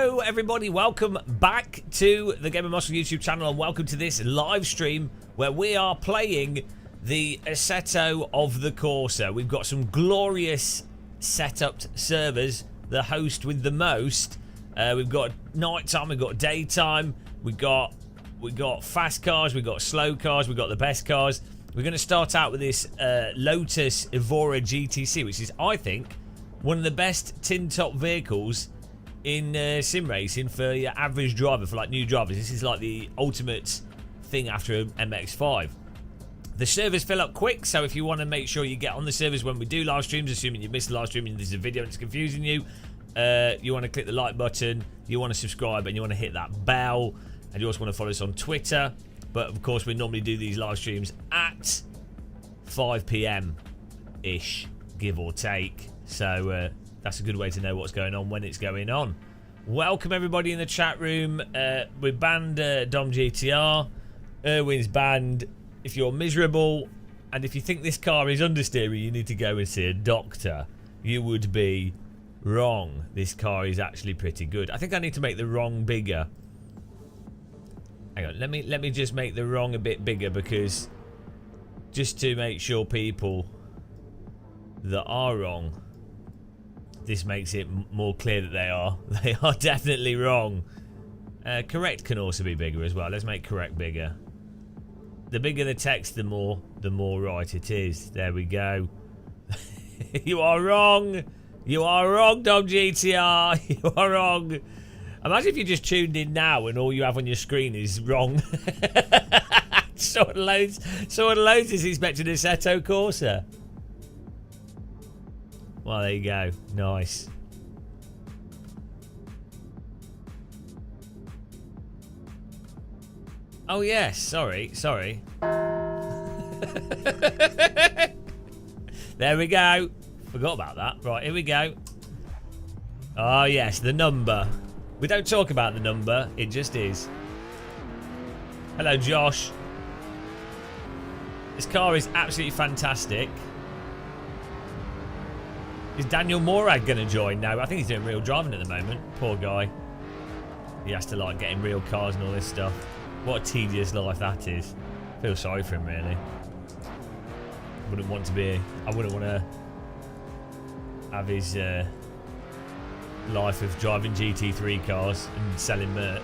Hello everybody, welcome back to the Gamer Muscle YouTube channel and welcome to this live stream where we are playing the Assetto of the Corsa. We've got some glorious set-up servers, the host with the most. We've got nighttime, we've got daytime, we've got fast cars, we've got slow cars, we've got the best cars. We're going to start out with this Lotus Evora GTC, which is, I think, one of the best tin-top vehicles in sim racing for your average driver, for like new drivers. This is like the ultimate thing after an MX-5. The servers fill up quick, so if you want to make sure you get on the servers when we do live streams, assuming you missed the live stream and this is a video and it's confusing you, you want to click the like button, you want to subscribe, and you want to hit that bell, and you also want to follow us on Twitter. But of course, we normally do these live streams at 5 PM ish, give or take. So that's a good way to know what's going on when it's going on. Welcome everybody in the chat room. We banned Dom GTR. Erwin's banned. If you're miserable and if you think this car is understeering, you need to go and see a doctor. You would be wrong. This car is actually pretty good. I think I need to make the wrong bigger. Hang on, let me just make the wrong a bit bigger, because just to make sure people that are wrong, this makes it more clear that they are definitely wrong. Correct can also be bigger as well. Let's make correct bigger. The bigger the text, the more right it is. There we go. You are wrong. You are wrong, Dom GTR. You are wrong. Imagine if you just tuned in now and all you have on your screen is wrong. Someone loads is expecting Assetto Corsa. Well, there you go. Nice. Oh, yes. Sorry. There we go. Forgot about that. Right, here we go. Oh, yes. The number. We don't talk about the number. It just is. Hello, Josh. This car is absolutely fantastic. Is Daniel Morag going to join now? I think he's doing real driving at the moment. Poor guy. He has to like get in real cars and all this stuff. What a tedious life that is. I feel sorry for him, really. I wouldn't want to have his life of driving GT3 cars and selling merch.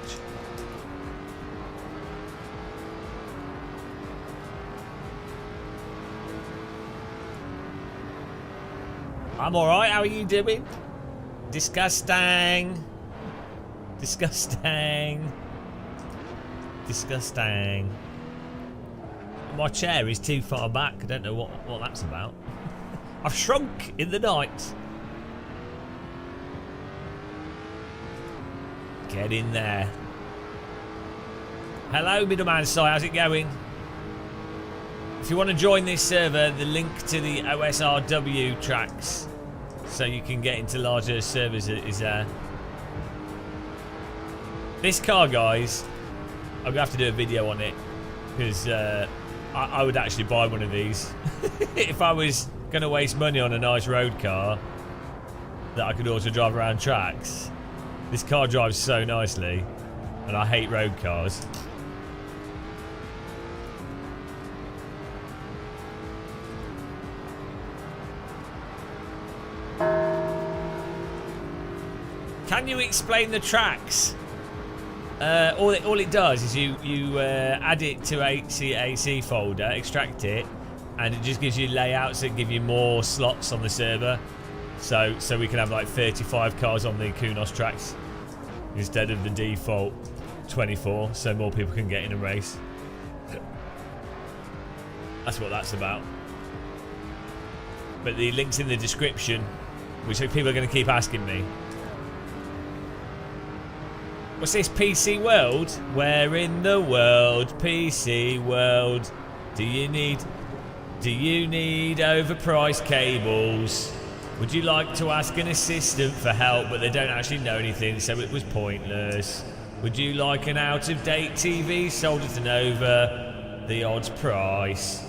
I'm alright, how are you doing? Disgusting. My chair is too far back. I don't know what that's about. I've shrunk in the night. Get in there. Hello, Middleman Si, how's it going? If you want to join this server, the link to the OSRW tracks, so you can get into larger servers, is there. This car, guys, I'm going to have to do a video on it, because I would actually buy one of these. If I was going to waste money on a nice road car that I could also drive around tracks. This car drives so nicely, and I hate road cars. Can you explain the tracks? All it does is you add it to AC folder, extract it, and it just gives you layouts that give you more slots on the server. So we can have like 35 cars on the kunos tracks instead of the default 24, so more people can get in a race. That's what that's about. But the link's in the description, which people are going to keep asking me. What's this, PC World? Where in the world, PC World, do you need overpriced cables? Would you like to ask an assistant for help, but they don't actually know anything, so it was pointless? Would you like an out-of-date TV sold at an over the odds price?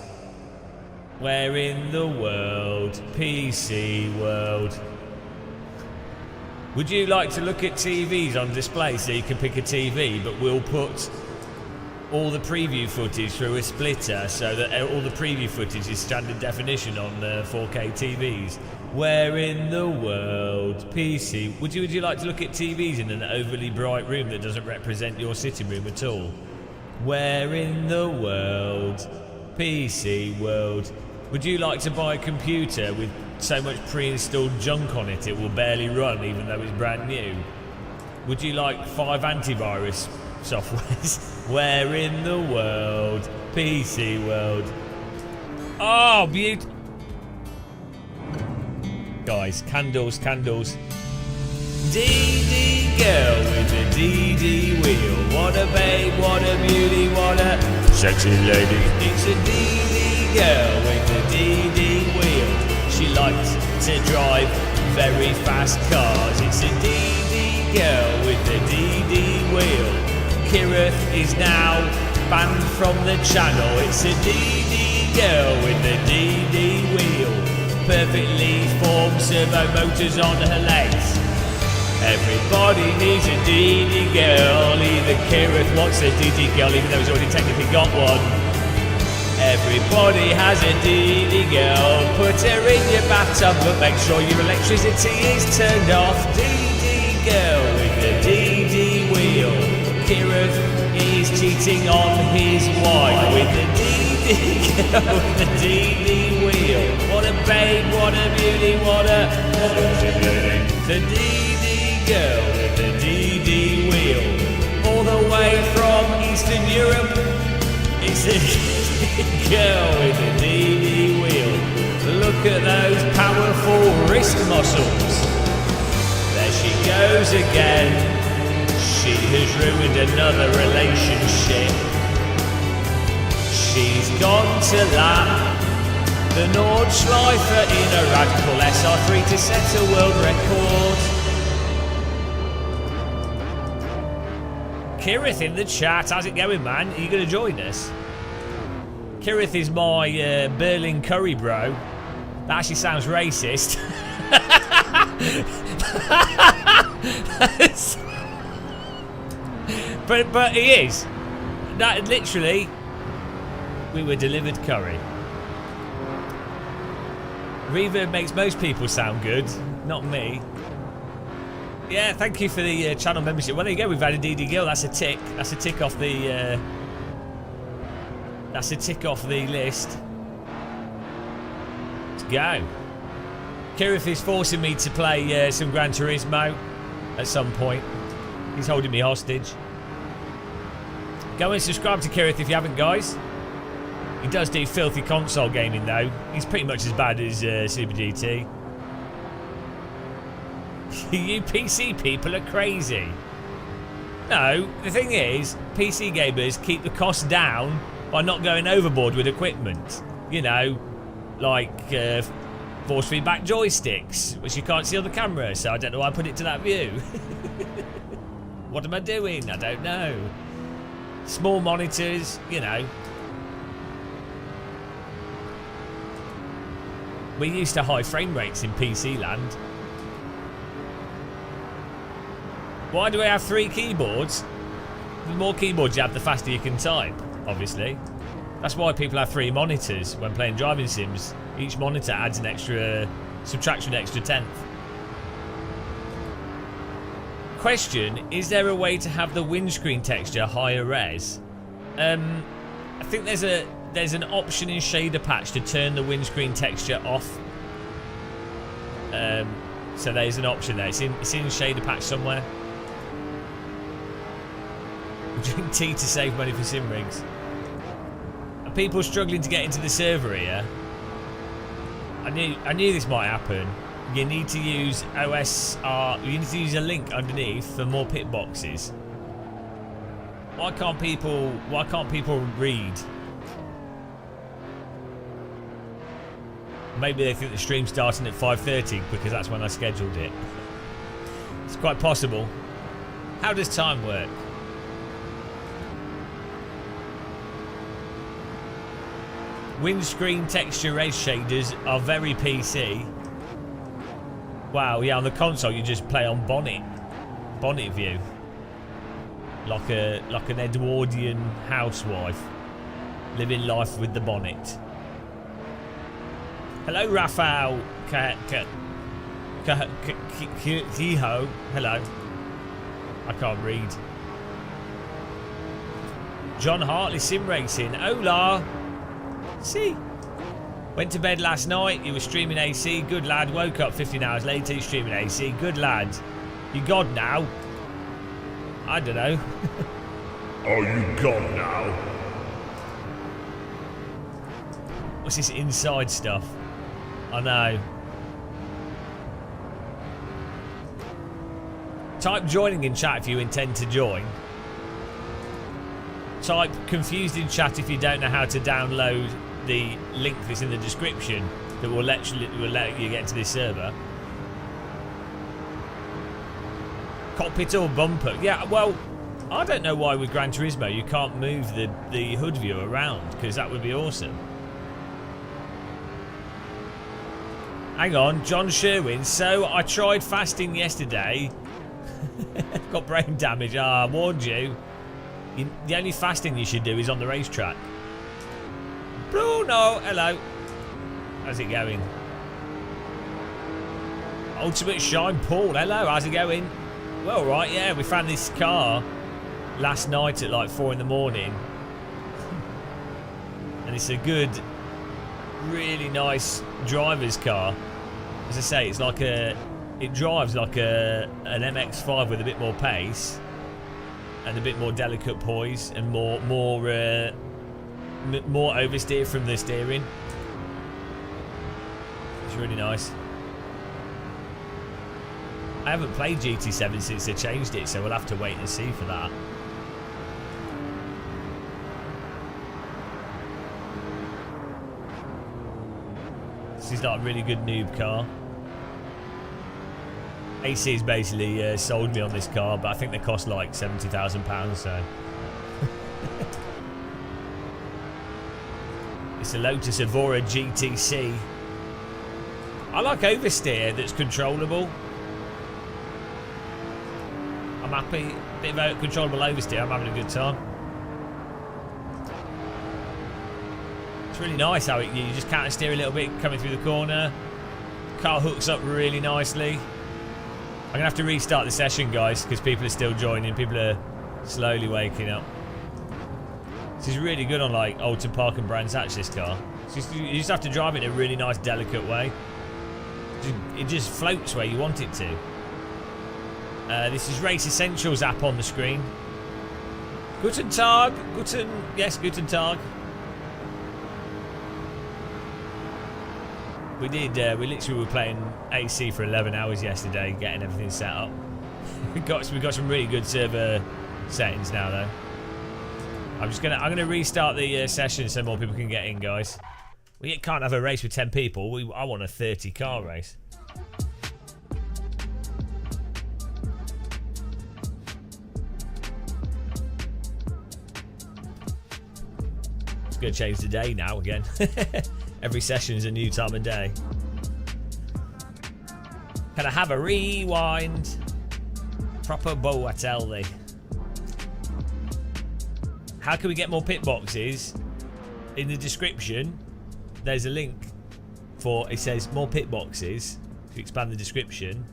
Where in the world, PC World? Would you like to look at TVs on display so you can pick a TV, but we'll put all the preview footage through a splitter so that all the preview footage is standard definition on 4K TVs? Where in the world, PC, would you like to look at TVs in an overly bright room that doesn't represent your sitting room at all? Where in the world, PC world, would you like to buy a computer with so much pre-installed junk on it will barely run even though it's brand new? Would you like 5 antivirus softwares? Where in the world, PC world? Oh, beautiful. Guys, candles, candles. DD girl with the DD wheel. What a babe, what a beauty, what a sexy lady. It's a DD girl with the DD wheel. She likes to drive very fast cars. It's a DD girl with the DD wheel. Kirith is now banned from the channel. It's a DD girl with the DD wheel. Perfectly formed servo motors on her legs. Everybody needs a DD girl. Even Kirith wants a DD girl, even though he's already technically got one. Everybody has a DD girl. Put her in your bathtub, but make sure your electricity is turned off. DD girl with the DD wheel. Kirith is cheating on his wife with the DD girl with the DD wheel. What a babe, what a beauty, what a the DD girl with the DD wheel. All the way from Eastern Europe, it's the girl with the DD wheel. Look at those powerful wrist muscles. There she goes again. She has ruined another relationship. She's gone to lap the Nordschleifer in a radical SR3 to set a world record. Kirith in the chat, how's it going, man? Are you going to join us? Kirith is my Berlin curry bro. That actually sounds racist. but he is. That literally, we were delivered curry. Reverb makes most people sound good, not me. Yeah, thank you for the channel membership. Well, there you go. We've had a DD girl. That's a tick. That's a tick off the. That's a tick off the list. Let's go. Kirith is forcing me to play some Gran Turismo at some point. He's holding me hostage. Go and subscribe to Kirith if you haven't, guys. He does do filthy console gaming, though. He's pretty much as bad as Super GT. You PC people are crazy. No, the thing is, PC gamers keep the cost down by not going overboard with equipment. You know, like force feedback joysticks, which you can't see on the camera, so I don't know why I put it to that view. What am I doing? I don't know. Small monitors, you know. We're used to high frame rates in PC land. Why do we have 3 keyboards? The more keyboards you have, the faster you can type, obviously. That's why people have 3 monitors when playing driving sims. Each monitor adds an extra, subtracts an extra tenth. Question, is there a way to have the windscreen texture higher res? I think there's an option in shader patch to turn the windscreen texture off. So there's an option there. It's in shader patch somewhere. Drink tea to save money for sim rigs. Are people struggling to get into the server here? I knew this might happen. You need to use OSR. You need to use a link underneath for more pit boxes. Why can't people read? Maybe they think the stream's starting at 5:30 because that's when I scheduled it. It's quite possible. How does time work? Windscreen texture res shaders are very PC. Wow, yeah, on the console you just play on bonnet view, like an Edwardian housewife living life with the bonnet. Hello, Raphael. Kiho. Hello. I can't read. John Hartley sim racing. Hola. See. Went to bed last night. You were streaming AC. Good lad. Woke up 15 hours later. You're streaming AC. Good lad. You God now? I don't know. Are you God now? What's this inside stuff? I know. Type joining in chat if you intend to join. Type confused in chat if you don't know how to download the link that's in the description that will let you get into this server. Cockpit or bumper? Yeah, well, I don't know why with Gran Turismo you can't move the hood view around, because that would be awesome. Hang on, John Sherwin. So I tried fasting yesterday. Got brain damage. I warned you. The only fasting you should do is on the racetrack. Bruno, hello. How's it going? Ultimate Shine Paul, hello. How's it going? Well, right, yeah. We found this car last night at like 4 in the morning, and it's a good, really nice driver's car. As I say, it's like it drives like an MX-5 with a bit more pace and a bit more delicate poise and more oversteer from the steering. It's really nice. I haven't played GT7 since they changed it, so we'll have to wait and see for that. This is like a really good noob car. AC's basically sold me on this car, but I think they cost like £70,000, so. It's a Lotus Evora GTC. I like oversteer that's controllable. I'm happy. Bit of controllable oversteer. I'm having a good time. It's really nice how you just counter steer a little bit coming through the corner. Car hooks up really nicely. I'm going to have to restart the session, guys, because people are still joining. People are slowly waking up. This is really good on like Alton Park and Brands Hatch, this car. You just have to drive it in a really nice, delicate way. It just floats where you want it to. This is Race Essentials app on the screen. Guten Tag. Yes, Guten Tag. We literally were playing AC for 11 hours yesterday, getting everything set up. We've got some really good server settings now, though. I'm gonna restart the session so more people can get in, guys. We can't have a race with 10 people. I want a 30 car race. It's gonna change the day now again. Every session is a new time of day. Can I have a rewind? Proper bow, I tell thee. How can we get more pit boxes? In the description, there's a link for, it says more pit boxes. If you expand the description,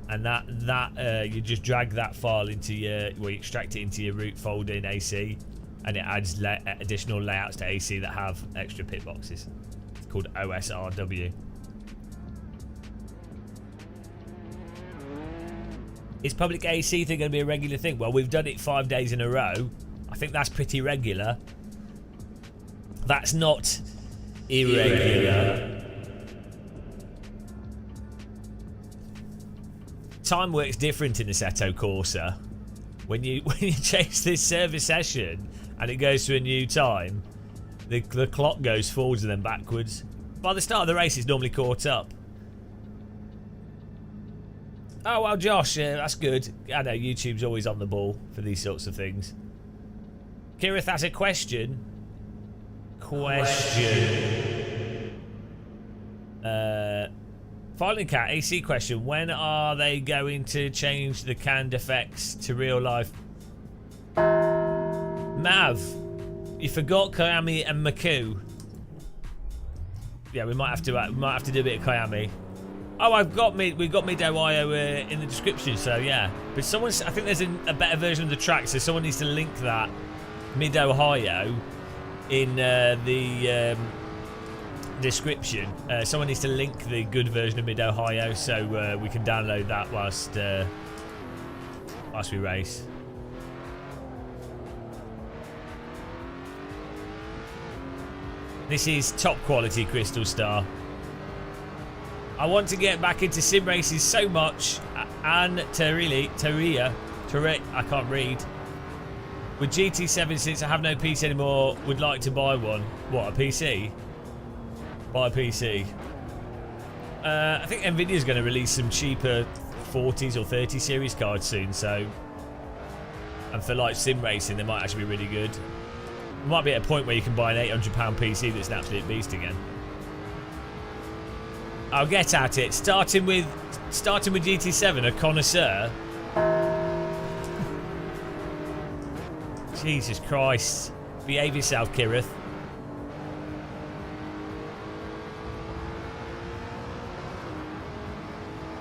and that you just drag that file into your, well, you extract it into your root folder in AC, and it adds additional layouts to AC that have extra pit boxes. It's called OSRW. Is public AC thing going to be a regular thing? Well, we've done it 5 days in a row. I think that's pretty regular. That's not irregular. Time works different in Assetto Corsa. When you change this server session and it goes to a new time, the clock goes forwards and then backwards. By the start of the race, it's normally caught up. Oh well, Josh, that's good. I know YouTube's always on the ball for these sorts of things. Kirith has a question. Finally, Cat, AC question. When are they going to change the canned effects to real life? Mav, you forgot Kiami and Maku. Yeah, we might have to do a bit of Kiami. Oh, we've got Mid-Ohio in the description, so yeah. But I think there's a better version of the track, so someone needs to link that Mid-Ohio in the description. Someone needs to link the good version of Mid-Ohio so we can download that whilst we race. This is top quality Crystal Star. I want to get back into sim races so much. And Teria, I can't read. With GT7, since I have no PC anymore, would like to buy one. What, a PC? Buy a PC. I think Nvidia's going to release some cheaper 40s or 30 series cards soon, so. And for like sim racing, they might actually be really good. Might be at a point where you can buy an £800 PC that's an absolute beast again. I'll get at it. Starting with GT7, a connoisseur. Jesus Christ. Behave yourself, Kirith.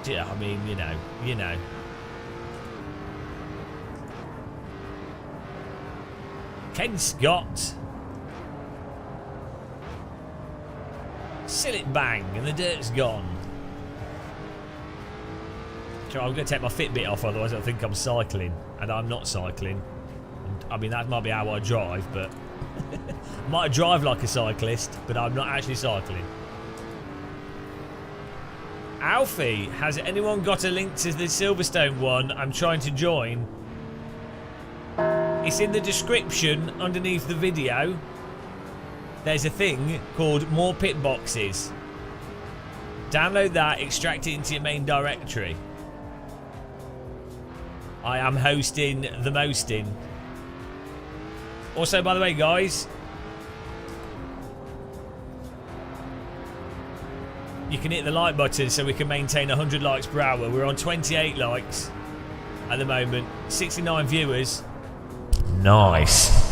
Yeah, I mean, you know. Ken Scott. Seal it bang, and the dirt's gone. So I'm going to take my Fitbit off, otherwise I think I'm cycling, and I'm not cycling. I mean, that might be how I drive, but I might drive like a cyclist, but I'm not actually cycling. Alfie, has anyone got a link to the Silverstone one? I'm trying to join. It's in the description underneath the video. There's a thing called More Pit Boxes. Download that, extract it into your main directory. I am hosting the mosting. Also, by the way, guys, you can hit the like button so we can maintain 100 likes per hour. We're on 28 likes at the moment, 69 viewers. Nice.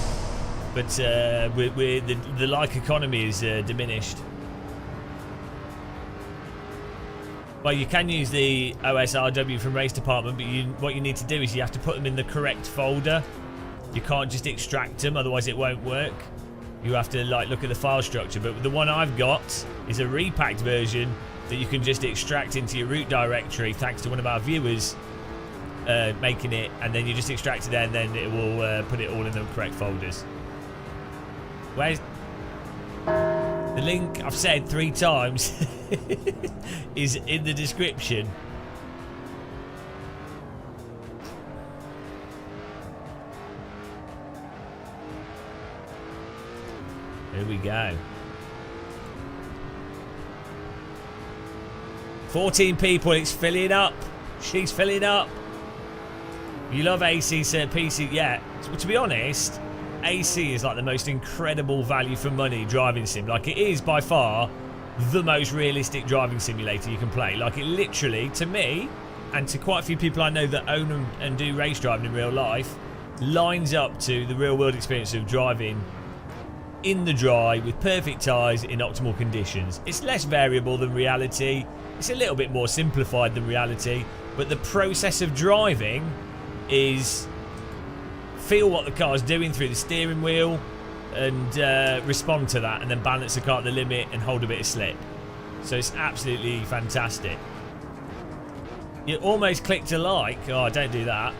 But the like economy is diminished. Well, you can use the OSRW from Race Department, but what you need to do is you have to put them in the correct folder. You can't just extract them, otherwise it won't work. You have to like look at the file structure. But the one I've got is a repacked version that you can just extract into your root directory, thanks to one of our viewers making it, and then you just extract it there, and then it will put it all in the correct folders. Where's the link? I've said 3 times is in the description. Here we go. 14 people. It's filling up. She's filling up. You love AC, sir. PC, yeah. To be honest, AC is like the most incredible value for money driving sim. Like, it is by far the most realistic driving simulator you can play. Like, it literally, to me, and to quite a few people I know that own and do race driving in real life, lines up to the real world experience of driving in the dry with perfect tyres in optimal conditions. It's less variable than reality. It's a little bit more simplified than reality, but the process of driving is feel what the car's doing through the steering wheel and respond to that, and then balance the car at the limit and hold a bit of slip. So it's absolutely fantastic. You almost clicked a like. Oh, don't do that.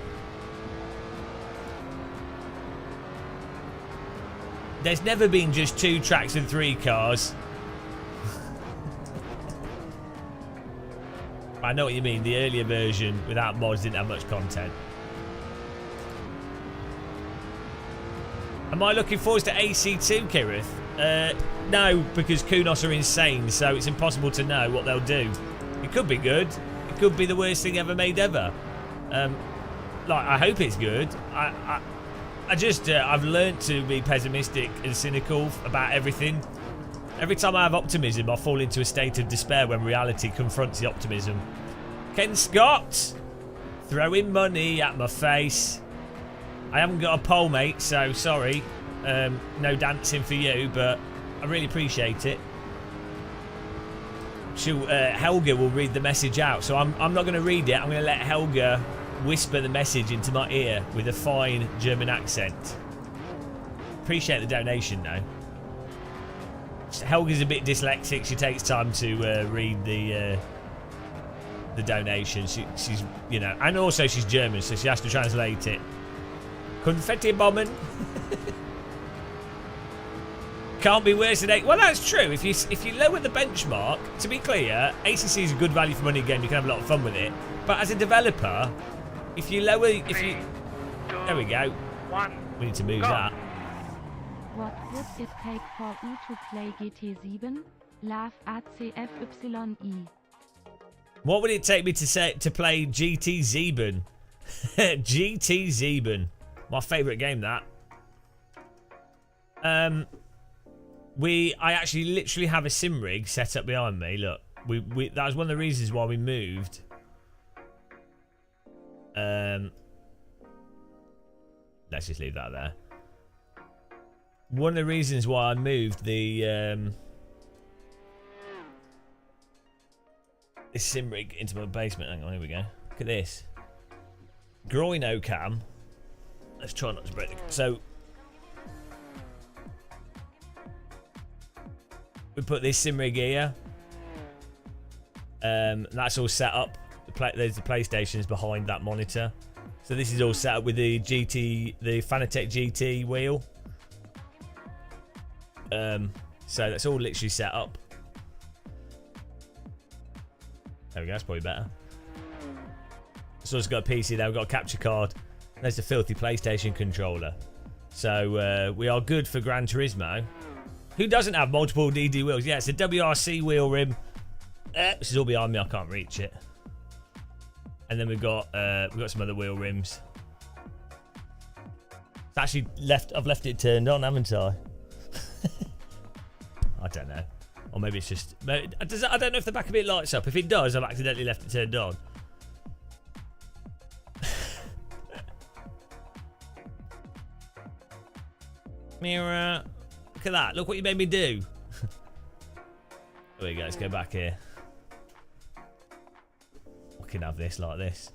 There's never been just 2 tracks and 3 cars. I know what you mean. The earlier version without mods didn't have much content. Am I looking forward to AC2, Kirith? No, because Kunos are insane, so it's impossible to know what they'll do. It could be good. It could be the worst thing ever made ever. Like, I hope it's good. I just, I've learned to be pessimistic and cynical about everything. Every time I have optimism, I fall into a state of despair when reality confronts the optimism. Ken Scott, throwing money at my face. I haven't got a pole, mate, so sorry. No dancing for you, but I really appreciate it. Helga will read the message out, so I'm not going to read it. I'm going to let Helga whisper the message into my ear with a fine German accent. Appreciate the donation, though. Helga's a bit dyslexic. She takes time to read the donation. She's, you know, and also she's German, so she has to translate it. Confetti bomben. Can't be worse than 8. Well, that's true. If you lower the benchmark, to be clear, ACC is a good value for money game. You can have a lot of fun with it. But as a developer, if you lower, there we go. We need to move that. What would it take for you to play GT7? Love ACFYE. What would it take me to play GT7? GT7. My favourite game, that. I actually literally have a sim rig set up behind me. Look, that was one of the reasons why we moved. Let's just leave that there. One of the reasons why I moved the this sim rig into my basement. Hang on, here we go. Look at this. Groino cam. Let's try not to break the... So we put this sim rig here. That's all set up. There's the PlayStations behind that monitor. So this is all set up with the Fanatec GT wheel. So that's all literally set up. There we go, that's probably better. So it's got a PC there, we've got a capture card. There's the filthy PlayStation controller. So we are good for Gran Turismo. Who doesn't have multiple DD wheels? Yeah, it's a WRC wheel rim. This is all behind me, I can't reach it. And then we've got some other wheel rims. It's actually I've left it turned on, haven't I? I don't know. Or maybe it's just... I don't know if the back of it lights up. If it does, I've accidentally left it turned on. Mirror. Look at that. Look what you made me do. There we go. Let's go back here. We can have this like this.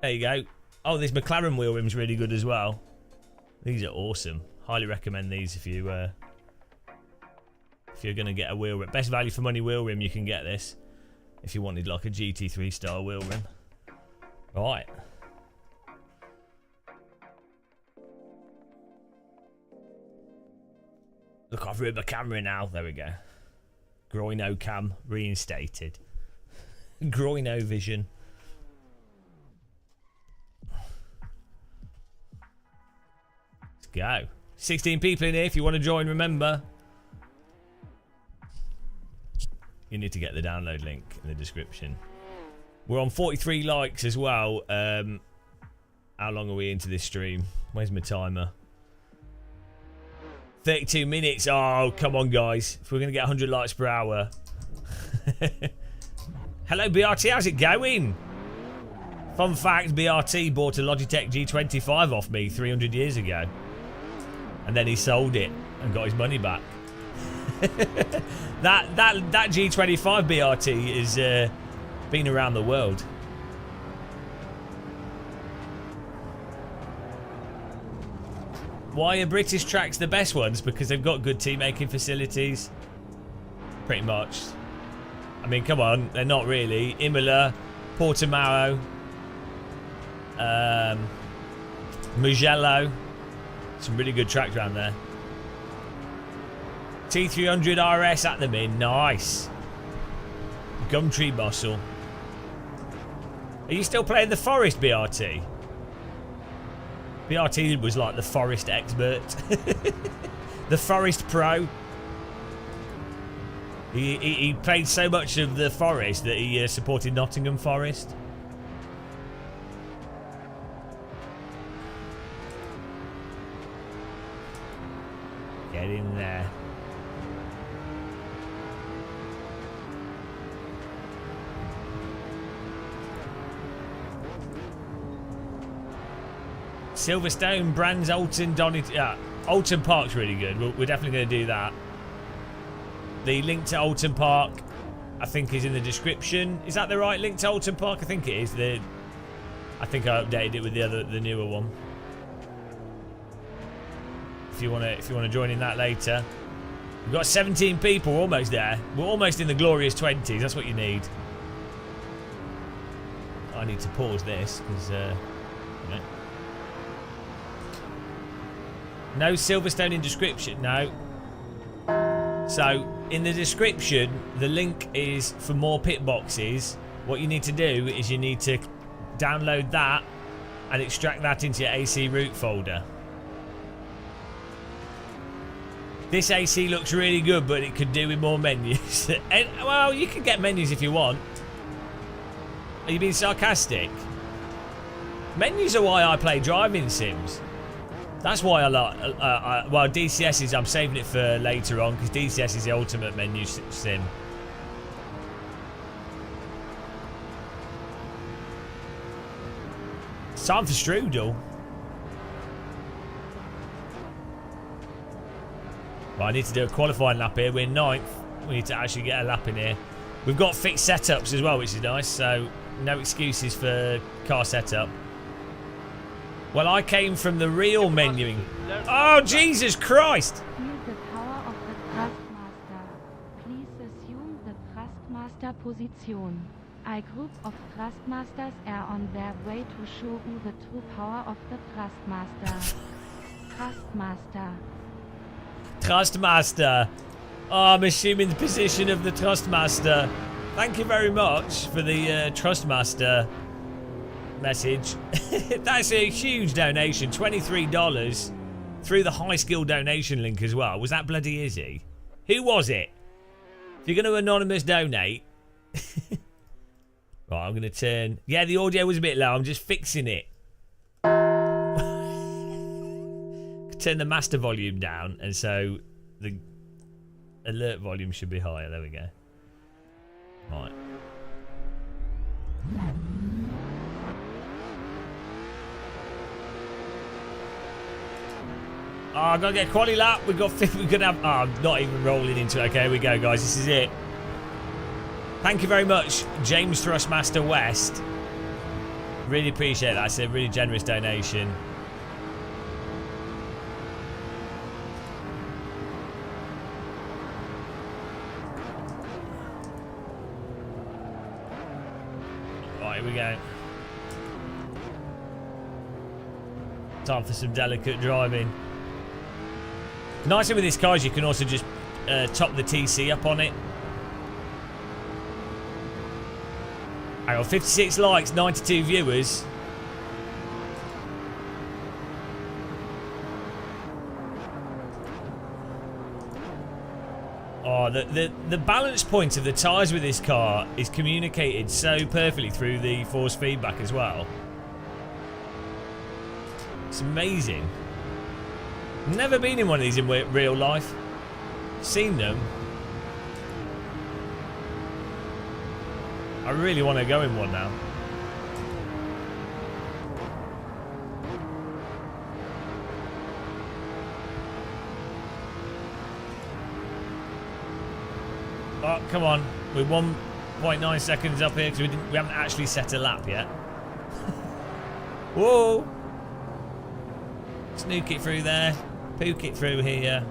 There you go. Oh, this McLaren wheel rim's really good as well. These are awesome. Highly recommend these if you're going to get a wheel rim. Best value for money wheel rim, you can get this. If you wanted like a GT3 style wheel rim. Right. Look, I've ruined my camera now. There we go. Groino cam reinstated. Groino vision. Let's go. 16 people in here if you want to join, remember. You need to get the download link in the description. We're on 43 likes as well. How long are we into this stream? Where's my timer? 32 minutes. Oh, come on, guys. If we're going to get 100 likes per hour. Hello, BRT. How's it going? Fun fact, BRT bought a Logitech G25 off me 300 years ago. And then he sold it and got his money back. that G25 BRT is been around the world. Why are British tracks the best ones? Because they've got good team making facilities. Pretty much. I mean, come on, they're not really. Imola, Portimao, Mugello. Some really good tracks around there. T300 RS at the min, nice. Gumtree muscle. Are you still playing the Forest BRT? BRT was like the Forest expert. The Forest Pro. He played so much of the Forest that he supported Nottingham Forest. Get in there. Silverstone, Brands, Alton, Donington. Alton Park's really good. We're definitely going to do that. The link to Alton Park, I think, is in the description. Is that the right link to Alton Park? I think it is. I think I updated it with the newer one. If you wanna join in that later. We've got 17 people. We're almost there. We're almost in the glorious 20s. That's what you need. I need to pause this because. No Silverstone in description. No. So in the description, the link is for more pit boxes. What you need to do is you need to download that and extract that into your AC route folder. This AC looks really good, but it could do with more menus. And, well, you can get menus if you want. Are you being sarcastic? Menus are why I play driving sims. That's why I like. Well, DCS is. I'm saving it for later on because DCS is the ultimate menu sim. It's time for Strudel. Well, I need to do a qualifying lap here. We're 9th. We need to actually get a lap in here. We've got fixed setups as well, which is nice. So no excuses for car setup. Well, I came from the real menuing. Oh, Jesus Christ! Feel the power of the Thrustmaster. Please assume the Thrustmaster position. A group of Thrustmasters are on their way to show you the true power of the Thrustmaster. Thrustmaster. Thrustmaster. Oh, I'm assuming the position of the Thrustmaster. Thank you very much for the Thrustmaster message. That's a huge donation. $23 through the high skill donation link as well. Was that bloody Izzy? Who was it? If you're going to anonymous donate. Right, I'm going to turn. Yeah, the audio was a bit low. I'm just fixing it. Turn the master volume down, and so the alert volume should be higher. There we go. Right. Oh, I gotta get a quality lap. We're gonna have. Oh, I'm not even rolling into it. Okay, here we go, guys. This is it. Thank you very much, James Thrustmaster West. Really appreciate that. It's a really generous donation. Right, here we go. Time for some delicate driving. Nice thing with this car is you can also just top the TC up on it. Hang on, 56 likes, 92 viewers. Oh, the balance point of the tyres with this car is communicated so perfectly through the force feedback as well. It's amazing. Never been in one of these in real life. Seen them. I really want to go in one now. Oh, come on. We're 1.9 seconds up here because we haven't actually set a lap yet. Whoa! Snook it through there. Pook it through here.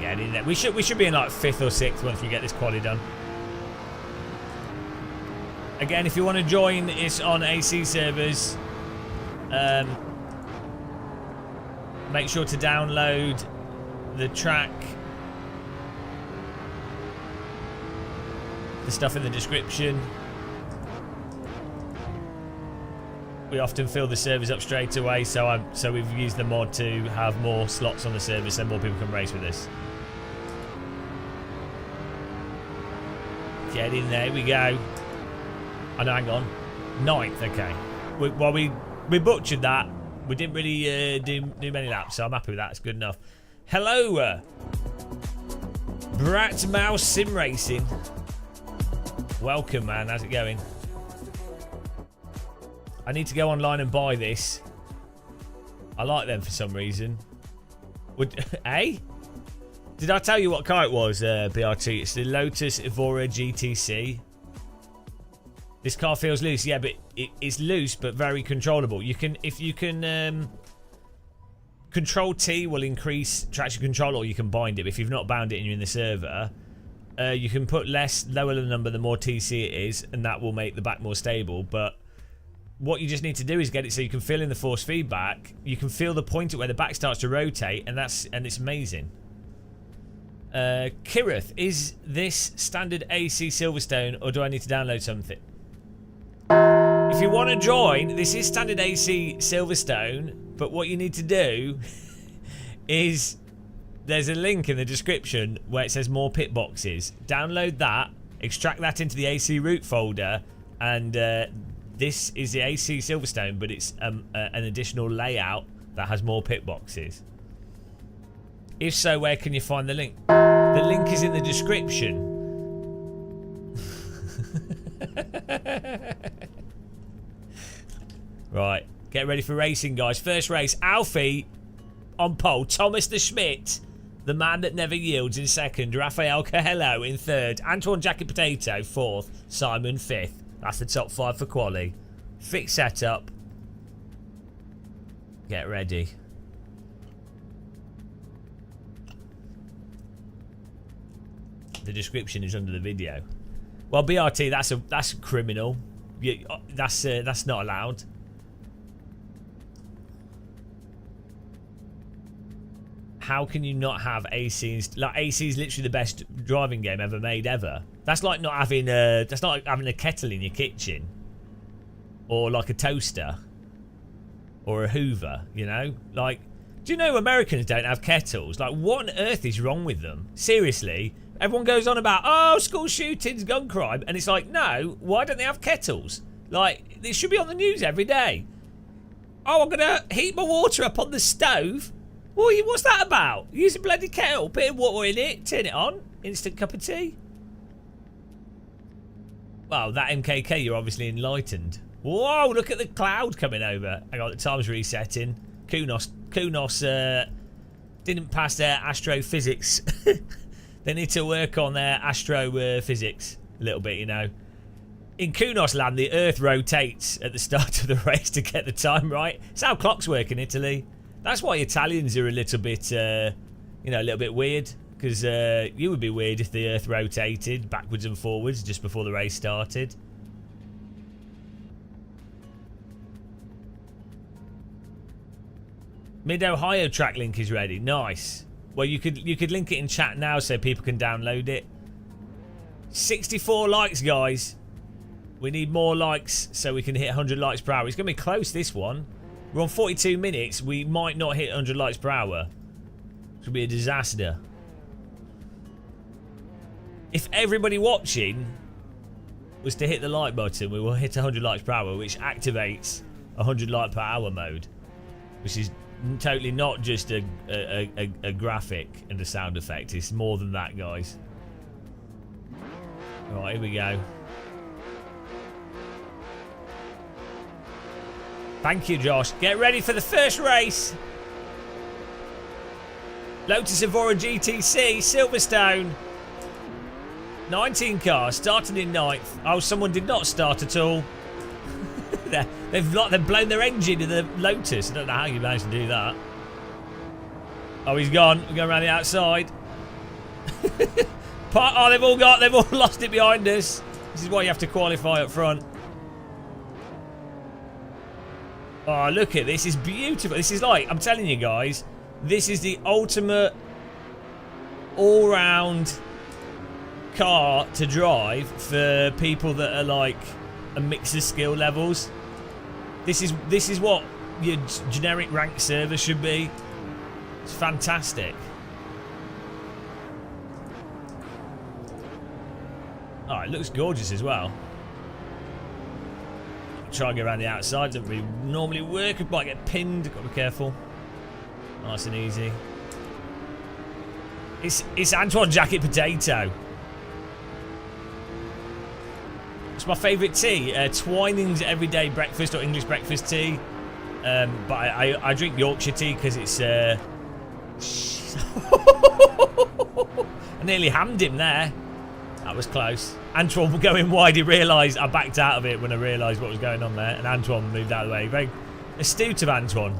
Get in there. We should be in like 5th or 6th once we get this quali done. Again, if you want to join, it's on AC servers. Make sure to download the track, the stuff in the description. We often fill the servers up straight away, so we've used the mod to have more slots on the server so more people can race with us. Get in there, here we go. Oh no, hang on. 9th, okay. we butchered that. We didn't really do many laps, so I'm happy with that. It's good enough. Hello, Brat Mouse Sim Racing. Welcome, man. How's it going? I need to go online and buy this. I like them for some reason. Eh? Did I tell you what car it was, BRT? It's the Lotus Evora GTC. This car feels loose, yeah, but it's loose but very controllable. If you can Control T will increase traction control, or you can bind it. But if you've not bound it and you're in the server, you can put lower the number, the more TC it is, and that will make the back more stable. But what you just need to do is get it so you can feel in the force feedback. You can feel the point at where the back starts to rotate, and it's amazing. Kirith, is this standard AC Silverstone, or do I need to download something? If you want to join, this is standard AC Silverstone, but what you need to do is there's a link in the description where it says more pit boxes. Download that, extract that into the AC root folder, and this is the AC Silverstone, but it's an additional layout that has more pit boxes. If so, where can you find the link? The link is in the description. Right, get ready for racing, guys. First race, Alfie on pole. Thomas the Schmidt, the man that never yields, in second. Rafael Coelho in third. Antoine Jacket Potato fourth. Simon fifth. That's the top 5 for quali. Fixed setup. Get ready. The description is under the video. Well, BRT, that's criminal. That's not allowed. How can you not have AC? Like, AC is literally the best driving game ever made ever. That's like not having a kettle in your kitchen, or like a toaster, or a Hoover. You know, like, do you know Americans don't have kettles? Like, what on earth is wrong with them? Seriously, everyone goes on about school shootings, gun crime, and it's like, no, why don't they have kettles? Like, it should be on the news every day. Oh, I'm gonna heat my water up on the stove. Well, what's that about? Use a bloody kettle, bit of water in it, turn it on, instant cup of tea. Well, that MKK, you're obviously enlightened. Whoa, look at the cloud coming over. Hang on, the time's resetting. Kunos didn't pass their astrophysics. They need to work on their astrophysics a little bit, you know. In Kunos land, the Earth rotates at the start of the race to get the time right. It's how clocks work in Italy. That's why Italians are a little bit, a little bit weird. Because you would be weird if the Earth rotated backwards and forwards just before the race started. Mid-Ohio track link is ready. Nice. Well, you could link it in chat now so people can download it. 64 likes, guys. We need more likes so we can hit 100 likes per hour. It's going to be close, this one. We're on 42 minutes. We might not hit 100 likes per hour. It will be a disaster. If everybody watching was to hit the like button, we will hit 100 likes per hour, which activates 100 like per hour mode, which is totally not just a graphic and a sound effect. It's more than that, guys. Right, here we go. Thank you, Josh. Get ready for the first race. Lotus Evora GTC, Silverstone. 19 cars, starting in 9th. Oh, someone did not start at all. They've blown their engine in the Lotus. I don't know how you managed to do that. Oh, he's gone. We're going around the outside. Oh, they've all lost it behind us. This is why you have to qualify up front. Oh, look at this. This is beautiful. This is like, I'm telling you guys, this is the ultimate all-round car to drive for people that are like a mix of skill levels. This is what your generic ranked server should be. It's fantastic. Oh, it looks gorgeous as well. try and go around the outside. Doesn't really normally work. We might get pinned. Got to be careful. Nice and easy. It's Antoine Jacket Potato. It's my favourite tea. Twinings everyday breakfast or English breakfast tea. But I drink Yorkshire tea because it's... I nearly hammed him there. That was close. Antoine going wide. He realised I backed out of it when I realised what was going on there. And Antoine moved out of the way. Very astute of Antoine.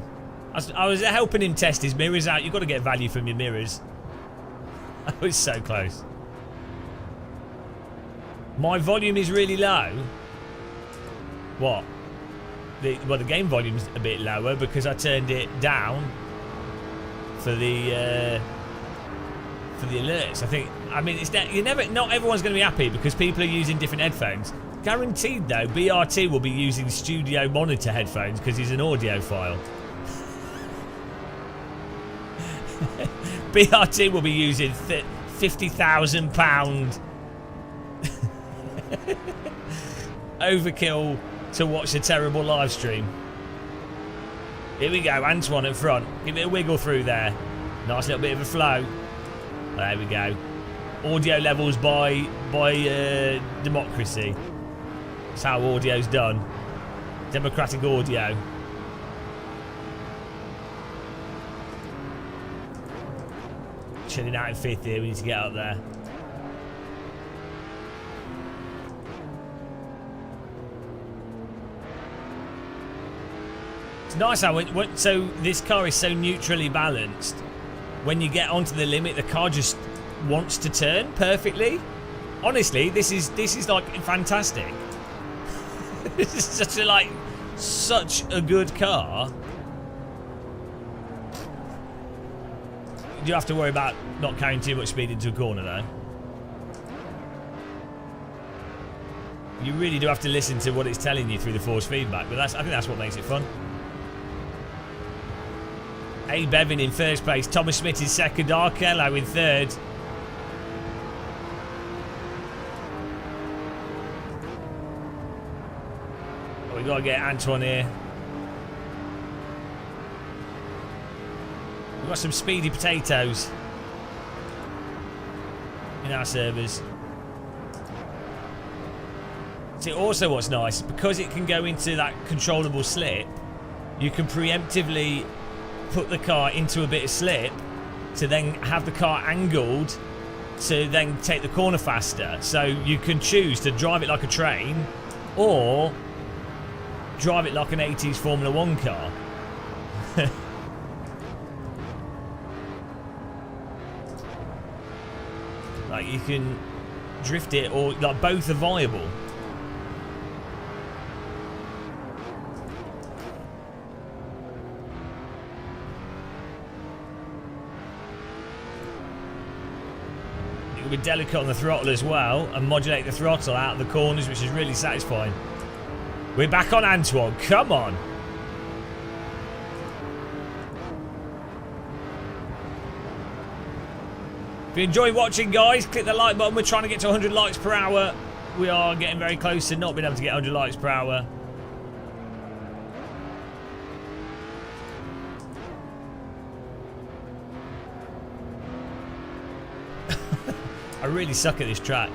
I was helping him test his mirrors out. You've got to get value from your mirrors. That was so close. My volume is really low. What? Well, the game volume's a bit lower because I turned it down for the alerts. I mean, not everyone's going to be happy because people are using different headphones. Guaranteed though, BRT will be using studio monitor headphones because he's an audiophile. BRT will be using £50,000 overkill to watch a terrible live stream. Here we go, Antoine at front. Give it a wiggle through there. Nice little bit of a flow. There we go. Audio levels by democracy. That's how audio's done. Democratic audio. Chilling out in fifth here. We need to get up there. It's nice how so this car is so neutrally balanced. When you get onto the limit, the car just wants to turn perfectly. Honestly, this is like fantastic. This is such a good car. You have to worry about not carrying too much speed into a corner though. You really do have to listen to what it's telling you through the force feedback, but I think that's what makes it fun. A. Bevin in first place, Thomas Smith in second, Arkello in third. Oh, we got to get Antoine here. We've got some speedy potatoes in our servers. See, also what's nice, because it can go into that controllable slip, you can preemptively put the car into a bit of slip to then have the car angled to then take the corner faster. So you can choose to drive it like a train or drive it like an 80s Formula 1 car. Like you can drift it, or like both are viable. You can be delicate on the throttle as well and modulate the throttle out of the corners, which is really satisfying. We're back on Antoine, come on. If you enjoy watching, guys, click the like button. We're trying to get to 100 likes per hour. We are getting very close to not being able to get 100 likes per hour. I really suck at this track.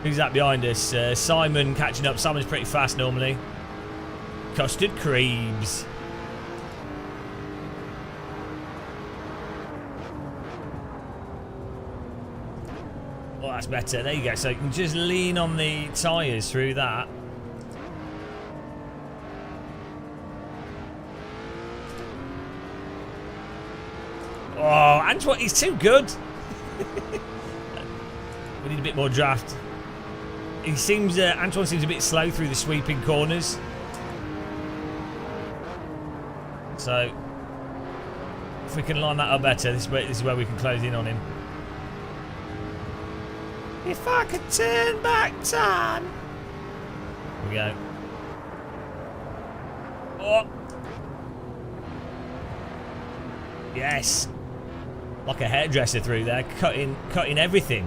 Who's that behind us? Simon catching up. Simon's pretty fast normally. Custard creams. Oh, that's better. There you go. So you can just lean on the tyres through that. Oh, Antoine, he's too good. We need a bit more draft. He seems, Antoine seems a bit slow through the sweeping corners. So, if we can line that up better, this is where we can close in on him. If I could turn back time. Here we go. Oh. Yes. Like a hairdresser through there, cutting everything.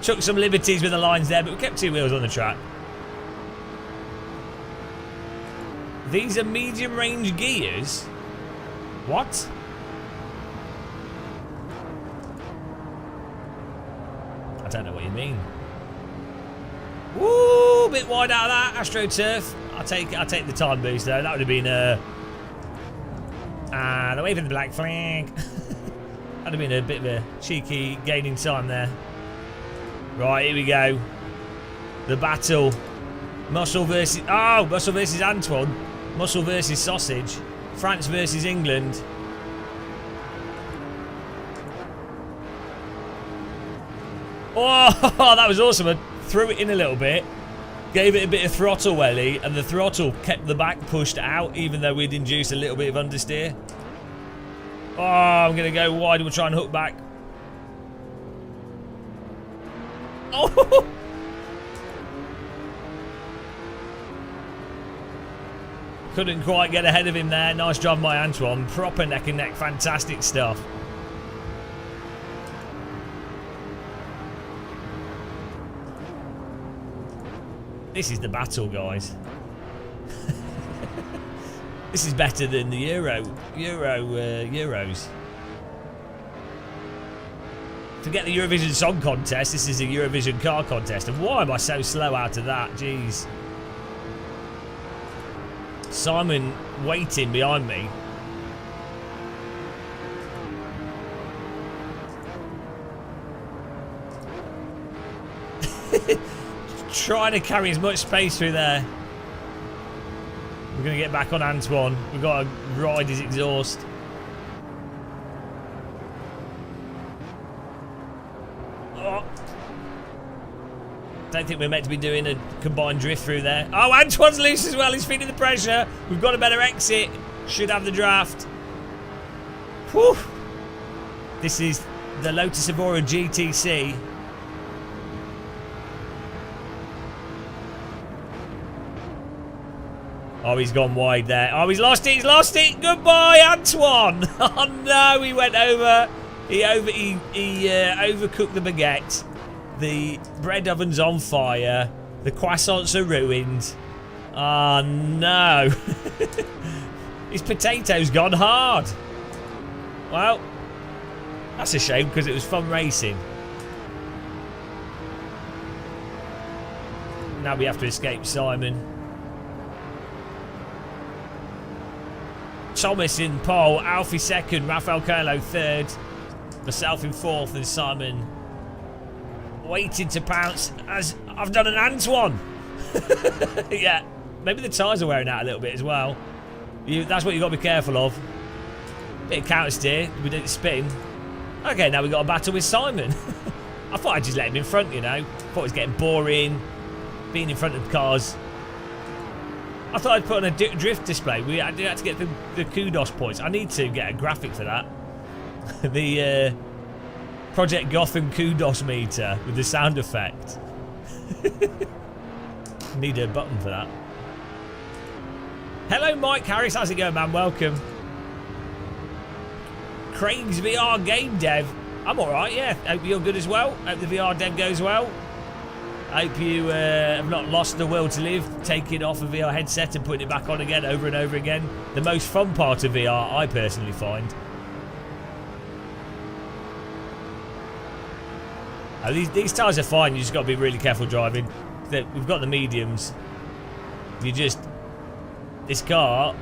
Took some liberties with the lines there, but we kept 2 wheels on the track. These are medium range gears? What? I don't know what you mean. Woo! Bit wide out of that AstroTurf. I'll take the time boost though. That would have been they're waving the black flag. That'd have been a bit of a cheeky gaining time there. Right, here we go. The battle. Muscle versus Antoine. Muscle versus sausage. France versus England. Oh, that was awesome. I threw it in a little bit. Gave it a bit of throttle welly, and the throttle kept the back pushed out, even though we'd induced a little bit of understeer. Oh, I'm going to go wide. We'll try and hook back. Oh! Couldn't quite get ahead of him there. Nice job by Antoine. Proper neck and neck. Fantastic stuff. This is the battle, guys. This is better than the Euros. Forget the Eurovision Song Contest. This is a Eurovision Car Contest. And why am I so slow out of that? Jeez. Simon waiting behind me. Trying to carry as much space through there. We're going to get back on Antoine. We've got to ride his exhaust. Oh. Don't think we're meant to be doing a combined drift through there. Oh, Antoine's loose as well. He's feeling the pressure. We've got a better exit. Should have the draft. Whew. This is the Lotus Evora GTC. Oh, he's gone wide there. Oh, he's lost it. He's lost it. Goodbye, Antoine. Oh, no. He went over. He overcooked the baguette. The bread oven's on fire. The croissants are ruined. Oh, no. His potato's gone hard. Well, that's a shame because it was fun racing. Now we have to escape Simon. Thomas in pole, Alfie second, Rafael Carlo third, myself in fourth, and Simon waiting to pounce as I've done an Antoine. Yeah, maybe the tyres are wearing out a little bit as well. That's what you've got to be careful of. Bit of counter steer, we didn't spin. Okay, now we've got a battle with Simon. I thought I'd just let him in front, you know. Thought it was getting boring, being in front of the cars. I thought I'd put on a drift display. I do have to get the kudos points. I need to get a graphic for that. The Project Gotham kudos meter with the sound effect. Need a button for that. Hello, Mike Harris. How's it going, man? Welcome. Craig's VR game dev. I'm alright, yeah. Hope you're good as well. Hope the VR dev goes well. Hope you have not lost the will to live, taking off a VR headset and putting it back on again over and over again. The most fun part of VR, I personally find. These tyres are fine, you just got to be really careful driving. We've got the mediums. This car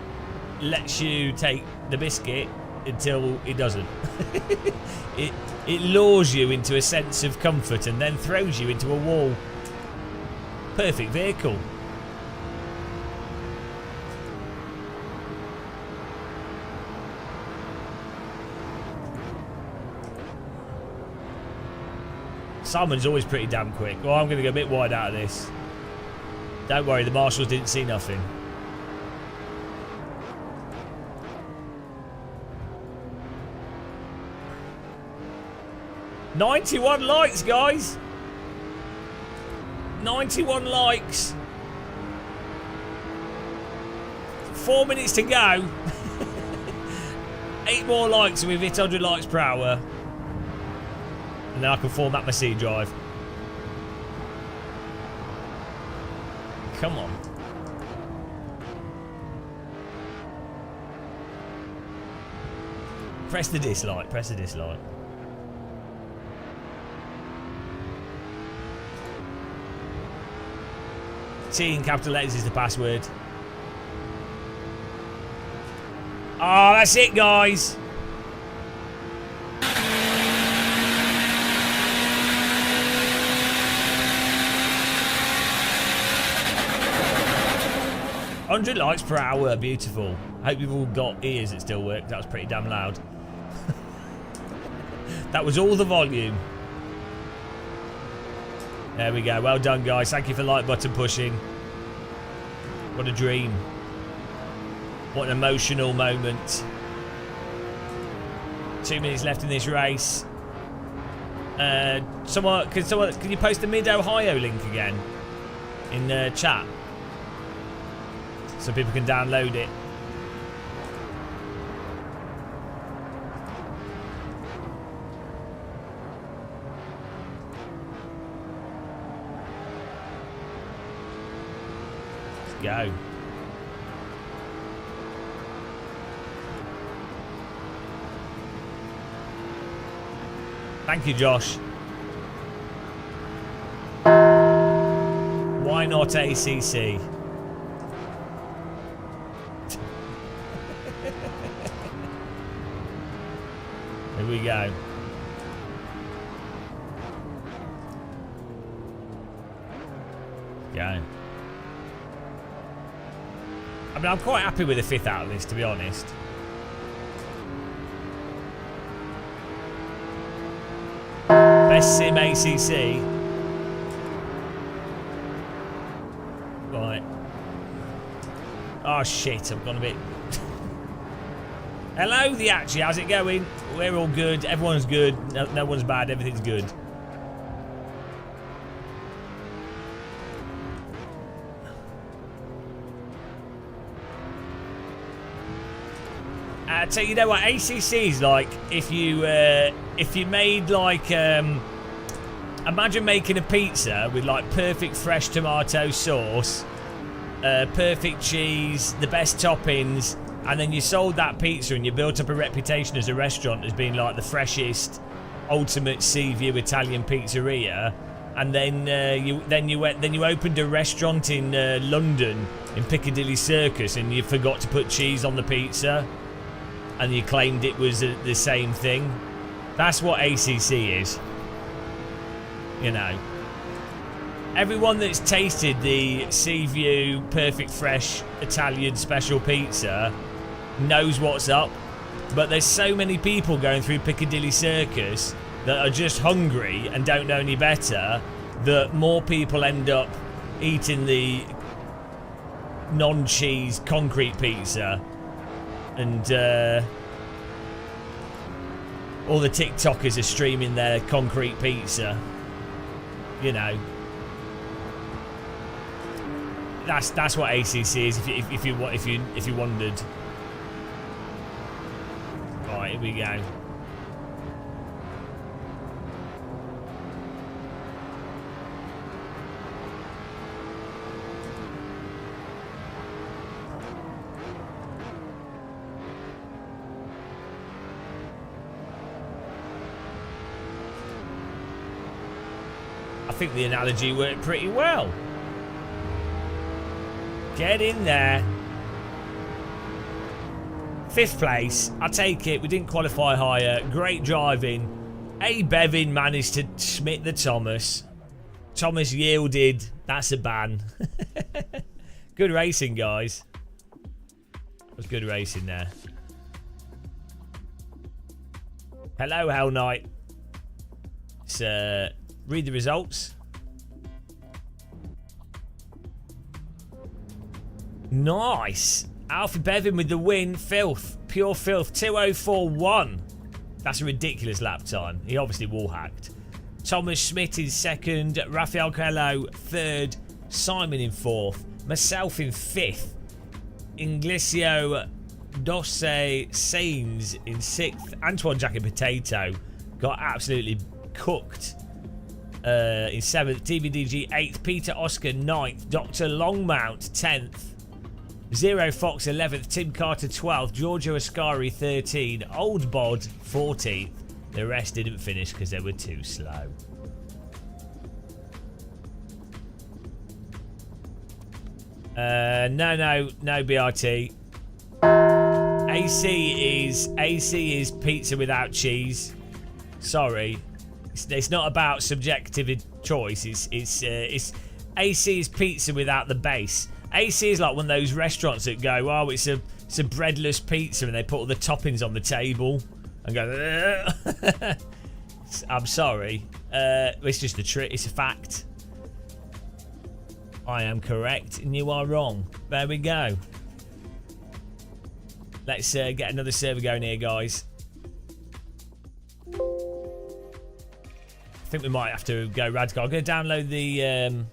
lets you take the biscuit until it doesn't. It lures you into a sense of comfort and then throws you into a wall. Perfect vehicle. Simon's always pretty damn quick. Well, I'm going to go a bit wide out of this. Don't worry, the marshals didn't see nothing. $91 likes, guys. 91 likes. 4 minutes to go. 8 more likes and we've hit 100 likes per hour. And then I can format my C drive. Come on. Press the dislike. Press the dislike. T in capital letters is the password. Oh, that's it, guys. $100 likes per hour, beautiful. Hope you've all got ears that still work. That was pretty damn loud. That was all the volume. There we go. Well done, guys. Thank you for like button pushing. What a dream. What an emotional moment. 2 minutes left in this race. Can you post the Mid-Ohio link again in chat so people can download it? Go. Thank you, Josh. Why not ACC? Here we go. Go. I mean, I'm quite happy with the 5th out of this, to be honest. Best sim ACC. Right. Oh, shit. I've gone a bit... Hello, the Archie. How's it going? We're all good. Everyone's good. No one's bad. Everything's good. So you know what ACC is like if you made like imagine making a pizza with like perfect fresh tomato sauce, perfect cheese, the best toppings, and then you sold that pizza and you built up a reputation as a restaurant as being like the freshest, ultimate sea view Italian pizzeria, and then you opened a restaurant in London in Piccadilly Circus and you forgot to put cheese on the pizza. And you claimed it was the same thing. That's what ACC is. You know. Everyone that's tasted the Seaview Perfect Fresh Italian Special Pizza knows what's up. But there's so many people going through Piccadilly Circus that are just hungry and don't know any better that more people end up eating the non-cheese concrete pizza. And all the TikTokers are streaming their concrete pizza. You know, that's what ACC is. If you wondered. Right, here we go. I think the analogy worked pretty well. Get in there. 5th place. I'll take it. We didn't qualify higher. Great driving. A. Bevin managed to schmitt the Thomas. Thomas yielded. That's a ban. Good racing, guys. It was good racing there. Hello, Hell Knight. Read the results. Nice. Alfie Bevin with the win. Filth. Pure filth. 2:04.1. That's a ridiculous lap time. He obviously wall hacked. Thomas Schmidt is 2nd. Rafael Carlo 3rd. Simon in 4th. Myself in 5th. Inglesio Dosse Sains in 6th. Antoine Jacket Potato got absolutely cooked in 7th, TVDG 8th, Peter Oscar 9th, Dr. Longmount 10th, Zero Fox 11th, Tim Carter 12th, Giorgio Ascari 13th, Old Bod 14th. The rest didn't finish because they were too slow. No, BRT. AC is pizza without cheese. Sorry, it's not about subjective choice. It's AC is pizza without the base. AC is like one of those restaurants that go, oh, it's a breadless pizza, and they put all the toppings on the table and go. I'm sorry. It's just a trick. It's a fact. I am correct and you are wrong. There we go. Let's get another server going here, guys. I think we might have to go radical. I'm going to download the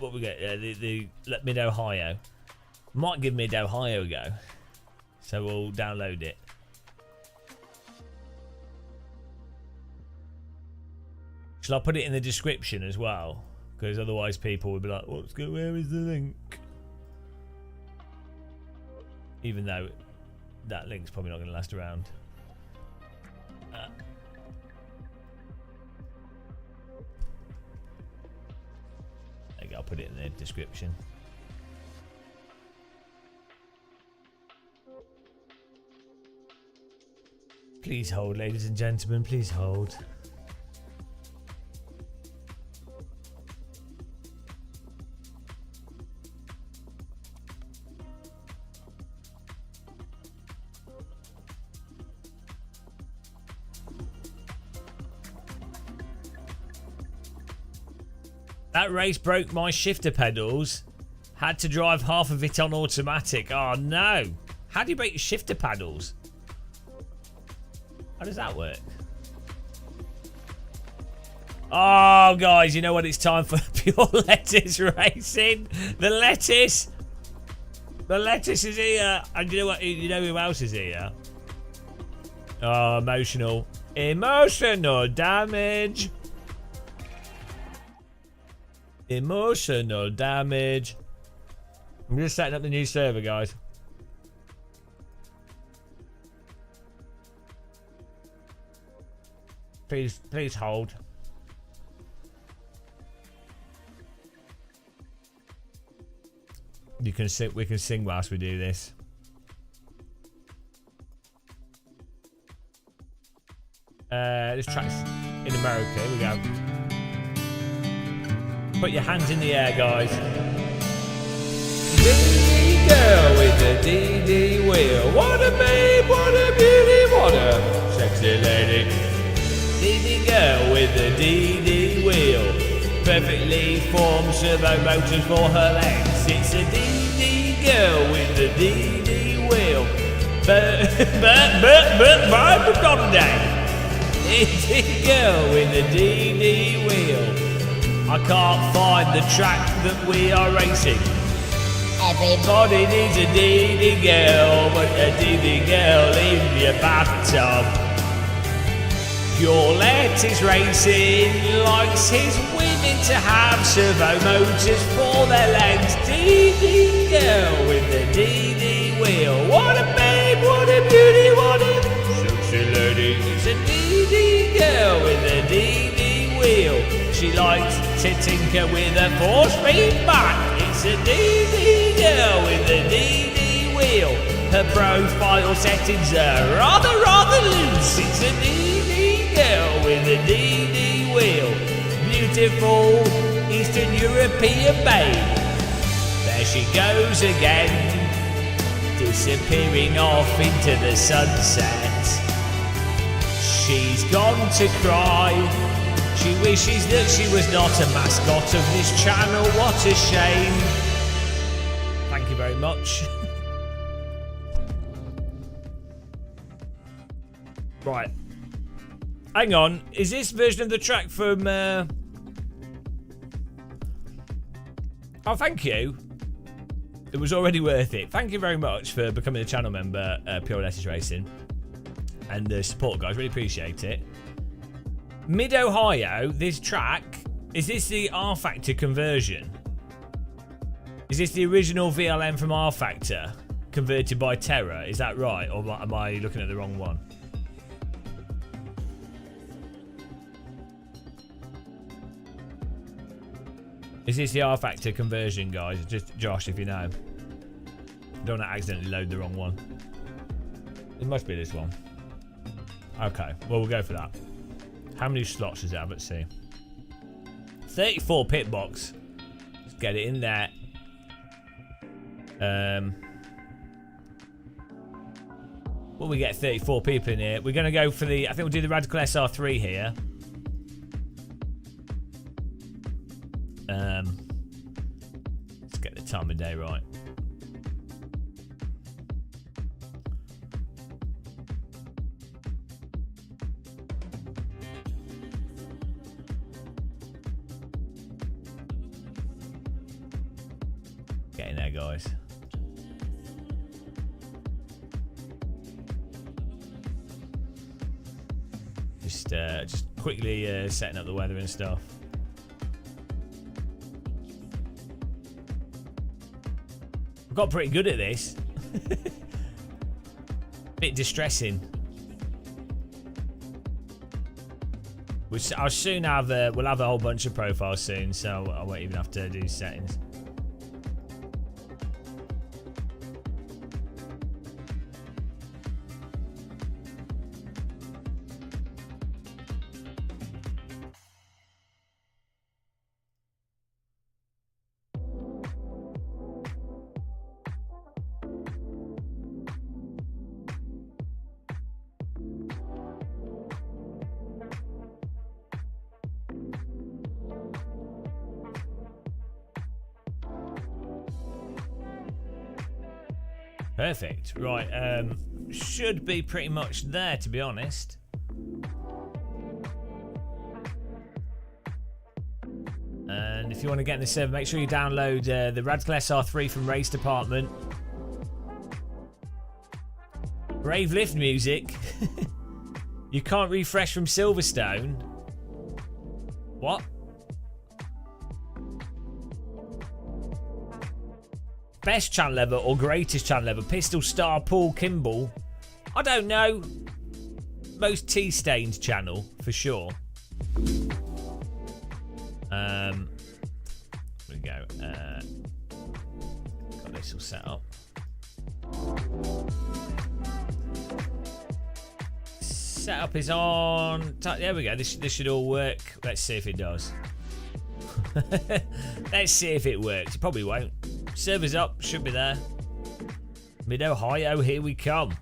what we get the Mid Ohio. Might give Mid Ohio a go, so we'll download it. Shall I put it in the description as well? Because otherwise people will be like, where is the link? Even though that link's probably not going to last around. There you go, I'll put it in the description. Please hold, ladies and gentlemen, please hold. That race broke my shifter pedals. Had to drive half of it on automatic. Oh no. How do you break your shifter pedals? How does that work? Oh guys, you know what? It's time for pure lettuce racing. The lettuce is here. And you know what? You know who else is here? Oh, emotional damage. Emotional damage. I'm just setting up the new server, guys. Please hold. You can sing. We can sing whilst we do this. This track's in America. Here we go. Put your hands in the air, guys. DD girl with the DD wheel. What a babe, what a beauty, what a sexy lady. DD girl with the DD wheel. Perfectly formed servo motors for her legs. It's a DD girl with the DD wheel. But DD girl with the DD wheel. I can't find the track that we are racing. Everybody needs a DD girl, but a DD girl in your bathtub. Pure lettuce racing likes his women to have servo motors for their legs. DD girl with the DD wheel. What a babe, what a beauty, what a sexy lady. It's a DD girl with a DD wheel. She likes to tinker with a 4-speed back. It's a DD girl with a DD wheel. Her profile settings are rather loose. It's a DD girl with a DD wheel. Beautiful Eastern European babe. There she goes again, disappearing off into the sunset. She's gone to cry. She wishes that she was not a mascot of this channel. What a shame. Thank you very much. Right. Hang on. Is this version of the track from... Oh, thank you. It was already worth it. Thank you very much for becoming a channel member, Pure Lettuce Racing. and the support, guys. Really appreciate it. Mid-Ohio, this track, is this the R-Factor conversion? Is this the original VLM from R-Factor converted by Terra? Is that right? Or am I looking at the wrong one? Is this the R-Factor conversion, guys? Just Josh, if you know. Don't accidentally load the wrong one. It must be this one. Okay, well, we'll go for that. How many slots does it have? Let's see. 34 pit box. Let's get it in there. Will we get 34 people in here? We're going to go for the... I think we'll do the Radical SR3 here. Let's get the time of day right. Get in there, guys. Just quickly setting up the weather and stuff. I've got pretty good at this. Bit distressing. I'll soon have we'll have a whole bunch of profiles soon, so I won't even have to do settings. Perfect. Right, should be pretty much there, to be honest. And if you want to get in the server, make sure you download the Radical SR3 from Race Department. Brave Lift music. You can't refresh from Silverstone. What? Best channel ever or greatest channel ever? Pistol Star, Paul Kimball. I don't know. Most tea-stained channel, for sure. There we go. Got this all set up. Setup is on. There we go. This should all work. Let's see if it does. Let's see if it works. It probably won't. Server's up, should be there. Mid-Ohio, here we come.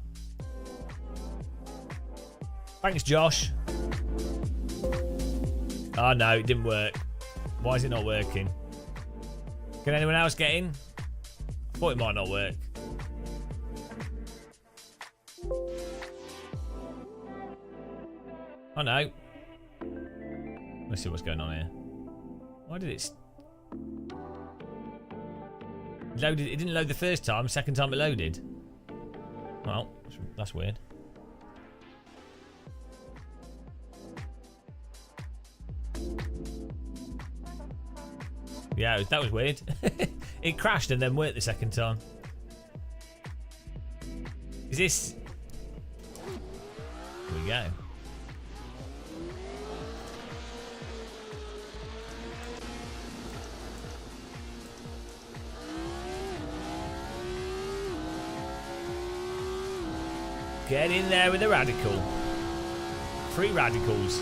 Thanks, Josh. Oh no, it didn't work. Why is it not working? Can anyone else get in? I thought it might not work. Oh no. Let's see what's going on here. Why did it... Loaded, it didn't load the first time, second time it loaded. Well, that's weird. Yeah, that was weird. It crashed and then worked the second time. Is this... Here we go. Get in there with the radical. Free radicals.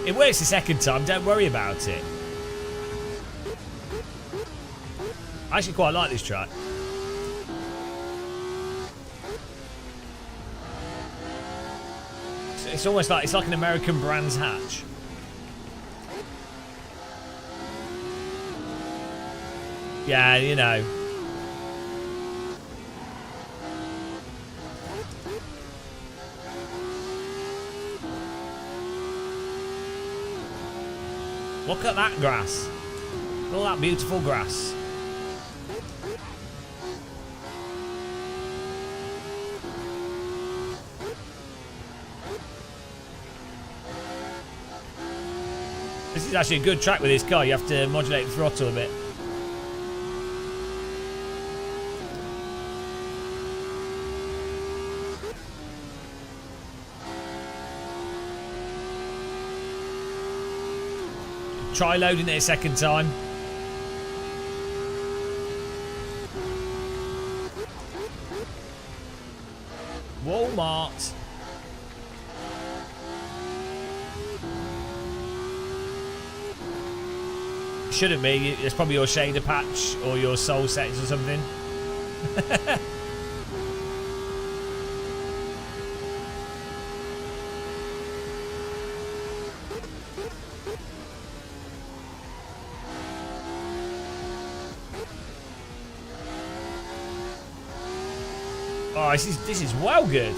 It works the second time, don't worry about it. I actually quite like this track. It's almost like, it's like an American Brands Hatch. Yeah, you know. Look at that grass. All that beautiful grass. This is actually a good track with this car. You have to modulate the throttle a bit. Try loading it a second time. Walmart. Shouldn't be. It's probably your shader patch or your soul settings or something. Oh, this is well good.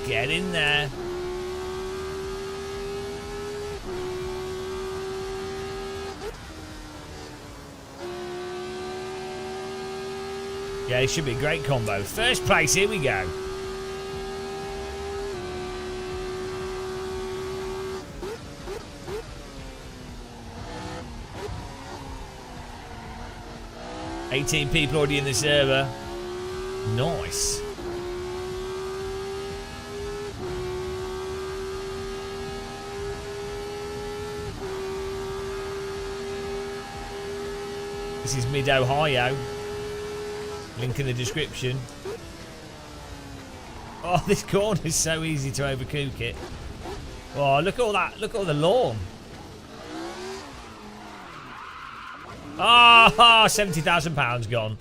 Get in there. Yeah, it should be a great combo. First place, here we go. $18 people already in the server. Nice. This is mid-Ohio. Link in the description. Oh, this corner is so easy to overcook it. Oh, look at all that. Look at all the lawn. Oh, £70,000 gone.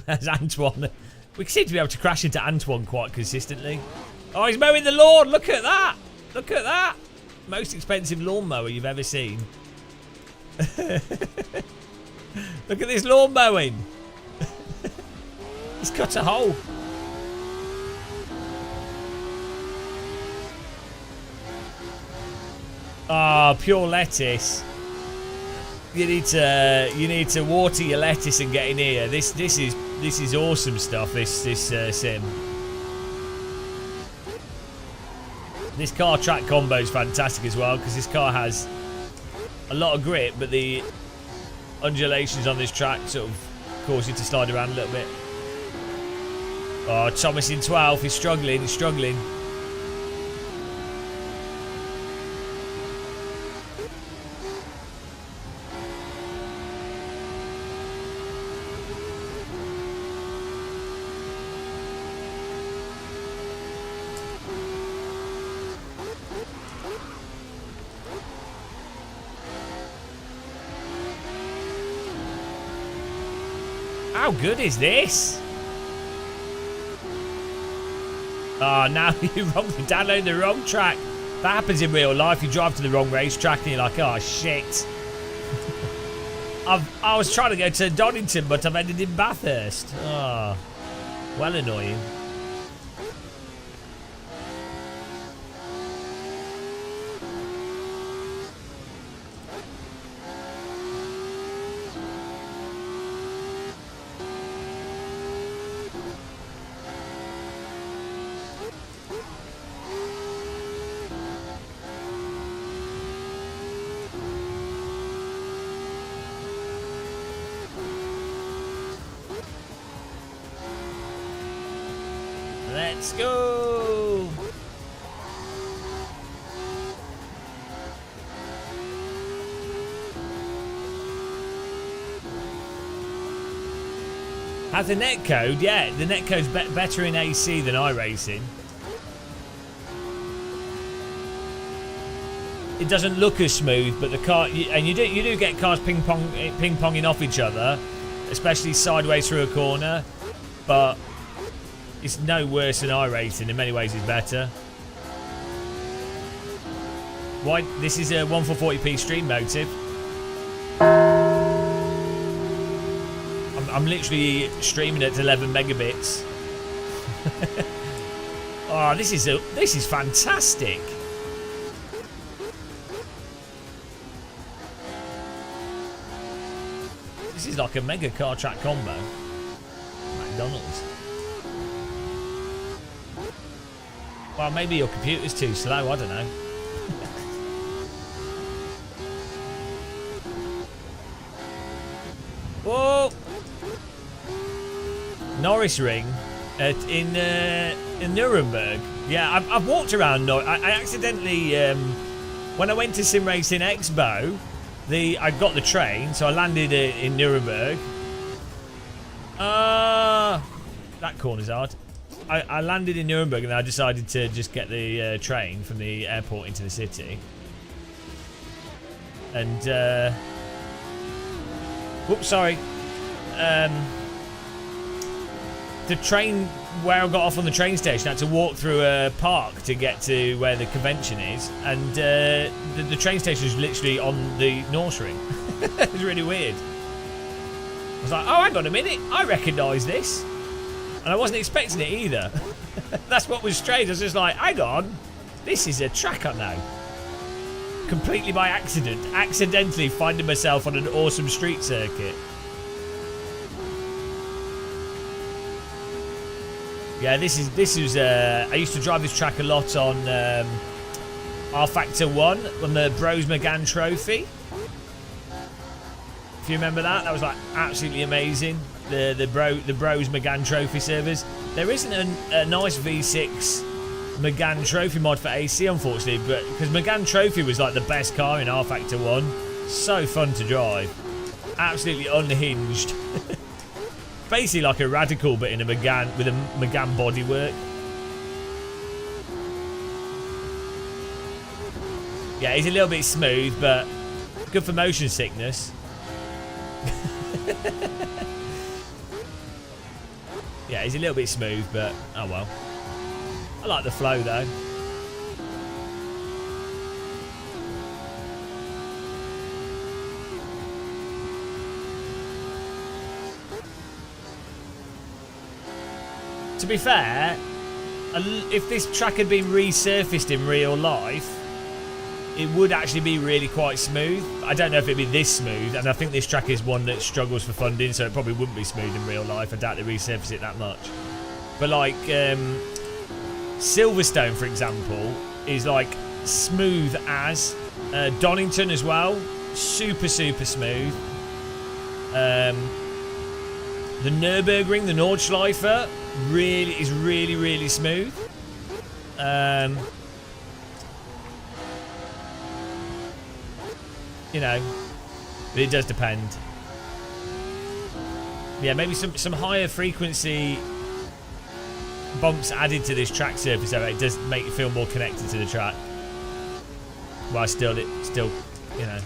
That's Antoine. We seem to be able to crash into Antoine quite consistently. Oh, he's mowing the lawn. Look at that. Look at that. Most expensive lawnmower you've ever seen. Look at this lawn mowing. He's cut a hole. Ah, oh, pure lettuce. You need to water your lettuce and get in here. This is awesome stuff. This sim. This car track combo is fantastic as well because this car has a lot of grip, but the undulations on this track sort of cause you to slide around a little bit. Oh, Thomas in 12th. He's struggling. He's struggling. How good is this? Oh, now you download the wrong track. That happens in real life. You drive to the wrong racetrack and you're like, oh shit. I was trying to go to Donington, but I've ended in Bathurst. Oh, well annoying. Let's go! Has the netcode? Yeah, the netcode's better in AC than iRacing. It doesn't look as smooth, but the car, and you do get cars ping-ponging off each other, especially sideways through a corner, but it's no worse than iRacing. In many ways, it's better. Why? This is a 1440p stream motive. I'm literally streaming at 11 megabits. Oh, this is fantastic. This is like a mega car track combo. McDonald's. Well, maybe your computer's too slow, I don't know. Whoa! Norris Ring in Nuremberg. Yeah, I've walked around. I accidentally, when I went to Sim Racing Expo, I got the train, so I landed in Nuremberg. That corner's hard. I landed in Nuremberg and I decided to just get the train from the airport into the city. And, whoops, sorry. The train, where I got off on the train station, I had to walk through a park to get to where the convention is. And the train station is literally on the North Ring. It was really weird. I was like, oh, hang on a minute. I recognise this. And I wasn't expecting it either. That's what was strange. I was just like, hang on. This is a track I know. Completely by accident. Accidentally finding myself on an awesome street circuit. Yeah, this is. I used to drive this track a lot on R Factor 1 on the Bros McGann Trophy. If you remember that was like absolutely amazing. The Bros McGann Trophy servers. There isn't a nice V6 McGann Trophy mod for AC, unfortunately, but because McGann Trophy was like the best car in R Factor 1. So fun to drive. Absolutely unhinged. Basically like a radical, but in a McGann with a McGann bodywork. Yeah, he's a little bit smooth, but good for motion sickness. Yeah, he's a little bit smooth, but oh well. I like the flow though. To be fair, if this track had been resurfaced in real life, it would actually be really quite smooth. I don't know if it'd be this smooth, and I think this track is one that struggles for funding, so it probably wouldn't be smooth in real life. I doubt they resurface it that much. But like Silverstone, for example, is like smooth as. Donington as well, super smooth. The Nürburgring, the Nordschleife, is really smooth. You know, but it does depend. Yeah, maybe some higher frequency bumps added to this track surface, so it does make you feel more connected to the track. While still, you know.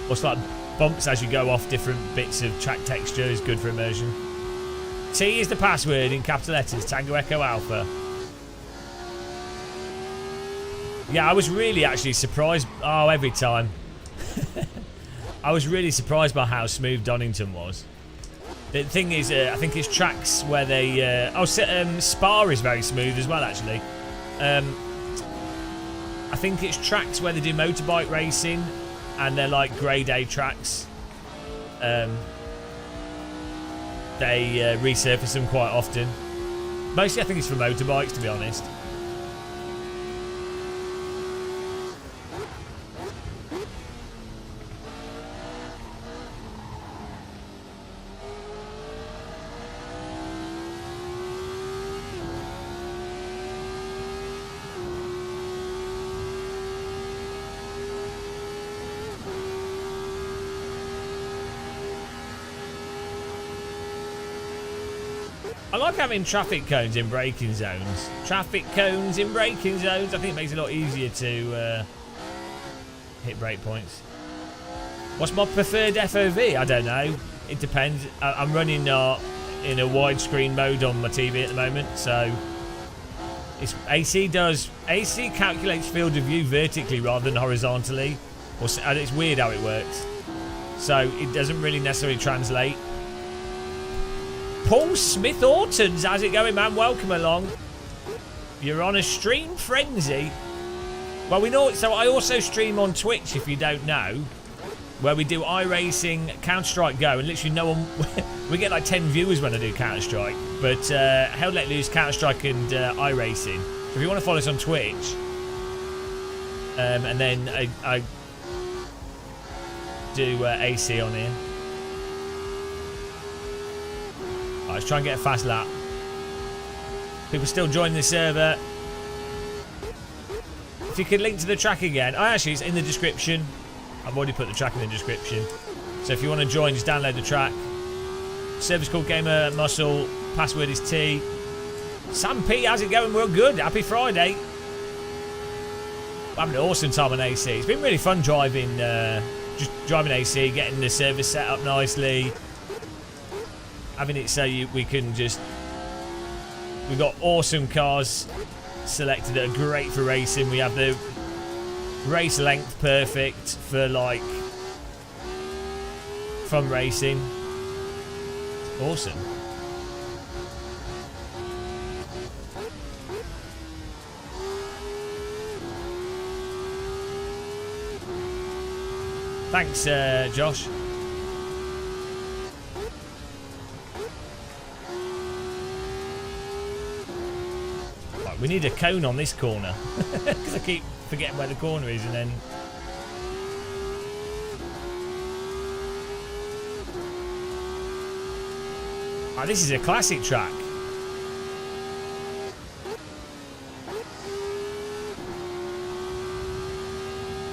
What's like bumps as you go off different bits of track texture is good for immersion. T is the password in capital letters, Tango Echo Alpha. Yeah, I was really actually surprised. Oh, every time. I was really surprised by how smooth Donington was. The thing is, I think it's tracks where they... Spa is very smooth as well, actually. I think it's tracks where they do motorbike racing and they're like grade A tracks. They resurface them quite often. Mostly I think it's for motorbikes, to be honest. I like having traffic cones in braking zones. Traffic cones in braking zones. I think it makes it a lot easier to hit brake points. What's my preferred FOV? I don't know. It depends. I'm running in a widescreen mode on my TV at the moment, so it's AC calculates field of view vertically rather than horizontally. And it's weird how it works. So it doesn't really necessarily translate. Paul Smith Ortons, how's it going, man? Welcome along. You're on a stream frenzy. Well, we know. So I also stream on Twitch, if you don't know, where we do iRacing, Counter-Strike Go, and literally no one. We get like 10 viewers when I do Counter-Strike, but Hell Let Loose, Counter-Strike, and iRacing. So if you want to follow us on Twitch, and then I do AC on here. Right, let's try and get a fast lap. People still joining the server. If you could link to the track again. Oh, actually, it's in the description. I've already put the track in the description. So if you want to join, just download the track. Server's called Gamer Muscle. Password is T. Sam P, how's it going? We're good. Happy Friday. We're having an awesome time on AC. It's been really fun driving, just driving AC, getting the server set up nicely. Having it so we can just... We've got awesome cars selected that are great for racing. We have the race length perfect for, like, fun racing. Awesome. Thanks, Josh. Right, we need a cone on this corner. Because I keep forgetting where the corner is and then... Oh, this is a classic track.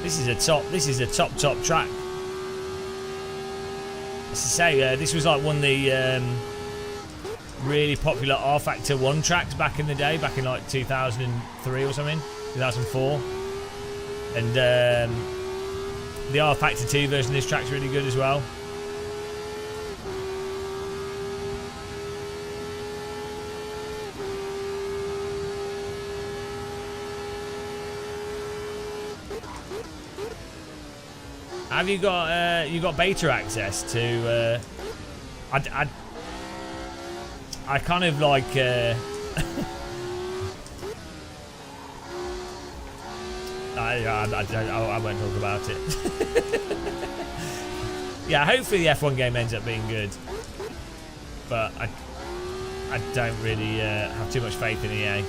This is a top track. As I say, this was like one of the really popular R Factor 1 tracks back in the day, back in like 2003 or something, 2004. And the R Factor 2 version of this track's really good as well. Have you got beta access to? I kind of like. I won't talk about it. Yeah, hopefully the F1 game ends up being good, but I don't really have too much faith in EA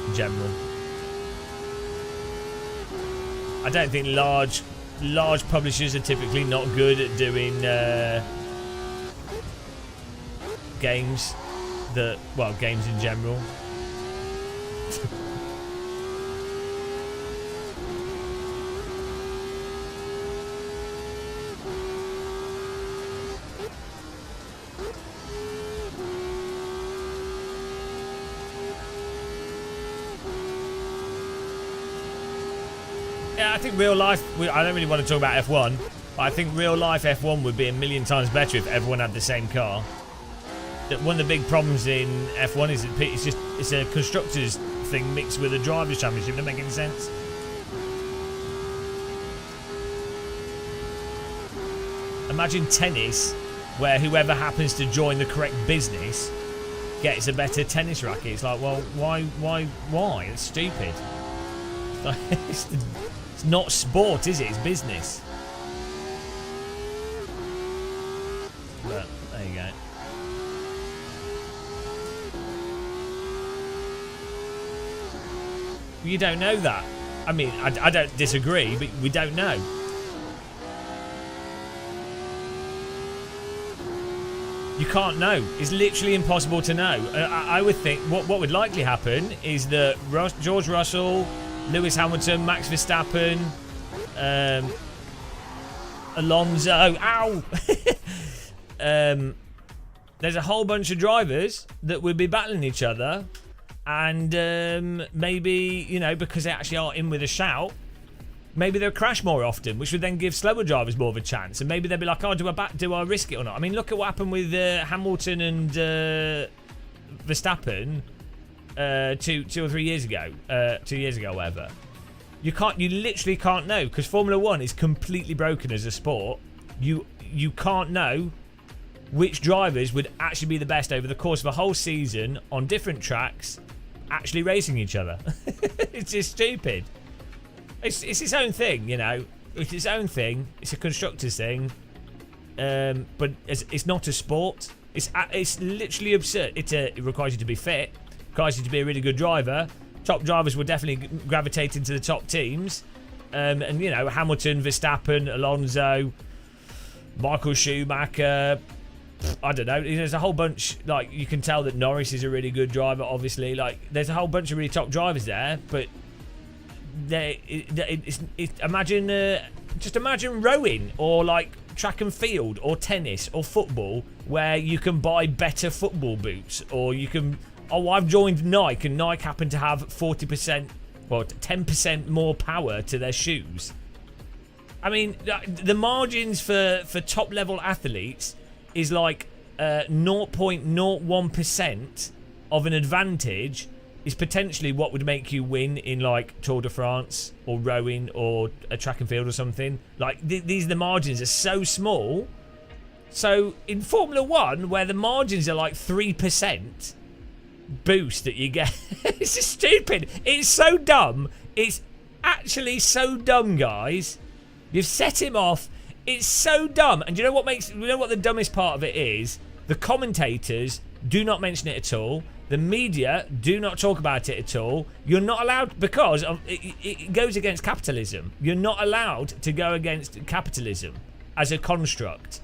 in general. I don't think large publishers are typically not good at doing games games in general. Yeah, I think real life, I don't really want to talk about F1, but I think real life F1 would be a million times better if everyone had the same car. One of the big problems in F1 is it's a constructors thing mixed with a drivers championship. Doesn't make any sense. Imagine tennis, where whoever happens to join the correct business gets a better tennis racket. It's like, well, why? It's stupid. It's not sport, is it? It's business. But there you go. You don't know that. I mean, I don't disagree, but we don't know. You can't know. It's literally impossible to know. I would think what would likely happen is that George Russell, Lewis Hamilton, Max Verstappen, Alonso, there's a whole bunch of drivers that would be battling each other, and maybe, you know, because they actually are in with a shout, maybe they'll crash more often, which would then give slower drivers more of a chance. And maybe they'll be like, oh, do I risk it or not? I mean, look at what happened with Hamilton and Verstappen 2 or 3 years ago. 2 years ago, whatever. You literally can't know, because Formula 1 is completely broken as a sport. You can't know which drivers would actually be the best over the course of a whole season on different tracks, actually racing each other. It's just stupid. It's its own thing, you know. It's its own thing. It's a constructor's thing, but it's not a sport. It's literally absurd. It requires you to be fit. Requires you to be a really good driver. Top drivers will definitely gravitate into the top teams, and you know, Hamilton, Verstappen, Alonso, Michael Schumacher. I don't know. There's a whole bunch. Like, you can tell that Norris is a really good driver. Obviously, like, there's a whole bunch of really top drivers there, but imagine rowing, or like track and field, or tennis, or football, where you can buy better football boots, or you can. Oh, I've joined Nike, and Nike happen to have 40%, well, 10% more power to their shoes. I mean, the margins for top level athletes is like 0.01% of an advantage is potentially what would make you win in like Tour de France or rowing or a track and field or something. Like these, the margins are so small. So in Formula 1, where the margins are like 3% boost that you get, it's just stupid. It's so dumb. It's actually so dumb, guys. You've set him off. It's so dumb. And you know what the dumbest part of it is? The commentators do not mention it at all. The media do not talk about it at all. You're not allowed, because it goes against capitalism. You're not allowed to go against capitalism as a construct,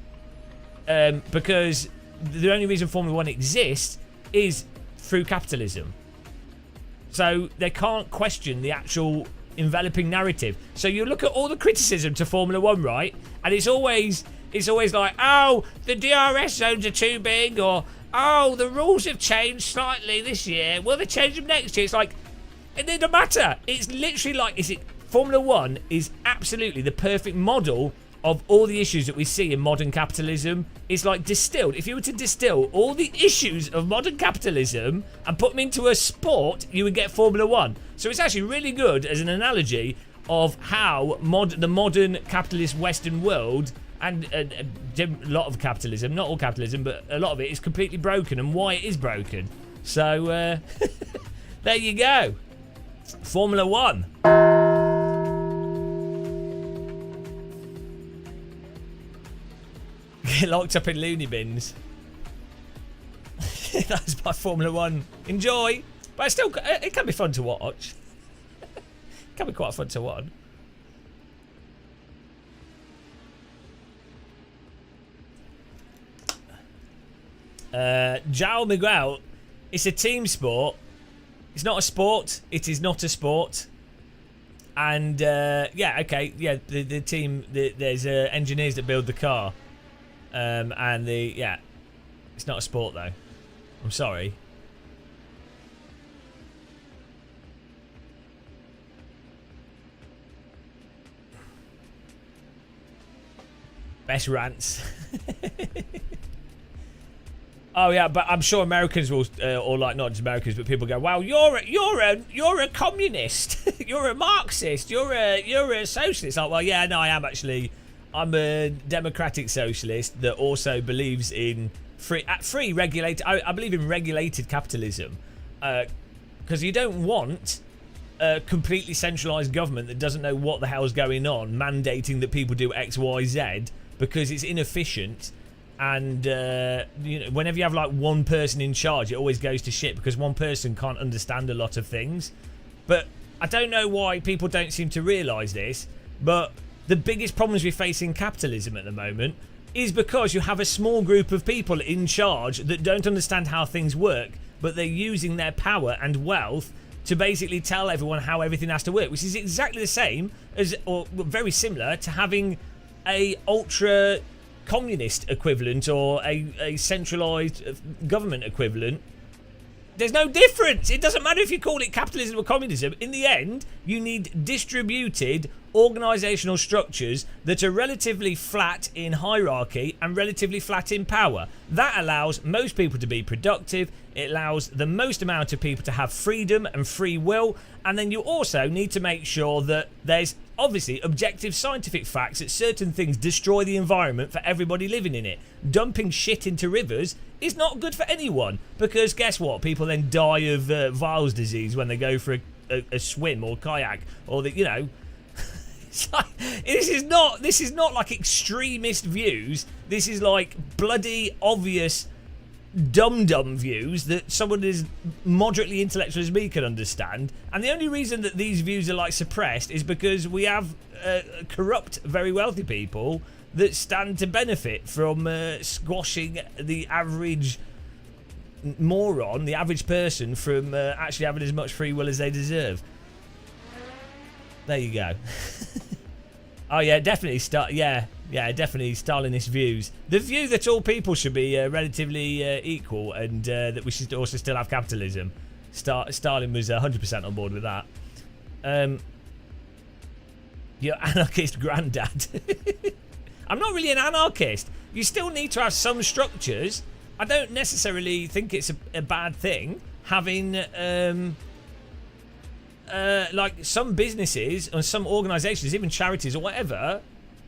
because the only reason Formula 1 exists is through capitalism. So they can't question the actual enveloping narrative. So you look at all the criticism to Formula 1, right? And it's always like, oh, the DRS zones are too big, or oh, the rules have changed slightly this year. Will they change them next year? It's like, it doesn't matter. It's literally like, Formula 1 is absolutely the perfect model of all the issues that we see in modern capitalism. It's like distilled. If you were to distill all the issues of modern capitalism and put them into a sport, you would get Formula 1. So it's actually really good as an analogy of how the modern capitalist Western world, and a lot of capitalism, not all capitalism, but a lot of it is completely broken, and why it is broken. So there you go. Formula 1. Get locked up in loony bins. That's my Formula 1. Enjoy. But it can be fun to watch. It can be quite fun to watch. João Miguel, it's a team sport. It's not a sport. It is not a sport. And yeah, okay, yeah, the team, there's engineers that build the car, and yeah, it's not a sport though. I'm sorry. Best rants. Oh yeah, but I'm sure Americans will, or like not just Americans, but people go, "Wow, you're a communist, you're a Marxist, you're a socialist." Like, well, yeah, no, I am actually. I'm a democratic socialist that also believes in free regulated. I believe in regulated capitalism, because you don't want a completely centralized government that doesn't know what the hell's going on, mandating that people do X, Y, Z, because it's inefficient. And you know, whenever you have like one person in charge, it always goes to shit because one person can't understand a lot of things. But I don't know why people don't seem to realise this, but the biggest problems we face in capitalism at the moment is because you have a small group of people in charge that don't understand how things work, but they're using their power and wealth to basically tell everyone how everything has to work, which is exactly the same as, or very similar to, having a ultra communist equivalent or a centralised government equivalent, there's no difference. It doesn't matter if you call it capitalism or communism. In the end, you need distributed organisational structures that are relatively flat in hierarchy and relatively flat in power. That allows most people to be productive. It allows the most amount of people to have freedom and free will. And then you also need to make sure that there's obviously objective scientific facts that certain things destroy the environment for everybody living in it. Dumping shit into rivers is not good for anyone, because guess what? People then die of Weil's disease when they go for a swim or kayak, or the, you know. It's like, this is not like extremist views. This is like bloody obvious dumb views that someone as moderately intellectual as me can understand. And the only reason that these views are like suppressed is because we have corrupt, very wealthy people that stand to benefit from squashing the average moron, the average person, from actually having as much free will as they deserve. There you go. Oh yeah, definitely definitely Stalinist views. The view that all people should be relatively equal, and that we should also still have capitalism. Stalin was 100% on board with that. Your anarchist granddad. I'm not really an anarchist. You still need to have some structures. I don't necessarily think it's a bad thing having like some businesses or some organisations, even charities or whatever,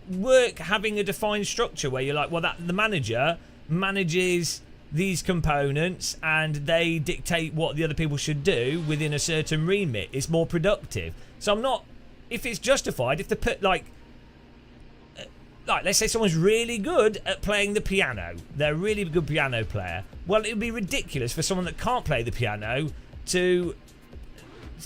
work having a defined structure where you're like, well, that the manager manages these components and they dictate what the other people should do within a certain remit. It's more productive. So I'm not, if it's justified, if they put like let's say someone's really good at playing the piano, they're a really good piano player. Well, it would be ridiculous for someone that can't play the piano to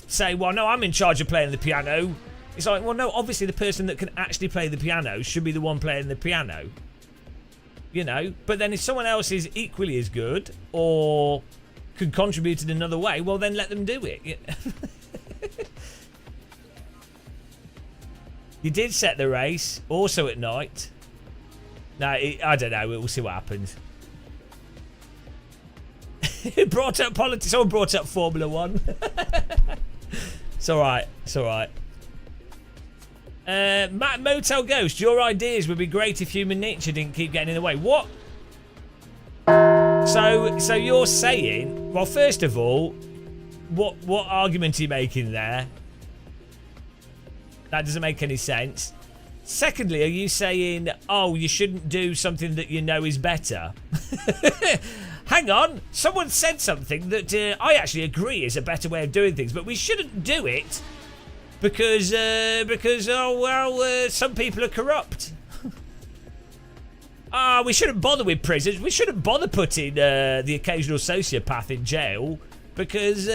say, well, no, I'm in charge of playing the piano. It's like, well, no, obviously the person that can actually play the piano should be the one playing the piano. You know? But then if someone else is equally as good or could contribute in another way, well, then let them do it. You did set the race, also at night. No, I don't know. We'll see what happens. It brought up politics. Someone brought up Formula 1. It's alright. It's alright. Matt Motel Ghost, your ideas would be great if human nature didn't keep getting in the way. What? So you're saying, well, first of all, what argument are you making there? That doesn't make any sense. Secondly, are you saying, oh, you shouldn't do something that you know is better? Hang on, someone said something that I actually agree is a better way of doing things, but we shouldn't do it because oh well, some people are corrupt. We shouldn't bother with prisons. We shouldn't bother putting the occasional sociopath in jail because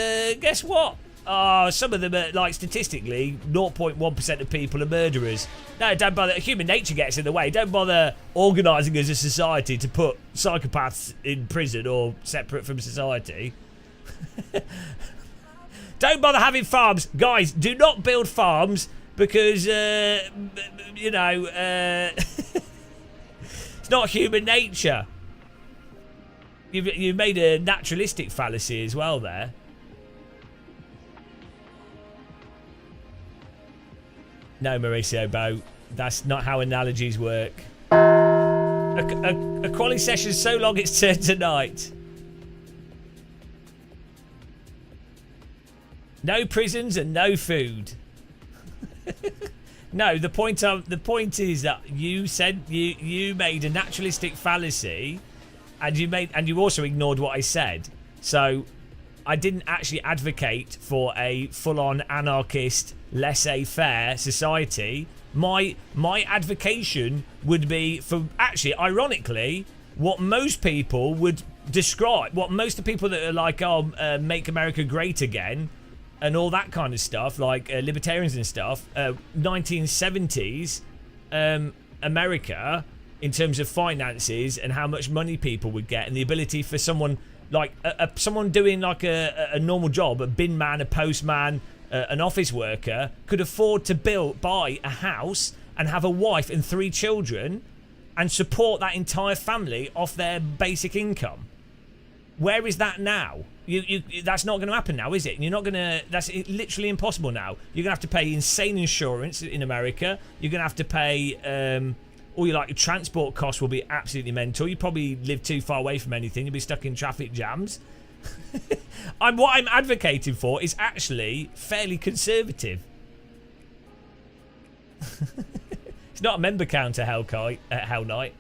guess what? Some of them are, like, statistically, 0.1% of people are murderers. No, don't bother. Human nature gets in the way. Don't bother organising as a society to put psychopaths in prison or separate from society. Don't bother having farms. Guys, do not build farms because, you know, it's not human nature. You've made a naturalistic fallacy as well there. No, Mauricio Bo, that's not how analogies work. A quality session so long it's turned to night. No prisons and no food. No, the point is that you said you made a naturalistic fallacy, and you also ignored what I said. So I didn't actually advocate for a full-on anarchist, laissez-faire society. My advocation would be for, actually, ironically, what most people would describe, what most of the people that are like, make America great again, and all that kind of stuff, like libertarians and stuff, 1970s America, in terms of finances and how much money people would get, and the ability for someone like someone doing like a normal job, a bin man, a postman, an office worker, could afford to buy a house and have a wife and 3 children and support that entire family off their basic income. Where is that now? That's not going to happen now, is it? You're not going to. That's literally impossible now. You're going to have to pay insane insurance in America. You're going to have to pay all your transport costs will be absolutely mental. You probably live too far away from anything. You'll be stuck in traffic jams. What I'm advocating for is actually fairly conservative. It's not a member counter, Hell Knight.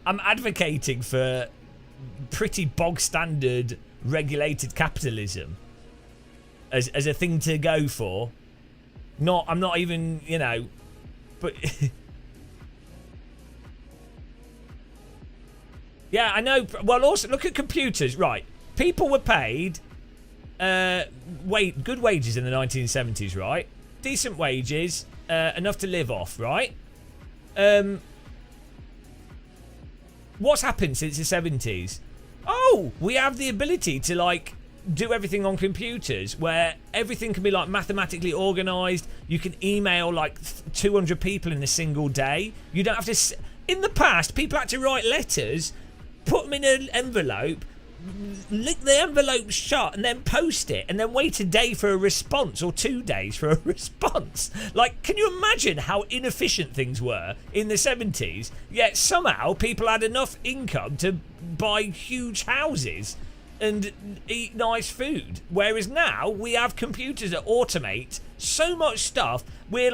I'm advocating for pretty bog standard regulated capitalism as a thing to go for. I'm not even, but yeah, I know. Well, also look at computers, right? People were paid good wages in the 1970s, right? Decent wages, enough to live off, right? What's happened since the 70s? Oh, we have the ability to do everything on computers where everything can be mathematically organized. You can email 200 people in a single day. You don't have to. In the past, people had to write letters, put them in an envelope, lick the envelope shut, and then post it, and then wait a day for a response or 2 days for a response. Can you imagine how inefficient things were in the 70s? Yet somehow people had enough income to buy huge houses and eat nice food. Whereas now we have computers that automate so much stuff. We're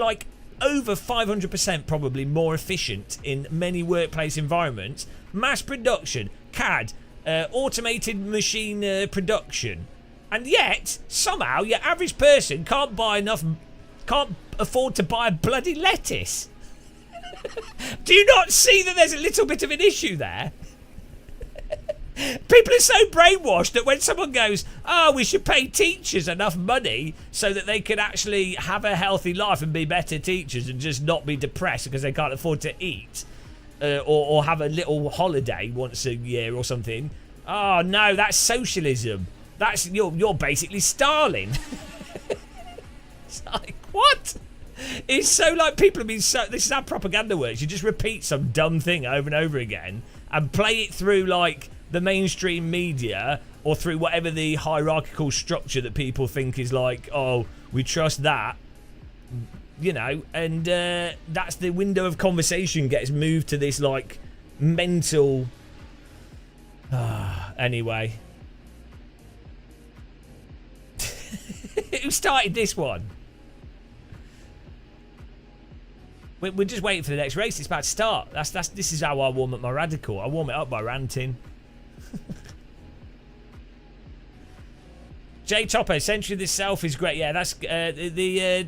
over 500% probably more efficient in many workplace environments. Mass production, CAD, automated machine production, and yet somehow your average person can't afford to buy a bloody lettuce. Do you not see that there's a little bit of an issue there? People are so brainwashed that when someone goes, we should pay teachers enough money so that they can actually have a healthy life and be better teachers and just not be depressed because they can't afford to eat, or have a little holiday once a year or something. Oh no, that's socialism. That's you're basically Stalin. It's what? It's so people have been so. This is how propaganda works. You just repeat some dumb thing over and over again and play it through the mainstream media or through whatever the hierarchical structure that people think is oh, we trust that. And that's the window of conversation gets moved to this mental. Anyway, who started this one? We're just waiting for the next race. It's about to start. This is how I warm up my radical. I warm it up by ranting. J Topper, Century of the Self is great. Yeah, that's the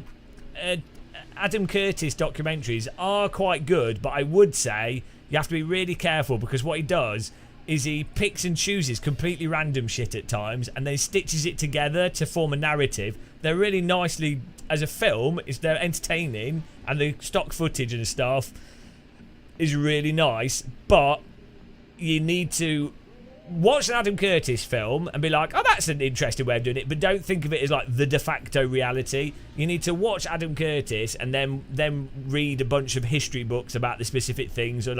Adam Curtis documentaries are quite good, but I would say you have to be really careful because what he does is he picks and chooses completely random shit at times and then stitches it together to form a narrative. They're really nicely, as a film, they're entertaining, and the stock footage and stuff is really nice, but you need to watch an Adam Curtis film and be oh, that's an interesting way of doing it, but don't think of it as the de facto reality. You need to watch Adam Curtis and then read a bunch of history books about the specific things, or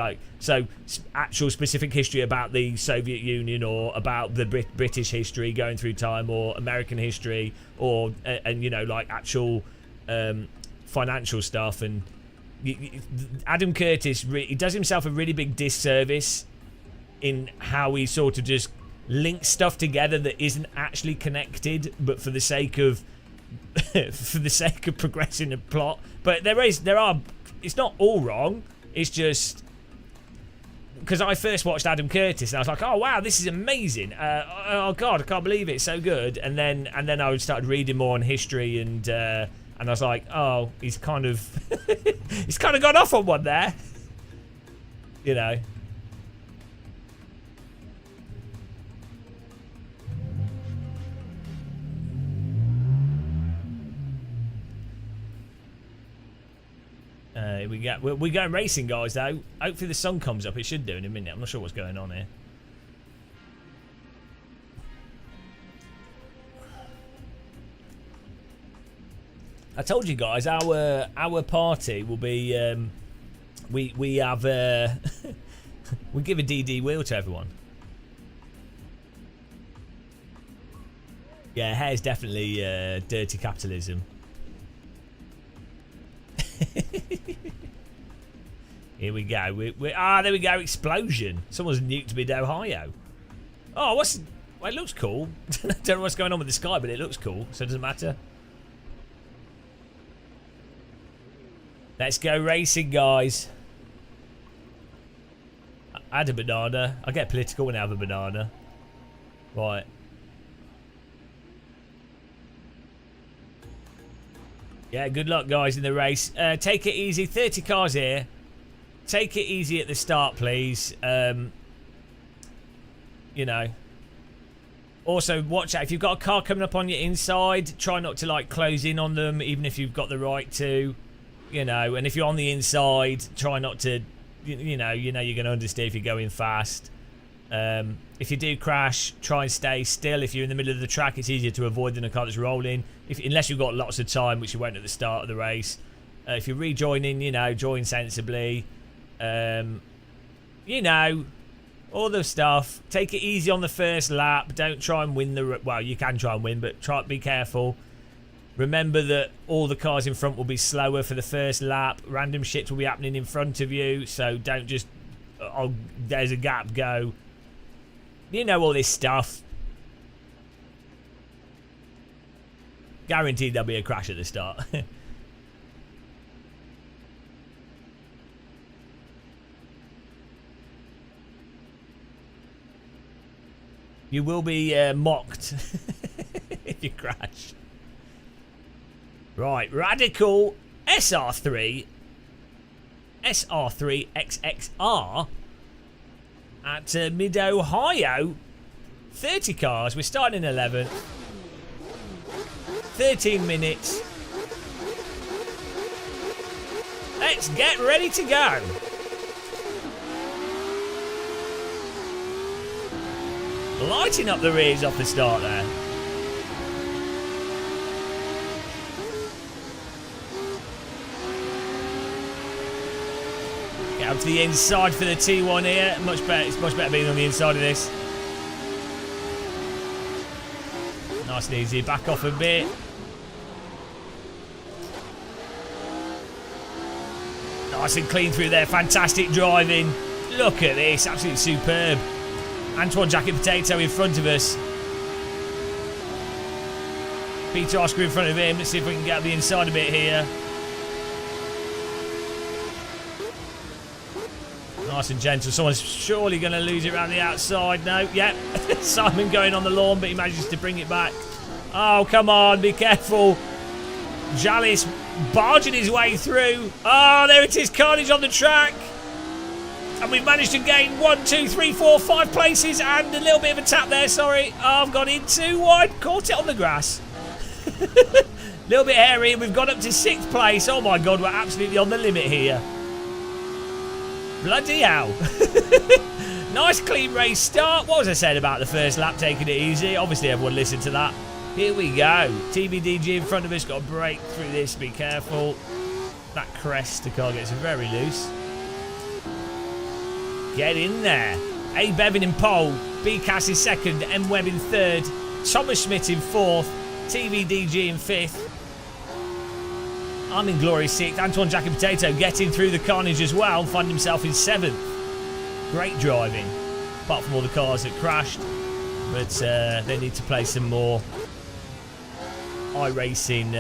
actual specific history about the Soviet Union, or about the British history going through time, or American history, or actual financial stuff. And Adam Curtis, he does himself a really big disservice in how he sort of just links stuff together that isn't actually connected, but for the sake of progressing the plot. But it's not all wrong. It's just because I first watched Adam Curtis and I was oh wow, this is amazing. Oh god, I can't believe it. It's so good. And then I started reading more on history, and I was oh, he's kind of he's kind of gone off on one there. We're going racing, guys, though. Hopefully the sun comes up. It should do in a minute. I'm not sure what's going on here. I told you guys our party will be we have we give a DD wheel to everyone. Yeah, hair's definitely dirty capitalism. Here we go. There we go. Explosion. Someone's nuked mid-Ohio. Oh, well, it looks cool. Don't know what's going on with the sky, but it looks cool, so it doesn't matter. Let's go racing, guys. I had a banana. I get political when I have a banana. Right. Yeah, good luck, guys, in the race. Take it easy. 30 cars here. Take it easy at the start, please. You know. Also, watch out. If you've got a car coming up on your inside, try not to, like, close in on them, even if you've got the right to. You know, and if you're on the inside, try not to, you know you're going to understeer if you're going fast. If you do crash, try and stay still. If you're in the middle of the track, it's easier to avoid than a car that's rolling. Unless you've got lots of time, which you won't at the start of the race. If you're rejoining, you know, join sensibly. You know, all the stuff. Take it easy on the first lap. Don't try and win the... Well, you can try and win, but be careful. Remember that all the cars in front will be slower for the first lap. Random shit will be happening in front of you, so don't just... Oh, there's a gap, go. You know all this stuff. Guaranteed there'll be a crash at the start. You will be mocked if you crash. Right, Radical SR3 XXR at Mid-Ohio. 30 cars. We're starting in 11th. 13 minutes. Let's get ready to go. Lighting up the rears off the start there. Get up to the inside for the T1 here. Much better. It's much better being on the inside of this. Nice and easy. Back off a bit. Nice and clean through there. Fantastic driving. Look at this. Absolutely superb. Antoine Jacket Potato in front of us. Peter Oscar in front of him. Let's see if we can get up the inside a bit here. Nice and gentle. Someone's surely going to lose it around the outside. No, yep. Simon going on the lawn, but he manages to bring it back. Oh, come on. Be careful. Jalis barging his way through. Oh, there it is. Carnage on the track. And we've managed to gain 1, 2, 3, 4, 5 places and a little bit of a tap there, sorry. Oh, I've gone in too wide. Caught it on the grass. Little bit hairy and we've got up to 6th place. Oh my God, we're absolutely on the limit here. Bloody hell. Nice clean race start. What was I saying about the first lap, taking it easy? Obviously everyone listened to that. Here we go. TBDG in front of us. Got to break through this. Be careful. That crest, the car gets very loose. Get in there. A. Bevan in pole. B. Cass in second. M. Webb in third. Thomas Schmidt in fourth. TVDG in fifth. I'm in glory sixth. Antoine Jacket Potato getting through the carnage as well. And find himself in seventh. Great driving. Apart from all the cars that crashed. But they need to play some more iRacing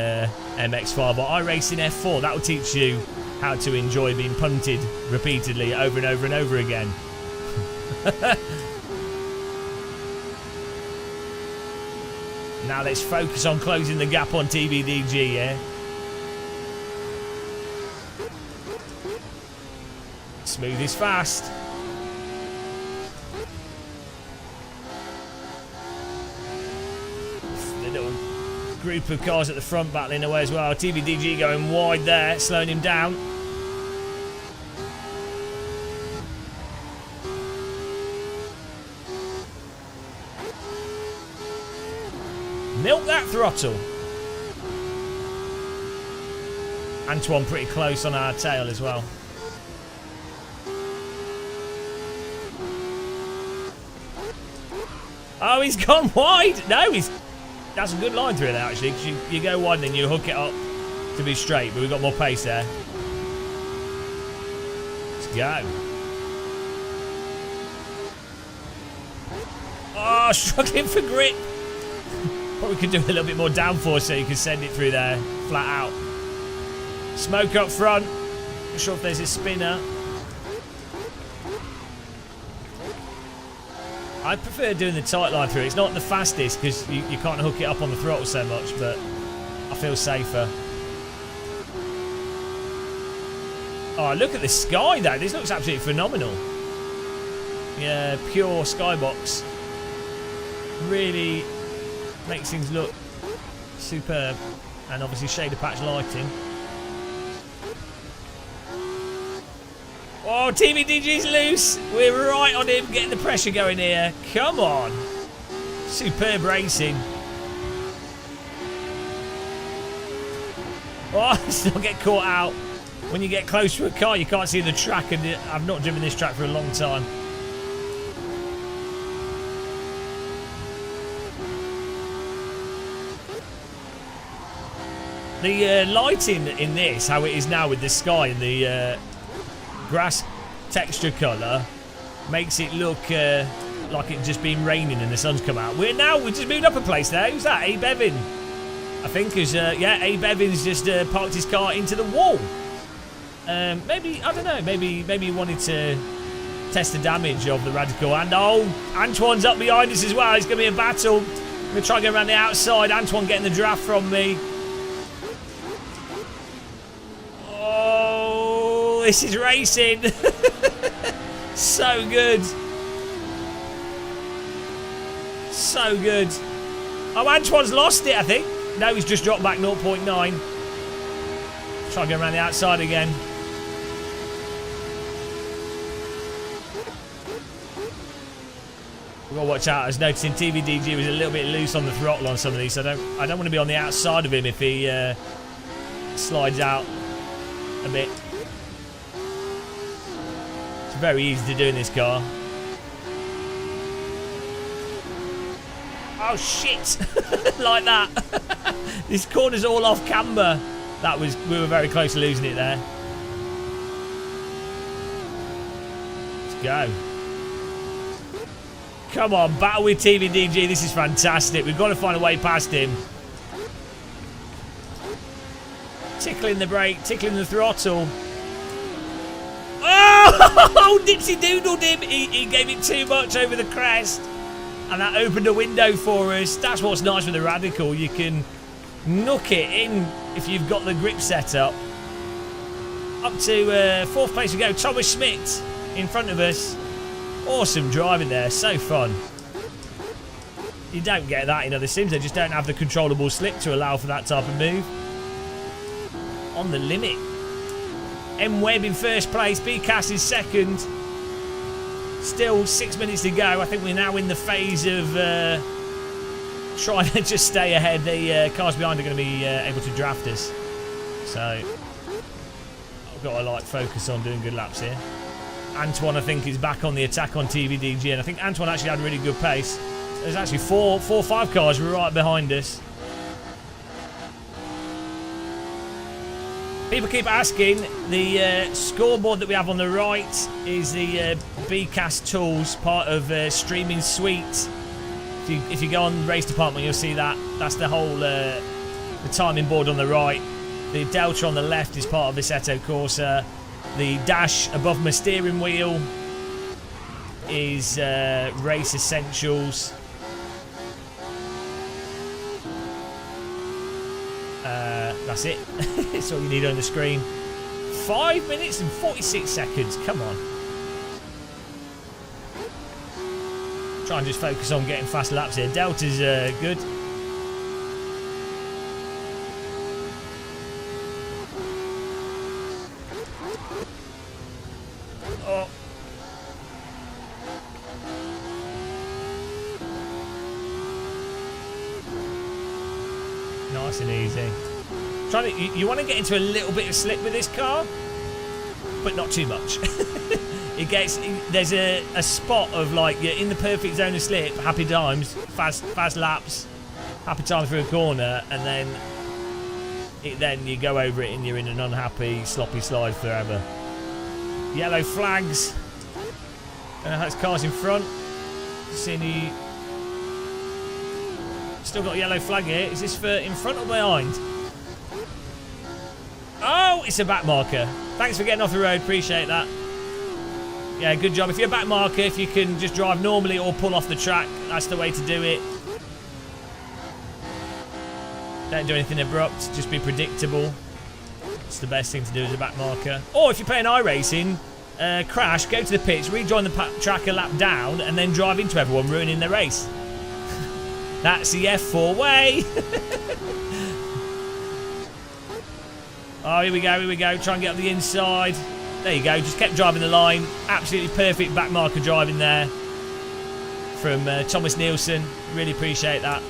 MX5 or iRacing F4. That will teach you how to enjoy being punted repeatedly over and over and over again. Now let's focus on closing the gap on TVDG, yeah? Smooth is fast. The little group of cars at the front battling away as well. TVDG going wide there, slowing him down. Milk that throttle. Antoine pretty close on our tail as well. Oh, he's gone wide. No, that's a good line through there, actually, because you go wide and then you hook it up to be straight, but we've got more pace there. Let's go. Oh, struggling for grip. Probably could do a little bit more downforce so you can send it through there, flat out. Smoke up front. Not sure if there's a spinner. I prefer doing the tight line through. It's not the fastest because you can't hook it up on the throttle so much, but I feel safer. Oh, look at the sky though. This looks absolutely phenomenal. Yeah, pure skybox. Really makes things look superb. And obviously shader patch lighting. Oh, TVDG's loose. We're right on him, getting the pressure going here. Come on. Superb racing. Oh, let's not get caught out. When you get close to a car, you can't see the track, and I've not driven this track for a long time. The lighting in this, how it is now with the sky and the grass texture colour, makes it look like it's just been raining and the sun's come out. We've just moved up a place there. Who's that? Abe Evans, I think. Yeah, Abe Evans just parked his car into the wall. Maybe, I don't know, maybe he wanted to test the damage of the Radical. And oh, Antoine's up behind us as well. It's going to be a battle. I'm going to try and go around the outside. Antoine getting the draft from me. Oh, this is racing. So good. So good. Oh, Antoine's lost it, I think. No, he's just dropped back 0.9. Try and go around the outside again. We've got to watch out. I was noticing TVDG was a little bit loose on the throttle on some of these, so I don't want to be on the outside of him if he slides out a bit. It's very easy to do in this car. Oh shit! Like that. This corner's all off camber. We were very close to losing it there. Let's go. Come on, battle with TVDG. This is fantastic. We've got to find a way past him. Tickling the brake, tickling the throttle. Oh! Dipsy doodled him. He gave it too much over the crest. And that opened a window for us. That's what's nice with the Radical. You can knock it in if you've got the grip set up. Up to fourth place we go. Thomas Schmidt in front of us. Awesome driving there. So fun. You don't get that in other sims. They just don't have the controllable slip to allow for that type of move. On the limit. M Webb in first place. BCAS is second. Still 6 minutes to go. I think we're now in the phase of trying to just stay ahead. The cars behind are going to be able to draft us. So I've got to focus on doing good laps here. Antoine, I think, is back on the attack on TVDG, and I think Antoine actually had a really good pace. There's actually four or five cars right behind us. People keep asking, the scoreboard that we have on the right is the BCAS tools, part of Streaming Suite. If you go on race department, you'll see that. That's the whole the timing board on the right. The Delta on the left is part of Assetto Corsa. The dash above my steering wheel is Race Essentials. That's it. That's all you need on the screen. 5 minutes and 46 seconds. Come on. Try and just focus on getting fast laps here. Delta's good. Oh. Nice and easy. You want to get into a little bit of slip with this car, but not too much. There's a spot of like you're in the perfect zone of slip, happy times, fast laps, happy times through a corner, and then you go over it and you're in an unhappy, sloppy slide forever. Yellow flags. Don't know how it's cars in front. See any? Still got a yellow flag here. Is this for in front or behind? Oh, it's a back marker. Thanks for getting off the road. Appreciate that. Yeah, good job. If you're a back marker, if you can just drive normally or pull off the track, that's the way to do it. Don't do anything abrupt. Just be predictable. It's the best thing to do as a back marker. Or if you're playing iRacing, crash, go to the pits, rejoin the track a lap down, and then drive into everyone, ruining the race. That's the F4 way. Oh, here we go. Try and get up the inside. There you go. Just kept driving the line. Absolutely perfect back marker driving there from Thomas Nielsen. Really appreciate that.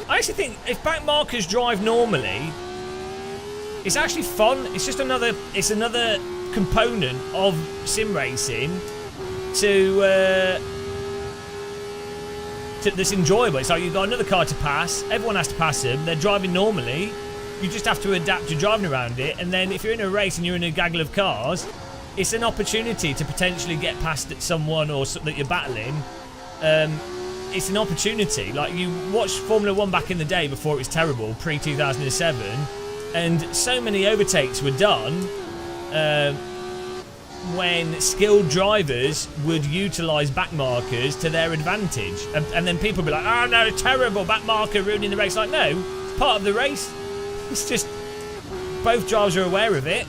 I actually think if back markers drive normally, it's actually fun. It's just another component of sim racing that's enjoyable. It's like you've got another car to pass, everyone has to pass them, they're driving normally, you just have to adapt to driving around it, and then if you're in a race and you're in a gaggle of cars, it's an opportunity to potentially get past someone or that you're battling. It's an opportunity. Like, you watched Formula 1 back in the day before it was terrible, pre-2007, and so many overtakes were done when skilled drivers would utilise back markers to their advantage. And then people would be like, oh no, terrible, back marker ruining the race. Like, no, it's part of the race. It's just both drivers are aware of it.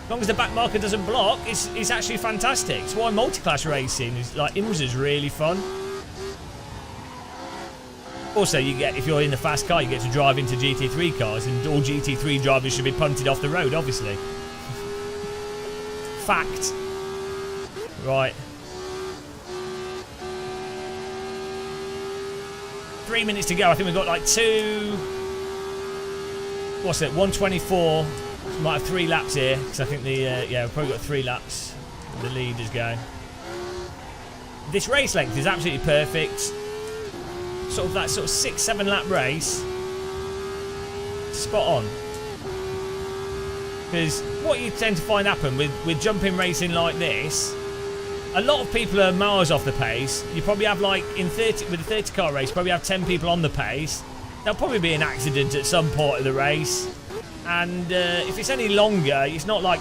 As long as the back marker doesn't block, it's actually fantastic. It's why multi-class racing is like IMSA's really fun. Also, if you're in the fast car, you get to drive into GT3 cars, and all GT3 drivers should be punted off the road, obviously. Fact. Right. 3 minutes to go. I think we've got like 124. We might have 3 laps here, because I think we've probably got 3 laps. The leaders go. This race length is absolutely perfect. Sort of 6-7 lap race. Spot on. Because what you tend to find happen with jumping racing like this, a lot of people are miles off the pace. You probably have like with a 30 car race, probably have 10 people on the pace. There'll probably be an accident at some point of the race. And if it's any longer, it's not like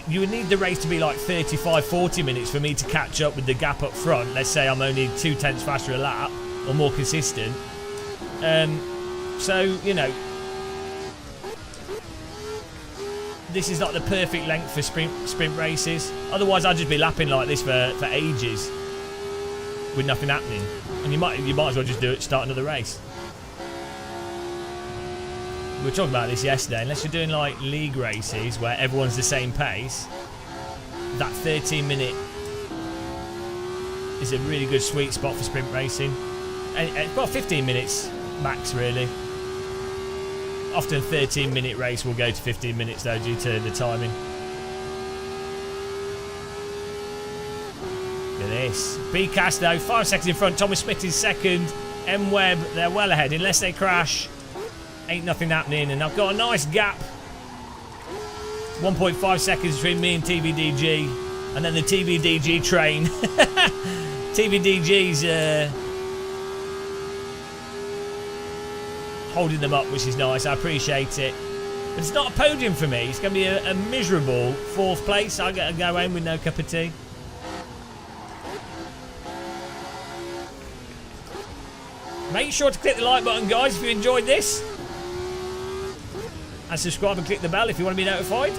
you would need the race to be like 35-40 minutes for me to catch up with the gap up front. Let's say I'm only 2/10 faster a lap or more consistent. So, you know, this is like the perfect length for sprint races. Otherwise, I'd just be lapping like this for ages with nothing happening. And you might as well just do it, start another race. We were talking about this yesterday. Unless you're doing like league races where everyone's the same pace, that 13-minute is a really good sweet spot for sprint racing. And about 15 minutes max, really. Often 13-minute race will go to 15 minutes though, due to the timing. Look at this. B-Cast though, 5 seconds in front. Thomas Smith is second. M-Web, they're well ahead. Unless they crash, ain't nothing happening. And I've got a nice gap. 1.5 seconds between me and TVDG. And then the TVDG train. TVDG's holding them up, which is nice. I appreciate it. But it's not a podium for me. It's going to be a miserable 4th place. I get to go home with no cup of tea. Make sure to click the like button, guys, if you enjoyed this. And subscribe and click the bell if you want to be notified.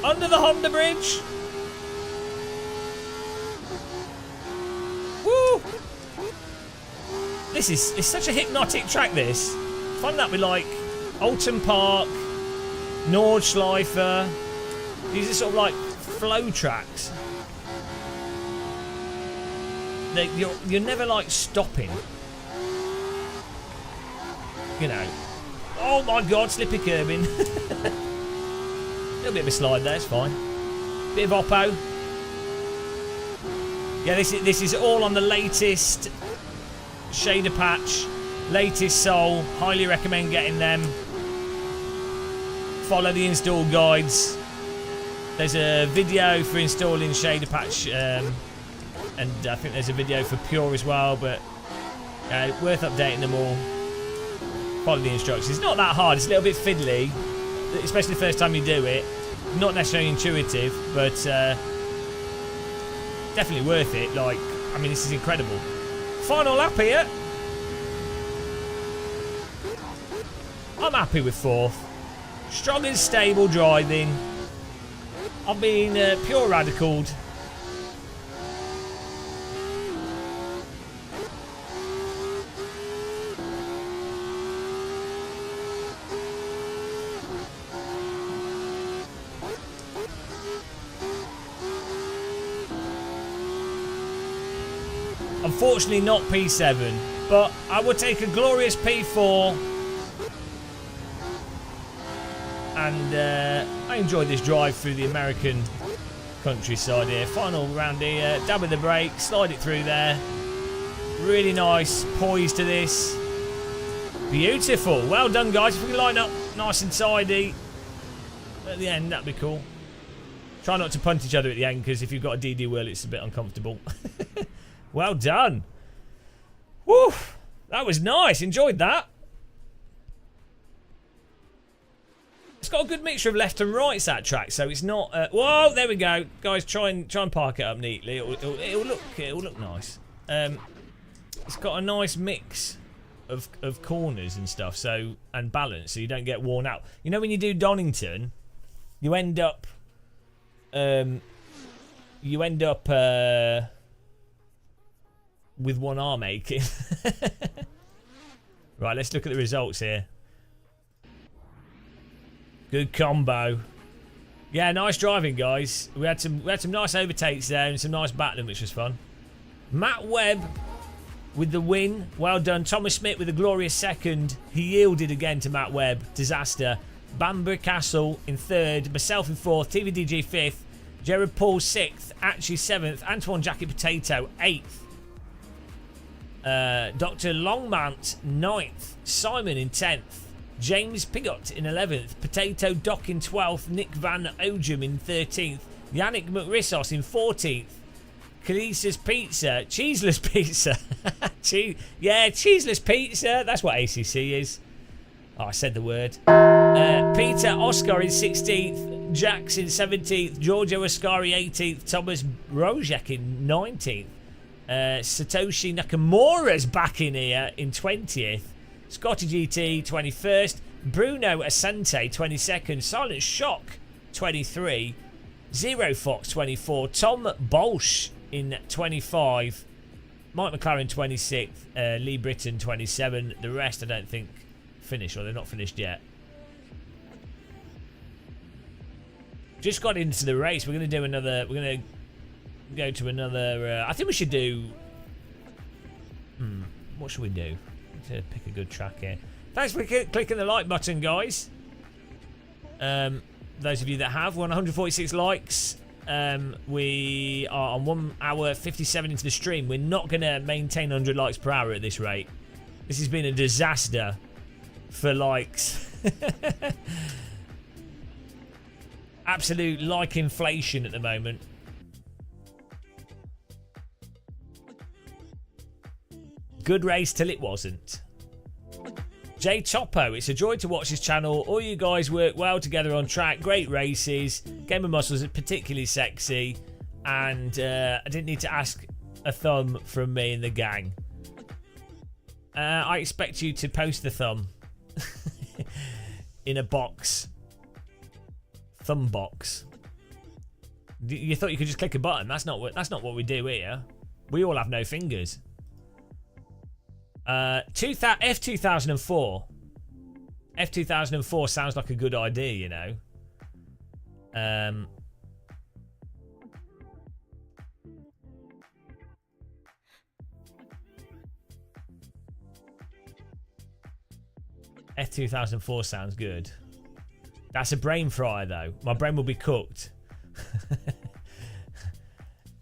Under the Honda Bridge. Woo! It's such a hypnotic track, this. Find that with like Alton Park, Nordschleife. These are sort of like flow tracks. You're never like stopping. you know. Oh my God, slippy curbing. A little bit of a slide there, it's fine. Bit of oppo. Yeah, this is all on the latest shader patch, latest Soul. Highly recommend getting them. Follow the install guides. There's a video for installing shader patch, and I think there's a video for Pure as well, but worth updating them all. Follow the instructions. It's not that hard. It's a little bit fiddly, especially the first time you do it. Not necessarily intuitive, but definitely worth it. Like, I mean, this is incredible. Final lap here. I'm happy with 4th. Strong and stable driving. I've been pure radicaled. Unfortunately not P7, but I would take a glorious P4. And I enjoyed this drive through the American countryside here. Final round here, dab with the brake, slide it through there. Really nice poise to this. Beautiful. Well done, guys. If we can line up nice and tidy at the end, that'd be cool. Try not to punt each other at the end, because if you've got a DD wheel, it's a bit uncomfortable. Well done. Woo! That was nice. Enjoyed that. It's got a good mixture of left and right, that track, so it's not. Whoa! There we go, guys. Try and park it up neatly. It'll look nice. It's got a nice mix of corners and stuff, so and balance, so you don't get worn out. You know when you do Donington, you end up. With one arm aching. Right, let's look at the results here. Good combo. Yeah, nice driving, guys. We had some nice overtakes there and some nice battling, which was fun. Matt Webb with the win. Well done. Thomas Smith with a glorious second. He yielded again to Matt Webb. Disaster. Bamber Castle in 3rd. Myself in 4th. TVDG 5th. Jared Paul 6th. Actually 7th. Antoine Jacket Potato 8th. Dr. Longmont 9th. Simon in 10th. James Pigot in 11th. Potato Doc in 12th. Nick Van Ojum in 13th. Yannick McRissos in 14th. Calisa's Pizza. Cheeseless Pizza. Yeah, cheeseless pizza. That's what ACC is. Oh, I said the word. Peter Oscar in 16th. Jax in 17th. Giorgio Ascari 18th. Thomas Rojek in 19th. Satoshi Nakamura's back in here in 20th. Scotty GT 21st. Bruno Asante 22nd. Silent Shock 23. Zero Fox 24. Tom Bolsch in 25. Mike McLaren 26th. Lee Britton 27. The rest I don't think finished, or they're not finished yet. Just got into the race. We're going to do another. We're going to go to another. I think we should do. What should we do? To pick a good track here. Thanks for clicking the like button, guys. Those of you that have, we're on 146 likes. We are on 1 hour 57 into the stream. We're not going to maintain 100 likes per hour at this rate. This has been a disaster for likes. Absolute like inflation at the moment. Good race till it wasn't. Jay Topo, it's a joy to watch this channel. All you guys work well together on track. Great races. Game of Muscles is particularly sexy. And I didn't need to ask a thumb from me and the gang. I expect you to post the thumb in a box. Thumb box. You thought you could just click a button. That's not what we do here. We all have no fingers. F2004. F2004 sounds like a good idea, you know. F2004 sounds good. That's a brain fryer, though. My brain will be cooked.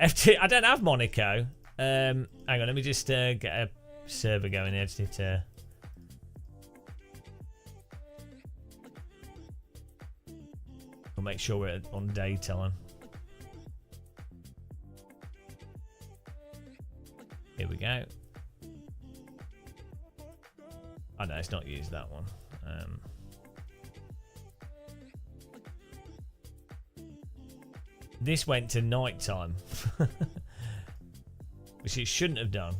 F2. I don't have Monaco. Hang on, let me just get a server going here. Just need to. We'll make sure we're on daytime. Here we go. Oh no, it's not used that one. This went to nighttime, which it shouldn't have done.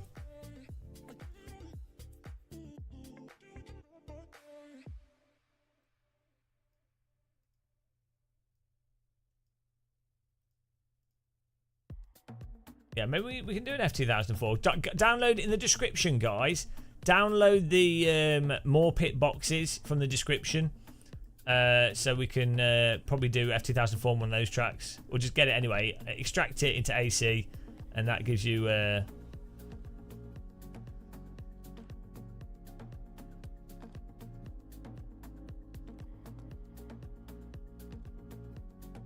Yeah, maybe we can do an F2004. Download in the description, guys. Download the more pit boxes from the description. So we can probably do F2004 on one of those tracks. Or just get it anyway. Extract it into AC. And that gives you...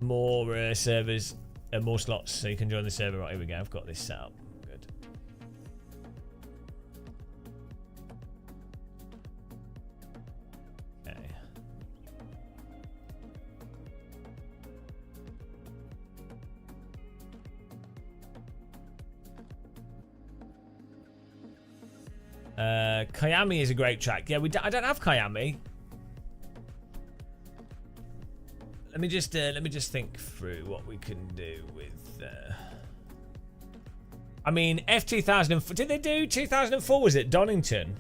more servers and more slots so you can join the server. Right, here we go. I've got this set up. Good. Okay. Kiami is a great track. Yeah, I don't have Kiami. Let me just think through what we can do with. I mean, F2004. Did they do 2004? Was it Donington,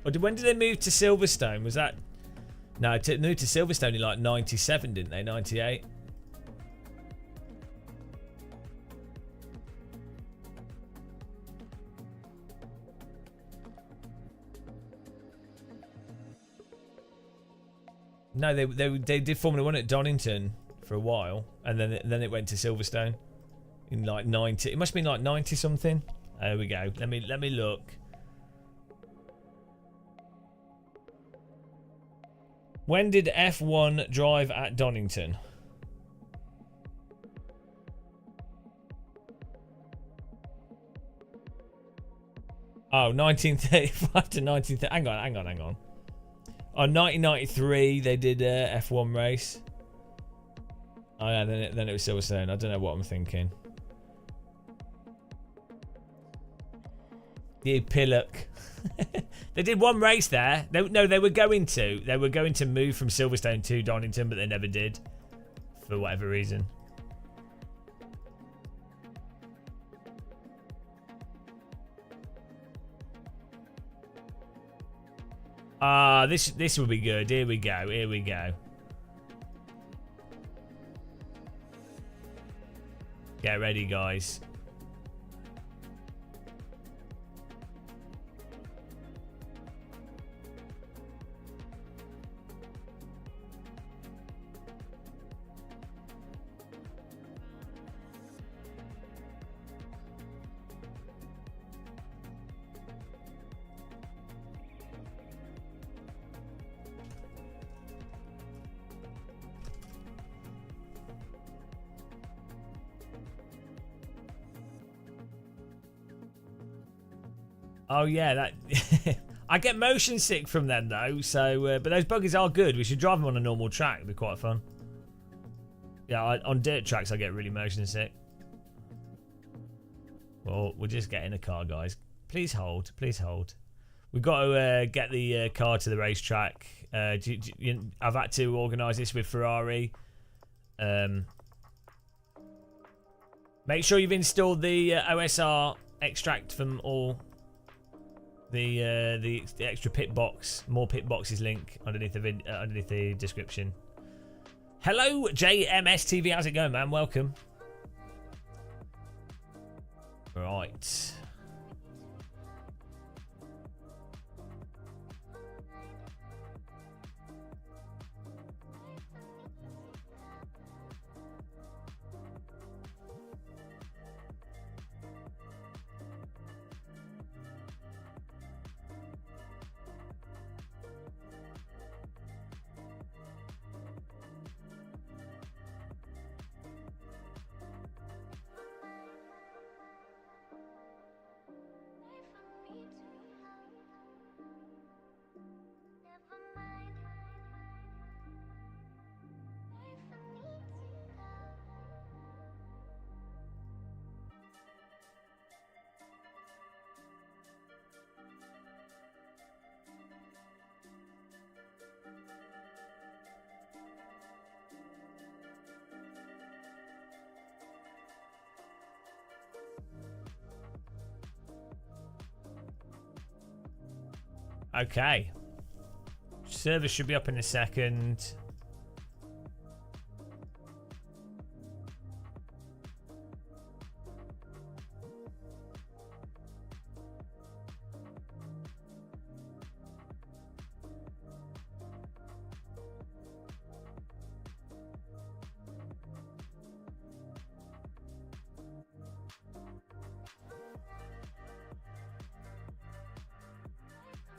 or when did they move to Silverstone? Was that? No, it moved to Silverstone in like '97, didn't they? '98. No, they did Formula 1 at Donington for a while, and then it went to Silverstone in like 90. It must have been like 90 something. There we go. Let me look. When did F1 drive at Donington? Oh, 1935 to 1930. Hang on. Oh, 1993, they did F1 race. Oh yeah, then it was Silverstone. I don't know what I'm thinking. The Pillock. They did one race there. They were going to move from Silverstone to Donington, but they never did for whatever reason. Ah, this will be good. Here we go. Get ready, guys. Oh yeah, that I get motion sick from them though. So, but those buggies are good. We should drive them on a normal track. It'd be quite fun. Yeah, on dirt tracks I get really motion sick. Well, we'll just get in a car, guys. Please hold. We've got to get the car to the racetrack. I've had to organise this with Ferrari. Make sure you've installed the OSR extract from all. The extra pit box, more pit boxes link underneath the description. Hello, JMS TV. How's it going, man? Welcome. Right. Okay. Server should be up in a second.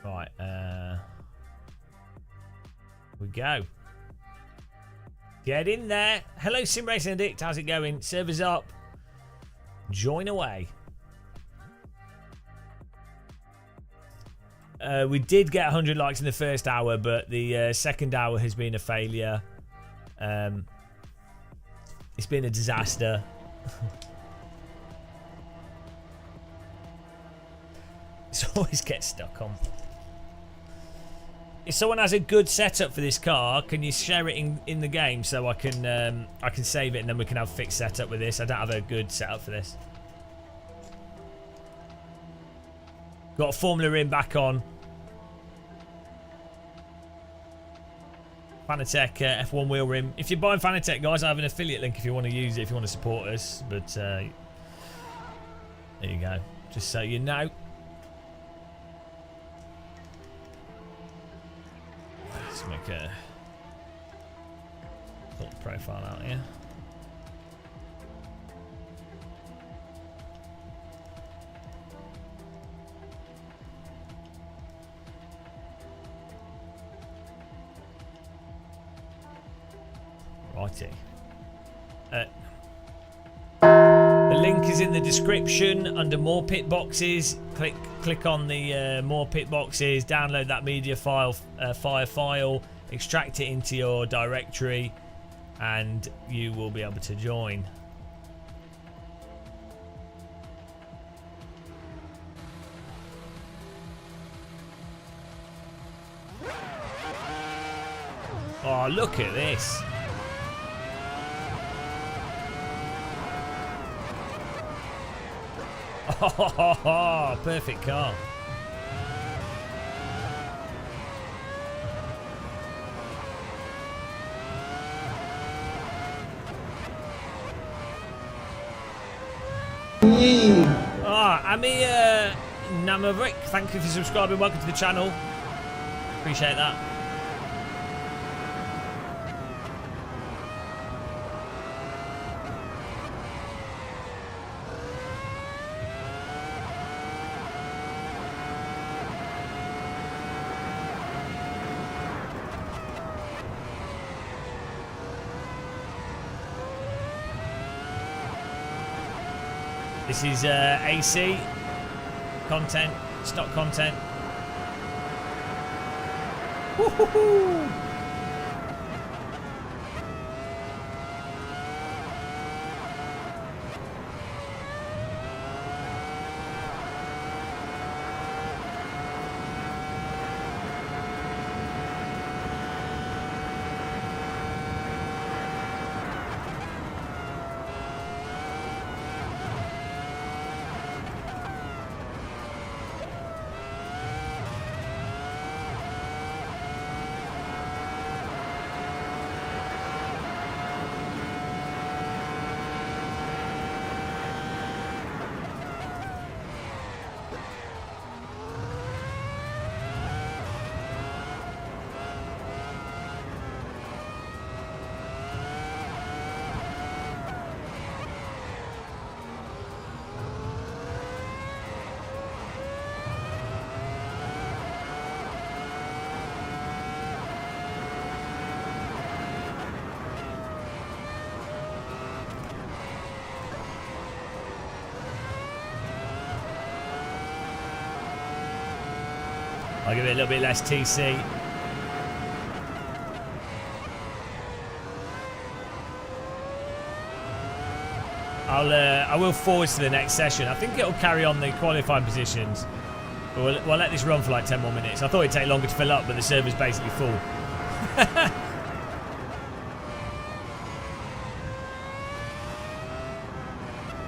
Right, we go. Get in there. Hello, Simracing Addict. How's it going? Server's up. Join away. We did get 100 likes in the first hour, but the second hour has been a failure. It's been a disaster. It's always get stuck on. If someone has a good setup for this car, can you share it in the game so I can save it and then we can have fixed setup with this? I don't have a good setup for this. Got a Formula Rim back on. Fanatec F1 wheel rim. If you're buying Fanatec, guys, I have an affiliate link if you want to use it, if you want to support us. But there you go. Just so you know. Let's make a little profile out here. Righty. The link is in the description under more pit boxes. Click on the more pit boxes, download that media file, extract it into your directory, and you will be able to join. Oh, look at this. Oh, perfect car. Ami Namavik, thank you for subscribing. Welcome to the channel. Appreciate that. This is AC content, stock content. Woo-hoo-hoo. I'll give it a little bit less TC. I will forward to the next session. I think it'll carry on the qualifying positions. But we'll let this run for like 10 more minutes. I thought it'd take longer to fill up, but the server's basically full.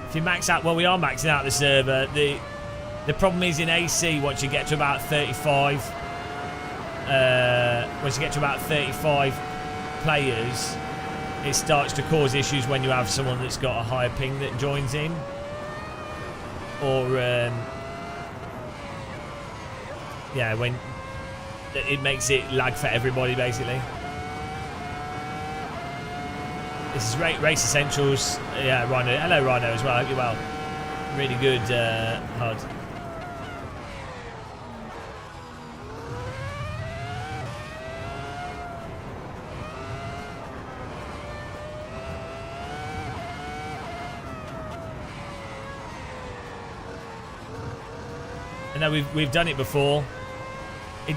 If you max out, well, we are maxing out the server. The problem is in AC, once you get to about 35, once you get to about 35 players, it starts to cause issues when you have someone that's got a higher ping that joins in, or yeah, when it makes it lag for everybody basically. This is Race Essentials. Yeah, Rhino. Hello, Rhino, as well. I hope you're well. Really good HUD. I know we've done it before.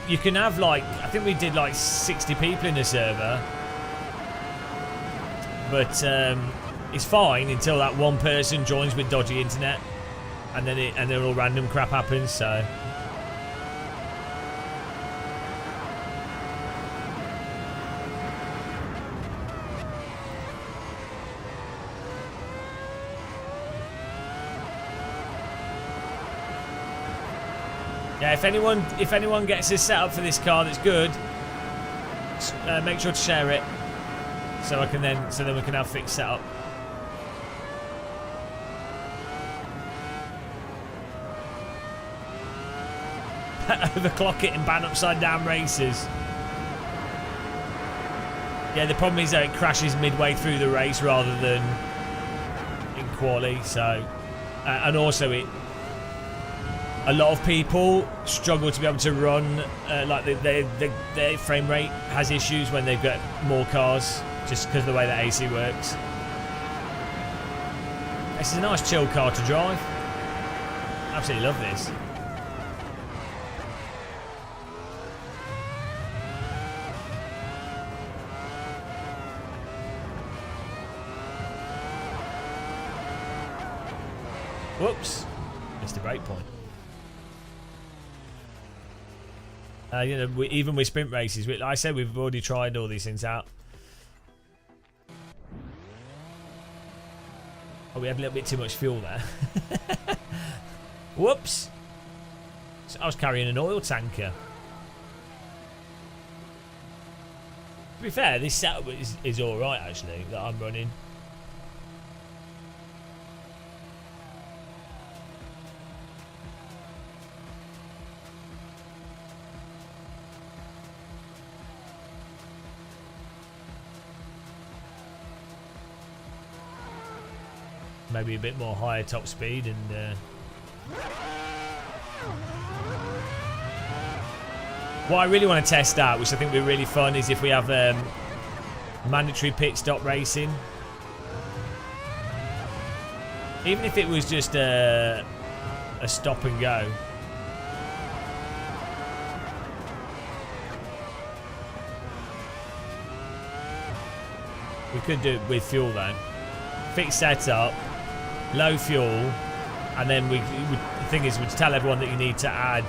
You can have like, I think we did like 60 people in the server. But it's fine until that one person joins with dodgy internet, and then all random crap happens. So yeah, if anyone gets a setup for this car that's good, make sure to share it. So then we can have fixed setup. Overclock it and ban upside down races. Yeah, the problem is that it crashes midway through the race rather than in quali. So, and also a lot of people struggle to be able to run. Like their frame rate has issues when they've got more cars. Just because of the way that AC works. This is a nice chill car to drive. Absolutely love this. Whoops. Missed a brake point. You know, even with sprint races, like I said, we've already tried all these things out. Oh, we had a little bit too much fuel there. Whoops. So I was carrying an oil tanker. To be fair, this setup is alright actually, that I'm running. Maybe a bit more higher top speed and what I really want to test out, which I think would be really fun, is if we have mandatory pit stop racing. Even if it was just a stop and go. We could do it with fuel though. Fixed setup, low fuel, and then the thing is, we'd tell everyone that you need to add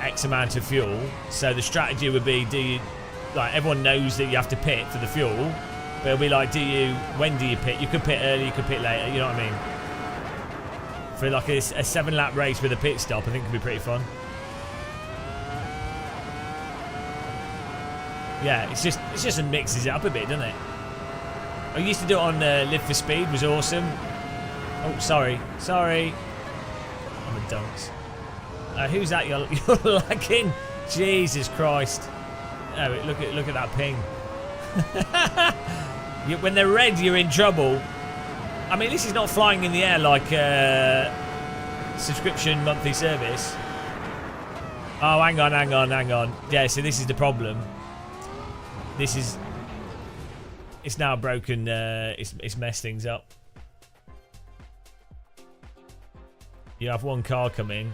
X amount of fuel. So the strategy would be, like everyone knows that you have to pit for the fuel, but it'll be like, when do you pit? You could pit early, you could pit later, you know what I mean? For like a 7-lap race with a pit stop, I think it could be pretty fun. Yeah, it's just mixes it up a bit, doesn't it? I used to do it on Live for Speed, was awesome. Oh, sorry. I'm a dunce. Who's that? You're lagging? Jesus Christ! Oh, look at that ping. When they're red, you're in trouble. I mean, this is not flying in the air like subscription monthly service. Oh, hang on. Yeah, so this is the problem. It's now broken. It's messed things up. You have one car come in.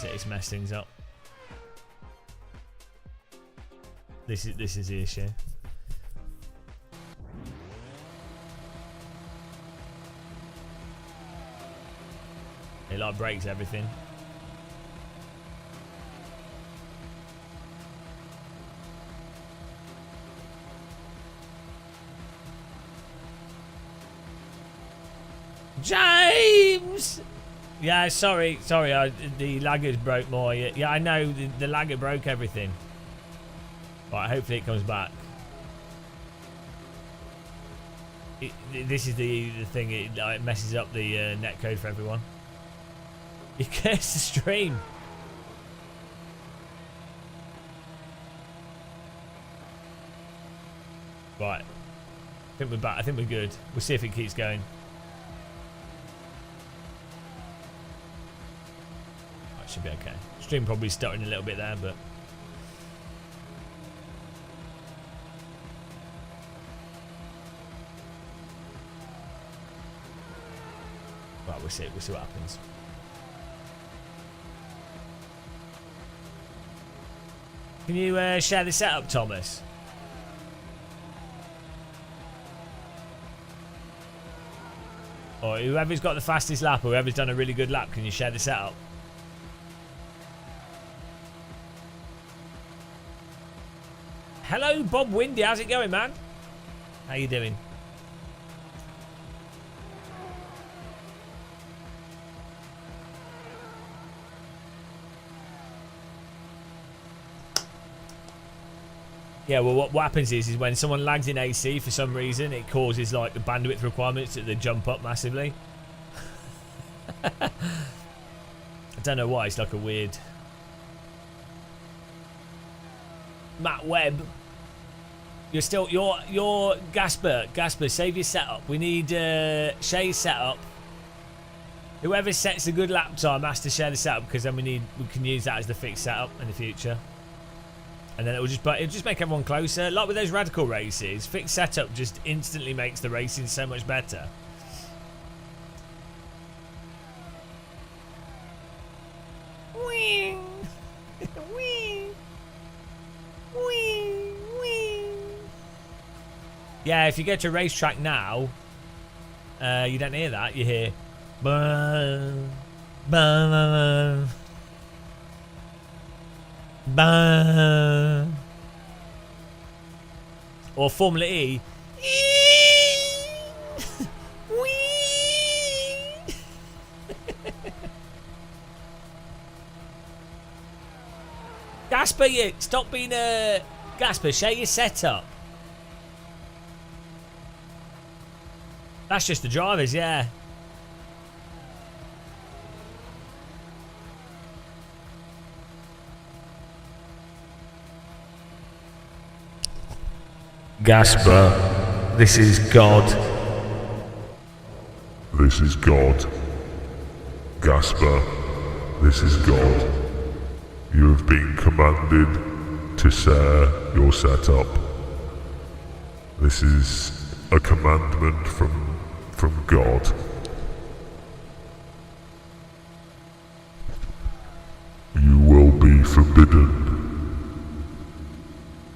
It's messed things up. This is the issue. It like breaks everything. James! Yeah, sorry. The laggers broke more. Yeah, I know. The lagger broke everything. Right, hopefully it comes back. This is the thing. It messes up the netcode for everyone. You cursed the stream. Right. I think we're back. I think we're good. We'll see if it keeps going. That should be okay. Stream probably stuttering a little bit there, but right, we'll see what happens. Can you share the setup, Thomas? Or whoever's got the fastest lap, or whoever's done a really good lap, can you share the setup? Hello, Bob Windy. How's it going, man? How you doing? Yeah, well, what happens is when someone lags in AC for some reason, it causes like the bandwidth requirements that they jump up massively. I don't know why. It's like a weird. Matt Webb, you're still you're Gasper. Save your setup. We need Shay's setup. Whoever sets a good lap time has to share the setup, because then we can use that as the fixed setup in the future. And then it'll just make everyone closer. Like with those radical races, fixed setup just instantly makes the racing so much better. Whee! Whee! Whee! Whee! Yeah, if you go to a racetrack now, you don't hear that. You hear bang, bang, bang. Or Formula E. Gasper, you stop being a Gasper. Share your setup. That's just the drivers, yeah. Gasper, this is God. This is God. Gasper, this is God. You have been commanded to share your setup. This is a commandment from God. You will be forbidden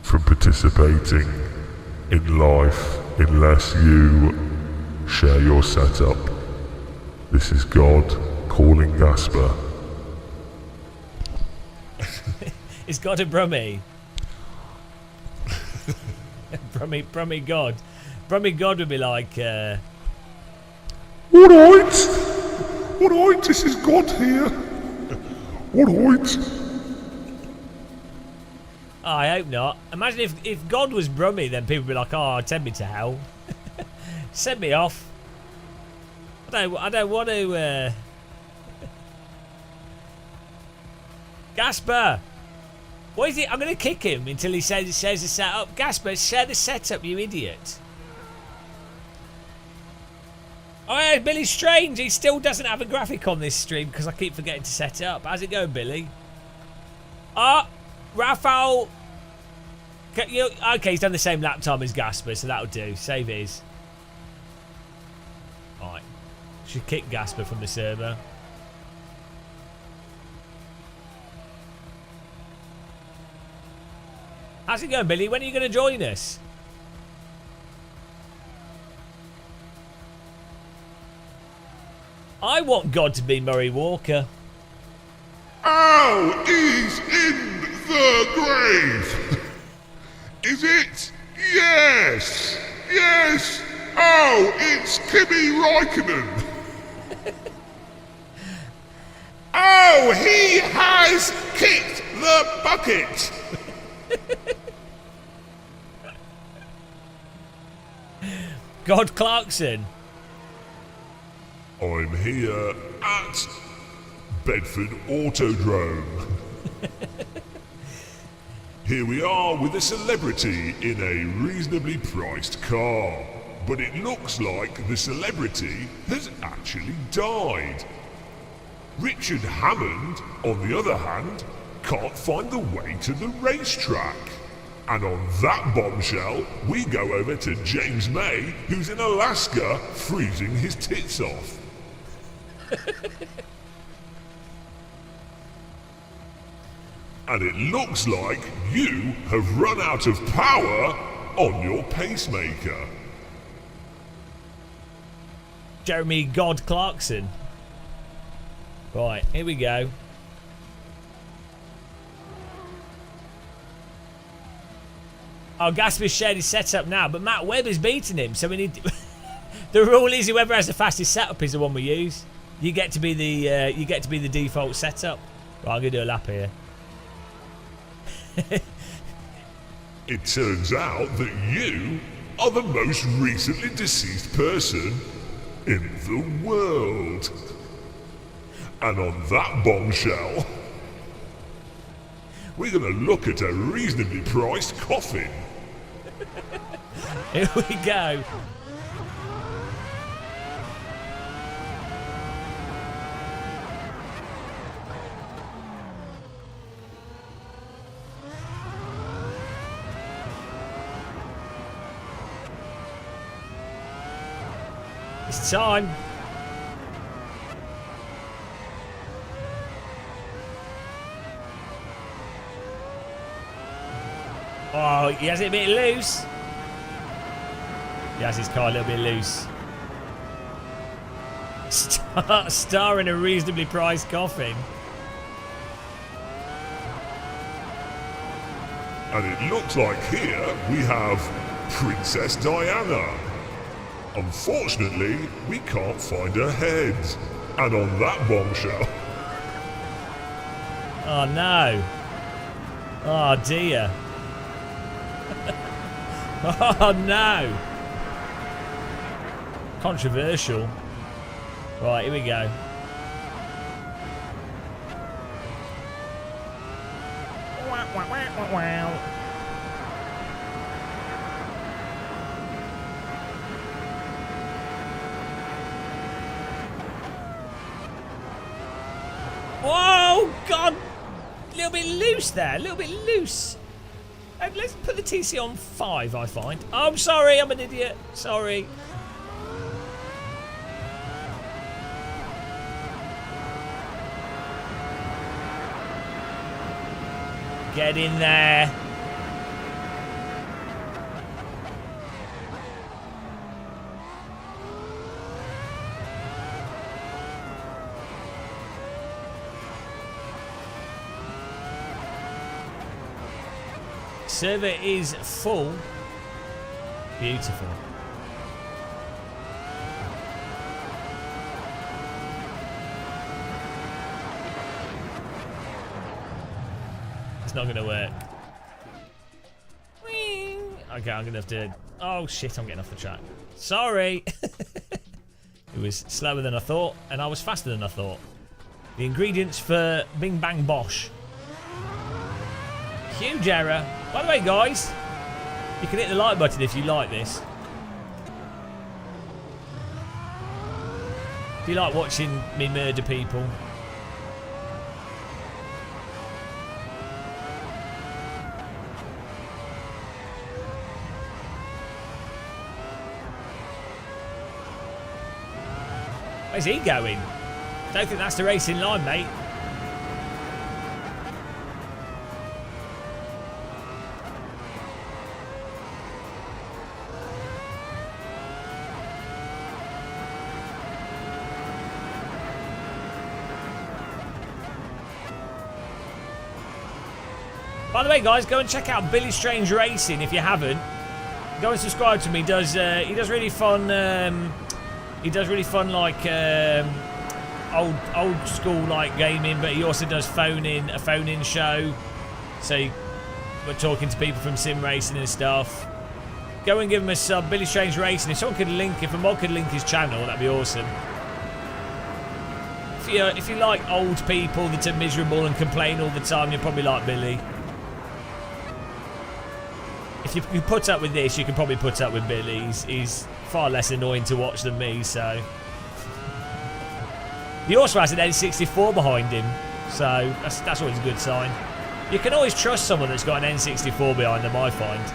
from participating in life unless you share your setup. This is God calling Gasper. Is God a Brummie? Brummie God. Brummie God would be like, Alright, this is God here. Alright. oh, I hope not. Imagine if God was Brummie, then people would be like, oh, send me to hell. Send me off. I don't want to, Gasper! What is it? I'm going to kick him until he shares the setup. Gasper, share the setup, you idiot. Oh, yeah, Billy Strange. He still doesn't have a graphic on this stream because I keep forgetting to set it up. How's it going, Billy? Oh, Raphael. Okay, he's done the same lap time as Gasper, so that'll do. Save his. Alright. Should kick Gasper from the server. How's it going, Billy? When are you going to join us? I want God to be Murray Walker. Oh, he's in the grave. Is it? Yes. Yes. Oh, it's Kimi Räikkönen. So he has kicked the bucket. God Clarkson. I'm here at Bedford Autodrome. Here we are with a celebrity in a reasonably priced car. But it looks like the celebrity has actually died. Richard Hammond, on the other hand, can't find the way to the racetrack. And on that bombshell, we go over to James May, who's in Alaska freezing his tits off. And it looks like you have run out of power on your pacemaker. Jeremy God Clarkson. Right, here we go. Oh, Gasper's shared his setup now, but Matt Webb is beating him, so we need. The rule is whoever has the fastest setup is the one we use. You get to be the default setup. Right, I'm gonna do a lap here. It turns out that you are the most recently deceased person in the world. And on that bombshell, we're gonna look at a reasonably priced coffin. Here we go. It's time. Oh, he has it a bit loose. He has his car a little bit loose. Star in a reasonably priced coffin. And it looks like here we have Princess Diana. Unfortunately, we can't find her head. And on that bombshell... Oh no. Oh dear. Oh no. Controversial. Right, here we go. Whoa, God! A little bit loose there, a little bit loose. Let's put the TC on 5, I find. Oh, I'm sorry, I'm an idiot. Sorry. Get in there. Server is full. Beautiful. It's not going to work. Okay, I'm going to have to... Oh, shit, I'm getting off the track. Sorry. It was slower than I thought, and I was faster than I thought. The ingredients for Bing Bang Bosh. Huge error. By the way, guys, you can hit the like button if you like this. If you like watching me murder people. Where's he going? Don't think that's the racing line, mate. By the way, guys, go and check out Billy Strange Racing if you haven't. Go and subscribe to me. He does really fun. He does really fun, like old school like gaming, but he also does a phone-in show. So we're talking to people from sim racing and stuff. Go and give him a sub, Billy Strange Racing. If someone could link, if a mod could link his channel, that'd be awesome. If you like old people that are miserable and complain all the time, you'll probably like Billy. If you put up with this, you can probably put up with Billy. He's far less annoying to watch than me, so. He also has an N64 behind him, so that's always a good sign. You can always trust someone that's got an N64 behind them, I find.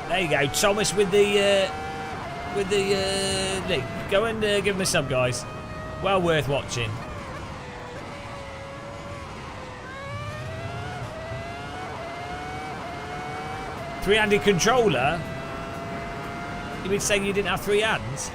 There you go, Thomas with the link. Go and give him a sub, guys. Well worth watching. Three-handed controller? You mean saying you didn't have three hands?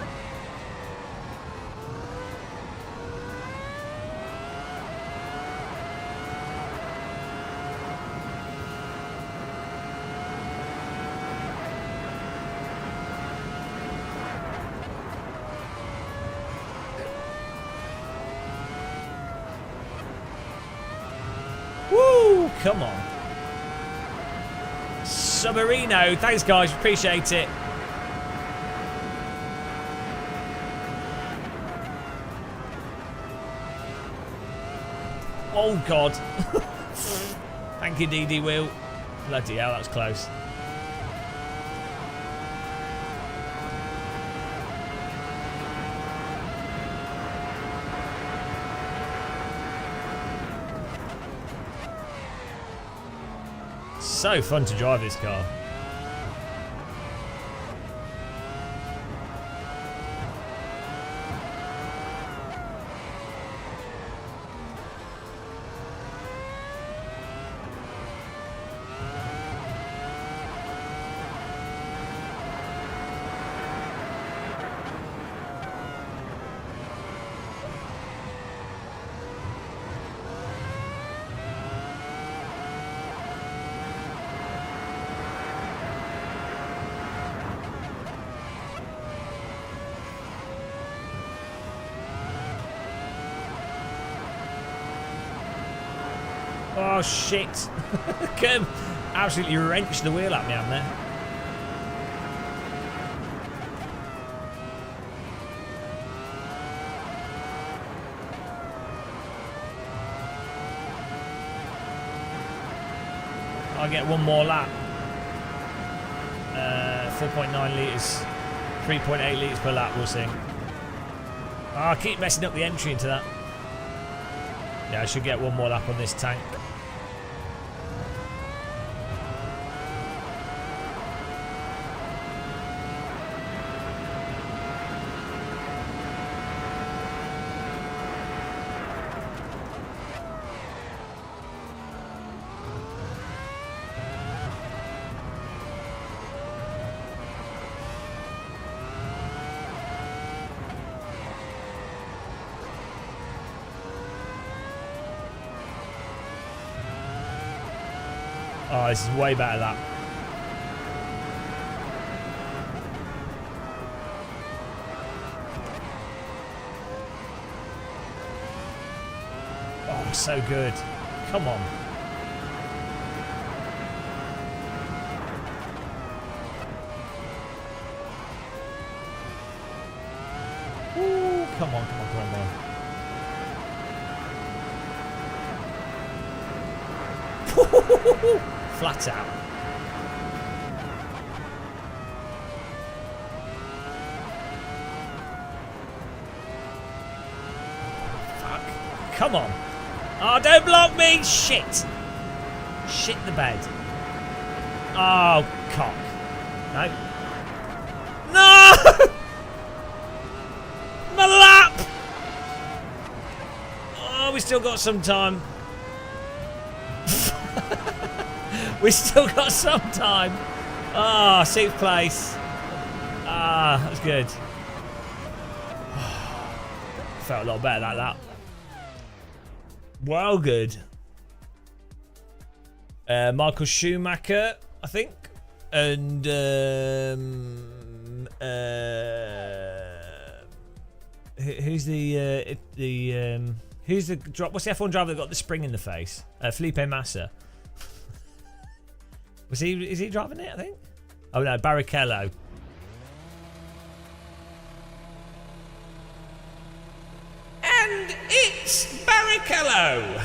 Come on. Submarino. Thanks, guys. Appreciate it. Oh, God. Thank you, DD Wheel. Bloody hell, that was close. So fun to drive this car. Oh shit. Come absolutely wrenched the wheel at me, haven't they? I'll get one more lap. 4.9 litres, 3.8 litres per lap, we'll see. Oh, I keep messing up the entry into that. Yeah, I should get one more lap on this tank. Oh, this is way better, that. Oh, so good. Come on. Ooh, come on, come on, come on, come on. Flat out. Fuck. Come on. Oh, don't block me. Shit. Shit the bed. Oh, cock. No. No! My lap! Oh, we still got some time. We still got some time. Ah, oh, 6th place. Ah, that's good. Felt a lot better like that. Well, good. Michael Schumacher, I think, and who's the what's the F1 driver that got the spring in the face? Felipe Massa. Is he driving it? I think. Oh no, Barrichello. And it's Barrichello.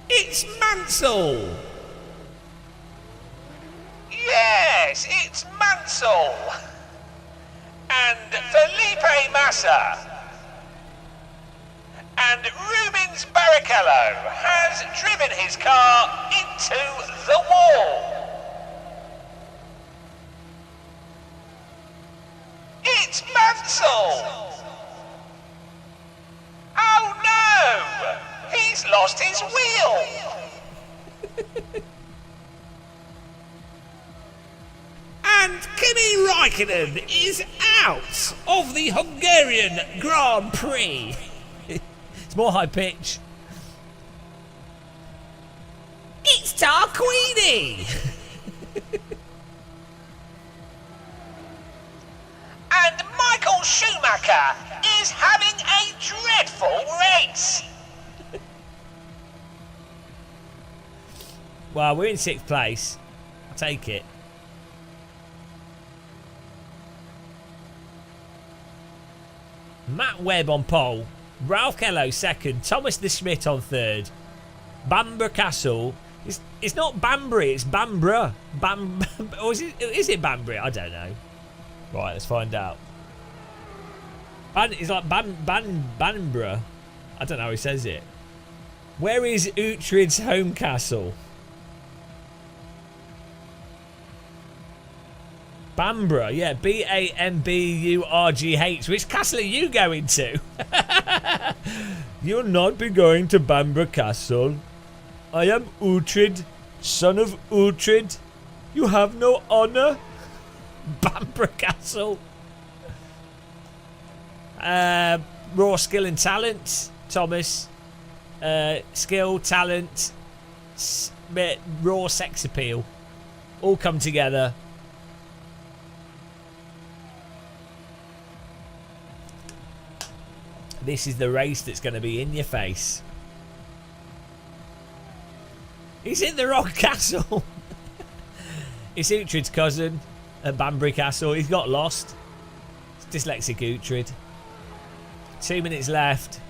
It's Mansell. Yes, it's Mansell. And Felipe Massa. And Rubens Barrichello has driven his car into the wall. It's Mansell. Oh no! He's lost his wheel. And Kimi Räikkönen is out of the Hungarian Grand Prix. It's more high pitch. It's Tarquini. And Michael Schumacher is having a dreadful race. Well, we're in 6th place. I'll take it. Matt Webb on pole. Ralph Kello 2nd. Thomas De Schmidt on 3rd. Bamber Castle. It's not Banbury, it's Bamborough. Or is it Banbury? I don't know. Right, let's find out. It's like Banborough. I don't know how he says it. Where is Uhtred's home castle? Bamborough, yeah, Bamburgh. Which castle are you going to? You'll not be going to Bamborough Castle. I am Uhtred, son of Uhtred. You have no honour. Bamborough Castle. Raw skill and talent, Thomas. Skill, talent, raw sex appeal. All come together. This is the race that's going to be in your face. He's in the wrong castle. It's Uhtred's cousin at Banbury Castle. He's got lost. It's dyslexic Uhtred. 2 minutes left.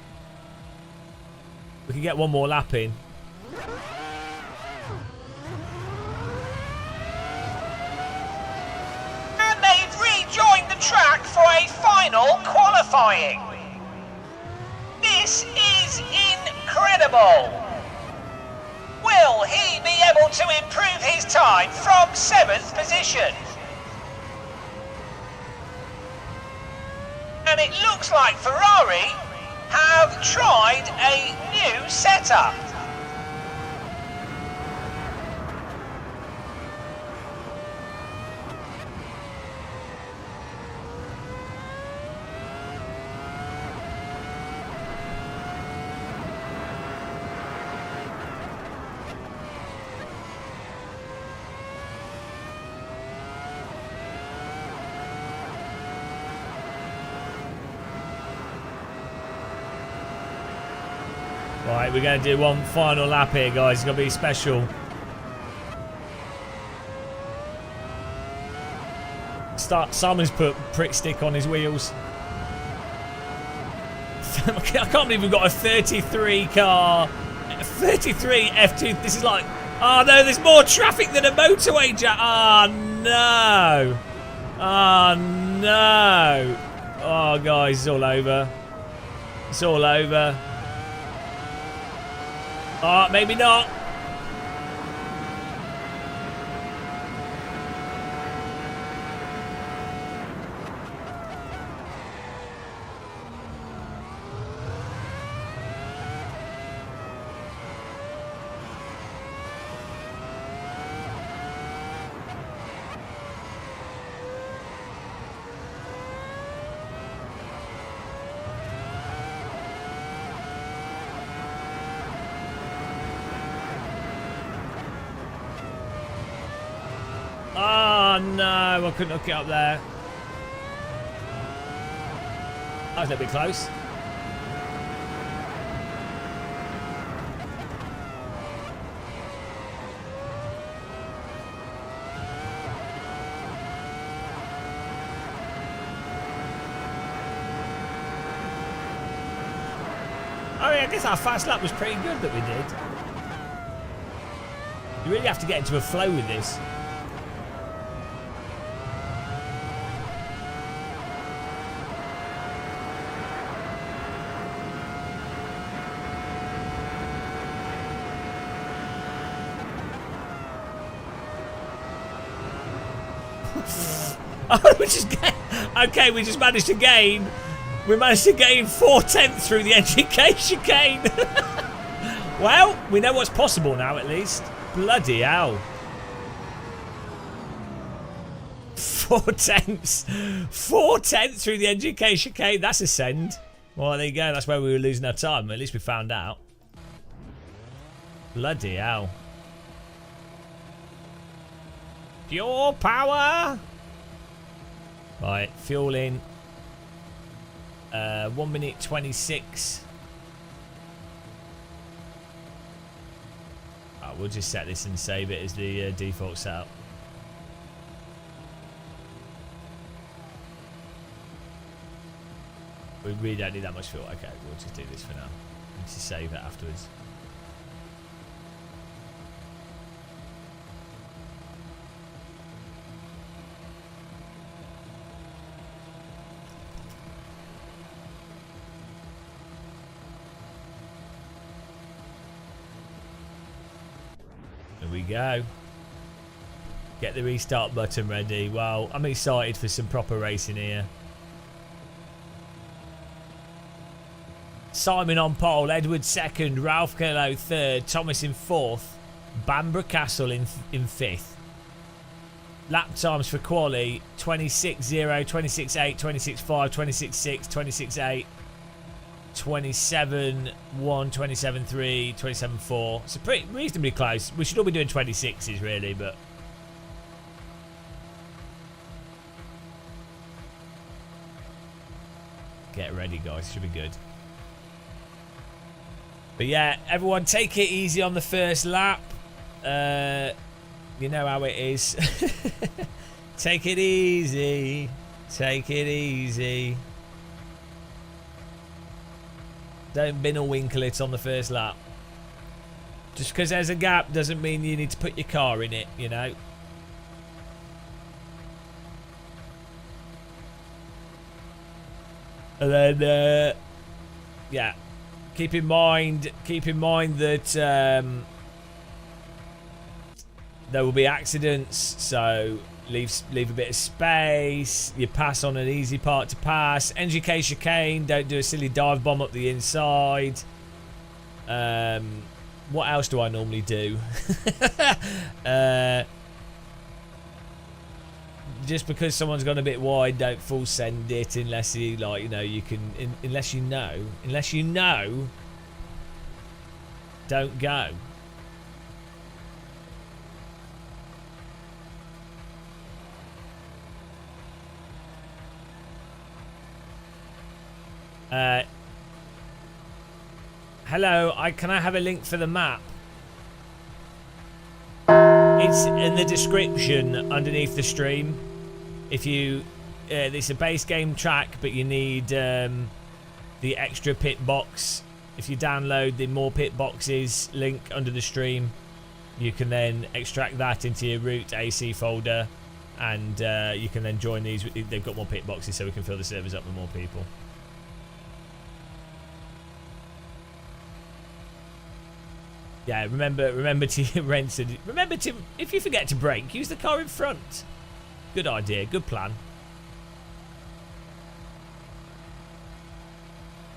We can get one more lap in. And they've rejoined the track for a final qualifying. This is incredible. Will he be able to improve his time from 7th position? And it looks like Ferrari have tried a new setup. Right, we're going to do one final lap here, guys. It's going to be special. Simon's put prick stick on his wheels. I can't believe we've got a 33 car. 33 F2. This is like... Oh, no, there's more traffic than a motorway, Jack. Oh, no. Oh, no. Oh, guys, it's all over. It's all over. Oh, maybe not. I couldn't hook it up there. That was a little bit close. I mean, I guess our fast lap was pretty good that we did. You really have to get into a flow with this. Oh, okay, we just managed to gain. We managed to gain 4/10 through the NGK chicane. Well, we know what's possible now, at least. Bloody hell. 4/10. 4/10 through the NGK chicane. That's a send. Well, there you go. That's where we were losing our time. At least we found out. Bloody hell. Pure power. Right, fuel in. 1 minute 26. Oh, we'll just set this and save it as the default setup. We really don't need that much fuel. Okay, we'll just do this for now. And just save it afterwards. There we go. Get the restart button ready. Well, I'm excited for some proper racing here. Simon on pole, Edward second, Ralph Kello third, Thomas in fourth, Bamber Castle in fifth. Lap times for quali 26.0, 26.8, 26.5, 26.6, 26.8, 27.1, 27.3, 27.4. So pretty reasonably close. We should all be doing 26s really, but get ready, guys. Should be good. But yeah, everyone take it easy on the first lap. You know how it is. Take it easy. Take it easy. Don't bin or winkle it on the first lap. Just because there's a gap doesn't mean you need to put your car in it, you know. And then, yeah. Keep in mind that there will be accidents, so leave a bit of space. You pass on an easy part to pass. NGK chicane, don't do a silly dive bomb up the inside. What else do I normally do? Just because someone's gone a bit wide, don't full send it unless you unless you know, don't go. Hello, can I have a link for the map? It's in the description underneath the stream. If you, it's a base game track, but you need the extra pit box. If you download the more pit boxes link under the stream, you can then extract that into your root AC folder, and you can then join these. They've got more pit boxes, so we can fill the servers up with more people. Yeah, remember to rent. Remember to, if you forget to brake, use the car in front. Good idea, good plan.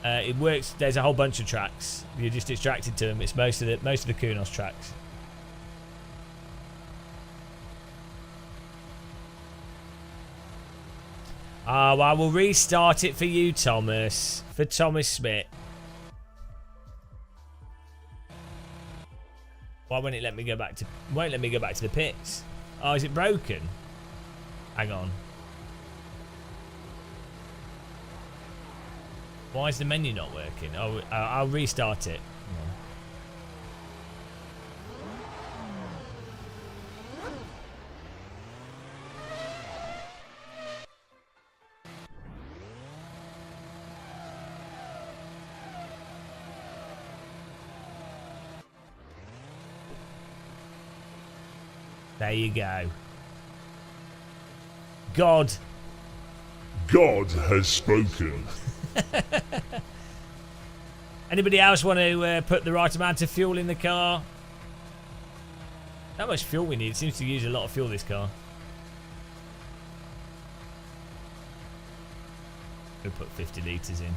It works. There's a whole bunch of tracks. You're just distracted to them. It's most of the kunos tracks. Oh, I will restart it for you, Thomas. For Thomas Smith. Why won't it let me go back to? Won't let me go back to the pits? Oh, is it broken? Hang on. Why is the menu not working? Oh, I'll restart it. There you go. God has spoken. Anybody else want to put the right amount of fuel in the car? How much fuel we need? It seems to use a lot of fuel, this car. We'll put 50 litres in.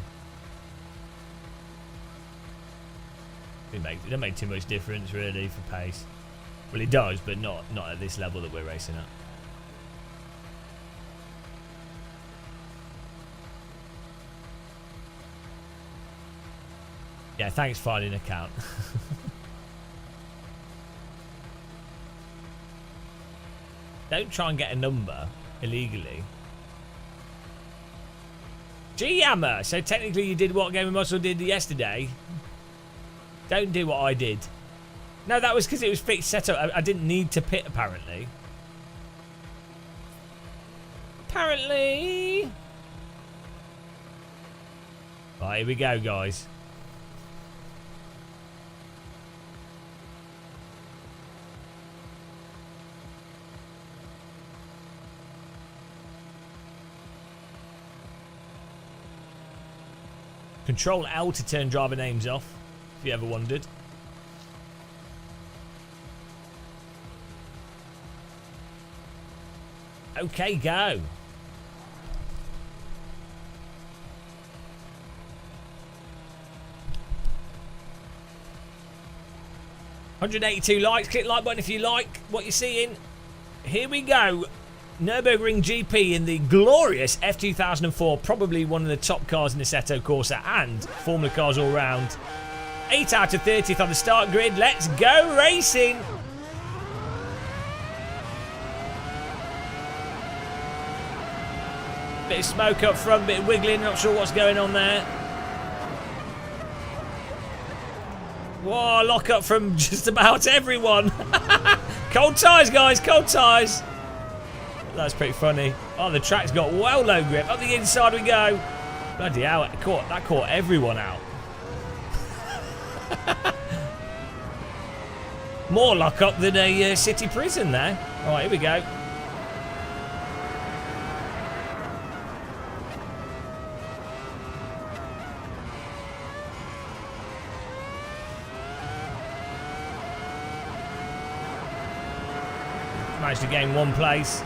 It doesn't make too much difference really for pace. Well, it does, but not at this level that we're racing at. Yeah, thanks, filing account. Don't try and get a number illegally. G-Hammer! So technically you did what Game of Muscle did yesterday. Don't do what I did. No, that was because it was fixed setup. I didn't need to pit, apparently. Apparently. Right, here we go, guys. Control L to turn driver names off, if you ever wondered. Okay, go. $182 likes. Click like button if you like what you're seeing. Here we go. Nürburgring GP in the glorious F2004, probably one of the top cars in the Assetto Corsa and Formula cars all round. 8 out of 30th on the start grid. Let's go racing. Bit of smoke up front, bit of wiggling, not sure what's going on there. Whoa, lock up from just about everyone. Cold tyres, guys, cold tyres. That's pretty funny. Oh, the track's got well low grip. Up the inside we go. Bloody hell, that caught everyone out. More lock up than a city prison there. All right, here we go. Managed to gain one place.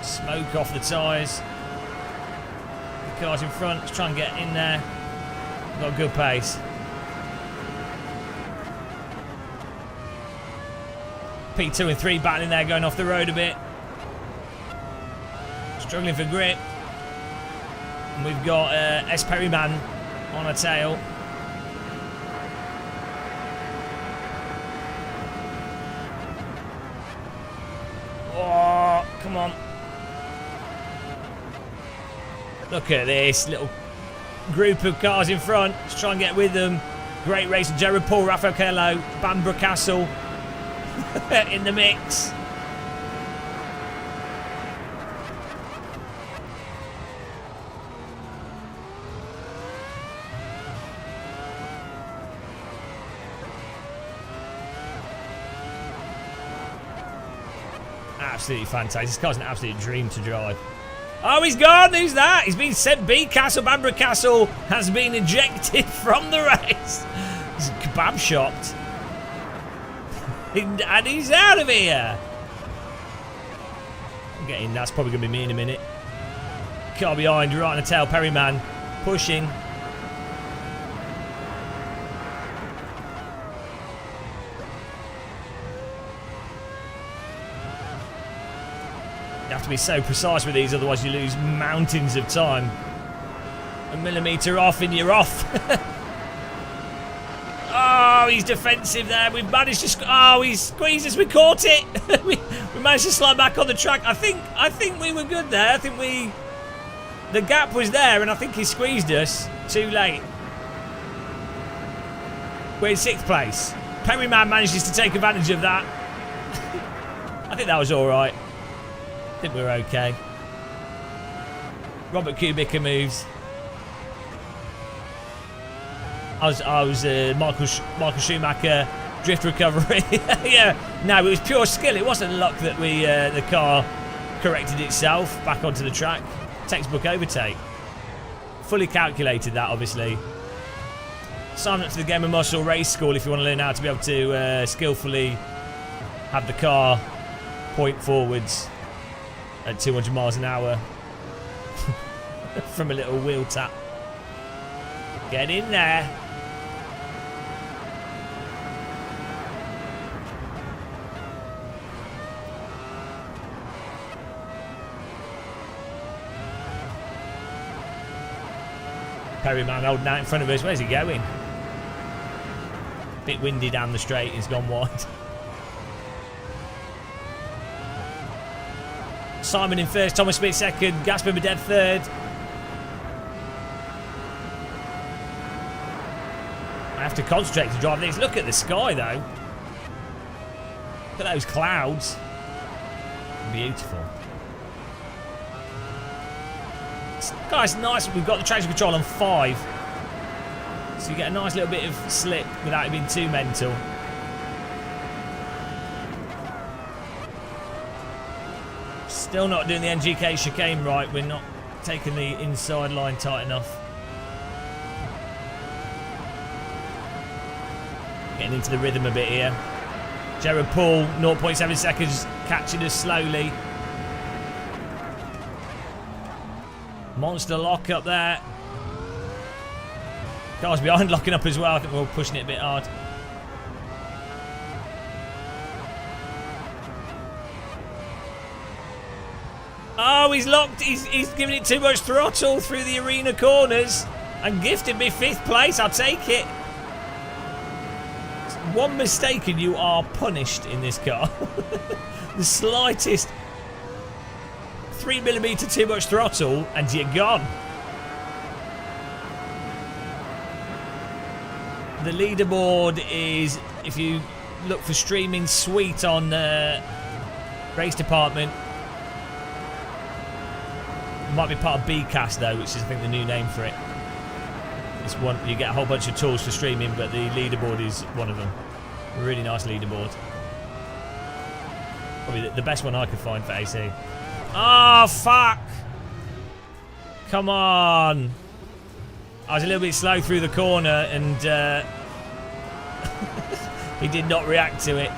Smoke off the tyres. The car's in front. Let's try and get in there. Got a good pace. P2 and 3 battling there, going off the road a bit. Struggling for grip. And we've got S. Perryman on a tail. Oh, come on. Look at this little group of cars in front. Let's try and get with them. Great race. Jared Paul, Rafael Kello, Bambra Castle in the mix. Absolutely fantastic. This car's an absolute dream to drive. Oh, he's gone. Who's that? He's been sent. B Castle, Bambra Castle has been ejected from the race. He's kebab shopped. And he's out of here. I'm getting, that's probably going to be me in a minute. Car behind, right on the tail, Perryman pushing. You have to be so precise with these, otherwise you lose mountains of time. A millimetre off and you're off. Oh, Oh, he's defensive there. We've managed to... Oh, he squeezed us. We caught it. we managed to slide back on the track. I think we were good there. I think we... The gap was there, and I think he squeezed us too late. We're in 6th place. Perryman manages to take advantage of that. I think that was all right. I think we were okay. Robert Kubica moves. I was Michael Schumacher drift recovery. Yeah, no, it was pure skill. It wasn't luck that the car corrected itself back onto the track. Textbook overtake. Fully calculated that, obviously. Sign up to the Game of Muscle Race School if you want to learn how to be able to skillfully have the car point forwards at 200 miles an hour from a little wheel tap. Get in there. Perryman holding out in front of us. Where's he going? Bit windy down the straight. He's gone wide. Simon in first. Thomas Smith second. Gasper Meded third. I have to concentrate to drive this. Look at the sky, though. Look at those clouds. Beautiful. Guys, nice. We've got the traction control on 5. So you get a nice little bit of slip without it being too mental. Still not doing the NGK chicane right. We're not taking the inside line tight enough. Getting into the rhythm a bit here. Jared Paul, 0.7 seconds, catching us slowly. Monster lock up there. Cars behind locking up as well. I think we're all pushing it a bit hard. Oh, he's locked. He's giving it too much throttle through the arena corners and gifted me 5th place. I'll take it. One mistake and you are punished in this car. The slightest 3mm too much throttle and you're gone. The leaderboard is, if you look for streaming suite on race department, it might be part of BCast though, which is I think the new name for it. It's one you get a whole bunch of tools for streaming, but the leaderboard is one of them. A really nice leaderboard. Probably the best one I could find for AC. Oh, fuck! Come on! I was a little bit slow through the corner and he did not react to it.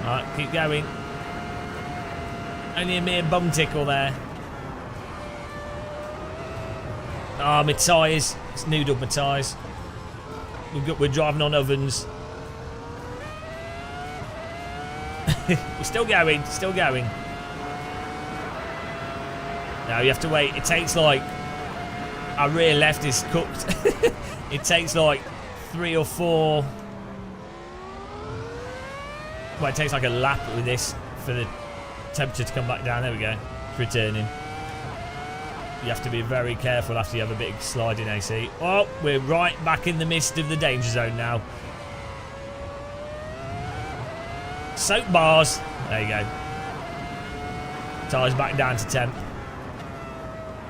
Alright, keep going. Only a mere bum tickle there. Ah, my tyres. It's noodled my tyres. We're driving on ovens. We're still going, still going. Now you have to wait. It takes like... Our rear left is cooked. It takes like 3 or 4... Well, it takes like a lap with this for the temperature to come back down. There we go. It's returning. You have to be very careful after you have a big slide in AC. Oh, we're right back in the midst of the danger zone now. Soap bars. There you go. Tyres back down to temp.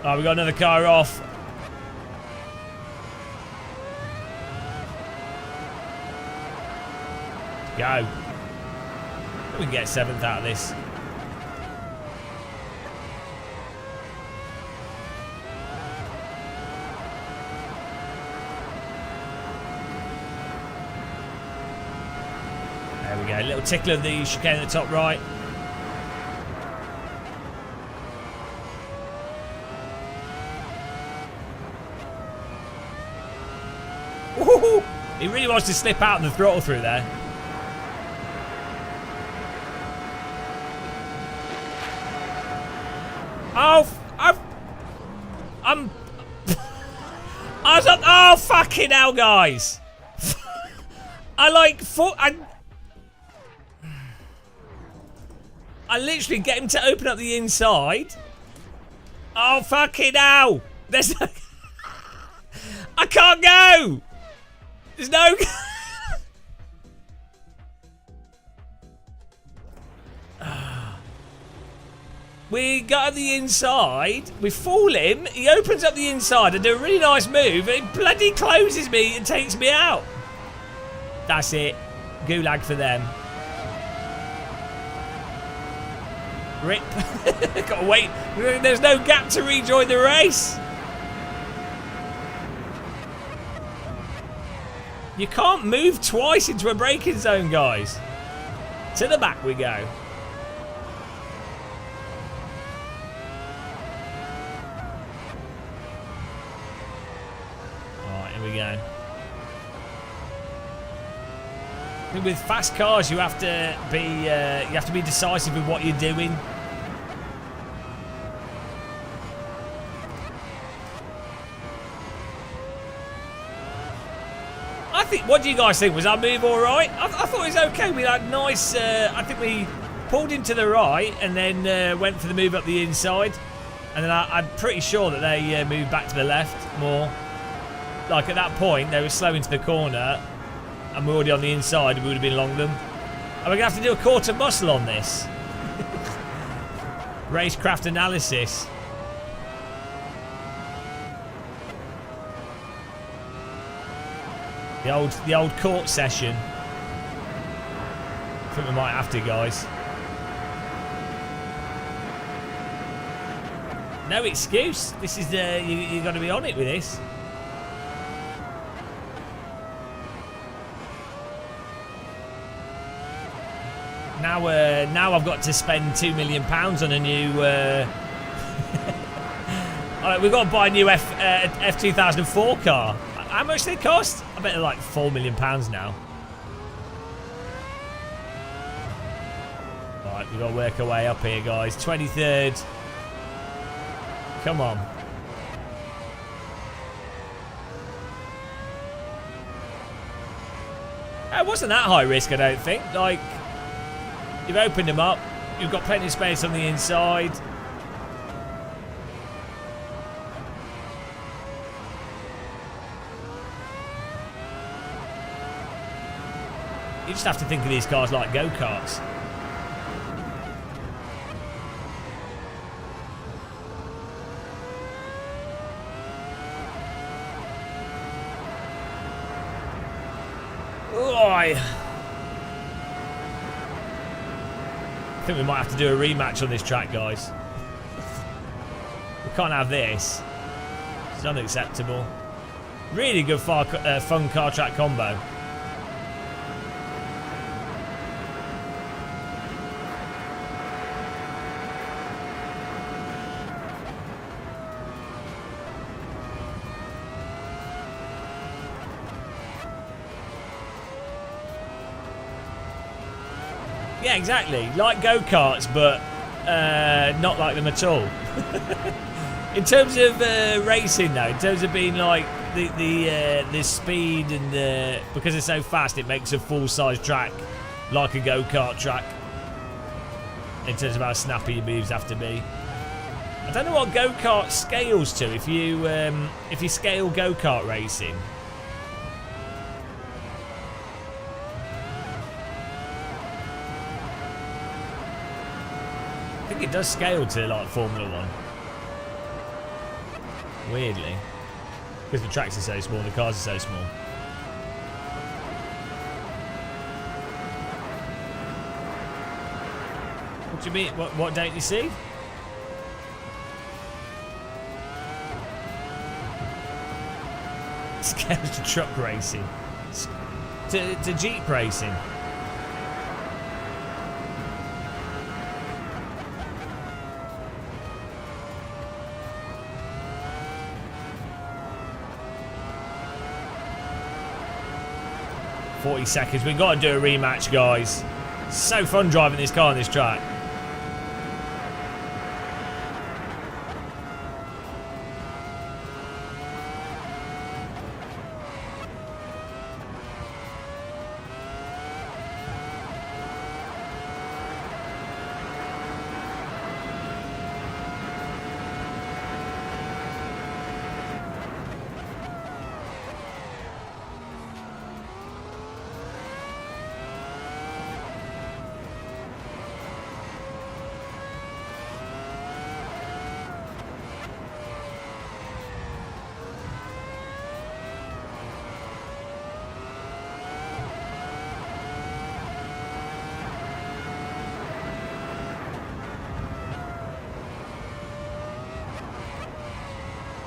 Oh, we got another car off. Go. We can get 7th out of this. There we go. A little tickle of the chicane at the top right. Woohoo! He really wants to slip out and the throttle through there. Oh, I was up. Oh, fucking hell, guys. I like I literally get him to open up the inside. Oh, fucking hell. There's no... I can't go. There's no... We got up the inside. We fool him. He opens up the inside. I do a really nice move. It bloody closes me and takes me out. That's it. Gulag for them. Rip. Gotta wait. There's no gap to rejoin the race. You can't move twice into a braking zone, guys. To the back we go. Alright, here we go. With fast cars, you have to be decisive with what you're doing. I think. What do you guys think? Was our move all right? I thought it was okay. We had nice. I think we pulled him to the right and then went for the move up the inside, and then I'm pretty sure that they moved back to the left more. Like at that point, they were slow into the corner. And we're already on the inside, we would have been along them. And we're going to have to do a quarter muscle on this. Racecraft analysis. The old court session. I think we might have to, guys. No excuse. This is you got to be on it with this. Now I've got to spend £2 million on a new... we've got to buy a new F2004 car. How much do they cost? I bet they're like £4 million now. Right, we've got to work our way up here, guys. 23rd. Come on. It wasn't that high risk, I don't think. Like... You've opened them up. You've got plenty of space on the inside. You just have to think of these cars like go-karts. I think we might have to do a rematch on this track, guys. We can't have this. It's unacceptable. Really good fun car track combo. Yeah, exactly. Like go-karts, but not like them at all. In terms of racing, though, in terms of being like the speed and because it's so fast, it makes a full-size track like a go-kart track. In terms of how snappy your moves have to be. I don't know what go-kart scales to. If you scale go-kart racing. I think it does scale to like Formula 1. Weirdly. Because the tracks are so small, the cars are so small. What do you mean? What don't you see? Scales to truck racing. To Jeep racing. Seconds. We've got to do a rematch, guys. It's so fun driving this car on this track.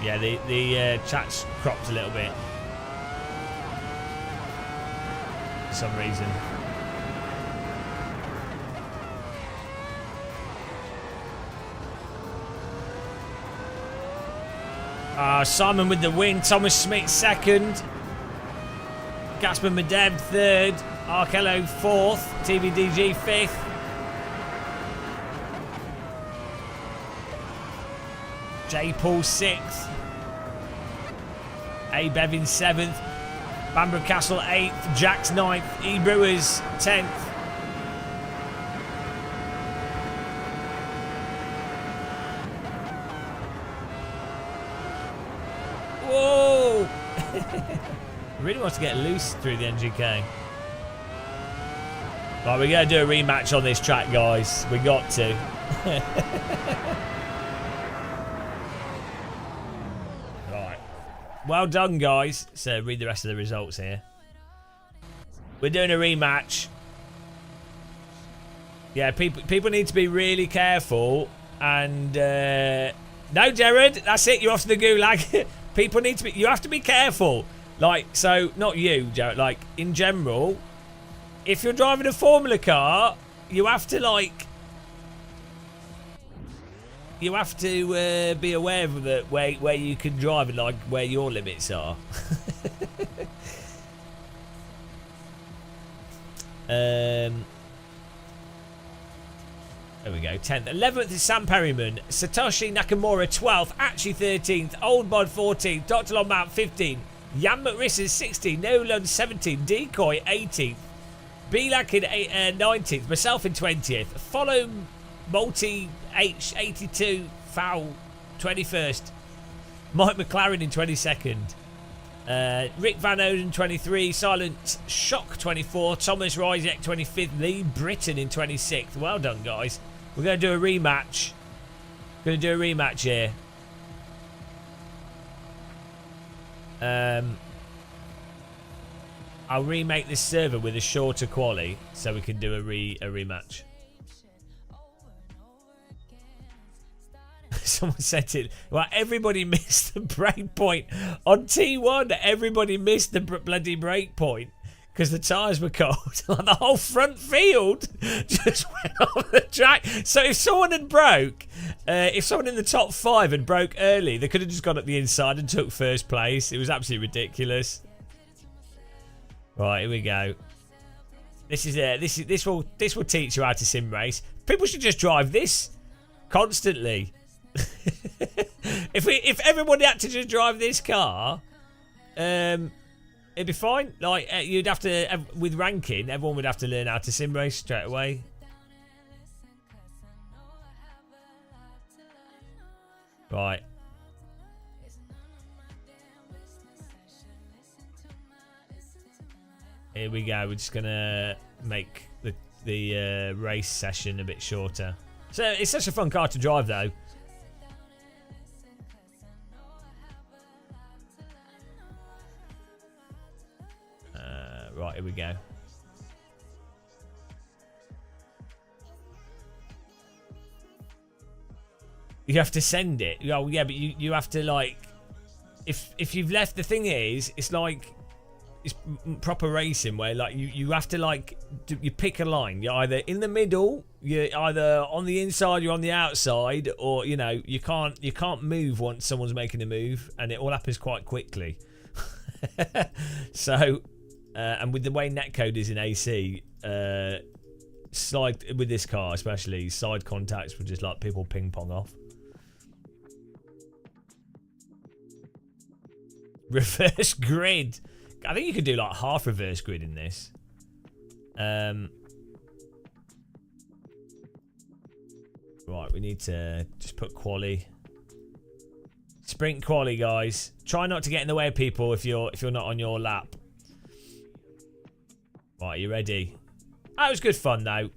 Yeah, the chat's cropped a little bit. For some reason. Simon with the win. Thomas Smith second. Gaspar Medeb third. Arkello fourth. TVDG fifth. J. Paul sixth. A. Bevin seventh. Bamborough Castle eighth. Jack's ninth. E. Brewers 10th. Whoa! Really wants to get loose through the NGK. Right, we're going to do a rematch on this track, guys. We got to. Right. Well done, guys. So, read the rest of the results here. We're doing a rematch. Yeah, people need to be really careful. And, no, Jared, that's it. You're off to the gulag. People need to be... You have to be careful. Like, so, not you, Jared. Like, in general... If you're driving a Formula car, you have to, like... You have to be aware of the where you can drive and, like, where your limits are. There we go. 10th. 11th is Sam Perryman. Satoshi Nakamura 12th. Actually 13th. Old Bod 14th. Dr. Longmount 15th. Jan McRisses 16th. Nolan 17th. Decoy 18th. Belak in 19th, myself in 20th. Follow Multi H 82 Foul 21st. Mike McLaren in 22nd. Rick Van Oden 23. Silent Shock 24. Thomas Ryzek 25th. Lee Britton in 26th. Well done, guys. We're going to do a rematch. Here. I'll remake this server with a shorter quali so we can do a rematch. Someone said it. Well, everybody missed the break point on T1. Everybody missed the bloody break point because the tyres were cold. The whole front field just went off the track. So if someone had broke, if someone in the top 5 had broke early, they could have just gone up the inside and took first place. It was absolutely ridiculous. Right, here we go. This will teach you how to sim race. People should just drive this constantly. If everybody had to just drive this car, it'd be fine. Like you'd have to with ranking, everyone would have to learn how to sim race straight away. Right. Here we go. We're just gonna make the race session a bit shorter. So it's such a fun car to drive, though. Right, here we go. You have to send it. Oh yeah, but you have to like, if you've left. The thing is, it's like. It's proper racing where like you have to like you pick a line. You're either in the middle, you're either on the inside, you're on the outside, or you know you can't move once someone's making a move, and it all happens quite quickly. So and with the way netcode is in AC, slide with this car especially, side contacts will just like people ping pong off. Reverse grid. I think you could do like half reverse grid in this. Right, we need to just put quali. Sprint quali, guys. Try not to get in the way of people if you're not on your lap. Right, you ready? That was good fun though.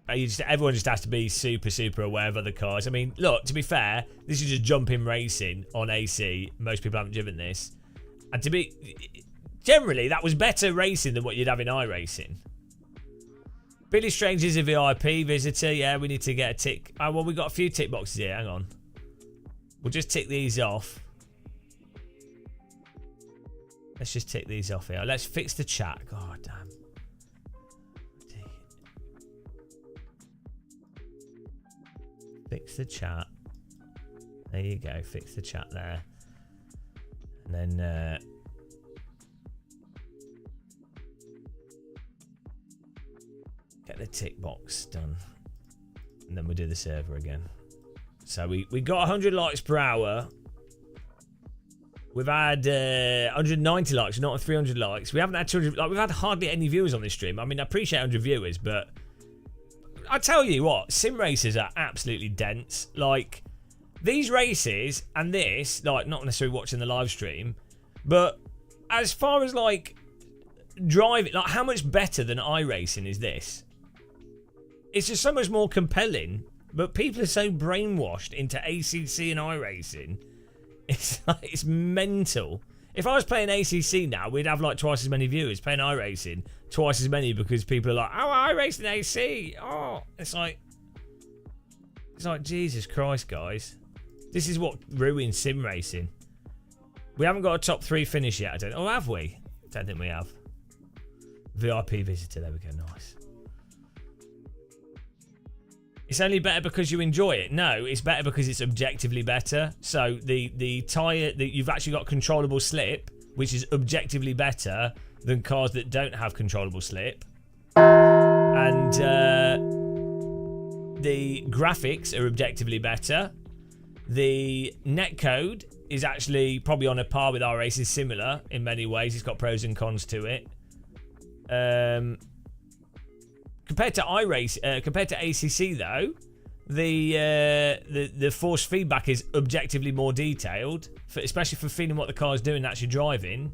Everyone just has to be super aware of other cars. I mean, look, to be fair, this is just jumping racing on AC. Most people haven't driven this. And to be... Generally, that was better racing than what you'd have in iRacing. Billy Strange is a VIP visitor. Yeah, we need to get a tick. Oh, well, we got a few tick boxes here. Hang on. We'll just tick these off. Let's just tick these off here. Let's fix the chat. God damn. Fix the chat. There you go. Fix the chat there. And then get the tick box done. And then we'll do the server again. So we got 100 likes per hour. We've had 190 likes, not 300 likes. We haven't had 200. Like, we've had hardly any viewers on this stream. I mean, I appreciate 100 viewers, but I tell you what, sim races are absolutely dense. Like, these races and this, like, not necessarily watching the live stream, but as far as like driving, like, how much better than iRacing is this? It's just so much more compelling. But people are so brainwashed into ACC and iRacing. It's like, it's mental. If I was playing ACC now, we'd have like twice as many viewers. Playing iRacing, twice as many, because people are like, oh, iRacing AC. Oh, it's like Jesus Christ, guys. This is what ruins sim racing. We haven't got a top 3 finish yet. I don't. Oh, have we? Don't think we have. VIP visitor. There we go. Nice. It's only better because you enjoy it. No, it's better because it's objectively better. So the tyre, you've actually got controllable slip, which is objectively better than cars that don't have controllable slip. And the graphics are objectively better. The netcode is actually probably on a par with our races, similar in many ways. It's got pros and cons to it. Compared to compared to ACC though, the force feedback is objectively more detailed, especially for feeling what the car's doing and actually driving.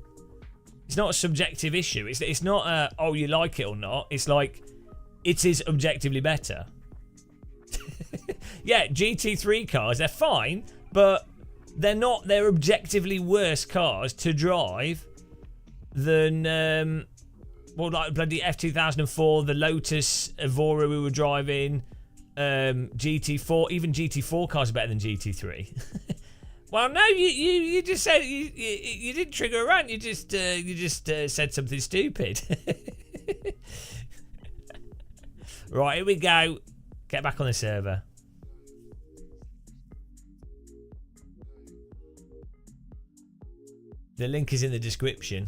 It's not a subjective issue. It's not a, oh, you like it or not. It's like, it is objectively better. Yeah, GT3 cars, they're fine, but they're not. They're objectively worse cars to drive than well, like bloody F2004, the Lotus Evora we were driving, GT4, even GT4 cars are better than GT3. Well, no, you just said you didn't trigger a rant. You just said something stupid. Right, here we go. Get back on the server. The link is in the description.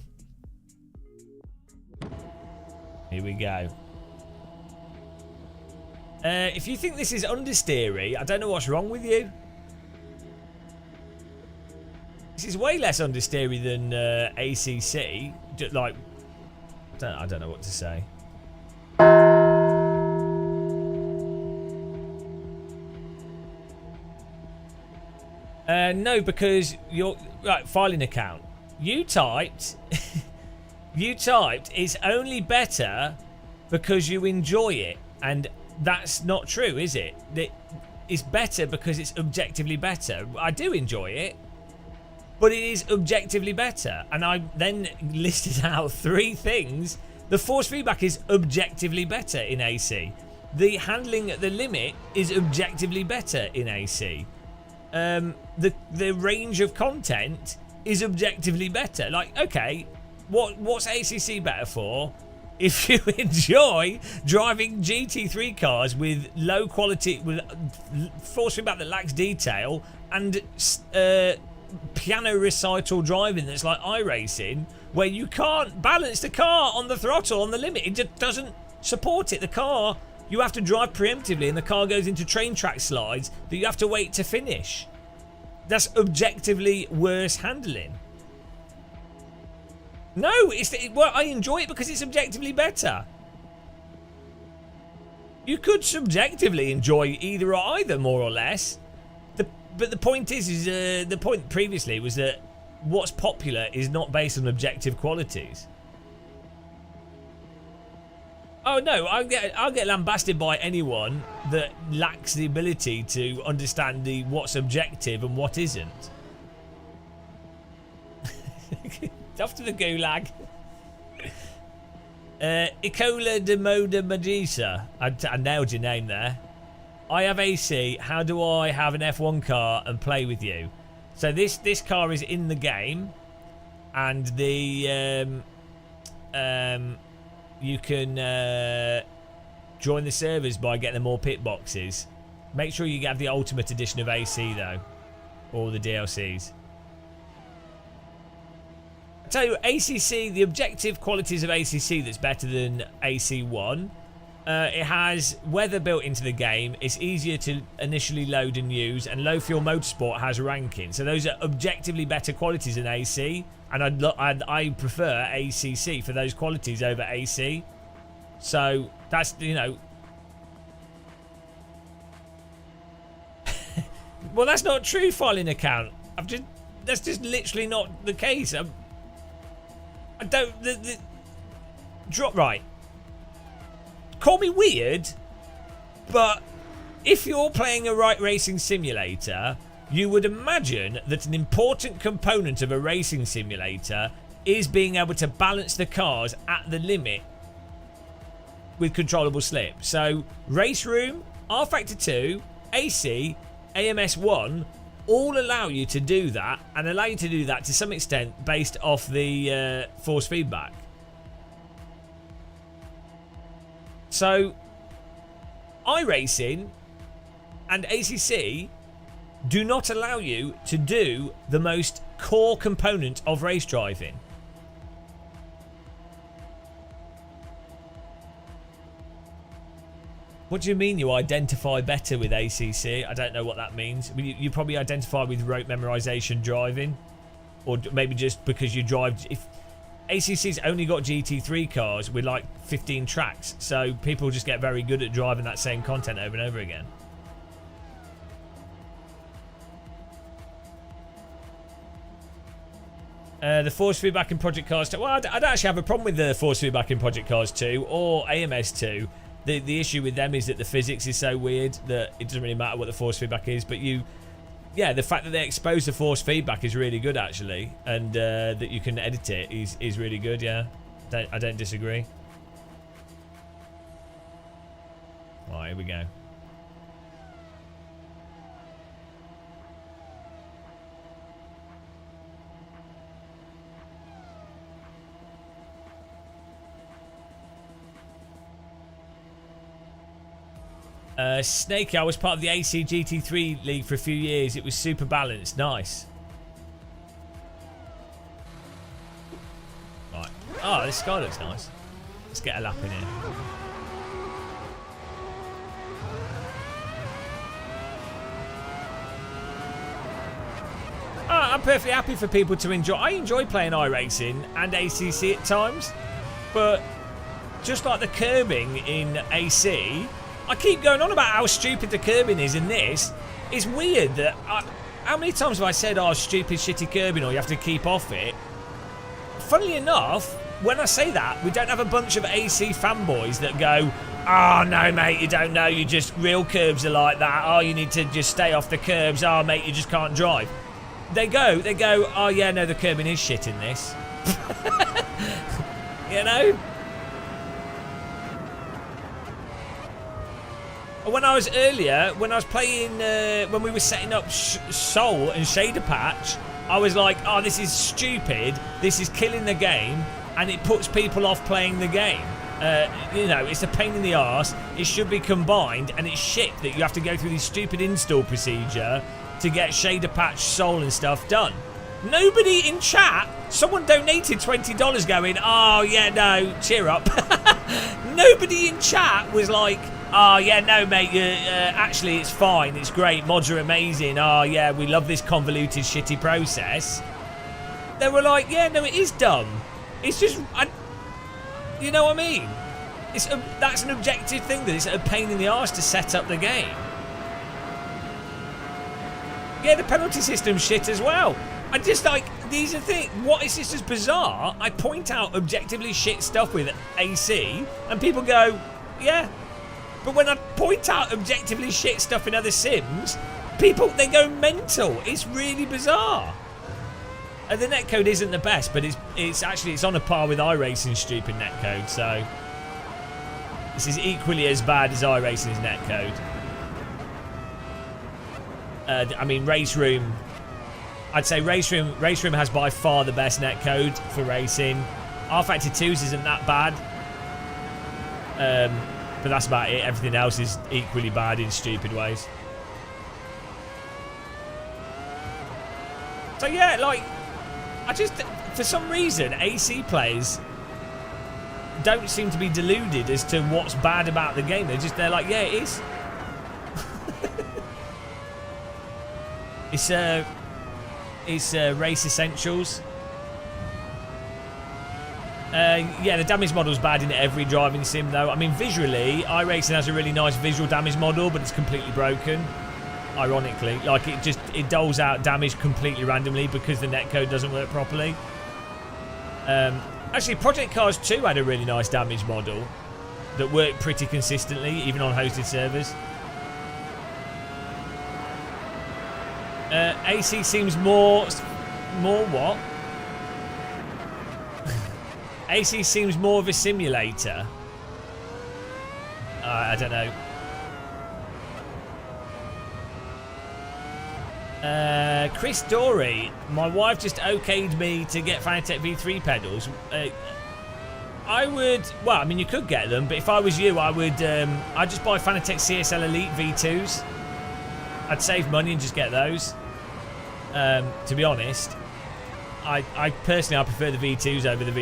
Here we go. If you think this is understeery, I don't know what's wrong with you. This is way less understeery than ACC. Just like, I don't know what to say. No, because you're right. Filing account. You typed. You typed, it's only better because you enjoy it. And that's not true, is it? It's better because it's objectively better. I do enjoy it, but it is objectively better. And I then listed out 3 things. The force feedback is objectively better in AC. The handling at the limit is objectively better in AC. The range of content is objectively better. Like, okay, what's ACC better for? If you enjoy driving GT3 cars with low quality, with force feedback that lacks detail, and piano recital driving that's like iRacing, where you can't balance the car on the throttle on the limit, it just doesn't support it. The car, you have to drive preemptively, and the car goes into train track slides that you have to wait to finish. That's objectively worse handling. No, well, I enjoy it because it's objectively better. You could subjectively enjoy either or either, more or less. But the point is the point previously was that what's popular is not based on objective qualities. Oh no, I'll get lambasted by anyone that lacks the ability to understand what's objective and what isn't. Off to the gulag. Icola de Moda Medusa. I nailed your name there. I have AC. How do I have an F1 car and play with you? So this car is in the game, and the you can join the servers by getting the more pit boxes. Make sure you have the Ultimate Edition of AC though, or the DLCs. I tell you, ACC, the objective qualities of ACC that's better than AC1. It has weather built into the game. It's easier to initially load and use, and low fuel motorsport has ranking. So those are objectively better qualities than AC, and I prefer ACC for those qualities over AC. So that's, you know. Well, that's not true, filing account. That's just literally not the case. I don't. Drop right. Call me weird, but if you're playing a racing simulator, you would imagine that an important component of a racing simulator is being able to balance the cars at the limit with controllable slip. So race room, R Factor 2, AC, AMS1 all allow you to do that, and allow you to do that to some extent based off the force feedback. So iRacing and ACC do not allow you to do the most core component of race driving. What do you mean you identify better with ACC? I don't know what that means. You probably identify with rote memorization driving, or maybe just because you drive. If ACC's only got GT3 cars with like 15 tracks, so people just get very good at driving that same content over and over again. The force feedback in Project Cars 2. Well, I don't actually have a problem with the force feedback in Project Cars 2 or AMS2. The issue with them is that the physics is so weird that it doesn't really matter what the force feedback is. But yeah, the fact that they expose the force feedback is really good actually, and that you can edit it is really good. Yeah, I don't disagree. All right, here we go. Snakey, I was part of the AC GT3 league for a few years. It was super balanced. Nice. Right. Oh, this sky looks nice. Let's get a lap in here. Oh, I'm perfectly happy for people to enjoy. I enjoy playing iRacing and ACC at times, but just like the curbing in AC, I keep going on about how stupid the curbing is in this. It's weird that how many times have I said, oh, stupid, shitty curbing, or you have to keep off it? Funnily enough, when I say that, we don't have a bunch of AC fanboys that go, oh, no, mate, you don't know, you just, real curbs are like that. Oh, you need to just stay off the curbs. Oh, mate, you just can't drive. They go, oh, yeah, no, the curbing is shit in this. You know? When I was playing, when we were setting up Soul and Shader Patch, I was like, oh, this is stupid, this is killing the game, and it puts people off playing the game. You know, it's a pain in the arse, it should be combined, and it's shit that you have to go through this stupid install procedure to get Shader Patch, Soul and stuff done. Nobody in chat, someone donated $20 going, oh, yeah, no, cheer up. Nobody in chat was like, oh, yeah, no, mate, actually, it's fine. It's great. Mods are amazing. Oh, yeah, we love this convoluted, shitty process. They were like, yeah, no, it is dumb. It's just, you know what I mean? That's an objective thing, that it's a pain in the arse to set up the game. Yeah, the penalty system's shit as well. I just like, these are things, what is this just bizarre? I point out objectively shit stuff with AC, and people go, yeah. But when I point out objectively shit stuff in other sims, people, they go mental. It's really bizarre. And the netcode isn't the best, but it's on a par with iRacing's stupid netcode, so this is equally as bad as iRacing's netcode. I mean, Race Room. I'd say Race Room has by far the best netcode for racing. R-Factor 2's isn't that bad. But that's about it. Everything else is equally bad in stupid ways. So yeah, like, I just, for some reason, AC players don't seem to be deluded as to what's bad about the game. They're like, yeah, it is. It's race essentials. Yeah, the damage model's bad in every driving sim though. I mean, visually, iRacing has a really nice visual damage model, but it's completely broken. Ironically, like it doles out damage completely randomly because the netcode doesn't work properly. Actually, Project Cars 2 had a really nice damage model that worked pretty consistently, even on hosted servers. AC seems more what? AC seems more of a simulator. I don't know. Chris Dory, my wife just okayed me to get Fanatec V3 pedals. I would, well, I mean, you could get them, but if I was you, I'd just buy Fanatec CSL Elite V2s. I'd save money and just get those. To be honest, I personally prefer the V2s over the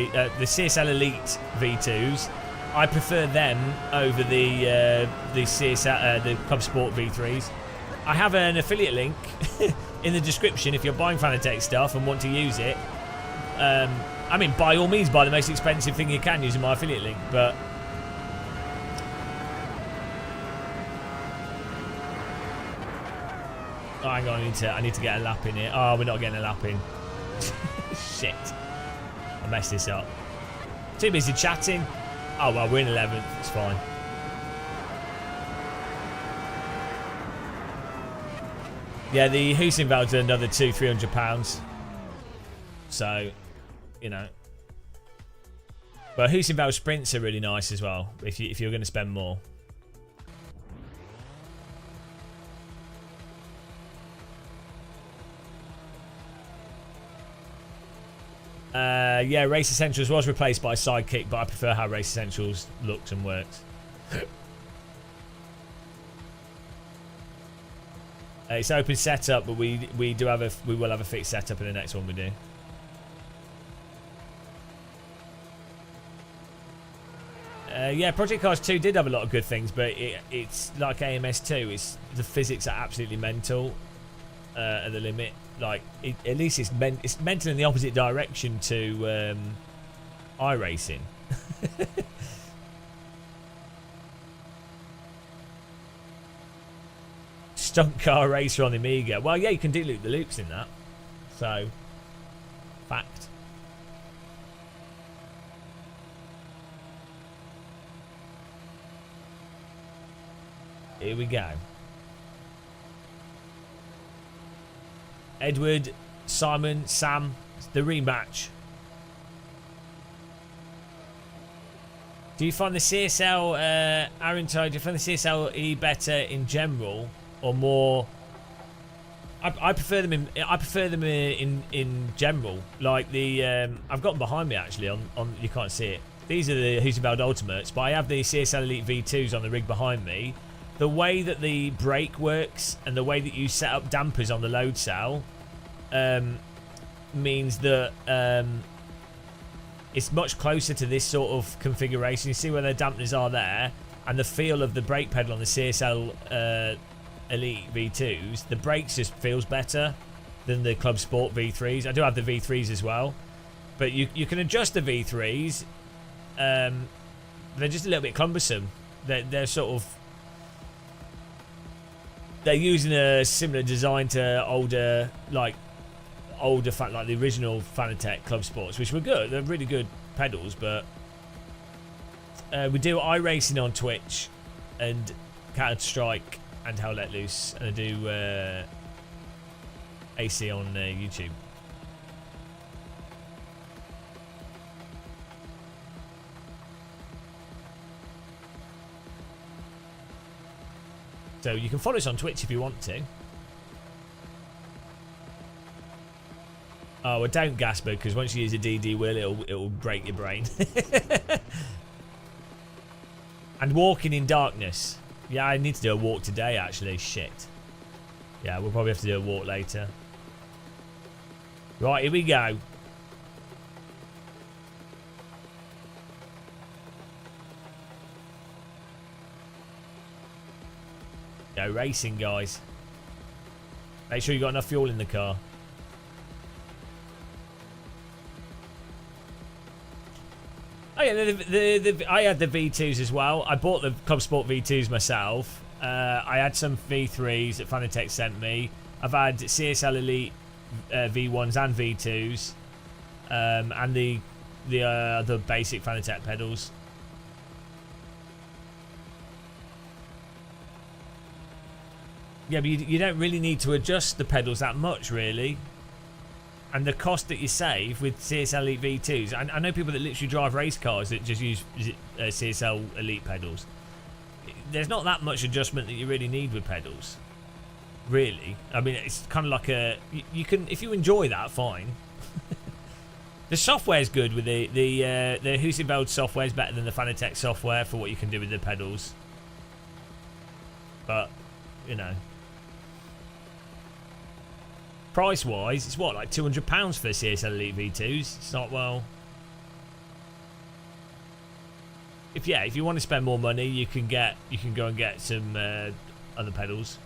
CSL Elite V2s. I prefer them over the CSL the Club Sport V3s. I have an affiliate link in the description if you're buying Fanatec stuff and want to use it. I mean, by all means, buy the most expensive thing you can using my affiliate link, but oh, hang on, I need to get a lap in here. Oh, we're not getting a lap in. Shit. I messed this up. Too busy chatting. Oh, well, we're in 11th. It's fine. Yeah, the Hoosenvale's another £200-300. So, you know. But Hoosenvale sprints are really nice as well, if you're going to spend more. Yeah, Race Essentials was replaced by Sidekick, but I prefer how Race Essentials looks and works. It's open setup, but we will have a fixed setup in the next one we do. Yeah, Project Cars 2 did have a lot of good things, but it's like AMS2. The physics are absolutely mental at the limit. Like, at least it's mental in the opposite direction to iRacing. Stunt car racer on the Amiga. Well, yeah, you can do loop the loops in that. So, fact. Here we go. Edward, Simon, Sam, the rematch. Do you find the CSL, Aaron Todd, do you find the CSL E better in general or more? I prefer them in general. Like the I've got them behind me actually on you can't see it. These are the Hoosenveld Ultimates, but I have the CSL Elite V2s on the rig behind me. The way that the brake works and the way that you set up dampers on the load cell means that it's much closer to this sort of configuration. You see where the dampeners are there, and the feel of the brake pedal on the CSL Elite V2s. The brakes just feels better than the Club Sport V3s. I do have the V3s as well, but you can adjust the V3s. They're just a little bit cumbersome. They're sort of, they're using a similar design to older like the original Fanatec Club Sports, which were good. They're really good pedals, but we do iRacing on Twitch and Counter Strike and Hell Let Loose, and I do AC on YouTube. So you can follow us on Twitch if you want to. Oh, well, don't Gasper, because once you use a DD wheel, it'll break your brain. And walking in darkness. Yeah, I need to do a walk today, actually. Shit. Yeah, we'll probably have to do a walk later. Right, here we go. Go racing, guys. Make sure you got enough fuel in the car. Oh yeah, I had the V2s as well. I bought the Club Sport V2s myself. I had some V3s that Fanatec sent me. I've had CSL Elite V1s and V2s, and the basic Fanatec pedals. Yeah, but you don't really need to adjust the pedals that much, really. And the cost that you save with CSL Elite V2s, I know people that literally drive race cars that just use CSL Elite pedals. There's not that much adjustment that you really need with pedals, really. I mean, it's kind of like you can, if you enjoy that, fine. The software is good with the Huseveld software is better than the Fanatec software for what you can do with the pedals. But you know. Price-wise, it's what, like £200 for CSL Elite V2s? It's not, well... If you want to spend more money, you can go and get some other pedals.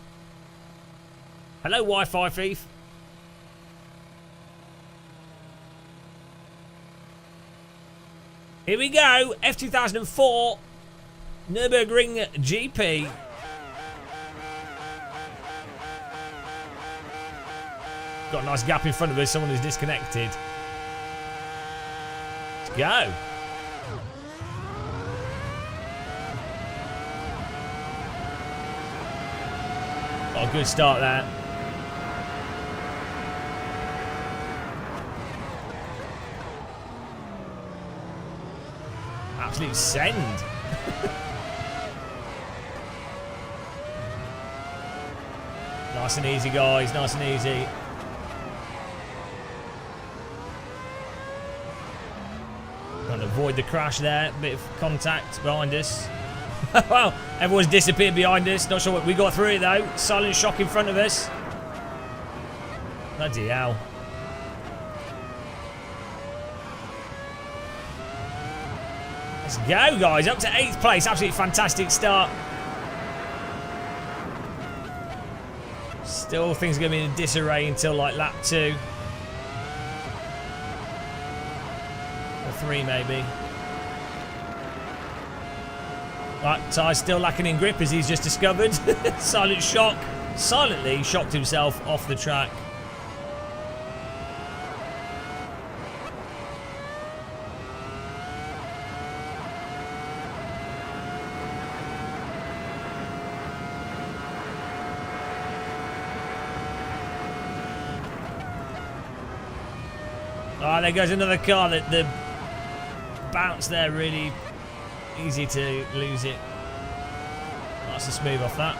Hello, Wi-Fi thief. Here we go, F2004 Nürburgring GP. Got a nice gap in front of us, someone who's disconnected. Let's go. Got a good start there. Absolute send. Nice and easy, guys, nice and easy. Trying to avoid the crash there. Bit of contact behind us. Well, everyone's disappeared behind us. Not sure what we got through it though. Silent shock in front of us. Bloody hell. Let's go, guys. Up to 8th place. Absolutely fantastic start. Still, things are going to be in disarray until like lap 2. 3 maybe. Right, Ty's still lacking in grip as he's just discovered. Silent shock. Silently shocked himself off the track. Oh, there goes another car. The bounce there, really easy to lose it. Nice and smooth off that.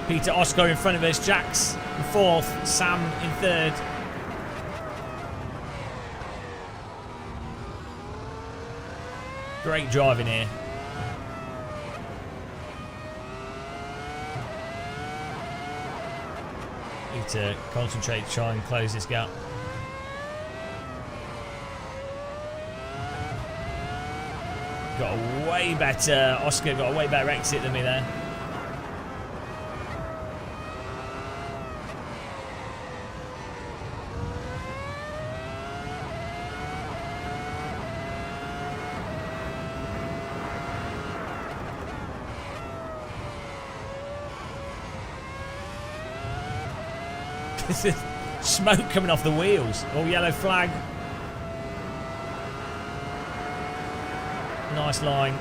Peter Oscar in front of us, Jax in 4th, Sam in 3rd. Great driving here. Need to concentrate to try and close this gap. Got a way better, Oscar got a way better exit than me there. Smoke coming off the wheels. All yellow flag. Nice line.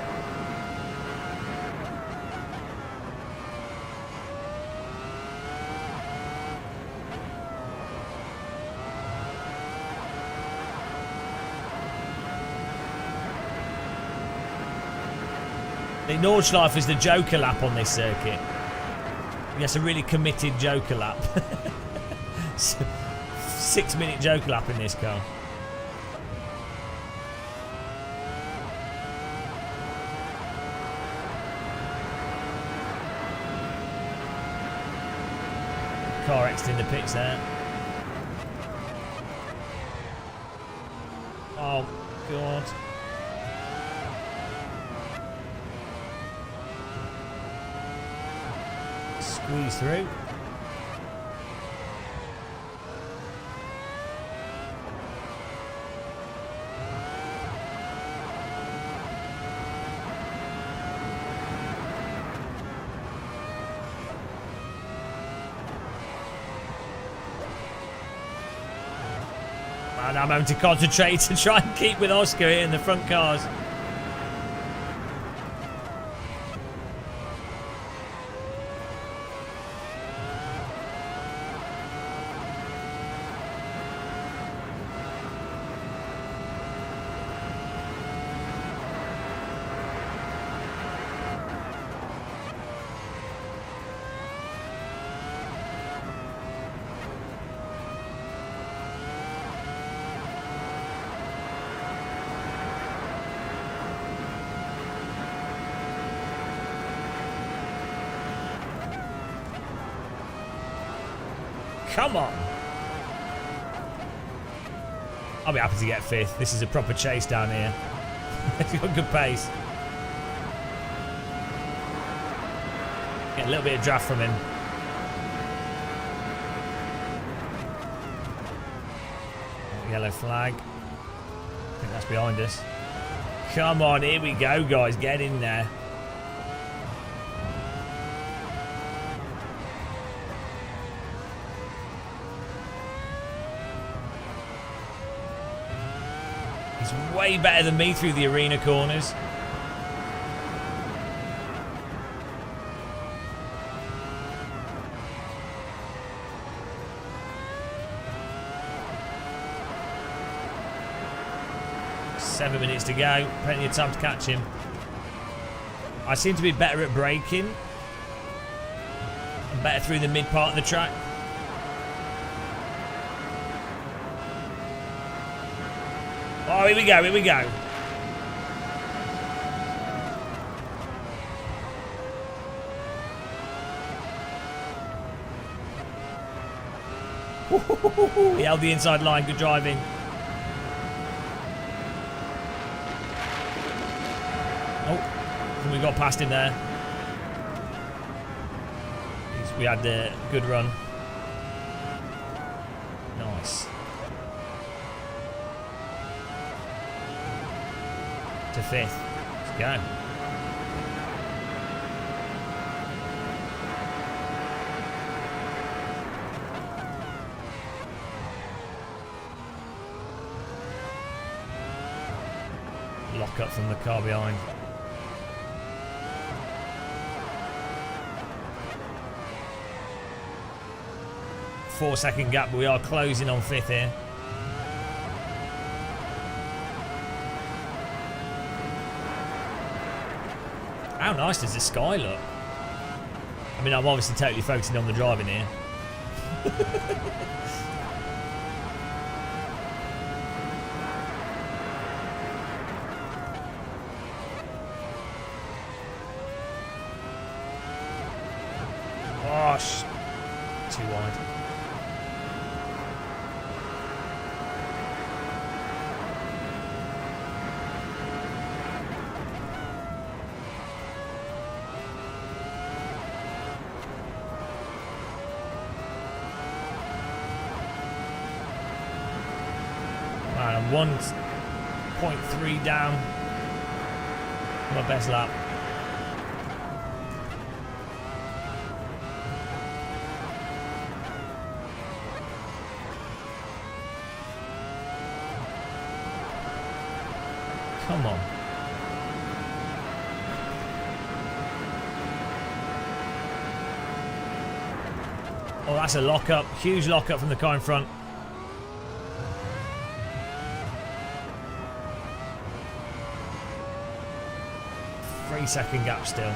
The Nordschleife is the Joker lap on this circuit. Yes, a really committed Joker lap. 6-minute Joker lap in this car. Car exiting the pits there. Oh, God. Squeeze through. And I'm having to concentrate to try and keep with Oscar here in the front cars. Come on. I'll be happy to get 5th. This is a proper chase down here. He's got good pace. Get a little bit of draft from him. Yellow flag. I think that's behind us. Come on, here we go, guys. Get in there. He's way better than me through the arena corners. Seven minutes to go. Plenty of time to catch him. I seem to be better at braking. I'm better through the mid part of the track. Oh, here we go, here we go. He held the inside line, good driving. Oh, we got past him there. We had a good run. Nice. To 5th. Let's go. Lock up from the car behind. Four-second gap, but we are closing on 5th here. How nice does the sky look? I mean, I'm obviously totally focusing on the driving here. Gosh, too wide. I'm 1.3 down. My best lap. Come on. Oh, that's a lock-up. Huge lock-up from the car in front. Three-second gap still.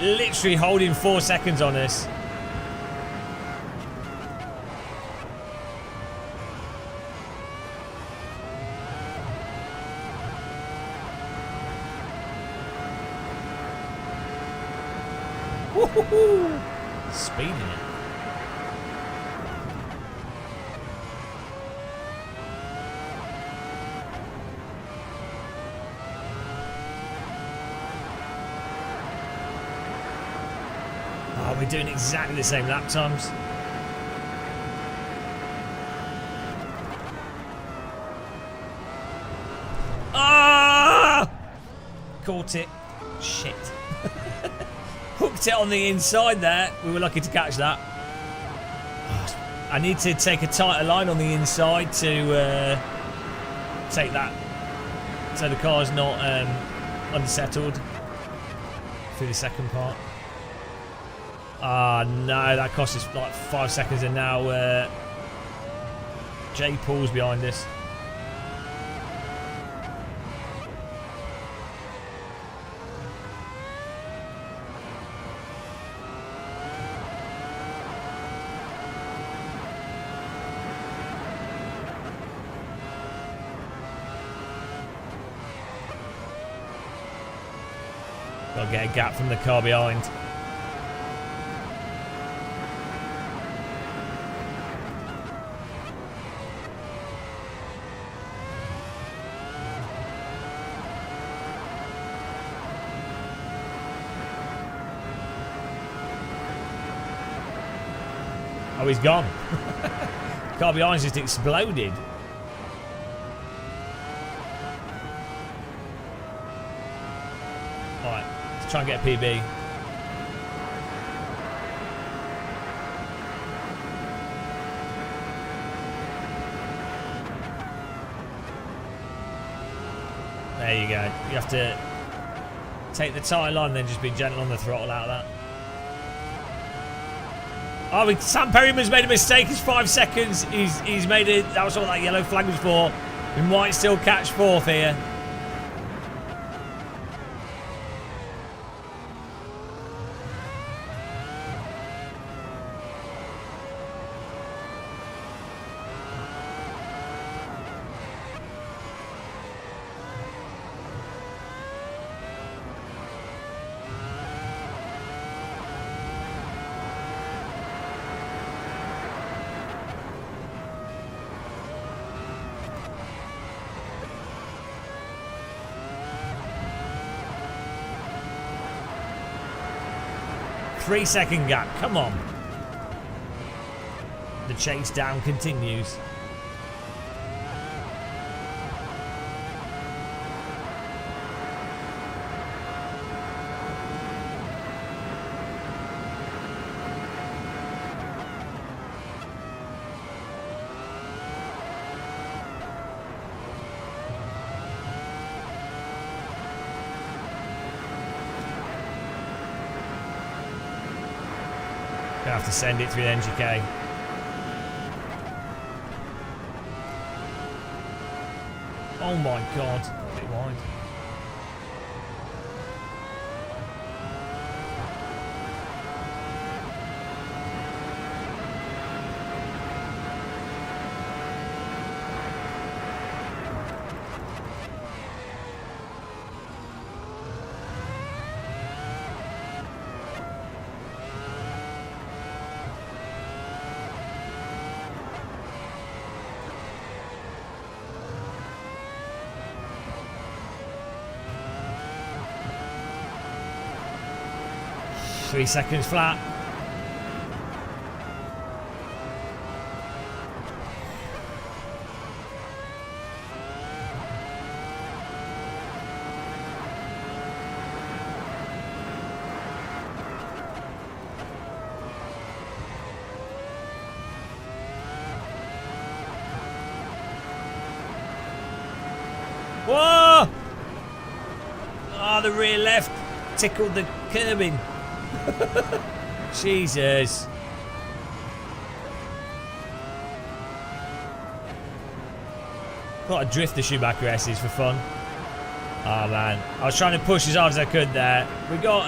literally holding 4 seconds on us. Woohoo! Speeding it. Oh, we're doing exactly the same lap times. Ah! Caught it. Shit. Hooked it on the inside there. We were lucky to catch that. I need to take a tighter line on the inside to take that so the car's not unsettled through the second part. Ah, no, that cost us like 5 seconds, and now Jay Paul's behind us. Gotta get a gap from the car behind. Oh, he's gone. Car behind just exploded. Alright, let's try and get a PB. There you go. You have to take the tight line, then just be gentle on the throttle out of that. Oh, Sam Perryman's made a mistake. It's 5 seconds. He's made it. That was what that yellow flag was for. We might still catch fourth here. Three-second gap, come on. The chase down continues. Gonna have to send it through the NGK. Oh my god, a bit wide. Three seconds flat. Whoa! Oh, the rear left tickled the curbing. Jesus. Thought I'd drift the Schumacher S's for fun. Oh man, I was trying to push as hard as I could there. We got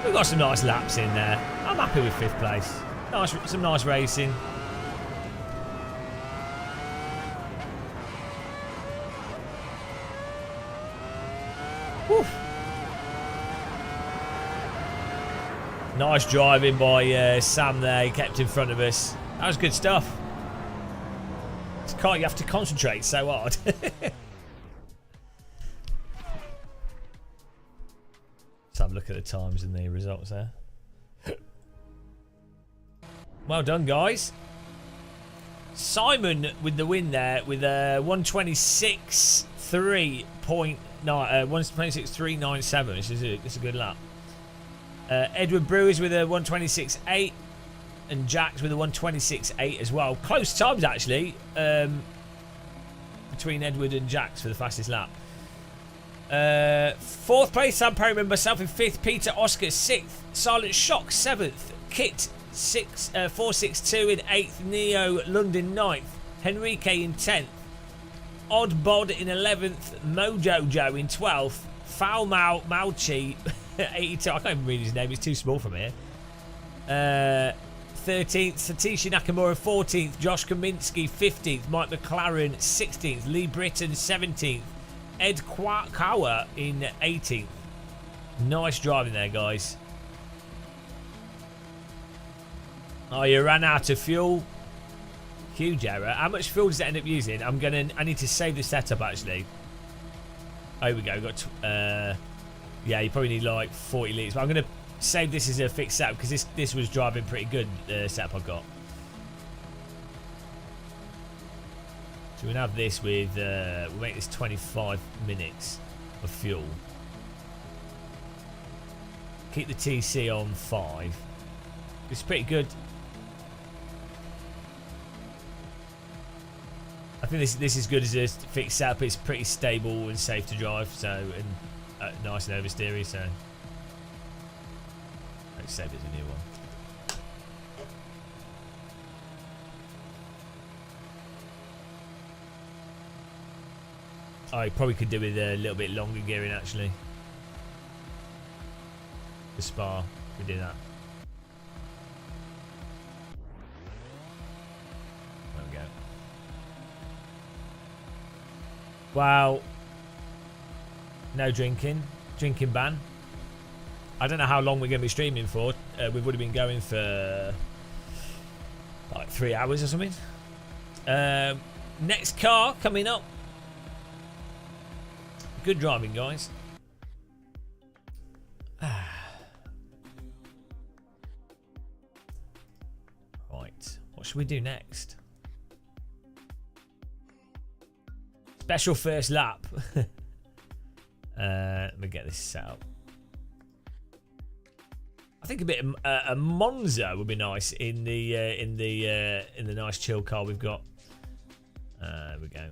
We've got some nice laps in there. I'm happy with 5th place. Some nice racing. Whew. Nice driving by Sam there. He kept in front of us. That was good stuff. You have to concentrate so hard. Let's have a look at the times and the results there. Well done, guys. Simon with the win there with a 126.397, which is a a good lap. Edward Brewers with a 126.8 and Jax with a 126.8 as well. Close times actually between Edward and Jax for the fastest lap. 4th place Sam Perryman, myself in 5th, Peter Oscar 6th, Silent Shock 7th, Kit 462 in 8th, Neo London 9th, Henrique in 10th, Odd Bod in 11th, Mojojo in 12th, Foul Mao Mauchi 82. I can't even read his name, it's too small from here. 13th, Satishi Nakamura 14th, Josh Kaminsky 15th, Mike McLaren 16th, Lee Britton 17th, Ed Kawa in 18th. Nice driving there, guys. Oh, you ran out of fuel. Huge error. How much fuel does it end up using? I need to save the setup actually. Oh, here we go. Got yeah, you probably need like 40 litres. But I'm going to save this as a fixed setup because this was driving pretty good, the setup I got. So we're going to have this with, we'll make this 25 minutes of fuel. Keep the TC on 5. It's pretty good. I think this is good as a fixed setup. It's pretty stable and safe to drive, so and nice and oversteery. So let's save it as a new one. I probably could do with a little bit longer gearing actually. The Spa, we do that. There we go. Wow. No drinking. Drinking ban. I don't know how long we're going to be streaming for. We've already been going for like 3 hours or something. Next car coming up. Good driving, guys. Right. What should we do next? Special first lap. Let me get this set up. I think a bit of a Monza would be nice in the nice chill car we've got. There we go.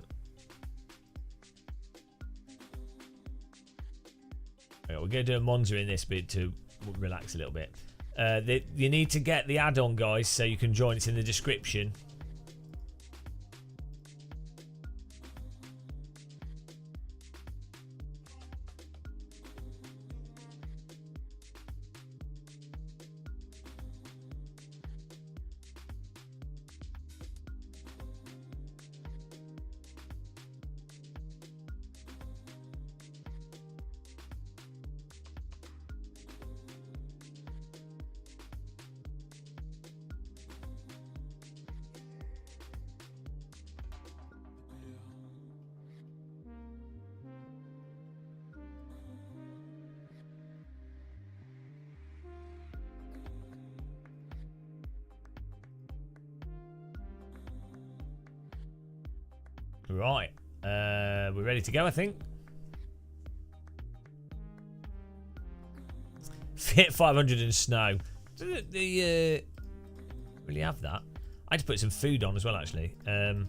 We're going to do a Monza in this bit to relax a little bit. You need to get the add-on, guys, so you can join. It's in the description. Right, we're ready to go, I think. Fit 500 in snow. Does the really have that? I had to put some food on as well, actually. I'll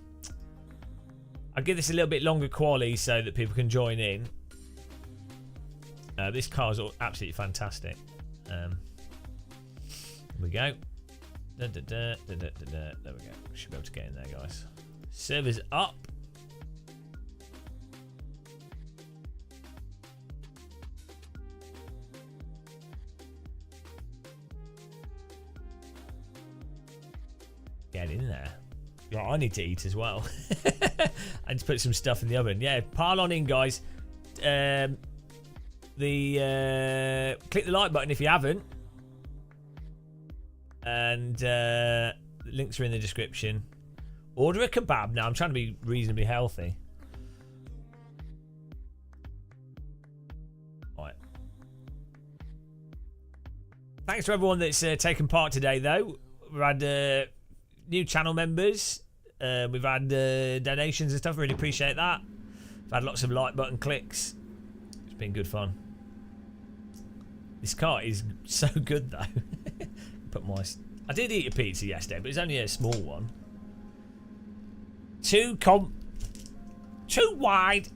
give this a little bit longer quali so that people can join in. This car is absolutely fantastic. Here we go. There we go. Should be able to get in there, guys. Servers up. Get in there. Yeah, I need to eat as well. I need to put some stuff in the oven. Yeah, pile on in, guys. Click the like button if you haven't. And links are in the description. Order a kebab. Now, I'm trying to be reasonably healthy. Right. Thanks to everyone that's taken part today, though. We've had new channel members. We've had donations and stuff. Really appreciate that. We've had lots of like button clicks. It's been good fun. This car is so good, though. I did eat a pizza yesterday, but it's only a small one. Too wide.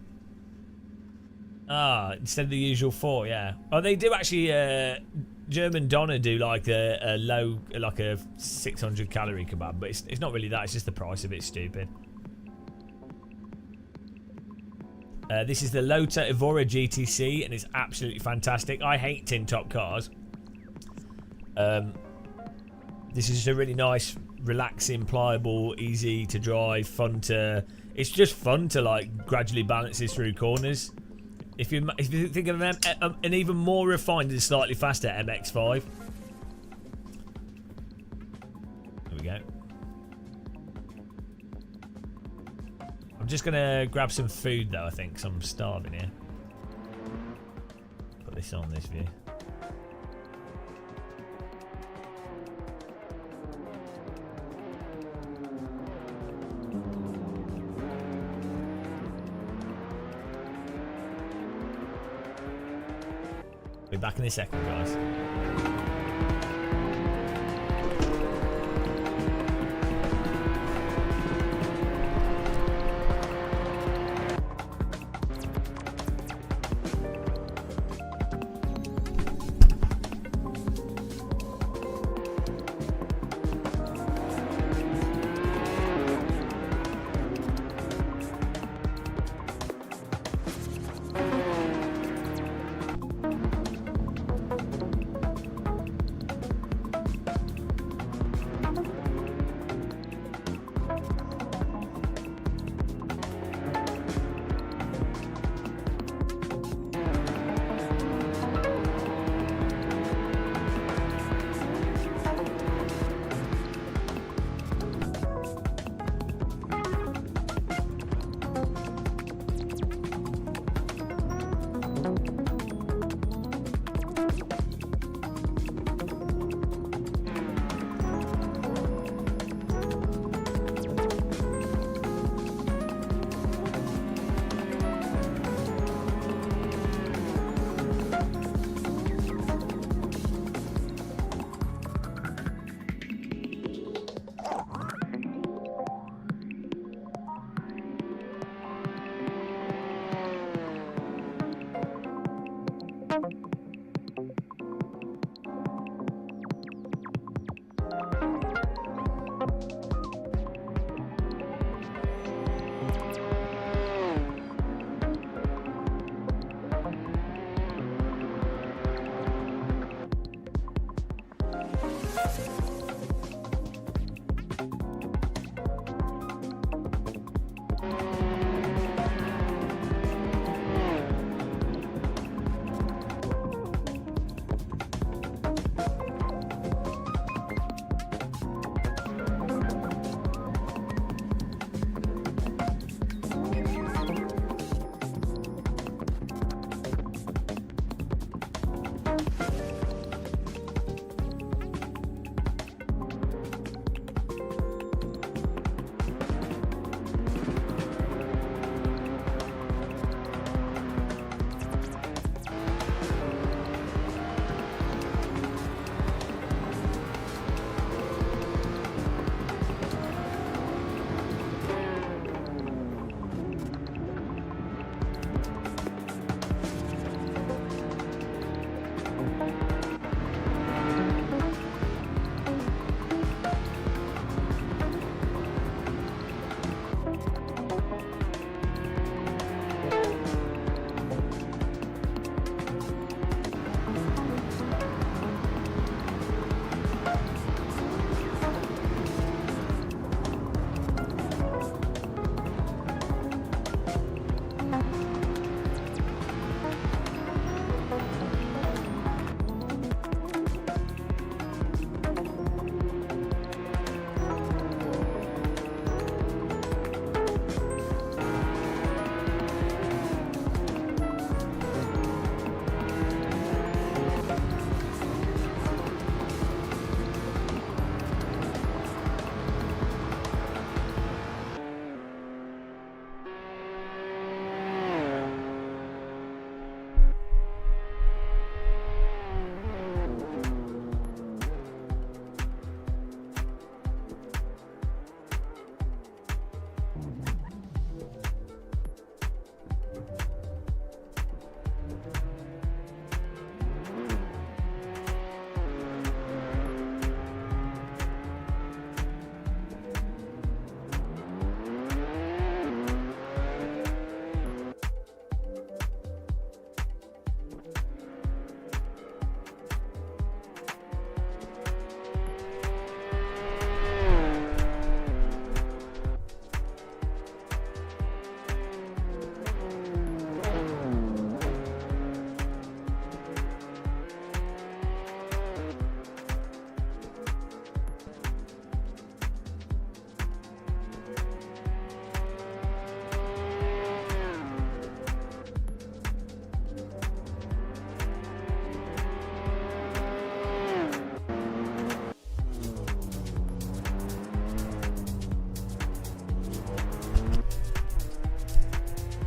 Instead of the usual 4, yeah. Oh, they do actually. German Donna do like a low, like a 600 calorie kebab, but it's not really that. It's just the price of it's stupid. This is the Lotus Evora GTC, and it's absolutely fantastic. I hate tin top cars. This is just a really nice, relaxing, pliable, easy to drive, fun to. It's just fun to like gradually balance this through corners. If you think of an even more refined and slightly faster MX-5. There we go. I'm just going to grab some food though, I think, because I'm starving here. Put this on this view. Be back in a second, guys.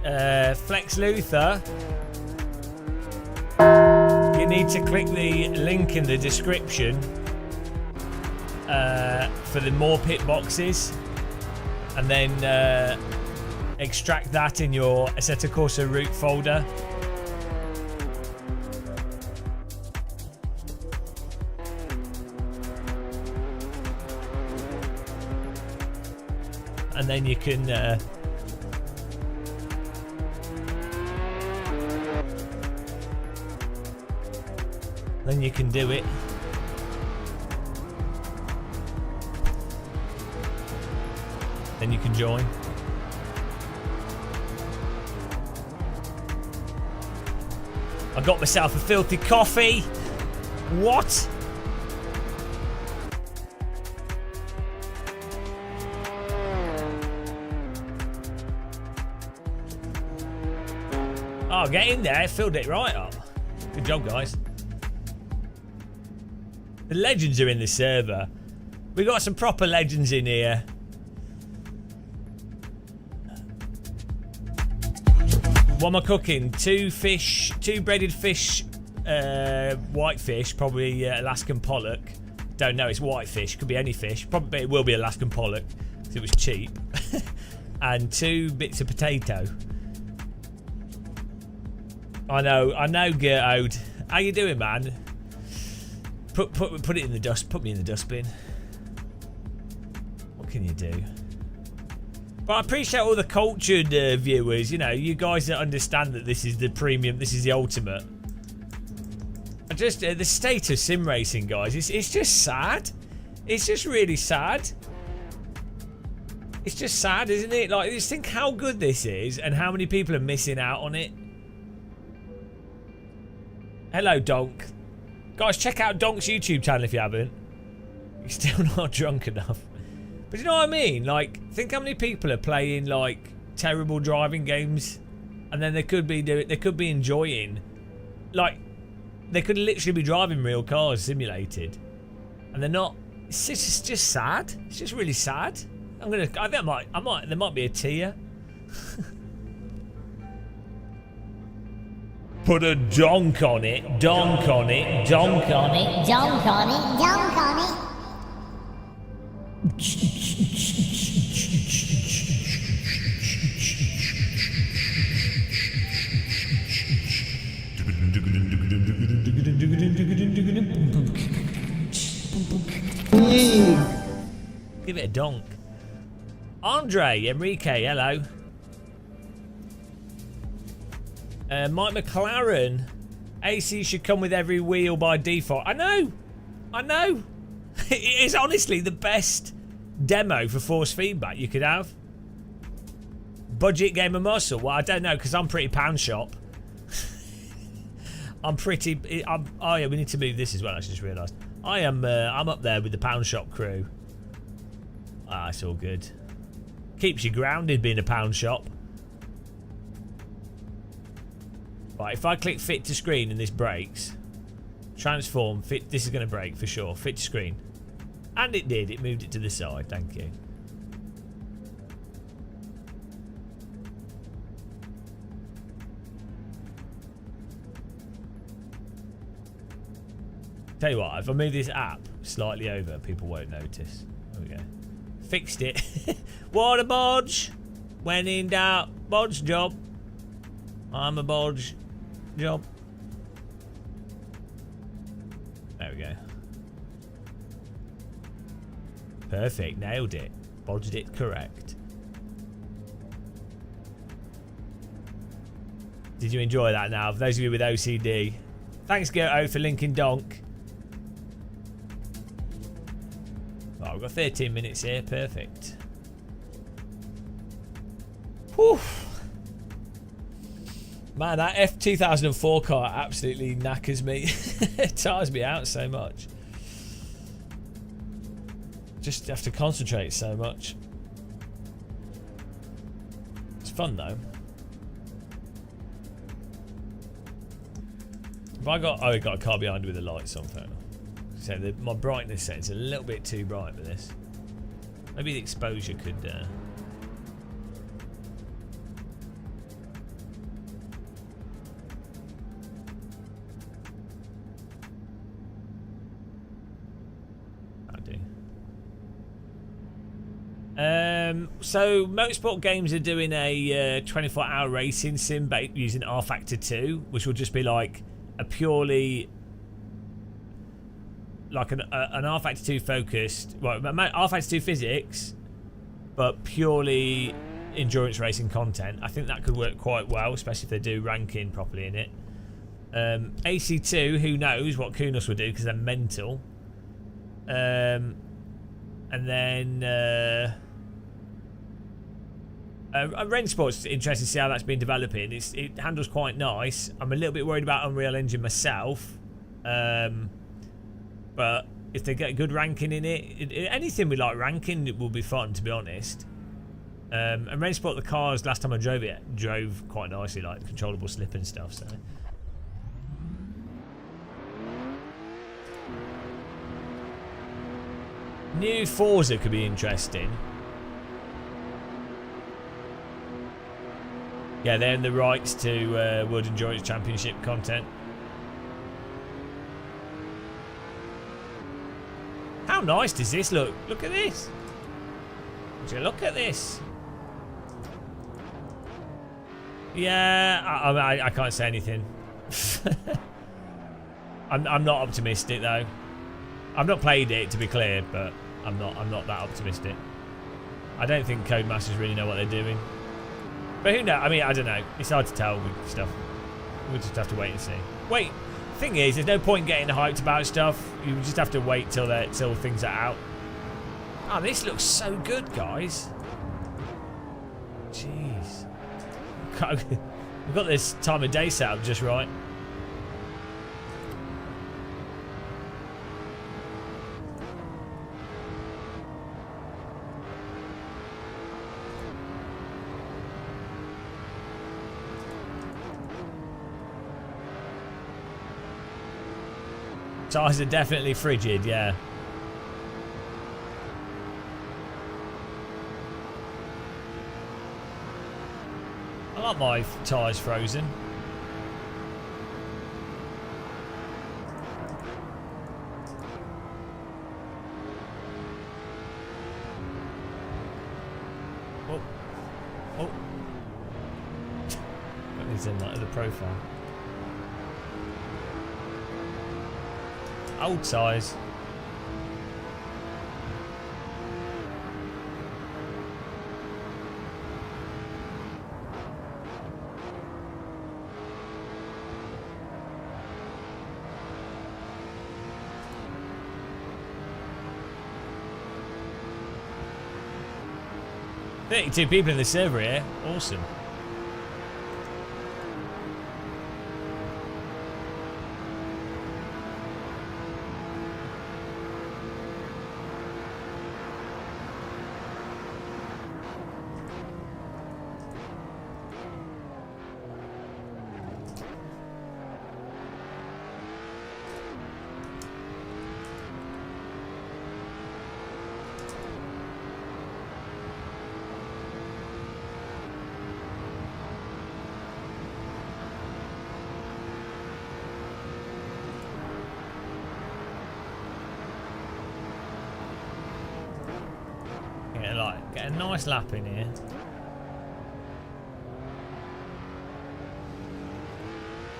Flex Luther, you need to click the link in the description for the more pit boxes, and then extract that in your Assetto Corsa route folder. And then you can do it. Then you can join. I got myself a filthy coffee. What? Oh, get in there. Filled it right up. Good job, guys. The legends are in the server. We got some proper legends in here. What am I cooking? 2 fish, 2 breaded fish, whitefish, probably Alaskan pollock. Don't know, it's whitefish, could be any fish. Probably it will be Alaskan pollock because it was cheap. And 2 bits of potato. I know, Gertrude. How you doing, man? Put it in the dust. Put me in the dustbin. What can you do? But I appreciate all the cultured viewers. You know, you guys that understand that this is the premium. This is the ultimate. I just the state of sim racing, guys. It's just sad. It's just really sad. It's just sad, isn't it? Like, just think how good this is and how many people are missing out on it. Hello, Donk. Guys, check out Donk's YouTube channel if you haven't. You're still not drunk enough. But you know what I mean? Like, think how many people are playing, like, terrible driving games. And then they could be enjoying. Like, they could literally be driving real cars simulated. And they're not. It's just sad. It's just really sad. I think there might be a tier. Put a donk on it, donk on it, donk on it, Donk on it, donk on it. Give it a donk. Andre, Enrique, hello. Mike McLaren, AC should come with every wheel by default. I know. It is honestly the best demo for force feedback you could have. Budget game of muscle. Well, I don't know because I'm pretty pound shop. Oh yeah, we need to move this as well. I just realised. I'm up there with the pound shop crew. Ah, it's all good. Keeps you grounded being a pound shop. Right, if I click fit to screen and this breaks, transform, fit, this is going to break for sure. Fit to screen. And it did. It moved it to the side. Thank you. Tell you what, if I move this app slightly over, people won't notice. There we go. Fixed it. What a bodge. When in doubt, bodge job. I'm a bodge job. There we go. Perfect. Nailed it. Bodged it correct. Did you enjoy that now? For those of you with OCD. Thanks, Gerto, for linking Donk. Right, we've got 13 minutes here. Perfect. Whew. Man, that F2004 car absolutely knackers me. It tires me out so much. Just have to concentrate so much. It's fun though. Have I got? Oh, I got a car behind with the lights on. So my brightness setting's a little bit too bright for this. Maybe the exposure could. So Motorsport Games are doing a 24-hour racing sim using R-Factor 2, which will just be like a purely like an R-Factor 2 focused, well, R-Factor 2 physics, but purely endurance racing content. I think that could work quite well, especially if they do ranking properly in it. AC2, who knows what Kunos will do because they're mental. And then Rensport's interesting to see how that's been developing. It handles quite nice. I'm a little bit worried about Unreal Engine myself, but if they get a good ranking in it, anything with like ranking, it will be fun, to be honest. And Rensport, the cars, last time I drove it, drove quite nicely, like controllable slip and stuff. So. New Forza could be interesting. Yeah, they own the rights to World Endurance Championship content. How nice does this look? Look at this. Would you look at this? Yeah, I can't say anything. I'm not optimistic though. I've not played it, to be clear, but I'm not that optimistic. I don't think Codemasters really know what they're doing. But who knows? I mean, I don't know. It's hard to tell with stuff. We'll just have to wait and see. Wait, thing is, there's no point getting hyped about stuff. You just have to wait till things are out. Oh, this looks so good, guys. Jeez. We've got this time of day set up just right. Tires are definitely frigid, yeah. I like my tyres frozen. Oh. Oh. Got these in like the profile. Old tyres. "32 people in the server here. Awesome." Get a nice lap in here.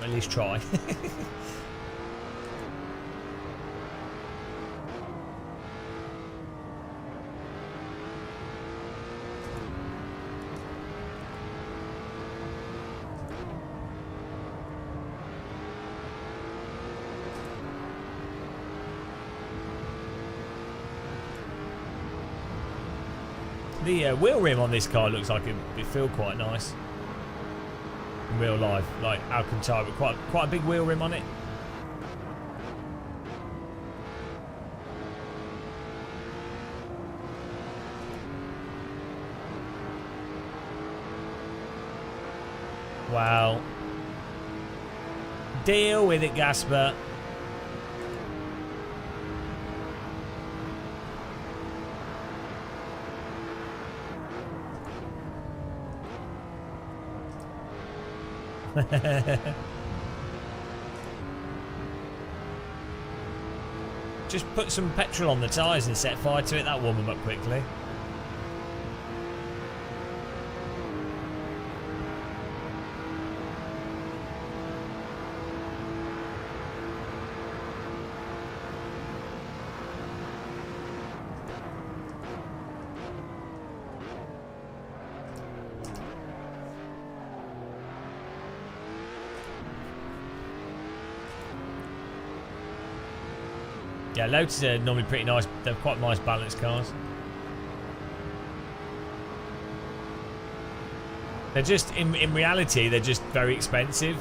At least try. The wheel rim on this car looks like it feel quite nice in real life, like Alcantara, but quite a big wheel rim on it. Wow. Deal with it, Gasper. Just put some petrol on the tyres and set fire to it. That'll warm them up quickly. Yeah, Lotus are normally pretty nice. They're quite nice balanced cars. They're just, in reality, they're just very expensive.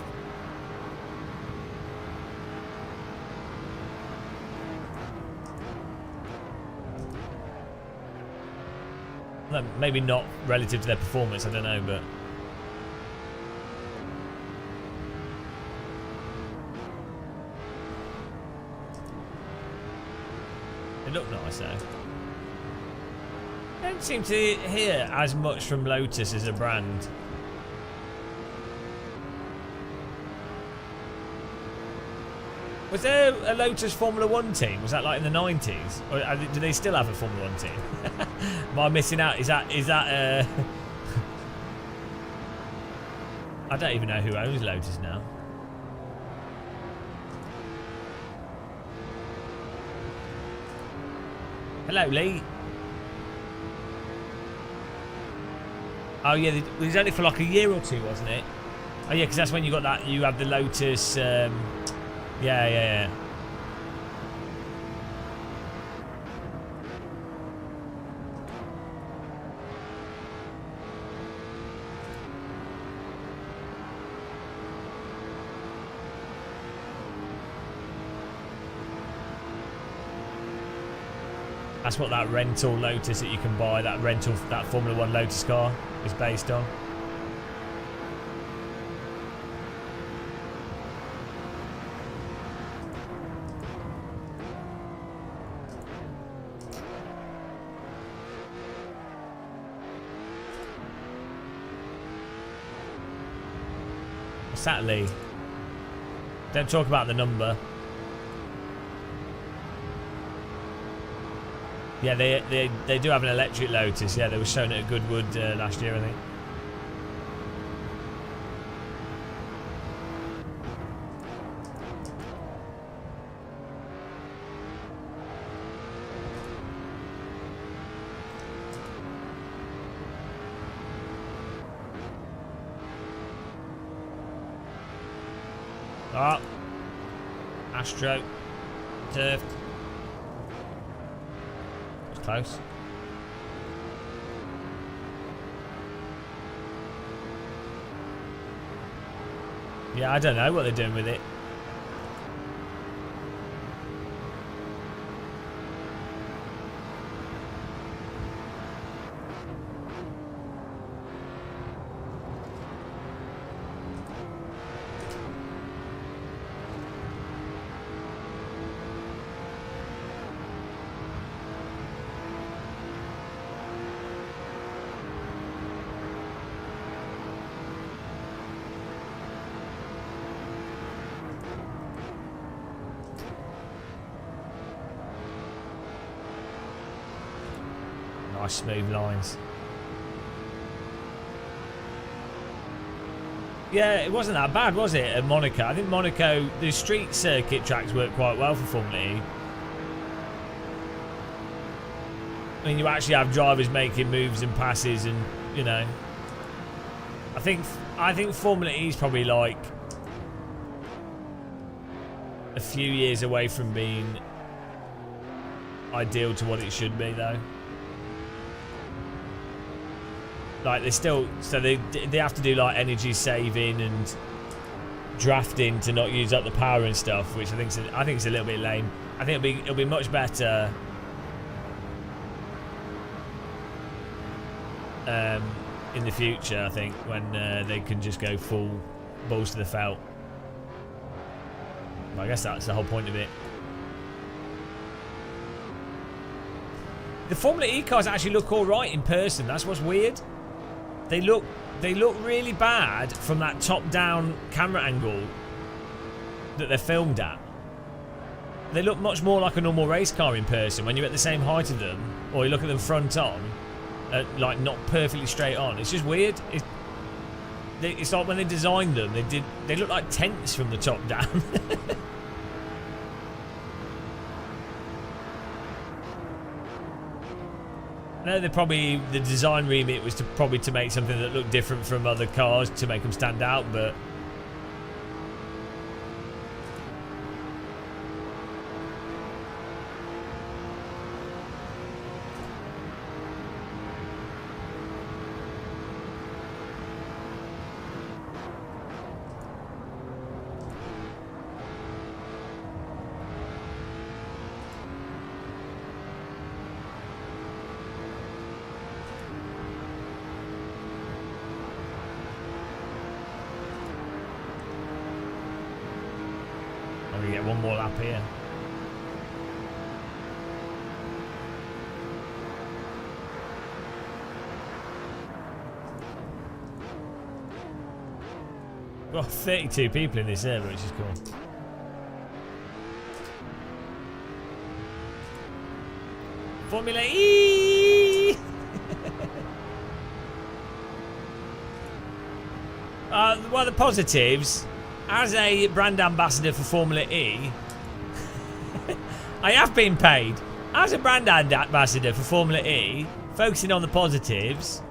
Well, maybe not relative to their performance, I don't know, but... they look nice, though. I don't seem to hear as much from Lotus as a brand. Was there a Lotus Formula 1 team? Was that like in the 90s? Or do they still have a Formula 1 team? Am I missing out? Is that I don't even know who owns Lotus now. Hello, Lee. Oh yeah, it was only for like a year or two, wasn't it? Oh yeah, because that's when you got that. You had the Lotus. Yeah. That's what that rental Lotus that you can buy, that Formula 1 Lotus car is based on. What's that, Lee? Don't talk about the number. Yeah, they do have an electric Lotus. Yeah, they were shown at Goodwood last year, I think. Oh, Astro, turf. Close. Yeah, I don't know what they're doing with it. Nice smooth lines. Yeah, it wasn't that bad, was it, at Monaco? I think Monaco, the street circuit tracks work quite well for Formula E. I mean, you actually have drivers making moves and passes, and you know, I think Formula E is probably like a few years away from being ideal to what it should be, though. Like they still, so they have to do like energy saving and drafting to not use up the power and stuff, which I think it's a little bit lame. I think it'll be much better in the future. I think when they can just go full balls to the felt. Well, I guess that's the whole point of it. The Formula E cars actually look all right in person. That's what's weird. They look really bad from that top-down camera angle that they're filmed at. They look much more like a normal race car in person when you're at the same height of them, or you look at them front on, like not perfectly straight on. It's just weird. It's like when they designed them, they look like tents from the top down. No, the design remit was to make something that looked different from other cars to make them stand out, but get one more lap here. Got 32 people in this server, which is cool. Formula E! One of the positives, as a brand ambassador for Formula E, I have been paid. As a brand ambassador for Formula E, focusing on the positives,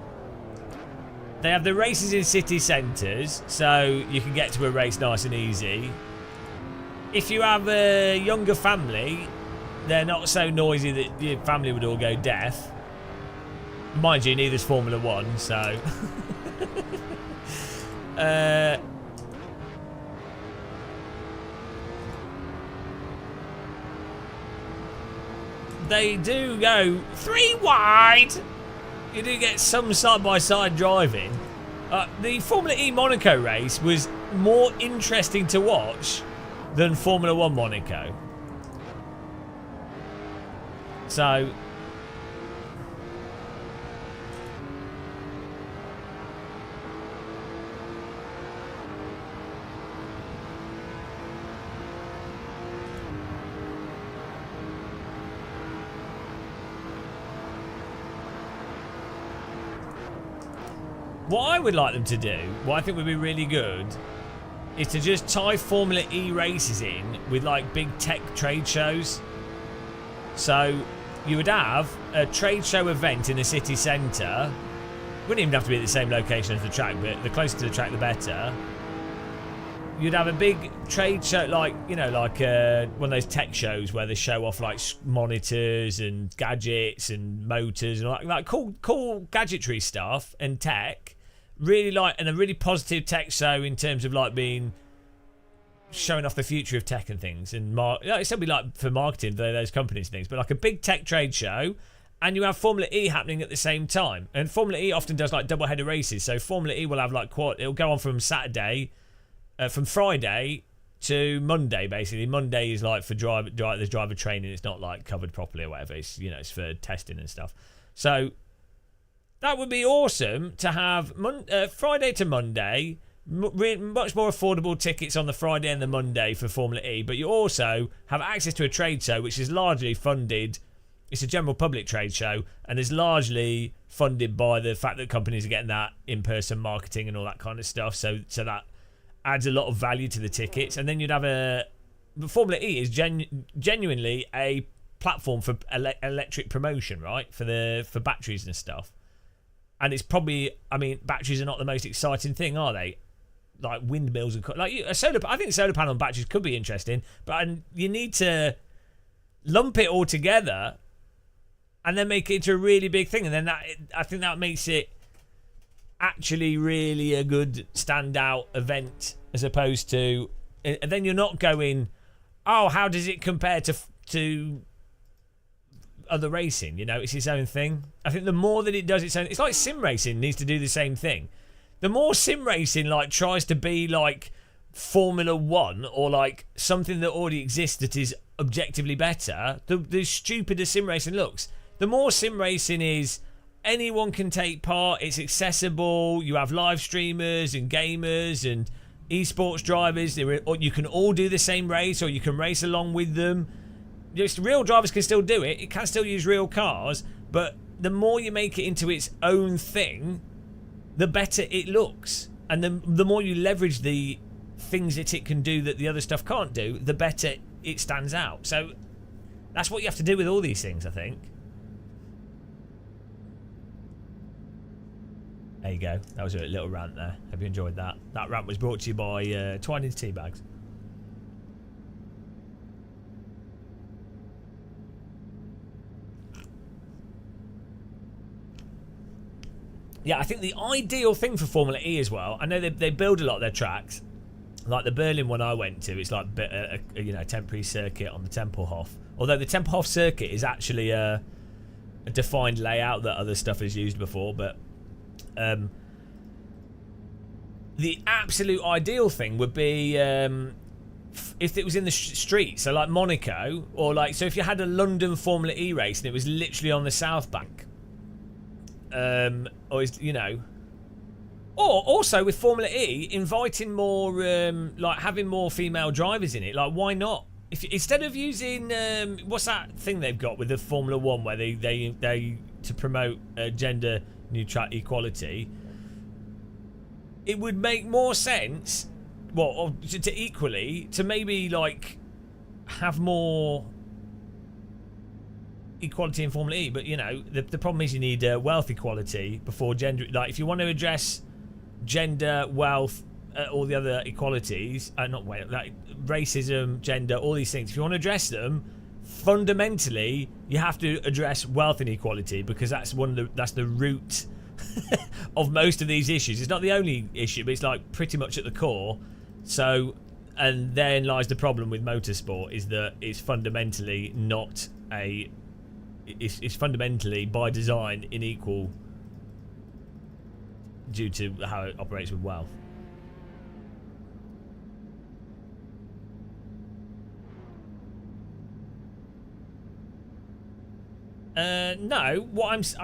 they have the races in city centres, so you can get to a race nice and easy. If you have a younger family, they're not so noisy that your family would all go deaf. Mind you, neither's Formula 1, so... they do go 3 wide. You do get some side-by-side driving. The Formula E Monaco race was more interesting to watch than Formula 1 Monaco. So... what I would like them to do, what I think would be really good, is to just tie Formula E races in with like big tech trade shows. So you would have a trade show event in a city centre. Wouldn't even have to be at the same location as the track, but the closer to the track the better. You'd have a big trade show, like, you know, like one of those tech shows where they show off like monitors and gadgets and motors and like cool gadgetry stuff and tech. Really like, and a really positive tech show in terms of like being showing off the future of tech and things, and it's still be like for marketing for those companies and things, but like a big tech trade show. And you have Formula E happening at the same time, and Formula E often does like double header races. So Formula E will have like it'll go on from Saturday. From Friday to Monday, basically. Monday is like for there's driver training. It's not like covered properly or whatever. It's, you know, it's for testing and stuff. So that would be awesome to have Friday to Monday, much more affordable tickets on the Friday and the Monday for Formula E. But you also have access to a trade show, which is largely funded. It's a general public trade show, and is largely funded by the fact that companies are getting that in-person marketing and all that kind of stuff. So that adds a lot of value to the tickets. And then you'd have the Formula E is genuinely a platform for electric promotion, right? For batteries and stuff. And it's probably, I mean, batteries are not the most exciting thing, are they? Like windmills and like a solar. I think solar panel and batteries could be interesting, but you need to lump it all together and then make it into a really big thing. And then I think that makes it actually really a good standout event, as opposed to, and then you're not going, oh, how does it compare to other racing? You know, it's its own thing. I think the more that it does its own, it's like sim racing needs to do the same thing. The more sim racing like tries to be like Formula 1 or like something that already exists that is objectively better, the stupider sim racing looks. The more sim racing is, anyone can take part, it's accessible, you have live streamers and gamers and esports drivers, or you can all do the same race, or you can race along with them. Just real drivers can still do it, it can still use real cars, but the more you make it into its own thing, the better it looks. And the more you leverage the things that it can do that the other stuff can't do, the better it stands out. So that's what you have to do with all these things, I think. There you go. That was a little rant there. Hope you enjoyed that. That rant was brought to you by Twinings Tea Bags. Yeah, I think the ideal thing for Formula E as well, I know they build a lot of their tracks. Like the Berlin one I went to, it's like a temporary circuit on the Tempelhof. Although the Tempelhof circuit is actually a defined layout that other stuff has used before, but the absolute ideal thing would be if it was in the street, so like Monaco, or like, so if you had a London Formula E race and it was literally on the South Bank, or is, you know, or also with Formula E, inviting more, like having more female drivers in it. Like, why not? If instead of using, what's that thing they've got with the Formula One where they to promote gender neutral equality, it would make more sense. Well, or to equally, to maybe like have more equality in Formula E, but you know, the problem is you need wealth equality before gender. Like, if you want to address gender, wealth, all the other equalities, not wealth, like racism, gender, all these things. If you want to address them, fundamentally, you have to address wealth inequality, because that's that's the root of most of these issues. It's not the only issue, but it's like pretty much at the core. So, and therein lies the problem with motorsport, is that it's fundamentally not a... It's fundamentally, by design, unequal due to how it operates with wealth. No, what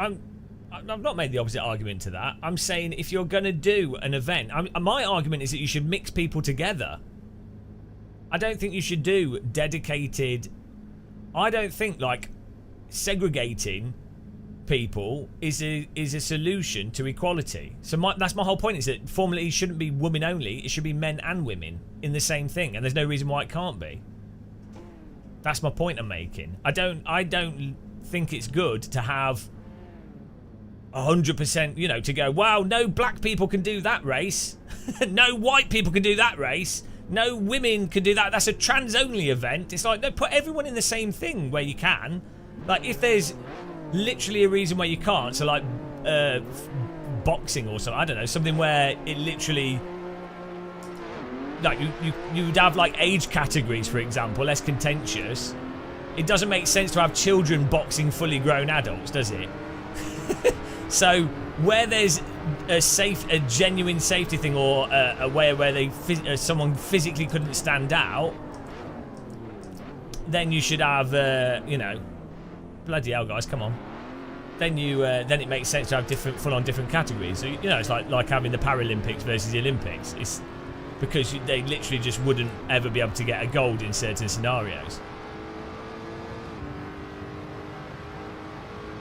I've not made the opposite argument to that. I'm saying if you're going to do an event, my argument is that you should mix people together. I don't think you should do dedicated... I don't think, like, segregating people is a solution to equality. So that's my whole point, is that Formula E shouldn't be women only. It should be men and women in the same thing, and there's no reason why it can't be. That's my point I'm making. I don't think it's good to have 100%, you know, to go, wow, no black people can do that race. No white people can do that race. No women can do that. That's a trans-only event. It's like, no, put everyone in the same thing where you can. Like, if there's literally a reason why you can't, so like boxing or something, I don't know, something where it literally... Like, you would have, like, age categories, for example, less contentious. It doesn't make sense to have children boxing fully grown adults, does it? So where there's a genuine safety thing, or a way where someone physically couldn't stand out, then you should have, you know, bloody hell, guys, come on. Then then it makes sense to have full-on different categories. So, you know, it's like having the Paralympics versus the Olympics. It's because they literally just wouldn't ever be able to get a gold in certain scenarios.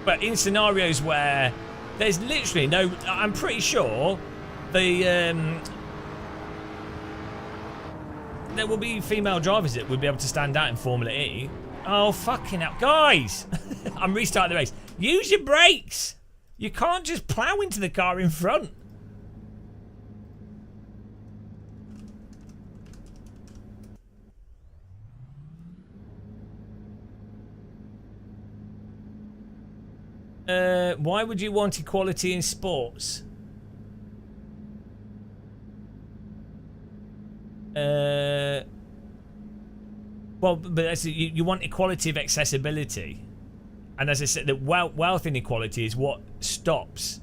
But in scenarios where there's literally no... I'm pretty sure there will be female drivers that would be able to stand out in Formula E. Oh, fucking hell. Guys! I'm restarting the race. Use your brakes! You can't just plough into the car in front. Why would you want equality in sports? Well, but you want equality of accessibility. And as I said, that wealth inequality is what stops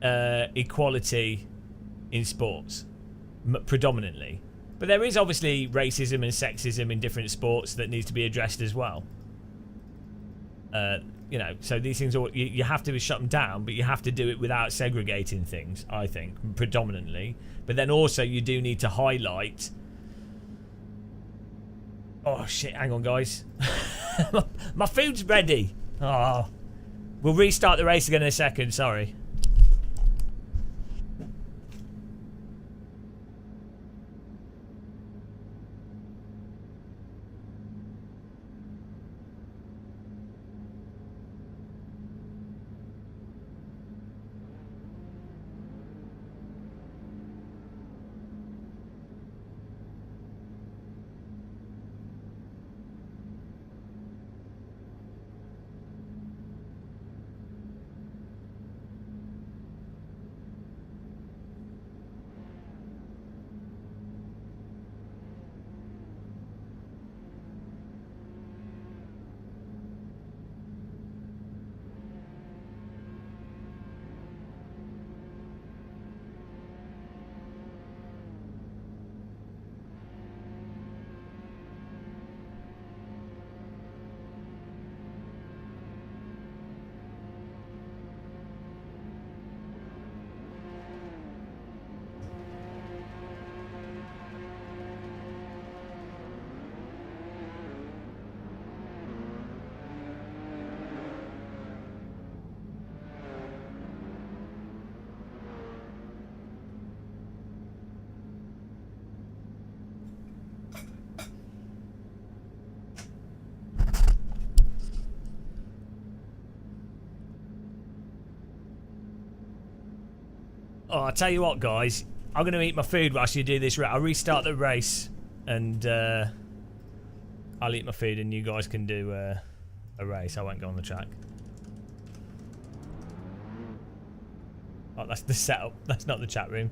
equality in sports, predominantly. But there is obviously racism and sexism in different sports that needs to be addressed as well. You know, so these things are, you have to shut them down, but you have to do it without segregating things, I think, predominantly. But then also you do need to highlight... Oh, shit, hang on, guys. My food's ready. Oh. We'll restart the race again in a second, sorry. Oh, I'll tell you what, guys. I'm going to eat my food whilst you do this. I'll restart the race, and I'll eat my food, and you guys can do a race. I won't go on the track. Oh, that's the setup. That's not the chat room.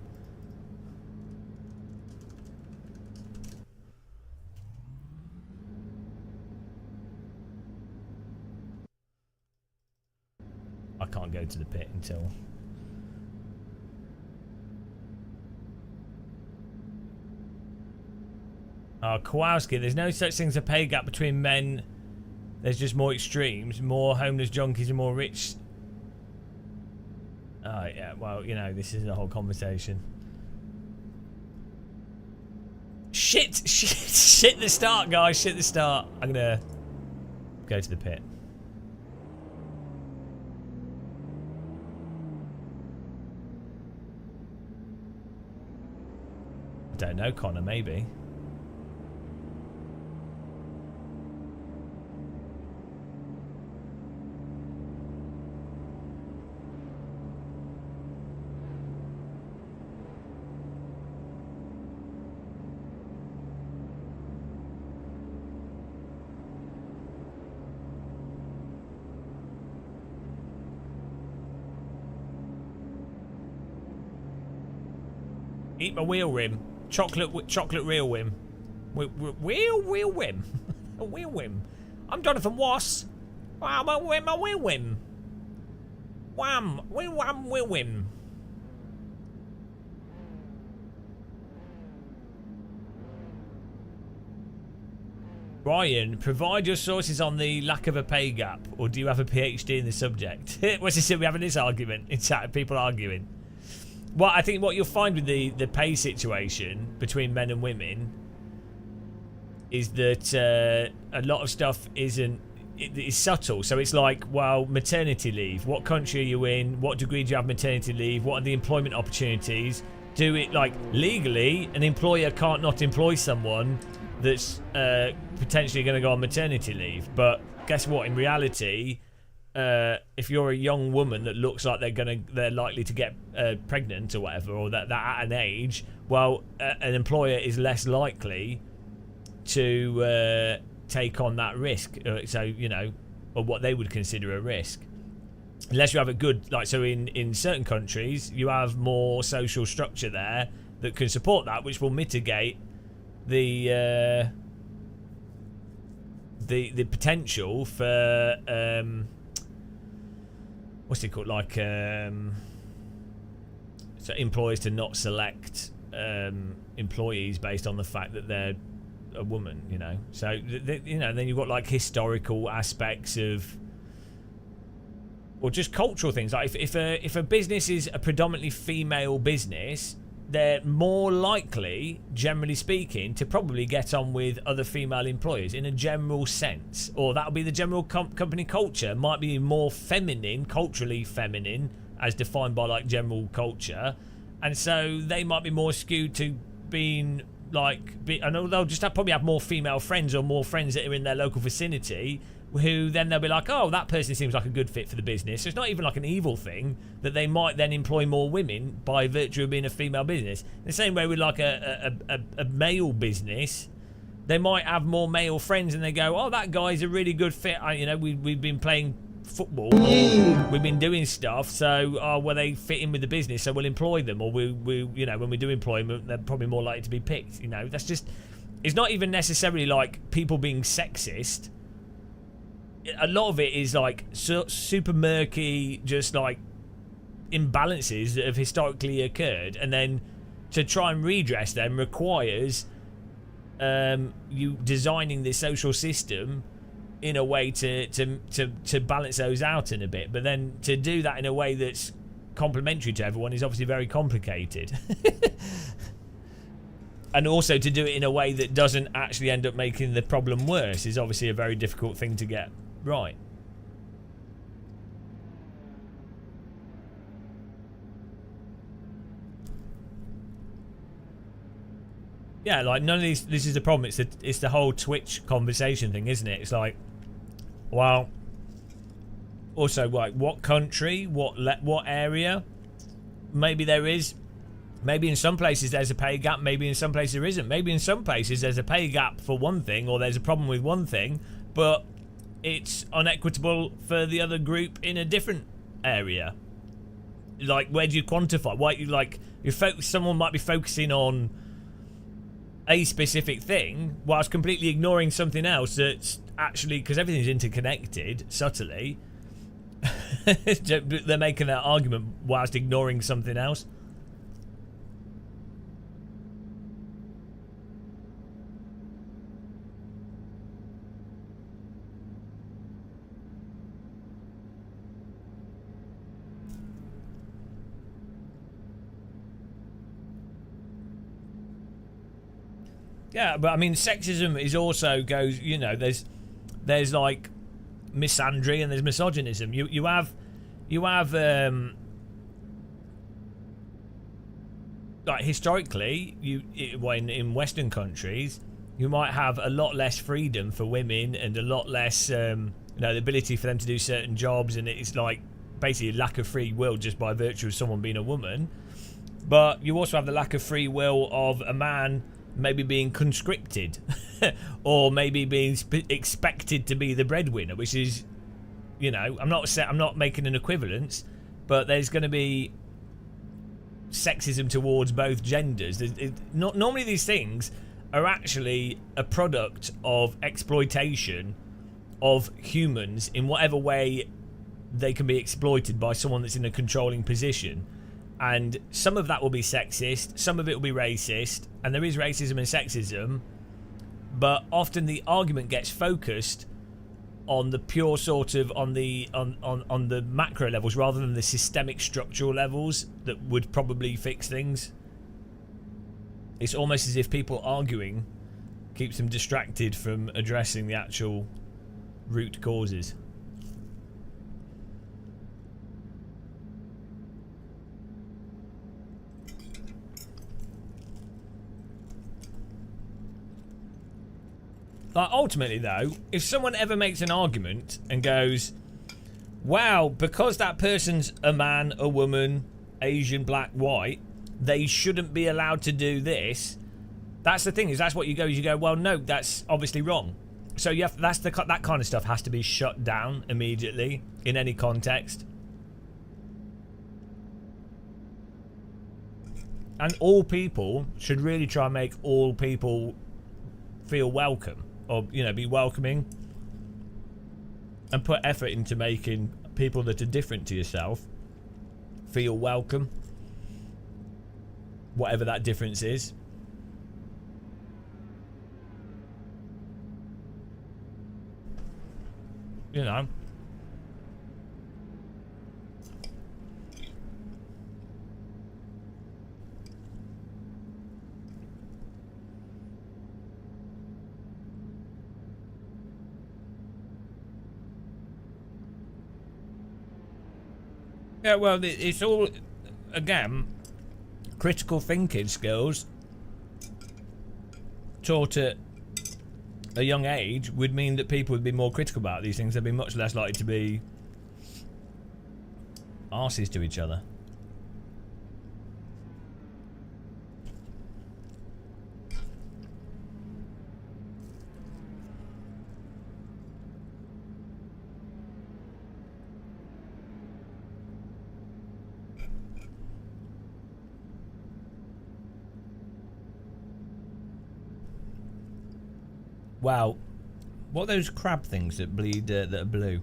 I can't go to the pit until... Oh, Kowalski, there's no such thing as a pay gap between men. There's just more extremes, more homeless junkies and more rich. Oh, yeah, well, you know, this is a whole conversation. Shit! Shit! Shit the start, guys, shit the start. I'm gonna go to the pit. I don't know, Connor, maybe. Eat my wheel rim. Chocolate real whim. Wheel whim. A wheel whim. I'm Jonathan Wass. Wow, my wheel whim. Wham. Wheel whim. Ryan, provide your sources on the lack of a pay gap, or do you have a PhD in the subject? What's this? We're having this argument. It's people arguing. Well, I think what you'll find with the pay situation between men and women is that a lot of stuff isn't... It's subtle. So it's like, well, maternity leave. What country are you in? What degree do you have maternity leave? What are the employment opportunities? Do it, like, legally, an employer can't not employ someone that's potentially going to go on maternity leave. But guess what? In reality... if you're a young woman that looks like they're likely to get pregnant or whatever, or that at an age, well, an employer is less likely to take on that risk. So, you know, or what they would consider a risk, unless you have a good, like, so in certain countries you have more social structure there that can support that, which will mitigate the potential for what's it called, like so employers to not select employees based on the fact that they're a woman, you know. So you know, then you've got like historical aspects of, or just cultural things. Like if a business is a predominantly female business, they're more likely, generally speaking, to probably get on with other female employers in a general sense. Or that'll be the general company culture. Might be more feminine, culturally feminine, as defined by like general culture. And so they might be more skewed to being like... and they'll just probably have more female friends, or more friends that are in their local vicinity, who then they'll be like, oh, that person seems like a good fit for the business. So it's not even like an evil thing that they might then employ more women by virtue of being a female business. The same way with like a male business, they might have more male friends and they go, oh, that guy's a really good fit. You know, we've been playing football, we've been doing stuff, so well, they fit in with the business, so we'll employ them. Or we you know, when we do employment, they're probably more likely to be picked. You know, that's just, it's not even necessarily like people being sexist. A lot of it is like super murky, just like imbalances that have historically occurred, and then to try and redress them requires you designing this social system in a way to balance those out in a bit. But then to do that in a way that's complementary to everyone is obviously very complicated. And also to do it in a way that doesn't actually end up making the problem worse is obviously a very difficult thing to get right. Yeah, like none of these. This is the problem. It's the whole Twitch conversation thing, isn't it? It's like, well, also like what country, what area, maybe there is. Maybe in some places there's a pay gap, maybe in some places there isn't. Maybe in some places there's a pay gap for one thing, or there's a problem with one thing, but it's unequitable for the other group in a different area. Like, where do you quantify? Why you like someone might be focusing on a specific thing whilst completely ignoring something else that's actually, because everything's interconnected subtly. They're making that argument whilst ignoring something else. Yeah, but I mean, sexism is also goes. You know, there's like misandry and there's misogynism. You have like historically, in Western countries, you might have a lot less freedom for women and a lot less the ability for them to do certain jobs, and it's like basically a lack of free will just by virtue of someone being a woman. But you also have the lack of free will of a man maybe being conscripted or maybe being expected to be the breadwinner, which is, I'm not making an equivalence, but there's going to be sexism towards both genders. Normally these things are actually a product of exploitation of humans in whatever way they can be exploited by someone that's in a controlling position. And some of that will be sexist, some of it will be racist, and there is racism and sexism, but often the argument gets focused on the pure sort of on the macro levels rather than the systemic structural levels that would probably fix things. It's almost as if people arguing keeps them distracted from addressing the actual root causes. Like, ultimately though, if someone ever makes an argument and goes, wow, because that person's a man, a woman, Asian, black, white, they shouldn't be allowed to do this, that's the thing, is that's what you go, well, no, that's obviously wrong. So you have, that kind of stuff has to be shut down immediately in any context. And all people should really try and make all people feel welcome. Or, be welcoming and put effort into making people that are different to yourself feel welcome, whatever that difference is. Yeah, well, it's all, again, critical thinking skills taught at a young age would mean that people would be more critical about these things. They'd be much less likely to be arses to each other. Wow, what are those crab things that bleed that are blue?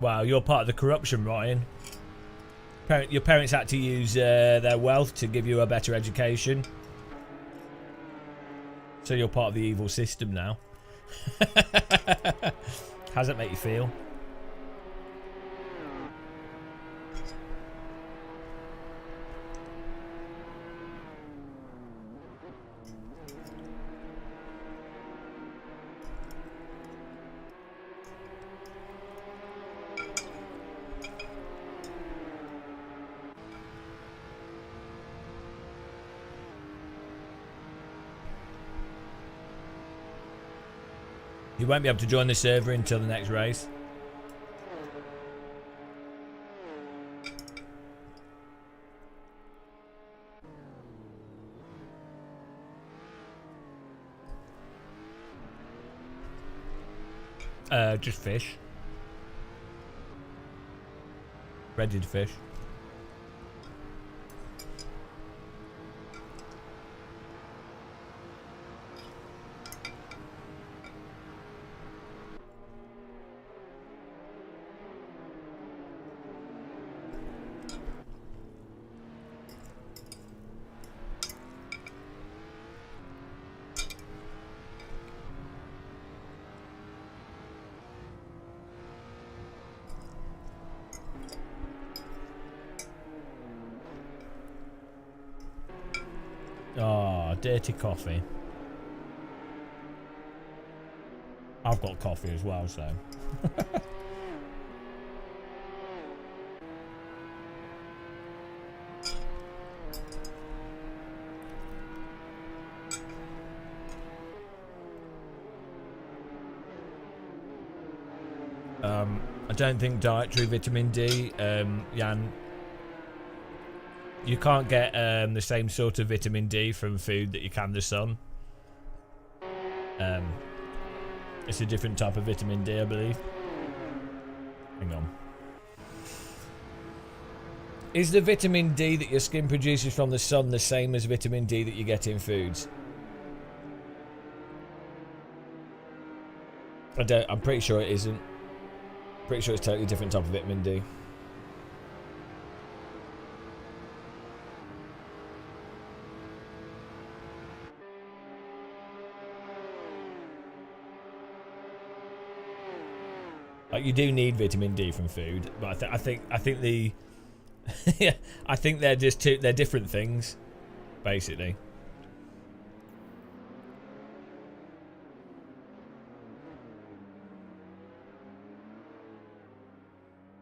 Wow, you're part of the corruption, Ryan. Your parents had to use their wealth to give you a better education. So you're part of the evil system now. How does that make you feel? You won't be able to join the server until the next race. Just fish. Breaded fish. Oh, dirty coffee. I've got coffee as well, so. I don't think dietary vitamin D, Jan. You can't get the same sort of vitamin D from food that you can the sun. It's a different type of vitamin D, I believe. Hang on. Is the vitamin D that your skin produces from the sun the same as vitamin D that you get in foods? I'm pretty sure it isn't. Pretty sure it's a totally different type of vitamin D. Like, you do need vitamin D from food, but I think the yeah, I think they're just they're different things, basically.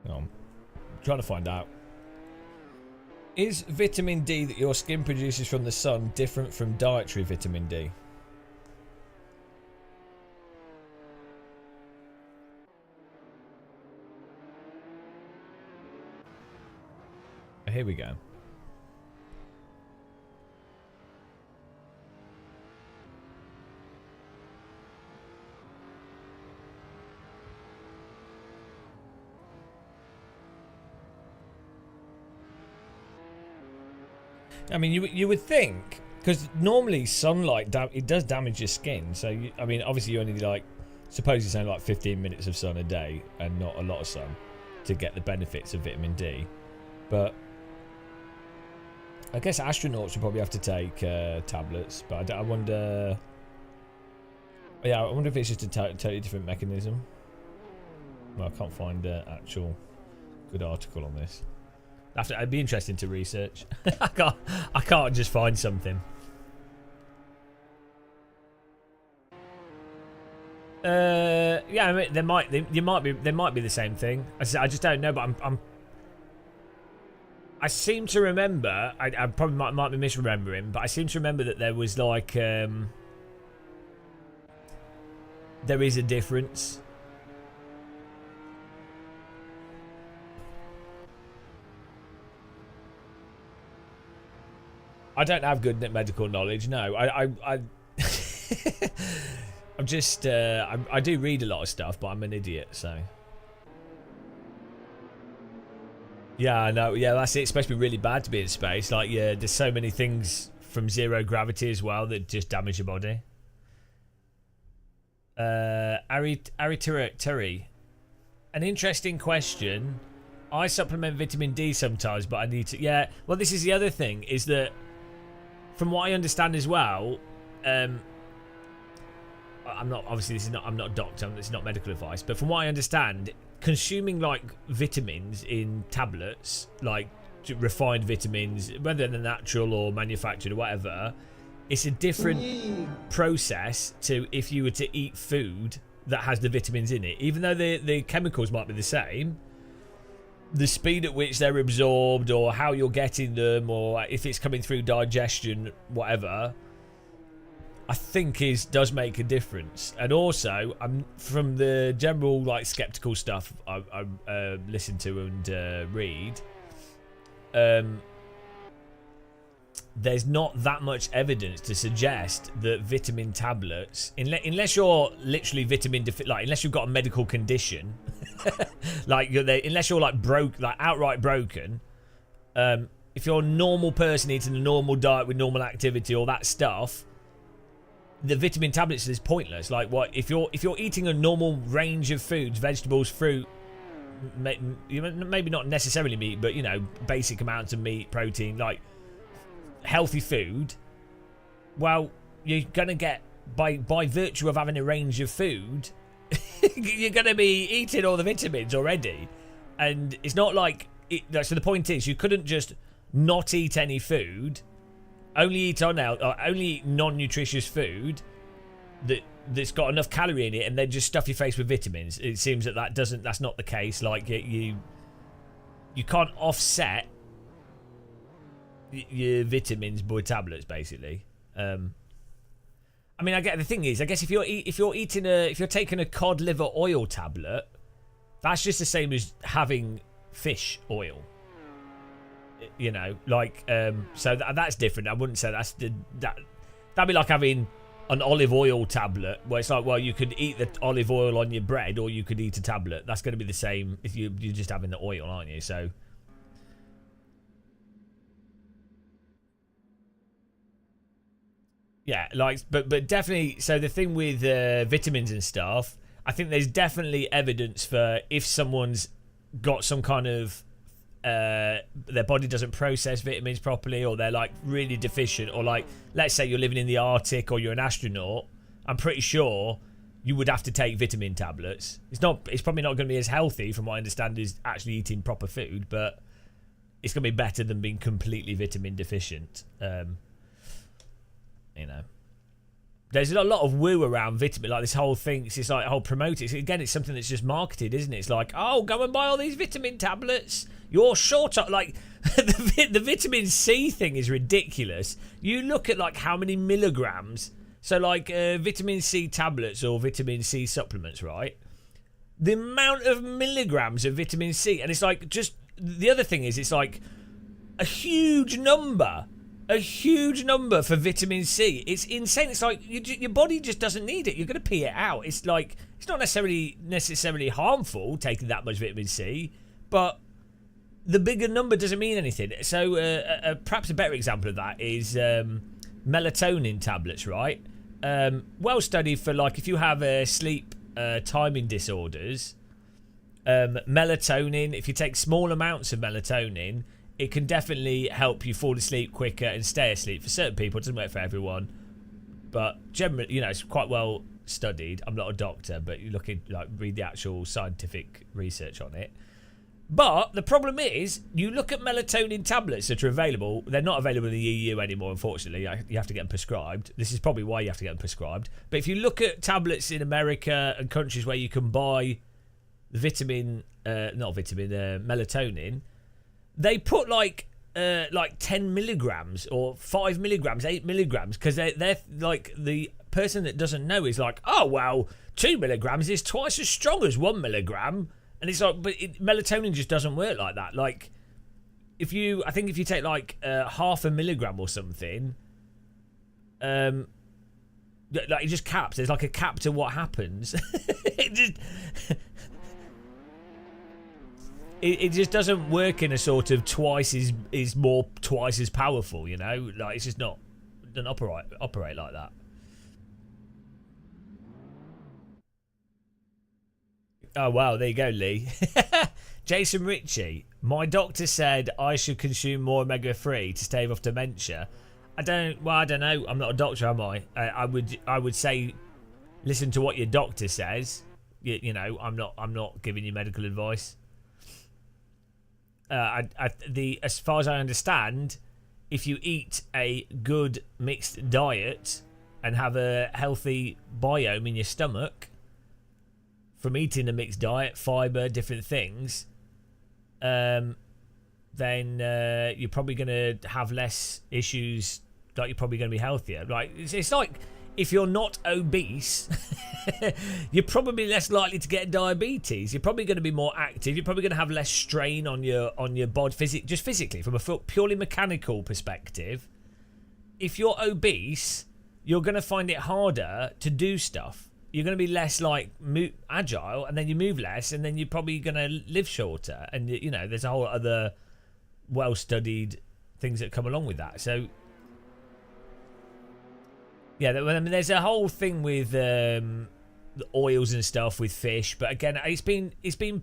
I'm trying to find out. Is vitamin D that your skin produces from the sun different from dietary vitamin D? Here we go. I mean, you would think, because normally sunlight it does damage your skin. So I mean, obviously you only suppose it's only like 15 minutes of sun a day and not a lot of sun to get the benefits of vitamin D, but I guess astronauts would probably have to take tablets, but I wonder. Yeah, I wonder if it's just a totally different mechanism. Well, I can't find an actual good article on this. It'd be interesting to research. I can't just find something. Yeah, I mean, they might be the same thing. I just don't know, but I seem to remember, I probably might be misremembering, but I seem to remember that there was like, there is a difference. I don't have good medical knowledge, no. I'm just, I do read a lot of stuff, but I'm an idiot, so. Yeah, I know. Yeah, that's it. It's supposed to be really bad to be in space. Like, yeah, there's so many things from zero gravity as well that just damage your body. Ari, an interesting question. I supplement vitamin D sometimes, but I need to. Yeah, well, this is the other thing, is that from what I understand as well, I'm not, obviously this is not, I'm not a doctor, it's not medical advice, but from what I understand, consuming like vitamins in tablets, like refined vitamins, whether they're natural or manufactured or whatever, it's a different process to if you were to eat food that has the vitamins in it. Even though the chemicals might be the same, the speed at which they're absorbed or how you're getting them or if it's coming through digestion, whatever, I think does make a difference. And also, from the general like skeptical stuff I listen to and read, there's not that much evidence to suggest that vitamin tablets, unless you're literally unless you've got a medical condition, like unless you're like outright broken. If you're a normal person eating a normal diet with normal activity, all that stuff, the vitamin tablets is pointless. Like, what if you're eating a normal range of foods, vegetables, fruit, maybe not necessarily meat, but basic amounts of meat, protein, like healthy food, well, you're gonna get by virtue of having a range of food, you're gonna be eating all the vitamins already. And it's not like so the point is, you couldn't just not eat any food, only eat non-nutritious food that's got enough calorie in it, and then just stuff your face with vitamins. It seems that's not the case. Like, you can't offset your vitamins by tablets, basically. I mean, the thing is, I guess if you're taking a cod liver oil tablet, that's just the same as having fish oil. So that's different. I wouldn't say that'd be like having an olive oil tablet, where it's like, well, you could eat the olive oil on your bread, or you could eat a tablet. That's going to be the same if you're just having the oil, aren't you? So yeah, but definitely. So the thing with vitamins and stuff, I think there's definitely evidence for if someone's got some kind of their body doesn't process vitamins properly, or they're like really deficient, or like, let's say you're living in the Arctic or you're an astronaut, I'm pretty sure you would have to take vitamin tablets. It's probably not going to be as healthy, from what I understand, as actually eating proper food, but it's going to be better than being completely vitamin deficient. There's a lot of woo around vitamin, like this whole thing. It's like whole promoting. Again, it's something that's just marketed, isn't it? It's like, oh, go and buy all these vitamin tablets. You're short on, like, the vitamin C thing is ridiculous. You look at like how many milligrams. So like vitamin C tablets or vitamin C supplements, right? The amount of milligrams of vitamin C, and it's like, just the other thing is, it's like a huge number. A huge number for vitamin C. It's insane. It's like your body just doesn't need it. You're going to pee it out. It's like, it's not necessarily harmful taking that much vitamin C, but the bigger number doesn't mean anything. So perhaps a better example of that is melatonin tablets, right? Well studied for, like, if you have sleep timing disorders, melatonin, if you take small amounts of melatonin, it can definitely help you fall asleep quicker and stay asleep. For certain people, it doesn't work for everyone, but generally, it's quite well studied. I'm not a doctor, but you read the actual scientific research on it. But the problem is, you look at melatonin tablets that are available. They're not available in the EU anymore, unfortunately. You have to get them prescribed. This is probably why you have to get them prescribed. But if you look at tablets in America and countries where you can buy melatonin, they put like 10 milligrams or 5 milligrams, 8 milligrams, because they're like, the person that doesn't know is like, oh, well, 2 milligrams is twice as strong as 1 milligram. And it's like, but melatonin just doesn't work like that. Like, I think if you take like half a milligram or something, like, it just caps. There's like a cap to what happens. It just doesn't work in a sort of twice as powerful, like, it's just not, it doesn't operate like that. Oh wow, there you go, Lee. Jason Ritchie, my doctor said I should consume more omega-3 to stave off dementia. I don't know, I'm not a doctor, am I? I would say listen to what your doctor says. You know, I'm not giving you medical advice. As far as I understand, if you eat a good mixed diet and have a healthy biome in your stomach from eating a mixed diet, fiber, different things, then you're probably going to have less issues. Like, you're probably going to be healthier. Like, it's like if you're not obese, you're probably less likely to get diabetes. You're probably going to be more active. You're probably going to have less strain on your body, just physically, from a purely mechanical perspective. If you're obese, you're going to find it harder to do stuff. You're going to be less like agile, and then you move less, and then you're probably going to live shorter. And you know, there's a whole other well-studied things that come along with that. So yeah, I mean, there's a whole thing with the oils and stuff with fish, but again, it's been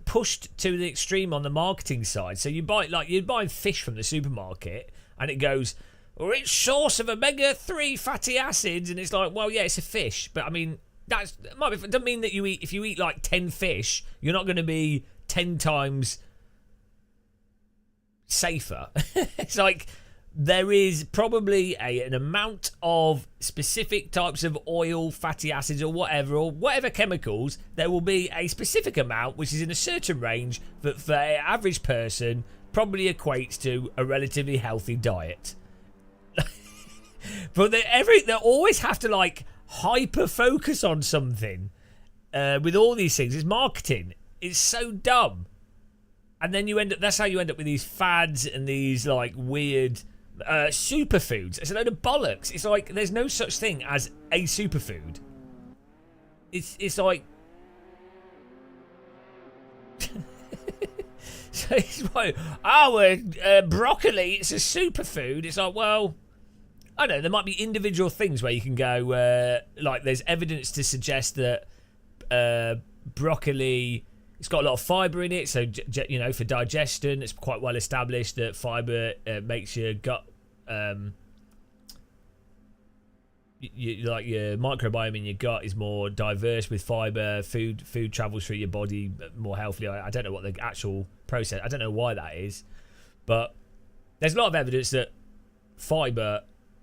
pushed to the extreme on the marketing side. So you're buying fish from the supermarket, and it goes, rich source of omega-3 fatty acids, and it's like, well, yeah, it's a fish, but I mean, doesn't mean that if you eat like 10 fish, you're not going to be 10 times safer. It's like, there is probably an amount of specific types of oil, fatty acids, or whatever chemicals. There will be a specific amount which is in a certain range that for an average person probably equates to a relatively healthy diet. But they always have to like hyper focus on something with all these things. It's marketing. It's so dumb. And then that's how you end up with these fads and these like weird superfoods. It's a load of bollocks. It's like there's no such thing as a superfood. It's like so it's like, broccoli, it's a superfood. It's like, well, I don't know, there might be individual things where you can go like there's evidence to suggest that broccoli, it's got a lot of fibre in it, so you know, for digestion, it's quite well established that fibre makes your gut, like your microbiome in your gut is more diverse with fibre. Food travels through your body more healthily. I don't know what the actual process. I don't know why that is, but there's a lot of evidence that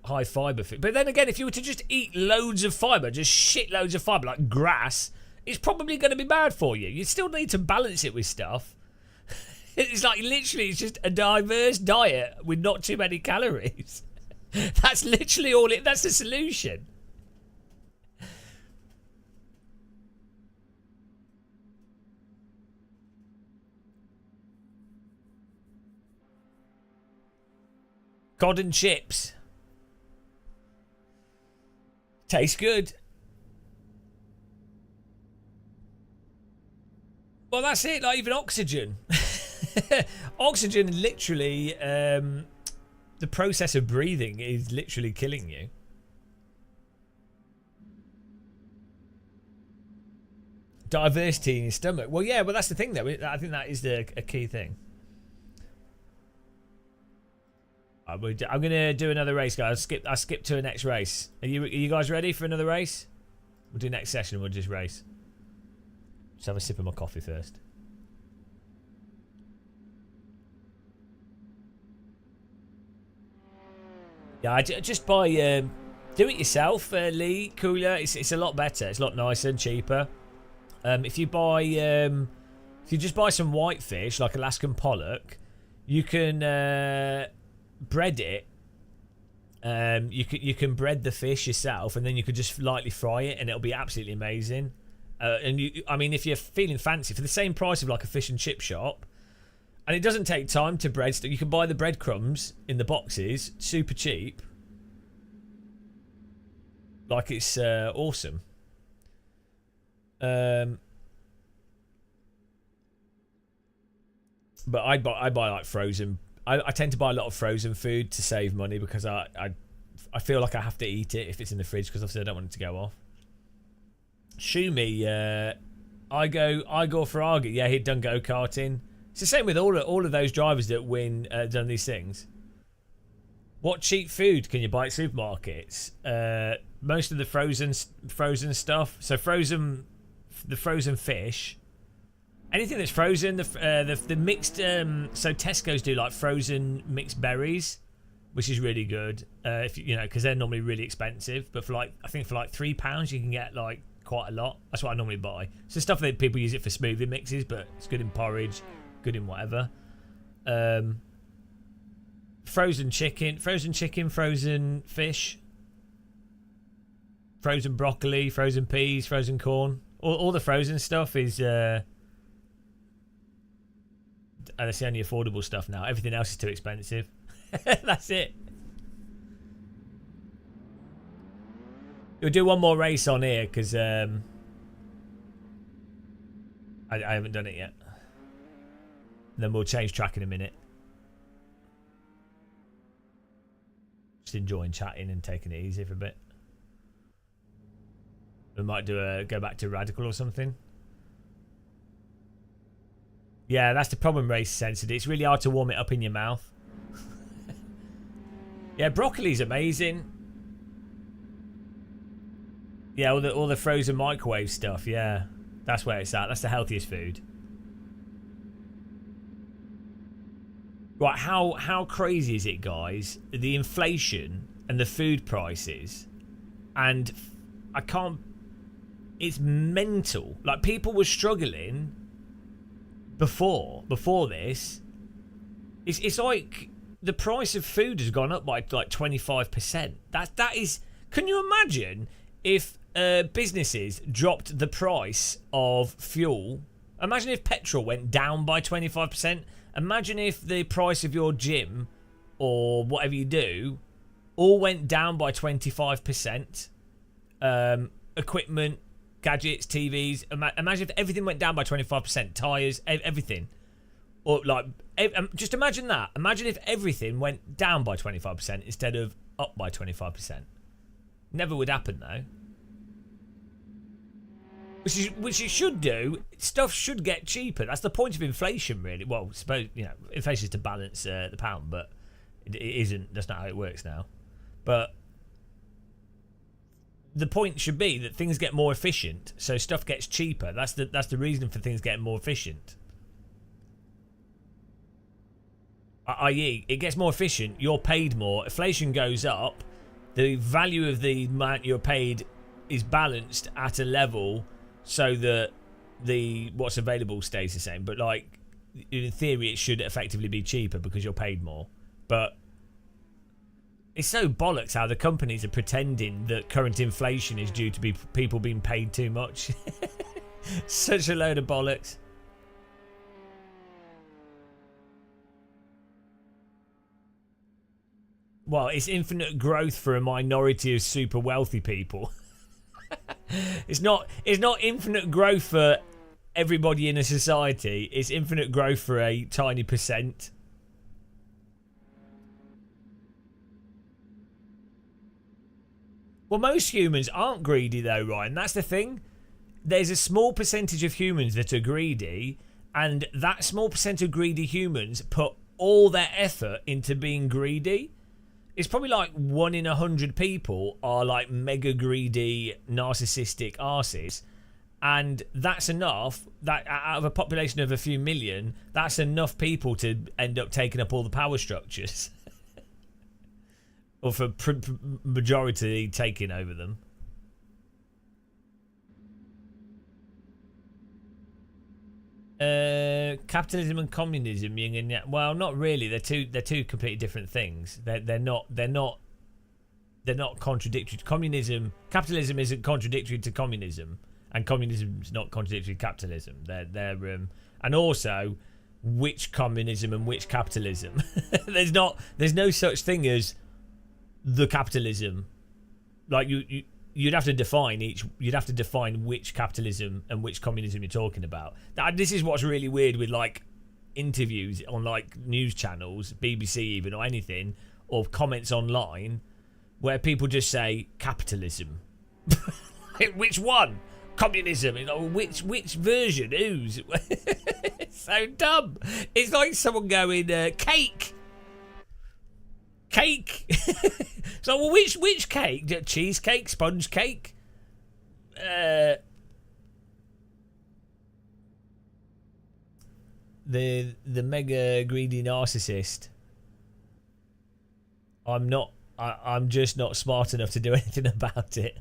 high fibre food. But then again, if you were to just eat loads of fibre, just shit loads of fibre like grass, it's probably going to be bad for you. You still need to balance it with stuff. It's like literally, it's just a diverse diet with not too many calories. That's literally all it. That's the solution. Cod and chips. Tastes good. Well, that's it. Like, even oxygen. Oxygen, literally, the process of breathing is literally killing you. Diversity in your stomach. Well, yeah, but that's the thing, though. I think that is a key thing. I'm going to do another race, guys. I'll skip to the next race. Are you guys ready for another race? We'll do next session. We'll just race. Just have a sip of my coffee first. Yeah, just buy do it yourself, Lee Cooler. It's a lot better. It's a lot nicer and cheaper. If you just buy some whitefish like Alaskan pollock, you can bread it. You can bread the fish yourself, and then you could just lightly fry it, and it'll be absolutely amazing. I mean, if you're feeling fancy, for the same price of like a fish and chip shop, and it doesn't take time to bread stuff. You can buy the breadcrumbs in the boxes, super cheap. Like, it's awesome. But I buy like frozen. I tend to buy a lot of frozen food to save money because I feel like I have to eat it if it's in the fridge, because obviously I don't want it to go off. Shumi, I go for Argy. Yeah, he'd done go-karting. It's the same with all of those drivers that done these things. What cheap food can you buy at supermarkets? most of the frozen stuff. So the frozen fish, anything that's frozen. The mixed. So Tesco's do like frozen mixed berries, which is really good. If you know, because they're normally really expensive. But for like, I think for like £3 you can get like quite a lot. That's what I normally buy. So stuff that people use it for smoothie mixes, but it's good in porridge, good in whatever. Frozen chicken, frozen fish, frozen broccoli, frozen peas, frozen corn. All the frozen stuff is that's the only affordable stuff now. Everything else is too expensive. That's it. We'll do one more race on here because I haven't done it yet. And then we'll change track in a minute. Just enjoying chatting and taking it easy for a bit. We might do go back to radical or something. Yeah, that's the problem, race sensitive. It's really hard to warm it up in your mouth. Yeah, broccoli's amazing. Yeah, all the frozen microwave stuff. Yeah, that's where it's at. That's the healthiest food. Right, how crazy is it, guys? The inflation and the food prices, and I can't. It's mental. Like, people were struggling before this. It's like the price of food has gone up by like 25%. That is. Can you imagine if businesses dropped the price of fuel? Imagine if petrol went down by 25%. Imagine if the price of your gym or whatever you do all went down by 25%. Equipment, gadgets, TVs. Imagine if everything went down by 25%. Tyres, everything. Or like, just imagine that. Imagine if everything went down by 25% instead of up by 25%. Never would happen though. Which it should do. Stuff should get cheaper. That's the point of inflation, really. Well, suppose, you know, inflation is to balance the pound, but it isn't. That's not how it works now. But the point should be that things get more efficient, so stuff gets cheaper. That's the reason for things getting more efficient. I.e., it gets more efficient. You're paid more. Inflation goes up. The value of the amount you're paid is balanced at a level so that what's available stays the same. But like, in theory, it should effectively be cheaper because you're paid more. But it's so bollocks how the companies are pretending that current inflation is due to be people being paid too much. Such a load of bollocks. Well, it's infinite growth for a minority of super wealthy people. It's not infinite growth for everybody in a society. It's infinite growth for a tiny percent. Well, most humans aren't greedy though, Ryan. That's the thing. There's a small percentage of humans that are greedy, and that small percent of greedy humans put all their effort into being greedy. It's probably like 1 in 100 people are like mega greedy, narcissistic arses. And that's enough, that out of a population of a few million, that's enough people to end up taking up all the power structures. Or for majority taking over them. Capitalism and communism, yin and yang. Well, not really. They're two completely different things. They're not contradictory. Capitalism isn't contradictory to communism, and communism is not contradictory to capitalism. They're and also which communism and which capitalism. There's no such thing as the capitalism. Like you'd have to define you'd have to define which capitalism and which communism you're talking about. This is what's really weird with like interviews on like news channels, BBC even, or anything, or comments online where people just say capitalism. Which one? Communism. You know, which version? Whose? It's so dumb. It's like someone going cake. It's So well, which cake? Cheesecake, sponge cake? The mega greedy narcissist. I'm just not smart enough to do anything about it.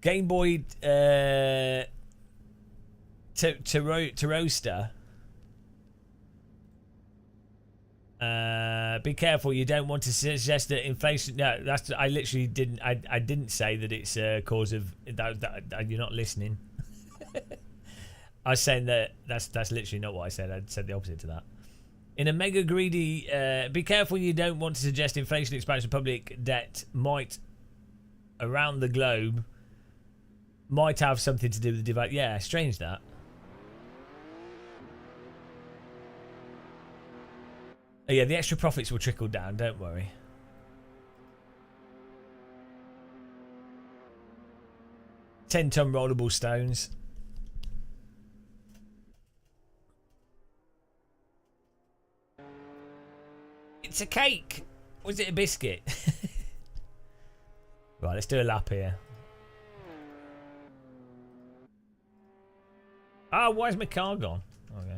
Game Boy to roaster. Be careful, you don't want to suggest that inflation. No, that's I literally didn't. I didn't say that it's a cause of that. You're not listening. I was saying that's literally not what I said. I said the opposite to that. In a mega greedy, be careful, you don't want to suggest inflation expansion of public debt might around the globe might have something to do with the divide. Yeah, strange that. Oh, yeah, the extra profits will trickle down, don't worry. $10-ton rollable stones. It's a cake. Or is it a biscuit? Right, let's do a lap here. Ah, why is my car gone? Okay.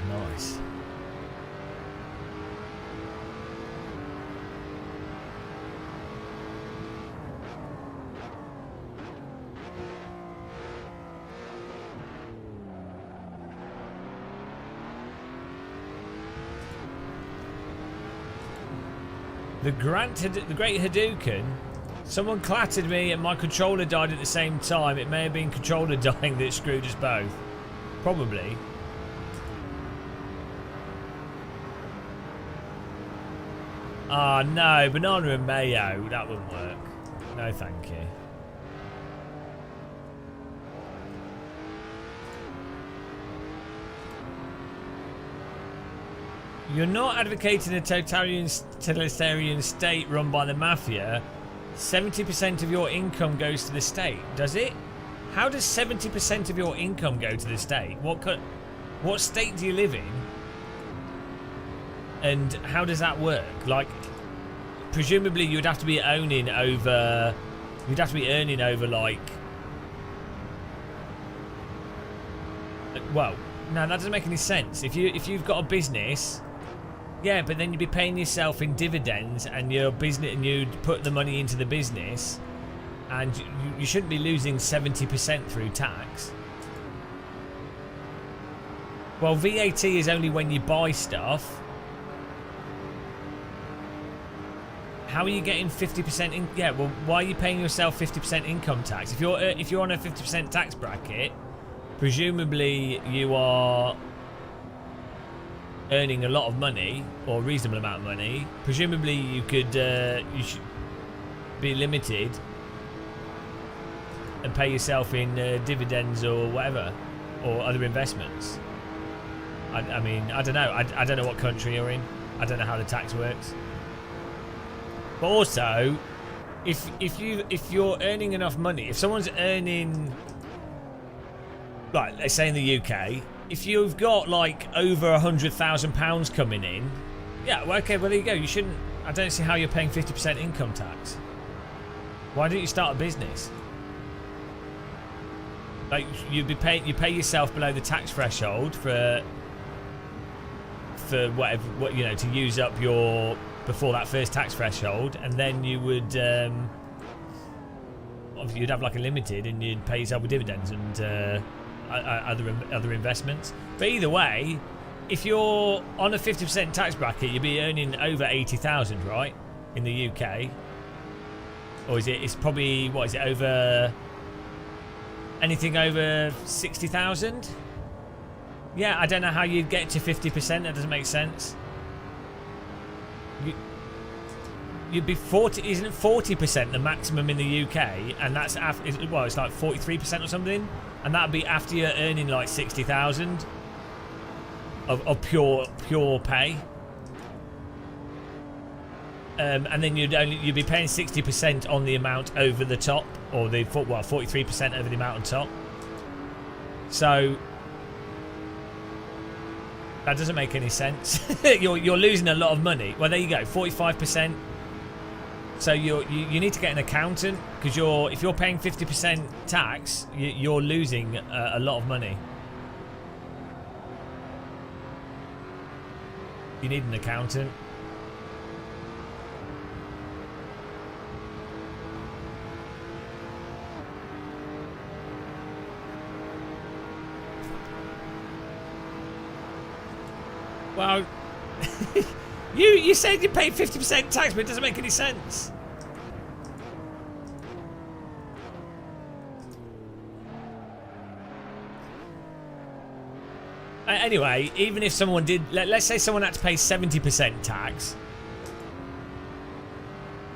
Nice. The Great Hadouken. Someone clattered me and my controller died at the same time. It may have been controller dying that screwed us both. Probably. Ah, no, banana and mayo. That wouldn't work. No, thank you. You're not advocating a totalitarian state run by the mafia. 70% of your income goes to the state, does it? How does 70% of your income go to the state? What state do you live in? And how does that work? Like, presumably you'd have to be earning over. You'd have to be earning over like. Well, no, that doesn't make any sense. If you've got a business. Yeah, but then you'd be paying yourself in dividends, and your business, and you'd put the money into the business, and you shouldn't be losing 70% through tax. Well, VAT is only when you buy stuff. How are you getting 50% in? Yeah, well, why are you paying yourself 50% income tax? If you're on a 50% tax bracket, presumably you are earning a lot of money or a reasonable amount of money. Presumably you should be limited and pay yourself in dividends or whatever, or other investments. I mean, I don't know. I don't know what country you're in. I don't know how the tax works. But also, if you're earning enough money, if someone's earning, like, let's say in the UK, if you've got like over £100,000 coming in, yeah, well, okay, well there you go. You shouldn't. I don't see how you're paying 50% income tax. Why don't you start a business? Like, you pay yourself below the tax threshold for whatever, you know, to use up your before that first tax threshold, and then you would obviously you'd have like a limited, and you'd pay yourself with dividends and other investments. But either way, if you're on a 50% tax bracket, you'd be earning over 80,000, right, in the UK? Or is it? It's probably, what is it, over anything over 60,000? Yeah, I don't know how you'd get to 50%. That doesn't make sense. You'd be 40. Isn't it 40% the maximum in the UK? And that's after, well, it's like 43% or something. And that'd be after you're earning like 60,000. of pure pay. And then you'd be paying 60% on the amount over the top, or the 43% over the amount on top. So that doesn't make any sense. you're losing a lot of money. Well, there you go, 45%. So you need to get an accountant, because if you're paying 50% tax, you're losing a lot of money. You need an accountant. Well, you said you paid 50% tax, but it doesn't make any sense. Anyway, even if someone did, let's say someone had to pay 70% tax.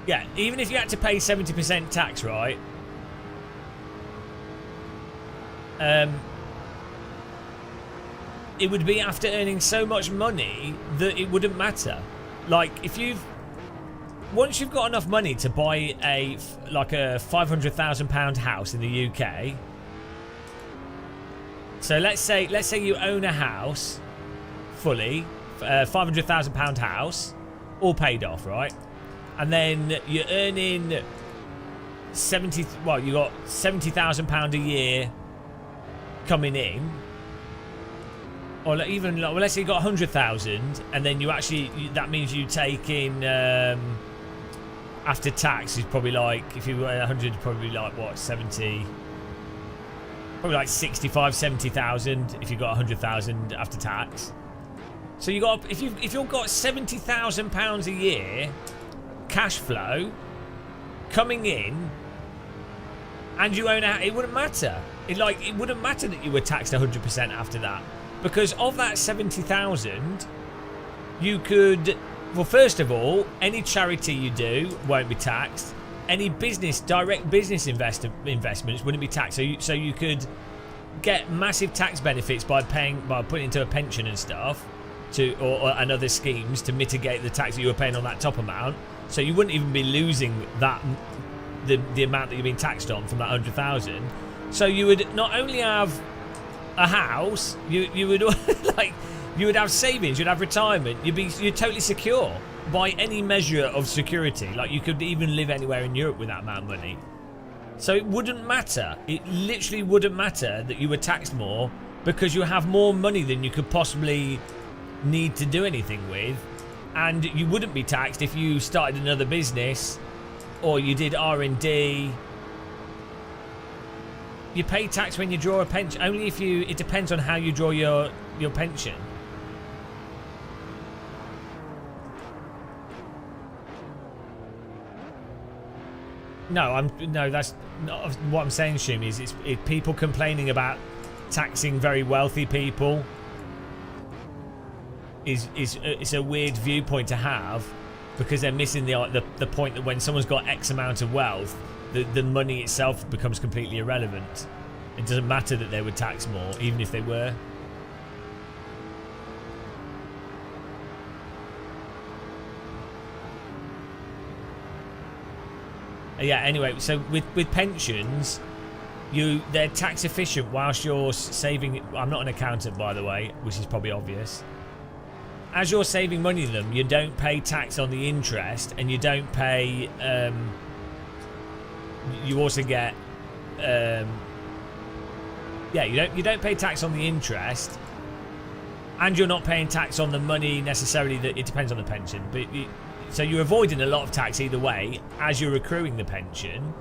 Yeah, even if you had to pay 70% tax, right? It would be after earning so much money that it wouldn't matter. Like, once you've got enough money to buy a £500,000 house in the UK. So let's say you own a house fully, £500,000 house, all paid off, right? And then you're earning you got £70,000 a year coming in. Or even, well, let's say you got 100,000, and then that means you take in, after tax, is probably like, if you were 100, probably like, what, 70, probably like 65, 70,000 if you got 100,000 after tax. So you got, if you've got £70,000 a year cash flow coming in, and you own a, it wouldn't matter. It wouldn't matter that you were taxed 100% after that. Because of that 70,000, you could, well, first of all, any charity you do won't be taxed. Any direct business investments wouldn't be taxed. So you could get massive tax benefits by putting into a pension and stuff, and other schemes to mitigate the tax that you were paying on that top amount. So you wouldn't even be losing that the amount that you're being taxed on from that 100,000. So you would not only have a house, you would you would have savings, you'd have retirement, you're totally secure by any measure of security. Like, you could even live anywhere in Europe with that amount of money. So it wouldn't matter. It literally wouldn't matter that you were taxed more, because you have more money than you could possibly need to do anything with, and you wouldn't be taxed if you started another business or you did R&D. You pay tax when you draw a pension, only if it depends on how you draw your pension. No, that's not what I'm saying, Shumi, is it's people complaining about taxing very wealthy people it's a weird viewpoint to have, because they're missing the point that when someone's got X amount of wealth, the money itself becomes completely irrelevant. It doesn't matter that they would tax more, even if they were. Yeah, anyway, so with pensions, they're tax efficient whilst you're saving. I'm not an accountant, by the way, which is probably obvious. As you're saving money in them, you don't pay tax on the interest, and you don't pay you also get you don't pay tax on the interest, and you're not paying tax on the money necessarily. That it depends on the pension, but so you're avoiding a lot of tax either way as you're accruing the pension.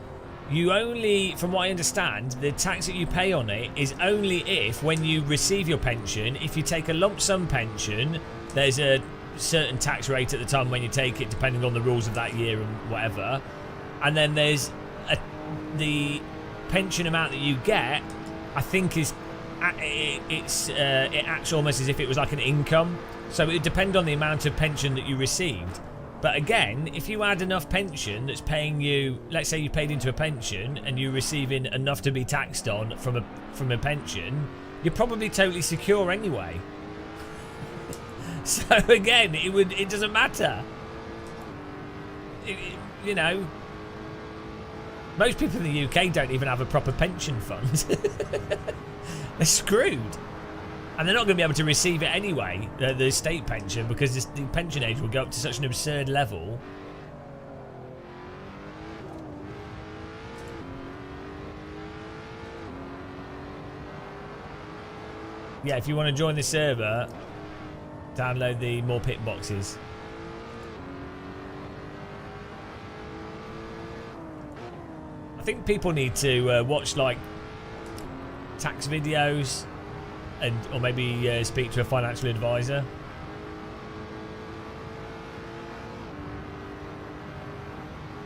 You only, from what I understand, the tax that you pay on it is only if, when you receive your pension, if you take a lump sum pension, there's a certain tax rate at the time when you take it, depending on the rules of that year and whatever. And then there's the pension amount that you get, I think it acts almost as if it was like an income. So it would depend on the amount of pension that you received. But again, if you had enough pension that's paying you, let's say you paid into a pension and you're receiving enough to be taxed on from a pension, you're probably totally secure anyway. So again, it doesn't matter. You know, most people in the UK don't even have a proper pension fund. They're screwed. And they're not going to be able to receive it anyway, the state pension, because the pension age will go up to such an absurd level. Yeah, if you want to join the server, download the more pit boxes. I think people need to watch like tax videos, or maybe speak to a financial advisor.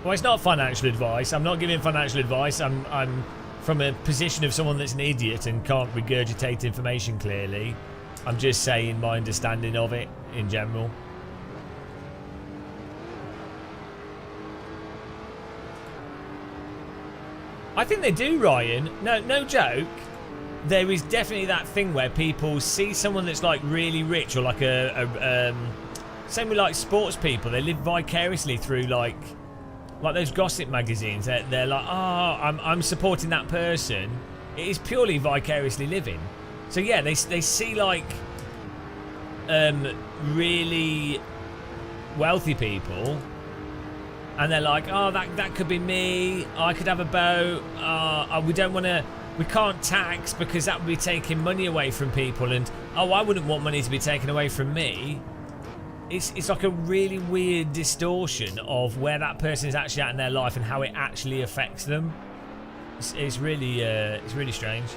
Well, it's not financial advice. I'm not giving financial advice. I'm from a position of someone that's an idiot and can't regurgitate information clearly. I'm just saying my understanding of it in general. I think they do, Ryan. No joke. There is definitely that thing where people see someone that's like really rich, or like same with like sports people. They live vicariously through like those gossip magazines. They're like, oh, I'm supporting that person. It is purely vicariously living. So yeah, they see like really wealthy people, and they're like, oh, that could be me. I could have a boat. We can't tax because that would be taking money away from people, and oh, I wouldn't want money to be taken away from me. It's like a really weird distortion of where that person is actually at in their life and how it actually affects them. It's really strange.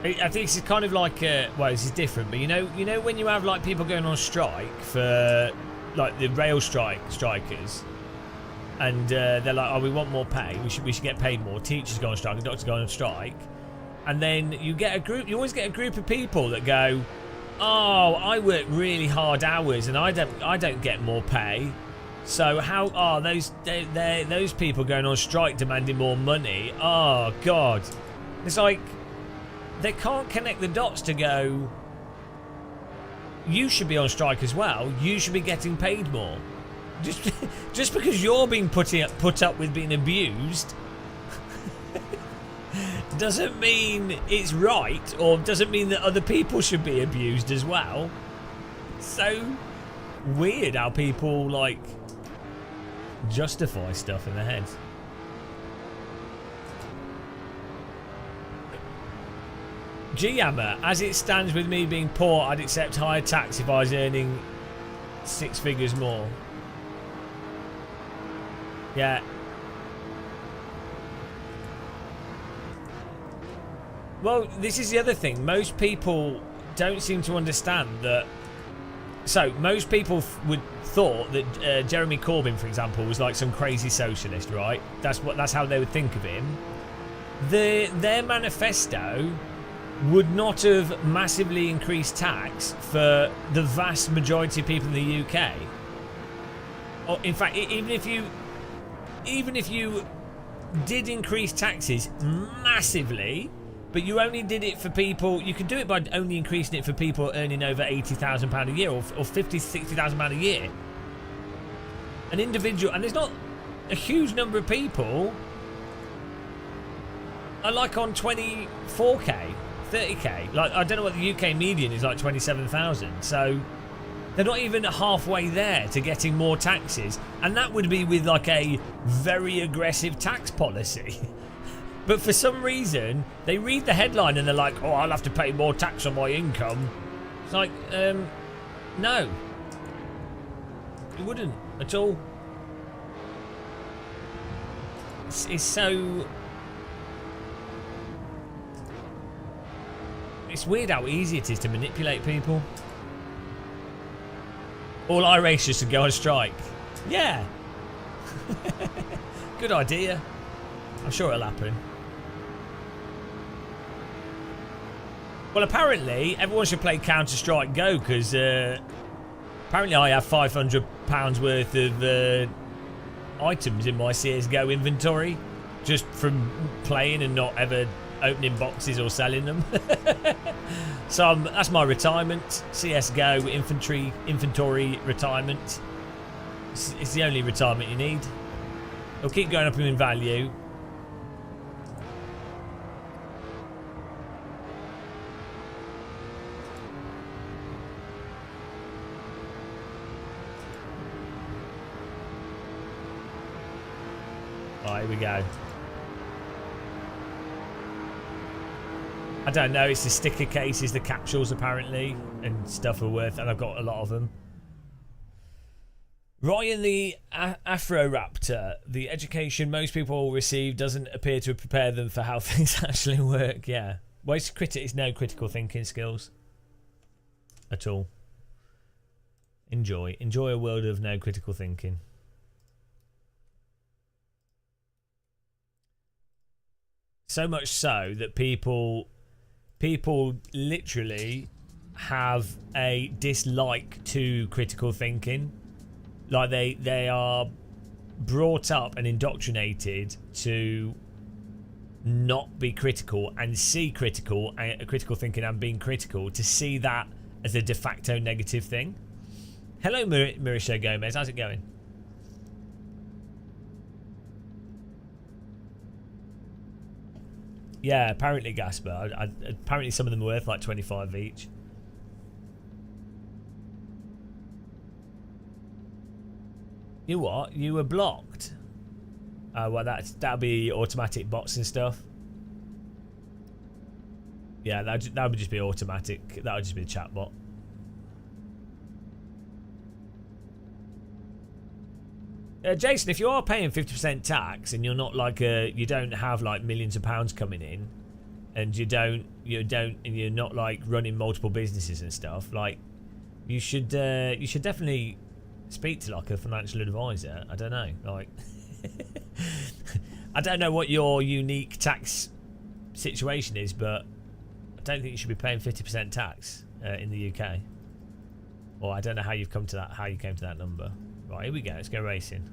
I think it's kind of like well, this is different, but you know when you have like people going on strike for like the rail strikers, and they're like, oh, we want more pay, we should get paid more. Teachers go on strike, the doctors go on strike, and then you always get a group of people that go, oh, I work really hard hours and I don't get more pay, so how are those people going on strike demanding more money? Oh God, it's like they can't connect the dots to go, you should be on strike as well, you should be getting paid more. Just because you're being put up with being abused doesn't mean it's right, or doesn't mean that other people should be abused as well. So weird how people like justify stuff in their heads. G-Hammer, as it stands with me being poor, I'd accept higher tax if I was earning 6 figures more. Yeah. Well, this is the other thing. Most people don't seem to understand that. So, most people thought that Jeremy Corbyn, for example, was like some crazy socialist, right? That's how they would think of him. Their manifesto would not have massively increased tax for the vast majority of people in the UK. Or in fact, even if you did increase taxes massively, but you only did it for people, you could do it by only increasing it for people earning over £80,000 a year, or £50,000 to £60,000 a year. An individual, and there's not a huge number of people are like on 24k. 30k. Like, I don't know what the UK median is, like 27,000. So they're not even halfway there to getting more taxes, and that would be with like a very aggressive tax policy. But for some reason they read the headline and they're like, oh, I'll have to pay more tax on my income. It's like, no, you wouldn't at all. It's so. It's weird how easy it is to manipulate people. All Irish should go on strike. Yeah. Good idea. I'm sure it'll happen. Well, apparently everyone should play Counter-Strike Go, because apparently I have £500 worth of items in my CSGO inventory just from playing and not ever opening boxes or selling them. So that's my retirement. CSGO inventory retirement. It's the only retirement you need. It'll keep going up in value. Oh, here we go. I don't know, it's the sticker cases, the capsules apparently, and stuff are worth, and I've got a lot of them. Ryan the Afroraptor, the education most people receive doesn't appear to prepare them for how things actually work. Yeah. Well, it's no critical thinking skills at all. Enjoy a world of no critical thinking. So much so that people literally have a dislike to critical thinking. Like they are brought up and indoctrinated to not be critical and see critical thinking and being critical, to see that as a de facto negative thing. Hello, Mauricio Gomez. How's it going? Yeah, apparently, Gasper. Apparently some of them are worth like 25 each. You what? You were blocked? Well, that'll be automatic bots and stuff. Yeah, that would just be automatic. That would just be a chat bot. Jason, if you are paying 50% tax and you're not like you don't have like millions of pounds coming in, and you're not like running multiple businesses and stuff, like you should definitely speak to like a financial advisor. I don't know, like I don't know what your unique tax situation is, but I don't think you should be paying 50% tax in the UK. Or I don't know how you've come to that. How you came to that number. Right, here we go. Let's go racing.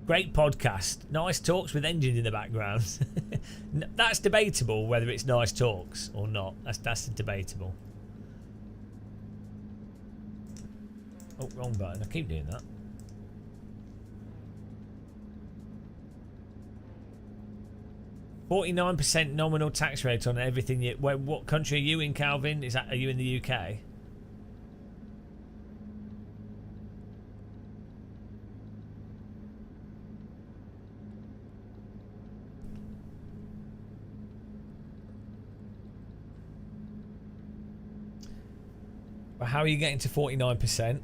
Great podcast. Nice talks with engines in the background. That's debatable whether it's nice talks or not. That's debatable. Oh, wrong button. I keep doing that. $49% nominal tax rate on everything. What country are you in, Calvin? Are you in the UK? Well, how are you getting to 49%?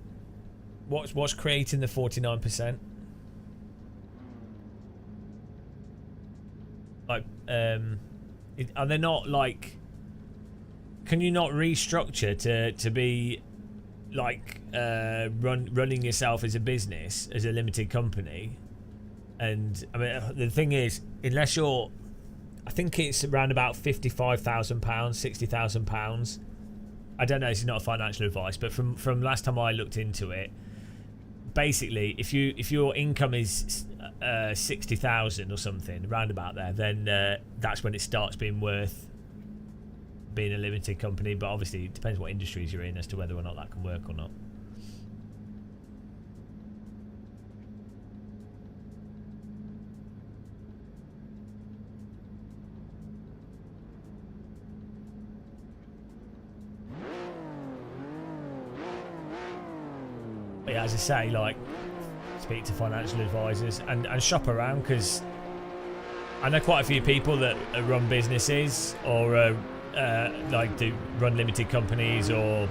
What's creating the 49%? Like, are they not like? Can you not restructure to be like running yourself as a business, as a limited company? And I mean, the thing is, unless you're, I think it's around about £55,000, £60,000. I don't know. This is not a financial advice, but from last time I looked into it, basically, if your income is 60,000 or something, round about there, then that's when it starts being worth being a limited company. But obviously, it depends what industries you're in as to whether or not that can work or not. But yeah, as I say, like, speak to financial advisors and shop around, because I know quite a few people that run businesses or like do run limited companies, or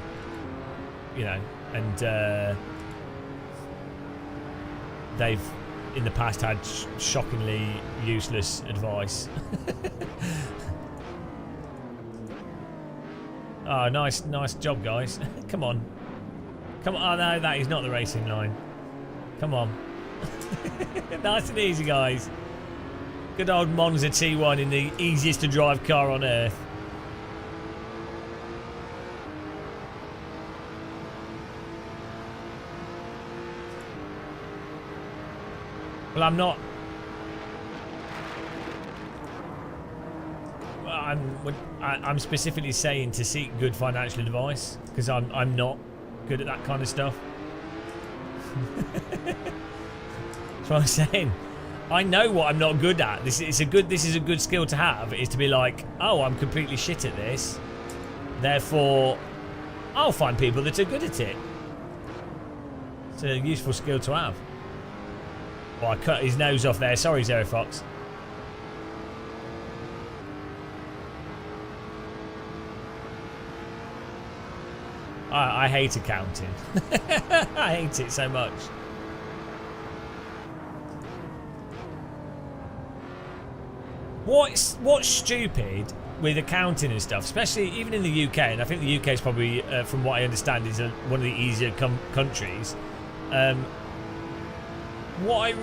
you know, and they've in the past had shockingly useless advice. Oh, nice job, guys. Come on. Oh no, that is not the racing line. Come on. Nice and easy, guys. Good old Monza T1 in the easiest to drive car on earth. Well, I'm not. I'm specifically saying to seek good financial advice because I'm not good at that kind of stuff. That's what I'm saying. I know what I'm not good at. This is a good skill to have. Is to be like, oh, I'm completely shit at this. Therefore, I'll find people that are good at it. It's a useful skill to have. Oh, I cut his nose off there. Sorry, Zero Fox. I hate accounting. I hate it so much. What's stupid with accounting and stuff, especially even in the UK, and I think the UK is probably, from what I understand, is one of the easier countries. What's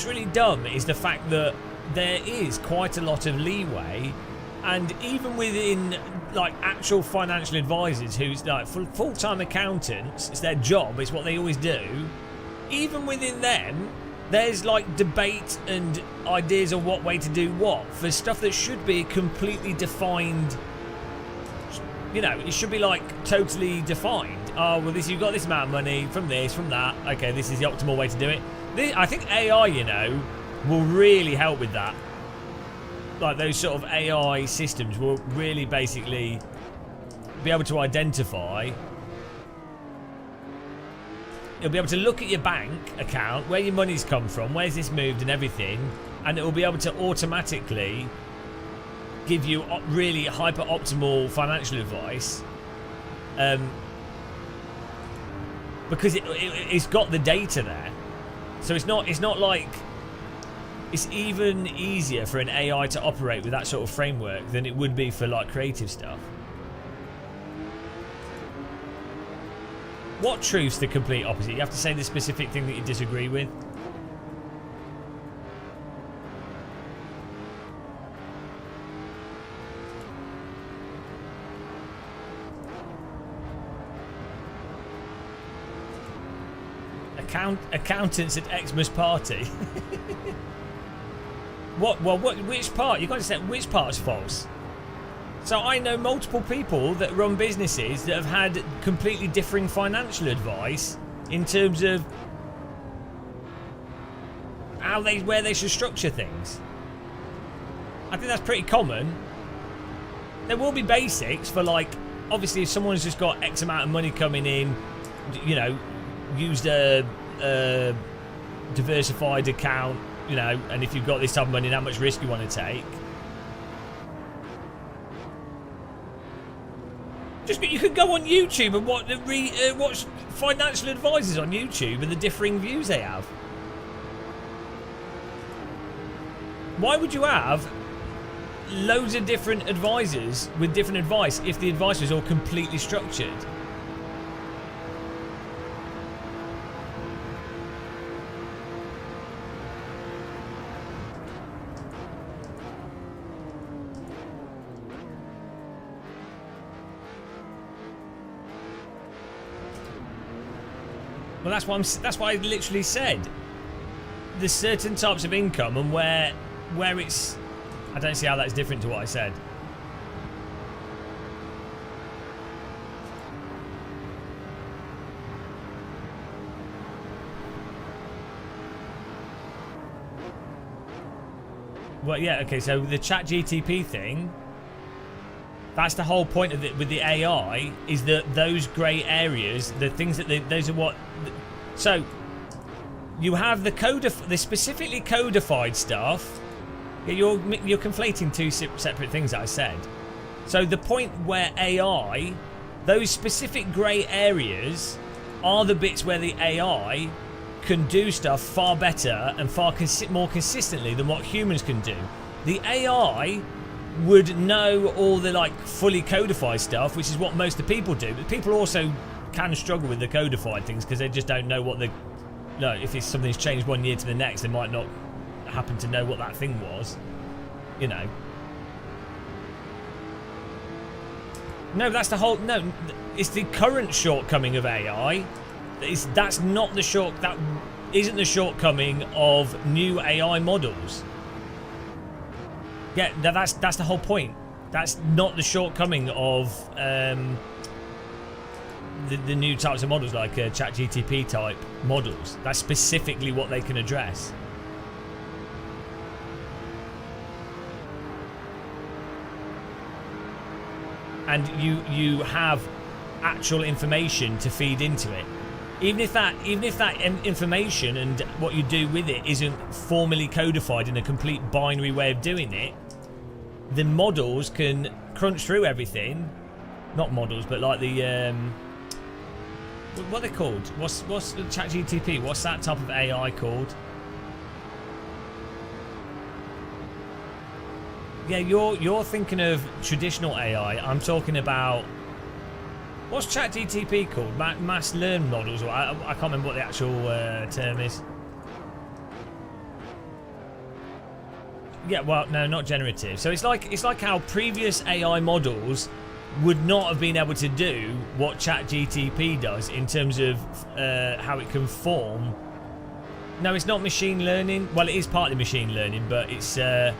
really dumb is the fact that there is quite a lot of leeway, and even within like actual financial advisors who's like full-time accountants, it's their job, it's what they always do. Even within them, there's like debate and ideas of what way to do what for stuff that should be completely defined. You know, it should be like totally defined. Oh, well, you've got this amount of money from this, from that. Okay, this is the optimal way to do it. I think AI, you know, will really help with that. Like those sort of AI systems will really basically be able to identify. It'll be able to look at your bank account, where your money's come from, where's this moved and everything, and it will be able to automatically give you really hyper optimal financial advice. Because it's got the data there. So it's not like it's even easier for an AI to operate with that sort of framework than it would be for like creative stuff. What truth's the complete opposite? You have to say the specific thing that you disagree with. Accountants at Xmas party. What? Well, which part? You've got to say which part's false. So I know multiple people that run businesses that have had completely differing financial advice in terms of where they should structure things. I think that's pretty common. There will be basics for, like, obviously if someone's just got X amount of money coming in, you know, used a diversified account, you know, and if you've got this type of money, how much risk you want to take. You could go on YouTube and watch financial advisors on YouTube and the differing views they have. Why would you have loads of different advisors with different advice if the advice was all completely structured? Well, that's why I literally said there's certain types of income and where it's. I don't see how that's different to what I said. Well, yeah, okay. So the Chat GTP thing. That's the whole point of it with the AI, is that those grey areas, the things that those are what. So you have the specifically codified stuff. You're conflating two separate things that I said. So the point where AI, those specific grey areas, are the bits where the AI can do stuff far better and far more consistently than what humans can do. The AI would know all the like fully codified stuff, which is what most of the people do, but people also can struggle with the codified things because they just don't know what if something's changed one year to the next, they might not happen to know what that thing was, you know. No, that's the whole. It's the current shortcoming of AI. That's not the isn't the shortcoming of new AI models. Yeah, that's the whole point. That's not the shortcoming of the new types of models like ChatGTP type models. That's specifically what they can address. And you have actual information to feed into it. Even if that information and what you do with it isn't formally codified in a complete binary way of doing it, the models can crunch through everything. Not models, but like the what are they called? What's the ChatGTP? What's that type of AI called? Yeah, you're thinking of traditional AI. I'm talking about, what's ChatGTP called? Mass learn models, or I can't remember what the actual term is. Yeah, well, no, not generative. So it's like how previous AI models would not have been able to do what ChatGTP does in terms of how it can form. No, it's not machine learning. Well, it is partly machine learning, but it's that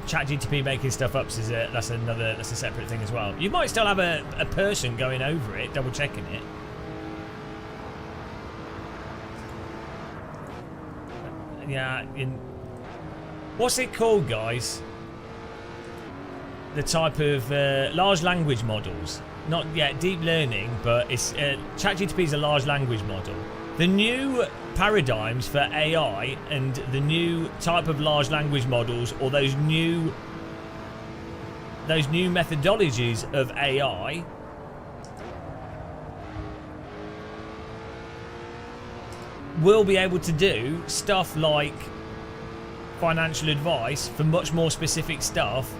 ChatGTP making stuff up is that's a separate thing as well. You might still have a person going over it, double checking it. Yeah, what's it called, guys? The type of large language models. Not yet deep learning, but it's ChatGTP is a large language model. The new paradigms for AI and the new type of large language models, or those new methodologies of AI, will be able to do stuff like financial advice for much more specific stuff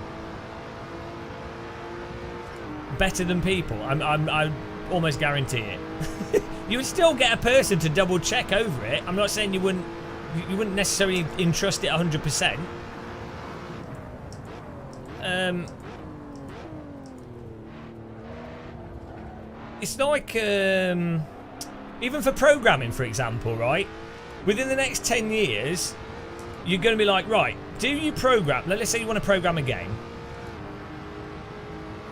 better than people. I almost guarantee it. You would still get a person to double check over it. I'm not saying you wouldn't necessarily entrust it 100%. It's like even for programming, for example, right? Within the next 10 years, you're going to be like, right, do you program? Let's say you want to program a game.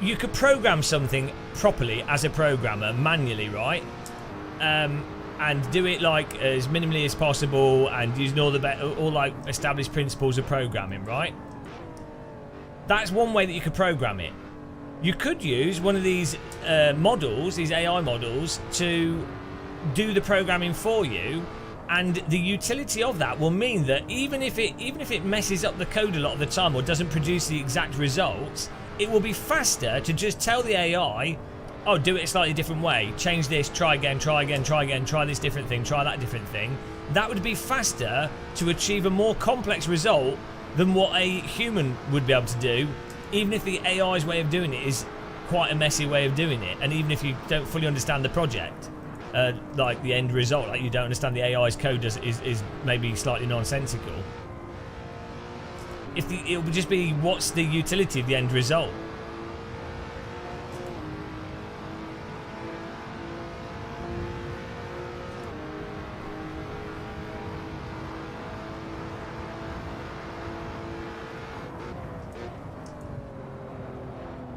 You could program something properly as a programmer, manually, right? And do it like as minimally as possible, and using all like established principles of programming, right? That's one way that you could program it. You could use one of these models, these AI models, to do the programming for you, and the utility of that will mean that even if it messes up the code a lot of the time or doesn't produce the exact results, it will be faster to just tell the AI, oh, do it a slightly different way, change this, try again, try this different thing, try that different thing. That would be faster to achieve a more complex result than what a human would be able to do, even if the AI's way of doing it is quite a messy way of doing it, and even if you don't fully understand the project, like the end result, like you don't understand the AI's code is maybe slightly nonsensical. It would just be, what's the utility of the end result?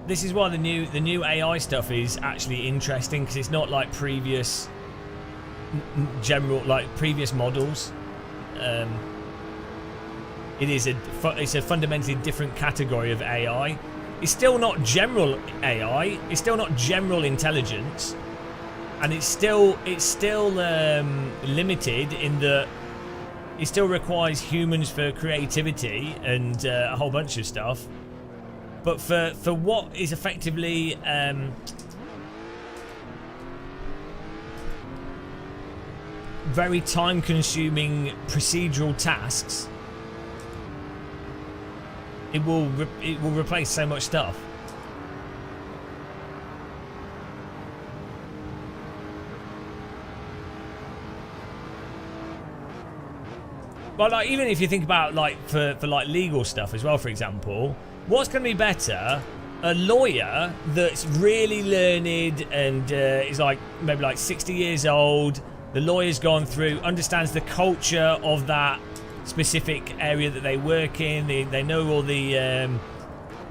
This is why the new AI stuff is actually interesting, because it's not like previous previous models. It's a fundamentally different category of AI. It's still not general AI. It's still not general intelligence, and it's still limited in that it still requires humans for creativity and a whole bunch of stuff. But for what is effectively very time-consuming procedural tasks, it will replace so much stuff. But like, even if you think about like for like legal stuff as well, for example, What's going to be better? A lawyer that's really learned and is like maybe like 60 years old. The lawyer's gone through, understands the culture of that specific area that they work in. They know all the,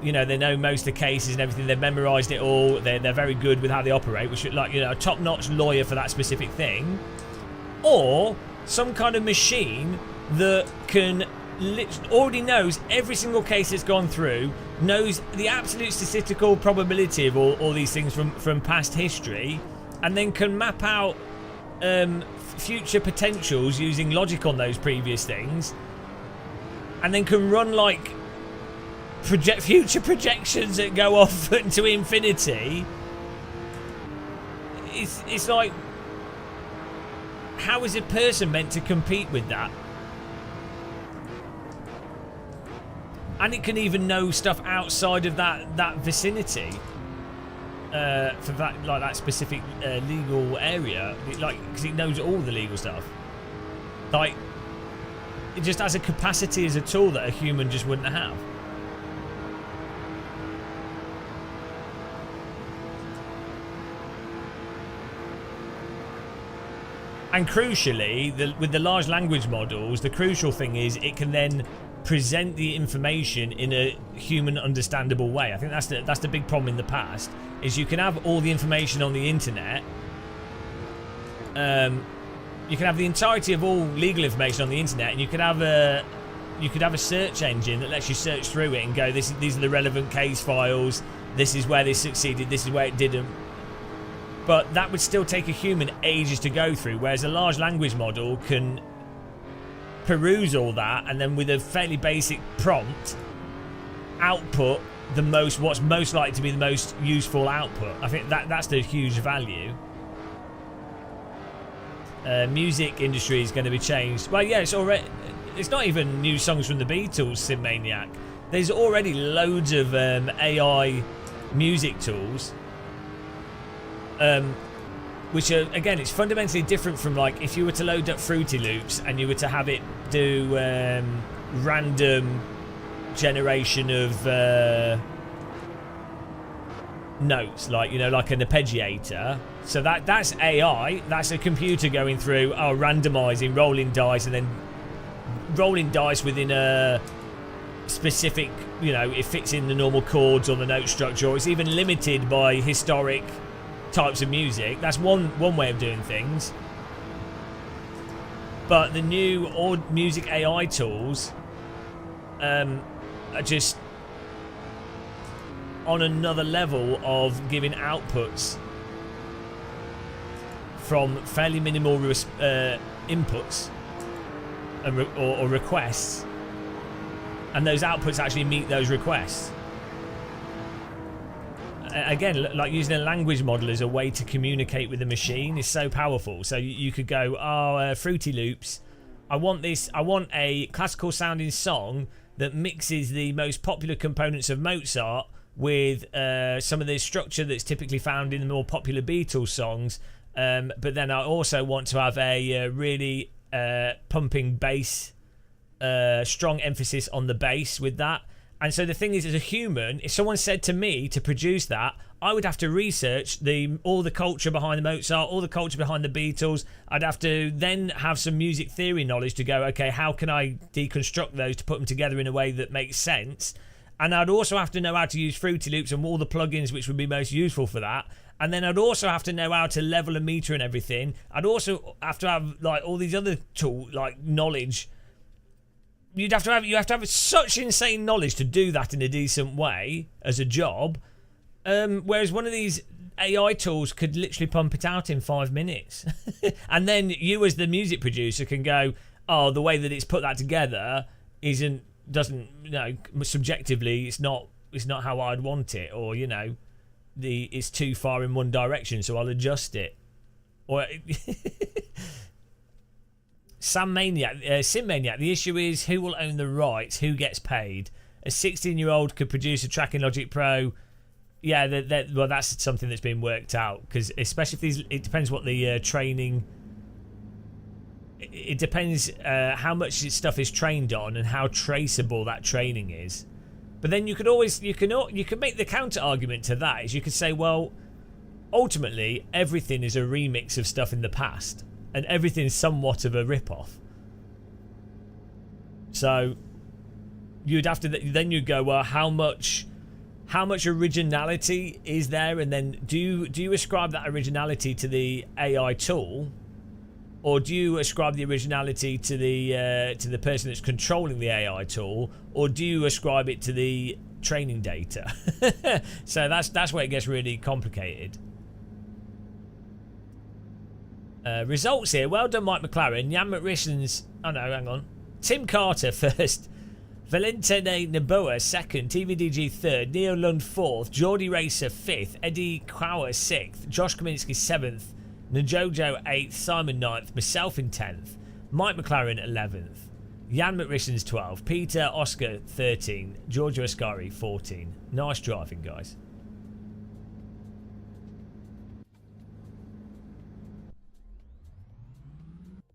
you know, they know most of the cases and everything. They've memorised it all. They're very good with how they operate, which is like, you know, a top-notch lawyer for that specific thing. Or some kind of machine that can already knows every single case that's gone through, knows the absolute statistical probability of all these things from past history, and then can map out future potentials using logic on those previous things, and then can run like future projections that go off to infinity. It's like, how is a person meant to compete with that? And it can even know stuff outside of that vicinity for that, like that specific legal area, like, because it knows all the legal stuff. Like, it just has a capacity as a tool that a human just wouldn't have. And crucially, with the large language models, the crucial thing is it can then present the information in a human understandable way. I think that's the big problem in the past, is you can have all the information on the internet. You can have the entirety of all legal information on the internet, and you could have a search engine that lets you search through it and go, these are the relevant case files, this is where this succeeded, this is where it didn't. But that would still take a human ages to go through, whereas a large language model can peruse all that and then with a fairly basic prompt output what's most likely to be the most useful output. I think that's the huge value. Music industry is going to be changed. Well, yeah, it's not even new songs from the Beatles, SimManiac. There's already loads of AI music tools, which are, again, it's fundamentally different from, like, if you were to load up Fruity Loops and you were to have it do random generation of notes, like, you know, like an arpeggiator. So that's AI. That's a computer going through, randomizing, rolling dice, and then rolling dice within a specific, you know, it fits in the normal chords or the note structure, or it's even limited by historic types of music. That's one way of doing things. But the new music AI tools are just on another level of giving outputs from fairly minimal inputs or requests, and those outputs actually meet those requests. Again, like using a language model as a way to communicate with the machine is so powerful. So you could go, Fruity Loops, I want a classical sounding song that mixes the most popular components of Mozart with some of the structure that's typically found in the more popular Beatles songs, but then I also want to have a really pumping bass, strong emphasis on the bass with that. And so the thing is, as a human, if someone said to me to produce that, I would have to research all the culture behind the Mozart, all the culture behind the Beatles. I'd have to then have some music theory knowledge to go, okay, how can I deconstruct those to put them together in a way that makes sense? And I'd also have to know how to use Fruity Loops and all the plugins which would be most useful for that. And then I'd also have to know how to level a meter and everything. I'd also have to have like all these other knowledge. You have to have such insane knowledge to do that in a decent way as a job, whereas one of these AI tools could literally pump it out in 5 minutes. And then you as the music producer can go, the way that it's put that together doesn't subjectively it's not how I'd want it, or it's too far in one direction, so I'll adjust it. Or SimManiac, the issue is who will own the rights, who gets paid. A 16-year-old could produce a track in Logic Pro. Yeah, well, that's something that's been worked out, because especially if it depends what the training. It depends how much stuff is trained on and how traceable that training is. But then you could always you can make the counter argument to that is you could say, well, ultimately everything is a remix of stuff in the past, and everything is somewhat of a rip-off. So you'd have to then you go, well, how much originality is there, and then do you ascribe that originality to the AI tool, or do you ascribe the originality to the person that's controlling the AI tool, or do you ascribe it to the training data? So that's where it gets really complicated. Results here. Well done, Mike McLaren. Jan McRissen's... Oh, no, hang on. Tim Carter first. Valentine Naboa second. TVDG third. Neo Lund fourth. Geordie Racer fifth. Eddie Quauer sixth. Josh Kaminsky seventh. Najojo eighth. Simon ninth. Myself in 10th. Mike McLaren 11th. Jan McRissen's 12th. Peter Oscar 13. Giorgio Ascari 14. Nice driving, guys.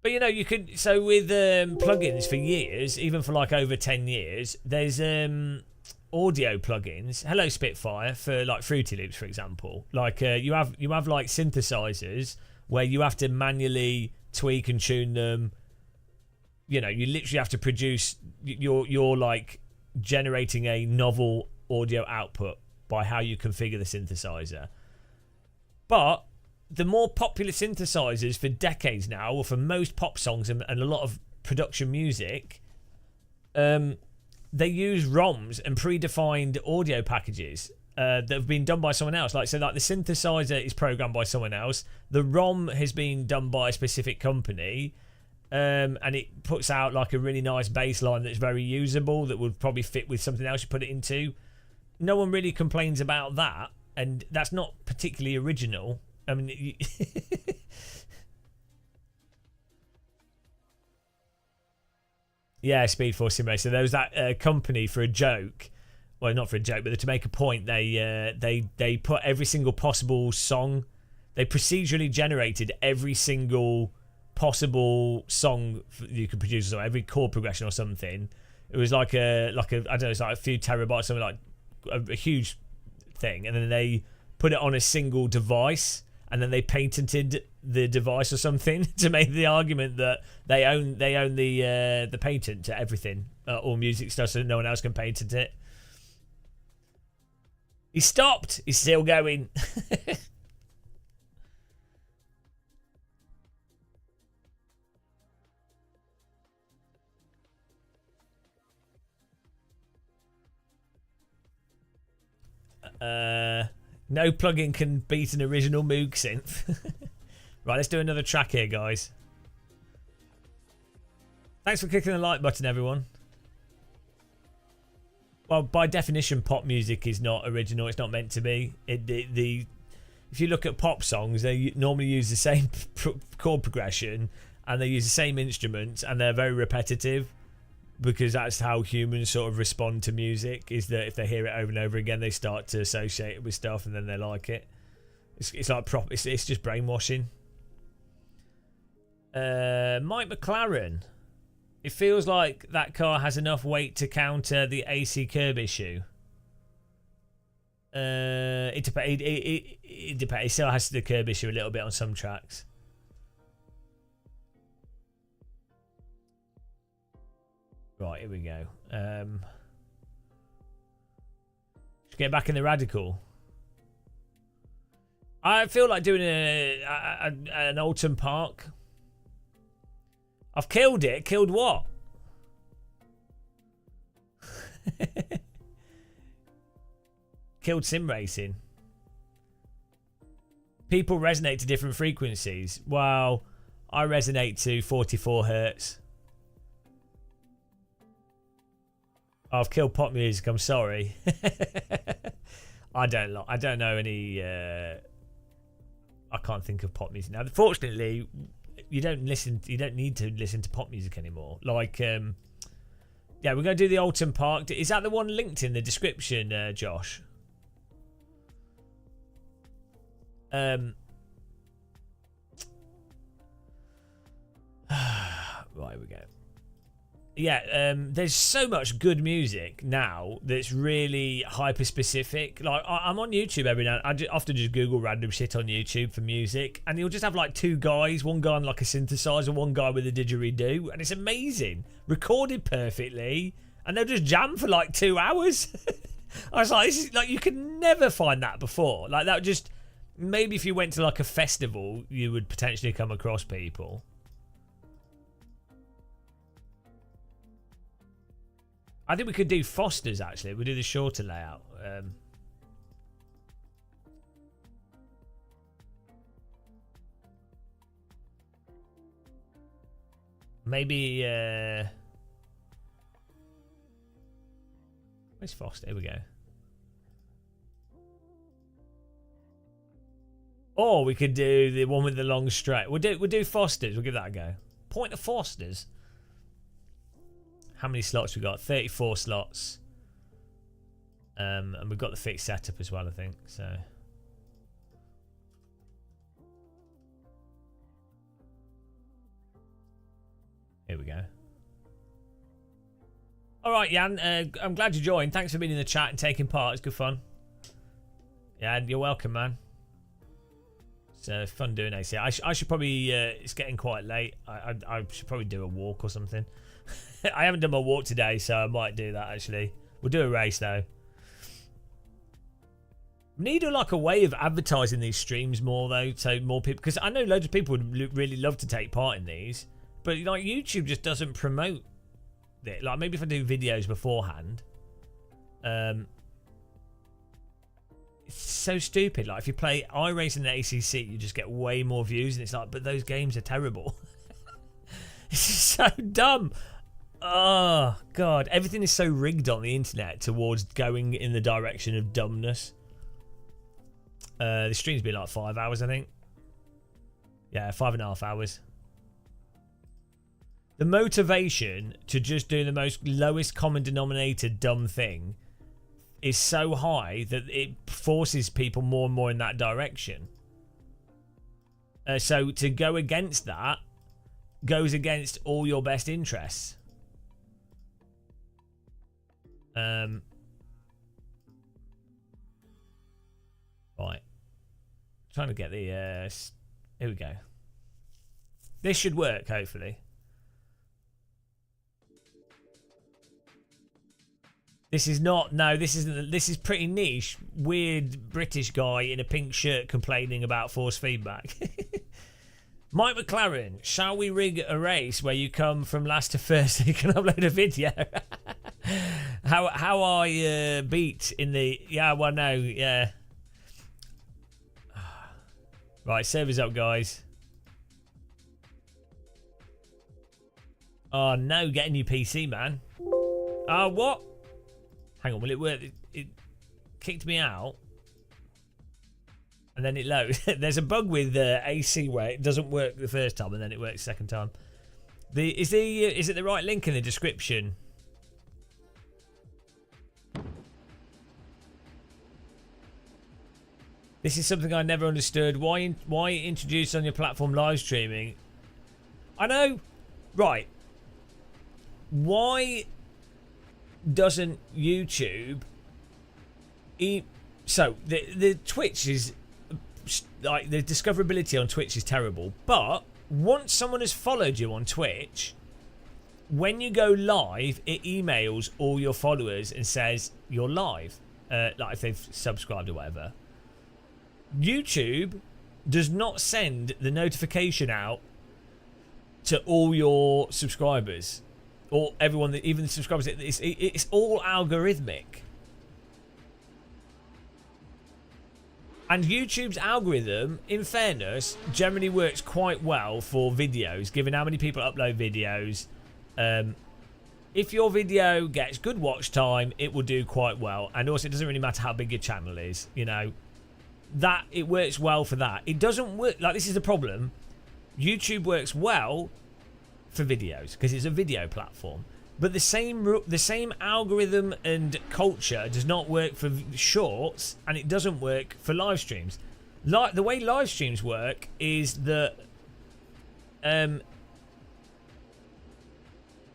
But you know, you could, so with plugins for years, even for like over 10 years, there's audio plugins. Hello Spitfire, for like Fruity Loops, for example. Like you have like synthesizers where you have to manually tweak and tune them. You know, you literally have to produce, you're like generating a novel audio output by how you configure the synthesizer. But the more popular synthesizers for decades now, or for most pop songs and a lot of production music, they use ROMs and predefined audio packages that have been done by someone else. Like, so like the synthesizer is programmed by someone else, the ROM has been done by a specific company, and it puts out like a really nice bass line that's very usable, that would probably fit with something else you put it into. No one really complains about that, and that's not particularly original. I mean, yeah, Speed Force Sim Racer. There was that company for a joke, well, not for a joke, but to make a point. They put every single possible song. They procedurally generated every single possible song you could produce, or every chord progression or something. It was like a I don't know, it's like a few terabytes, something like a huge thing, and then they put it on a single device. And then they patented the device or something to make the argument that they own the patent to everything, all music stuff, so no one else can patent it. He stopped. He's still going. No plugin can beat an original Moog synth. Right, let's do another track here, guys. Thanks for clicking the like button, everyone. Well, by definition, pop music is not original. It's not meant to be. If you look at pop songs, they normally use the same chord progression, and they use the same instruments, and they're very repetitive, because that's how humans sort of respond to music, is that if they hear it over and over again, they start to associate it with stuff, and then they like it. It's like it's just brainwashing. Mike McLaren. It feels like that car has enough weight to counter the AC curb issue. It depends. It still has the curb issue a little bit on some tracks. Right, here we go. Let's get back in the Radical. I feel like doing an Alton Park. I've killed it. Killed what? Killed sim racing. People resonate to different frequencies. Well, I resonate to 44 hertz. I've killed pop music. I'm sorry. I don't know any. I can't think of pop music now. Fortunately, you don't need to listen to pop music anymore. Like, yeah, we're going to do the Alton Park. Is that the one linked in the description, Josh? Right, here we go. yeah, there's so much good music now that's really hyper specific. Like I'm on YouTube every now. Often just Google random shit on YouTube for music, and you'll just have like two guys, one guy on like a synthesizer, one guy with a didgeridoo, and it's amazing, recorded perfectly, and they'll just jam for like 2 hours. I was like, this is like, you could never find that before. Like that would just, maybe if you went to like a festival, you would potentially come across people. I think we could do Foster's, actually. We'll do the shorter layout. Maybe... where's Foster? Here we go. Or we could do the one with the long straight. We'll do Foster's. We'll give that a go. Point of Foster's. How many slots we got? 34 slots. And we've got the fixed setup as well, I think. So here we go. All right, Jan. I'm glad you joined. Thanks for being in the chat and taking part. It's good fun. Yeah, you're welcome, man. It's fun doing AC. I should probably. It's getting quite late. I should probably do a walk or something. I haven't done my walk today, so I might do that actually. We'll do a race though. We need like a way of advertising these streams more though, so more people. Because I know loads of people would really love to take part in these, but like YouTube just doesn't promote it. Like maybe if I do videos beforehand. It's so stupid. Like if you play iRacing and ACC, you just get way more views, and it's like, but those games are terrible. It's just so dumb. Oh god, everything is so rigged on the internet towards going in the direction of dumbness. The stream's been like 5 hours, I think. Yeah, 5.5 hours. The motivation to just do the most lowest common denominator dumb thing is so high that it forces people more and more in that direction. So to go against that goes against all your best interests. Right. Trying to get the here we go. This should work, hopefully. This is not, no, this isn't, this is pretty niche. Weird British guy in a pink shirt complaining about force feedback. Mike McLaren, shall we rig a race where you come from last to first so you can upload a video? how I beat in the, yeah, well, no, yeah. Right, servers up, guys. Oh, no, get a new PC, man. Oh, what? Hang on, will it work? It kicked me out. And then it loads. There's a bug with AC where it doesn't work the first time and then it works the second time. Is it the right link in the description? This is something I never understood. Why introduce on your platform live streaming? I know. Right. Why doesn't YouTube so the Twitch is like, the discoverability on Twitch is terrible, but once someone has followed you on Twitch, when you go live it emails all your followers and says you're live, like if they've subscribed or whatever. YouTube does not send the notification out to all your subscribers or everyone that, even the subscribers. It's all algorithmic. And YouTube's algorithm, in fairness, generally works quite well for videos, given how many people upload videos. If your video gets good watch time, it will do quite well. And also, it doesn't really matter how big your channel is, you know. That, it works well for that. It doesn't work, like, this is the problem. YouTube works well for videos because it's a video platform, but the same algorithm and culture does not work for shorts, and it doesn't work for live streams. Like, the way live streams work is that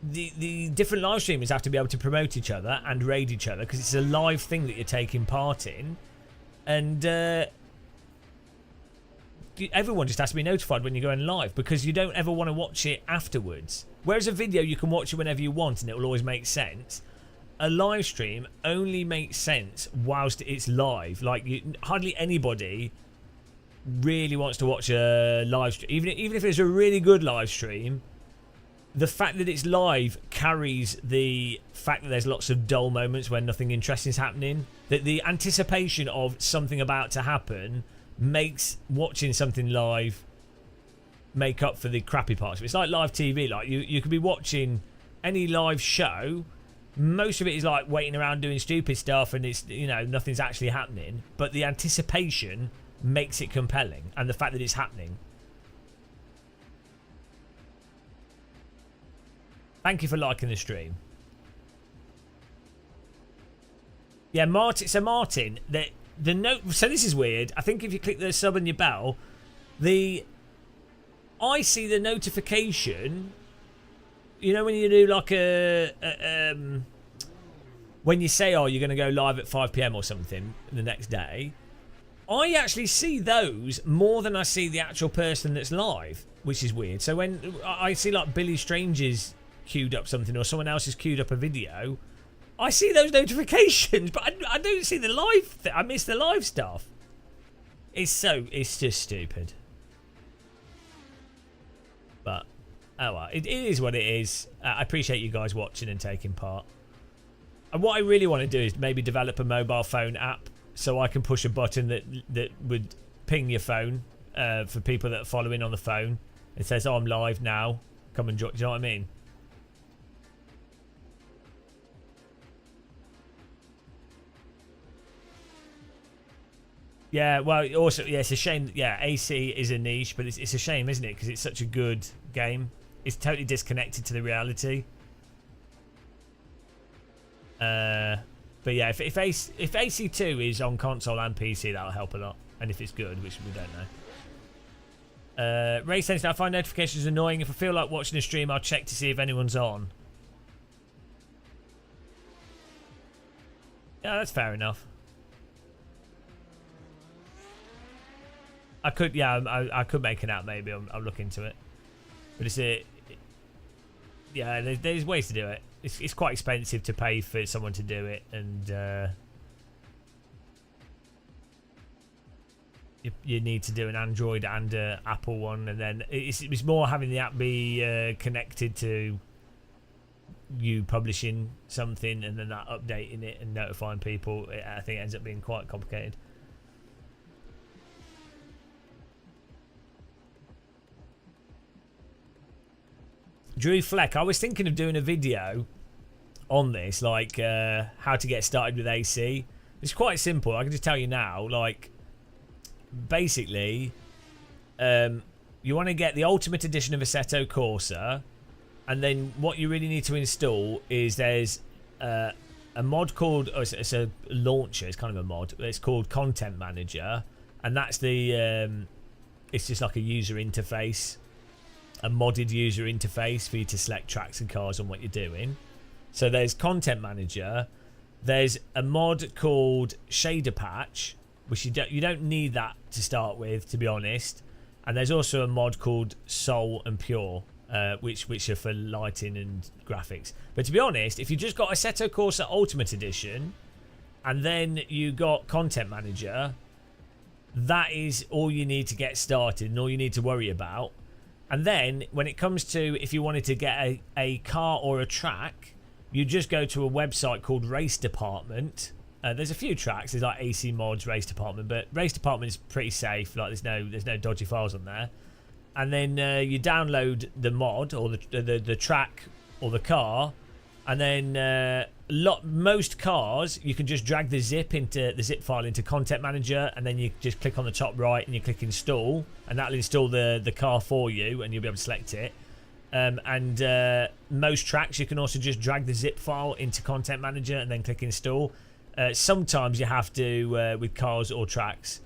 the different live streamers have to be able to promote each other and raid each other because it's a live thing that you're taking part in, and everyone just has to be notified when you're going live because you don't ever want to watch it afterwards. Whereas a video, you can watch it whenever you want and it will always make sense. A live stream only makes sense whilst it's live. Like, hardly anybody really wants to watch a live stream. Even if it's a really good live stream, the fact that it's live carries the fact that there's lots of dull moments when nothing interesting is happening. That the anticipation of something about to happen makes watching something live make up for the crappy parts. It's like live TV. Like, you could be watching any live show. Most of it is like waiting around doing stupid stuff and it's, you know, nothing's actually happening. But the anticipation makes it compelling, and the fact that it's happening. Thank you for liking the stream. Yeah, Martin. So Martin, the note. So this is weird. I think if you click the sub and your bell, I see the notification. You know when you do like when you say, oh, you're going to go live at 5 PM or something the next day, I actually see those more than I see the actual person that's live, which is weird. So when I see like Billy Strange's queued up something or someone else has queued up a video, I see those notifications, but I don't see the live. I miss the live stuff. It's just stupid. But oh well, it is what it is. I appreciate you guys watching and taking part. And what I really want to do is maybe develop a mobile phone app so I can push a button that would ping your phone for people that are following on the phone. It says, "Oh, I'm live now. Come and join." Do you know what I mean? Yeah, well, also, yeah, it's a shame. Yeah, AC is a niche, but it's a shame, isn't it? Because it's such a good game. It's totally disconnected to the reality. But yeah, if AC2 is on console and PC, that'll help a lot. And if it's good, which we don't know. Ray says, I find notifications annoying. If I feel like watching a stream, I'll check to see if anyone's on. Yeah, that's fair enough. I could, yeah, I could make an app maybe. I'll look into it. But yeah, there's ways to do it. It's quite expensive to pay for someone to do it, and you need to do an Android and an Apple one, and then it's more having the app be connected to you publishing something, and then that updating it and notifying people. I think it ends up being quite complicated. Drew Fleck, I was thinking of doing a video on this, like how to get started with AC. It's quite simple. I can just tell you now, like, basically, you want to get the Ultimate Edition of Assetto Corsa, and then what you really need to install is there's a mod called, it's a launcher, it's kind of a mod, it's called Content Manager, and that's the, it's just like a user interface. A modded user interface for you to select tracks and cars on what you're doing. So there's Content Manager. There's a mod called Shader Patch, which you don't need that to start with, to be honest. And there's also a mod called Soul and Pure, which are for lighting and graphics. But to be honest, if you just got Assetto Corsa Ultimate Edition, and then you got Content Manager, that is all you need to get started and all you need to worry about. And then when it comes to if you wanted to get a car or a track, you just go to a website called Race Department. There's a few tracks. There's like AC Mods, Race Department, but Race Department is pretty safe. Like there's no dodgy files on there. And then you download the mod or the track or the car, and then most cars you can just drag the zip file into Content Manager, and then you just click on the top right and you click install, and that'll install the car for you, and you'll be able to select it. And most tracks you can also just drag the zip file into Content Manager and then click install. Sometimes you have to with cars or tracks,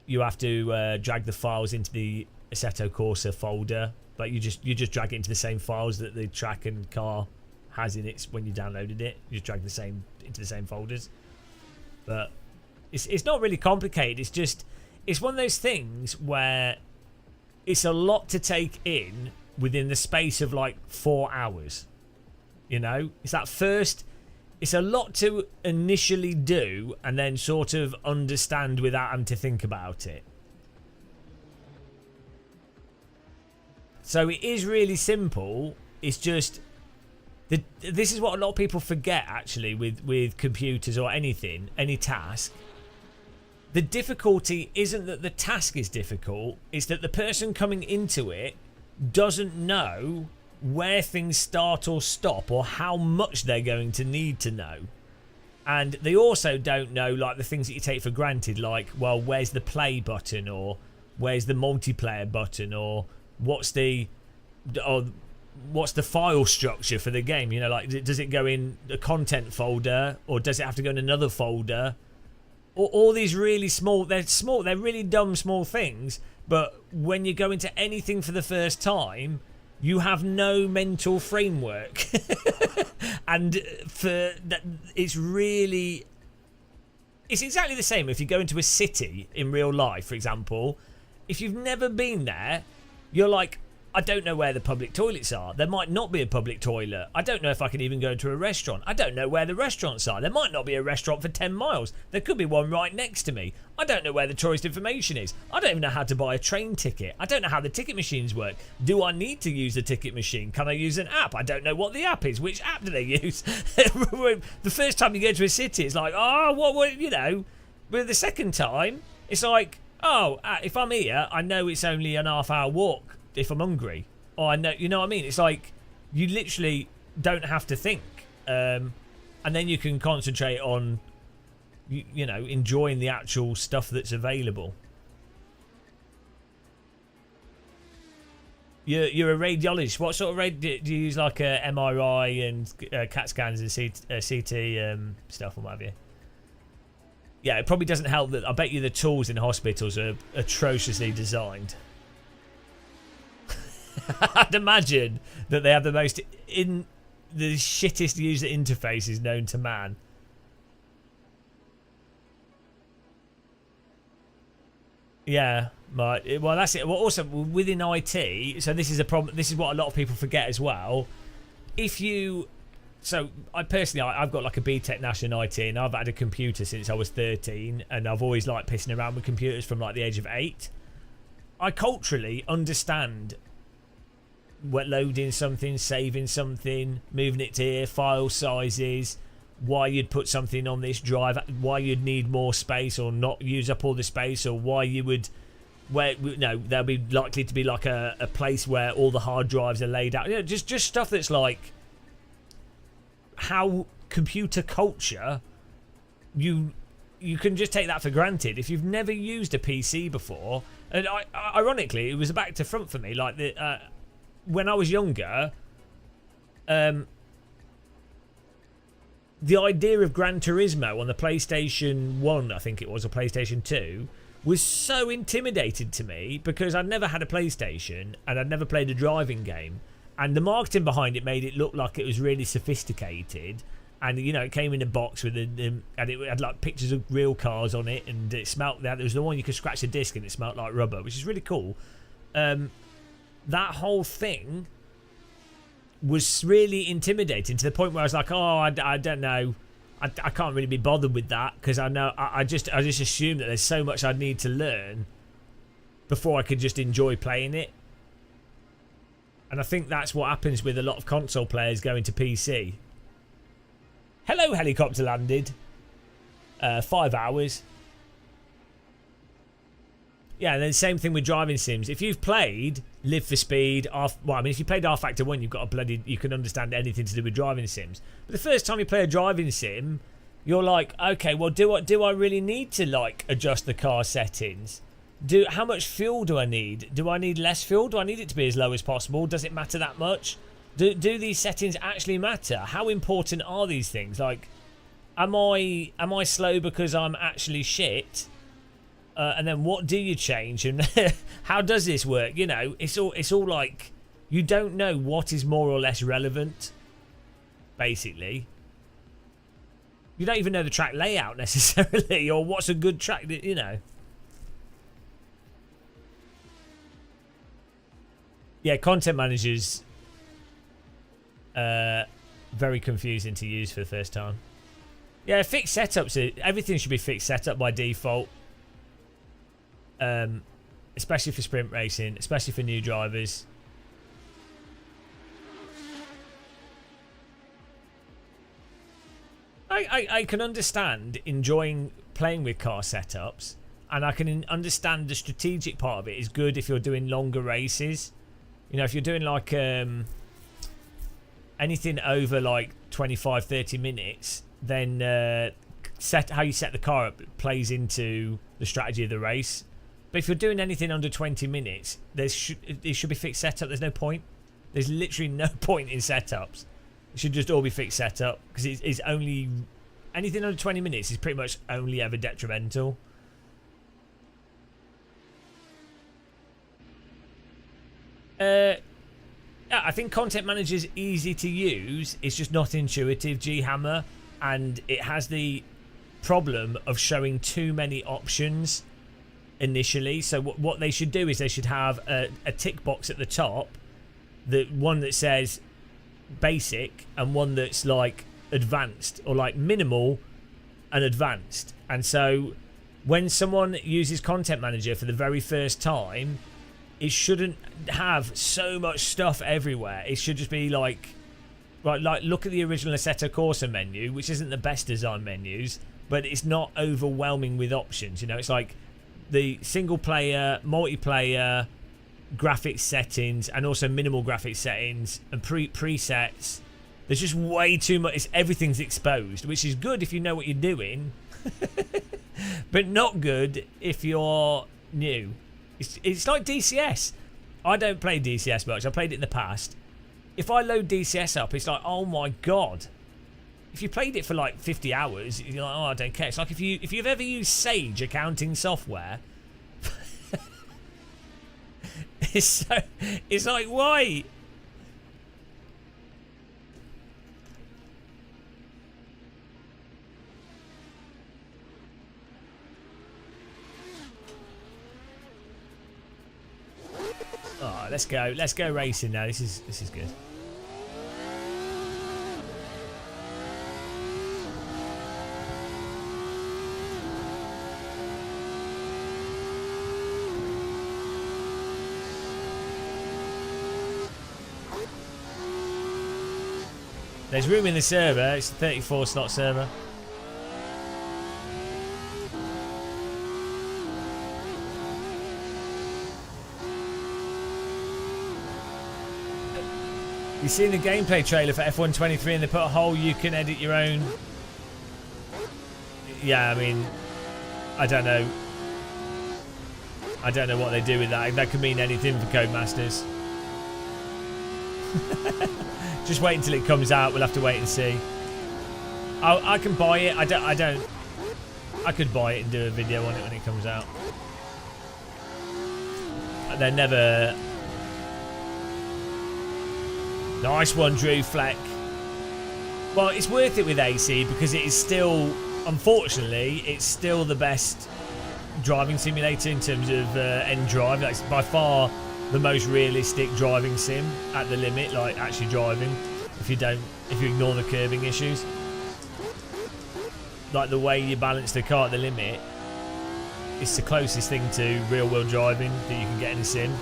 you have to drag the files into the Assetto Corsa folder, Like you just drag it into the same files that the track and car has in it when you downloaded it. You just drag the same into the same folders. But it's not really complicated. It's one of those things where it's a lot to take in within the space of like 4 hours. You know, it's a lot to initially do and then sort of understand without having to think about it. So it is really simple. It's just this is what a lot of people forget actually with computers or anything, any task. The difficulty isn't that the task is difficult, it's that the person coming into it doesn't know where things start or stop or how much they're going to need to know. And they also don't know like the things that you take for granted, like, well, where's the play button, or where's the multiplayer button, or what's the file structure for the game. You know, like, does it go in a content folder or does it have to go in another folder? All these really small, they're really dumb small things, but when you go into anything for the first time, you have no mental framework. And for that, it's exactly the same if you go into a city in real life, for example. If you've never been there, you're like, I don't know where the public toilets are. There might not be a public toilet. I don't know if I can even go to a restaurant. I don't know where the restaurants are. There might not be a restaurant for 10 miles. There could be one right next to me. I don't know where the tourist information is. I don't even know how to buy a train ticket. I don't know how the ticket machines work. Do I need to use a ticket machine? Can I use an app? I don't know what the app is. Which app do they use? The first time you go to a city, it's like, oh, what, you know. But the second time, it's like, oh, if I'm here, I know it's only an half-hour walk. If I'm hungry, or I know, you know what I mean? It's like you literally don't have to think, and then you can concentrate on, you know, enjoying the actual stuff that's available. You're a radiologist. What sort of do you use? Like a MRI and CAT scans and CT stuff, or what have you? Yeah, it probably doesn't help that I bet you the tools in hospitals are atrociously designed. I'd imagine that they have the shittest user interfaces known to man. Yeah, well, that's it. Well, also within IT, so this is a problem. This is what a lot of people forget as well. I personally, I've got like a BTEC National in IT, and I've had a computer since I was 13, and I've always liked pissing around with computers from like the age of 8. I culturally understand what loading something, saving something, moving it to here, file sizes, why you'd put something on this drive, why you'd need more space or not use up all the space, or why you would, there'll be likely to be like a place where all the hard drives are laid out. You know, just stuff that's like how computer culture, you can just take that for granted if you've never used a PC before. And ironically, it was a back to front for me. Like when I was younger, the idea of Gran Turismo on the PlayStation 1, I think it was, or PlayStation 2, was so intimidating to me because I'd never had a PlayStation and I'd never played a driving game. And the marketing behind it made it look like it was really sophisticated. And, you know, it came in a box with and it had like pictures of real cars on it, and it smelled that. There was the one you could scratch the disc and it smelled like rubber, which is really cool. That whole thing was really intimidating to the point where I was like, oh, I don't know. I can't really be bothered with that because I know I just assume that there's so much I'd need to learn before I could just enjoy playing it. And I think that's what happens with a lot of console players going to PC. Hello, helicopter landed. 5 hours. Yeah, and then same thing with driving sims. If you've played Live for Speed, if you played R Factor 1, you can understand anything to do with driving sims. But the first time you play a driving sim, you're like, okay, well, do I really need to like adjust the car settings? How much fuel do I need? Do I need less fuel? Do I need it to be as low as possible? Does it matter that much? Do these settings actually matter? How important are these things? Like, am I slow because I'm actually shit? And then what do you change, and how does this work? You know, it's all like you don't know what is more or less relevant, basically. You don't even know the track layout necessarily, or what's a good track, you know. Yeah, content managers, very confusing to use for the first time. Yeah, fixed setups, everything should be fixed setup by default. Especially for sprint racing, especially for new drivers. I can understand enjoying playing with car setups, and I can understand the strategic part of it is good if you're doing longer races. You know, if you're doing like anything over like 25-30 minutes, then how you set the car up plays into the strategy of the race. But if you're doing anything under 20 minutes, it should be fixed setup. There's no point. There's literally no point in setups. It should just all be fixed setup, because it's only anything under 20 minutes is pretty much only ever detrimental. Yeah, I think Content Manager's easy to use. It's just not intuitive, G-Hammer, and it has the problem of showing too many options initially. So what they should do is they should have a tick box at the top, the one that says basic and one that's like advanced, or like minimal and advanced. And so when someone uses Content Manager for the very first time, it shouldn't have so much stuff everywhere. It should just be like look at the original Assetto Corsa menu, which isn't the best design menus, but it's not overwhelming with options. You know, it's like the single player, multiplayer, graphics settings, and also minimal graphics settings and presets. There's just way too much. Everything's exposed, which is good if you know what you're doing, but not good if you're new. It's like DCS. I don't play DCS much. I played it in the past. If I load DCS up, it's like, oh my god. If you played it for like 50 hours, you're like, oh, I don't care. It's like if you've ever used Sage accounting software, it's like, why? Oh, let's go racing now. This is good. There's room in the server. It's a 34 slot server. You've seen the gameplay trailer for F1 23 and they put a whole you can edit your own. Yeah, I mean, I don't know. I don't know what they do with that. That could mean anything for Codemasters. Just wait until it comes out. We'll have to wait and see. I can buy it. I don't. I could buy it and do a video on it when it comes out. They're never. Nice one, Drew Fleck. Well, it's worth it with AC because it is still, unfortunately, it's still the best driving simulator in terms of end drive. That's by far the most realistic driving sim at the limit, like actually driving. If you ignore the curving issues, like the way you balance the car at the limit, it's the closest thing to real-world driving that you can get in a sim.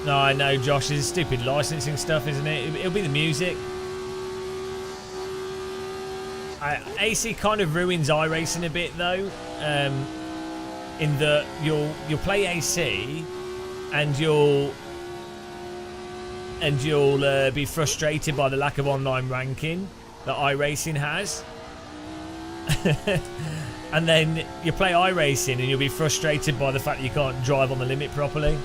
No, I know, Josh. It's stupid licensing stuff, isn't it? It'll be the music. AC kind of ruins iRacing a bit, though. In that you'll play AC, and you'll be frustrated by the lack of online ranking that iRacing has. And then you play iRacing, and you'll be frustrated by the fact that you can't drive on the limit properly.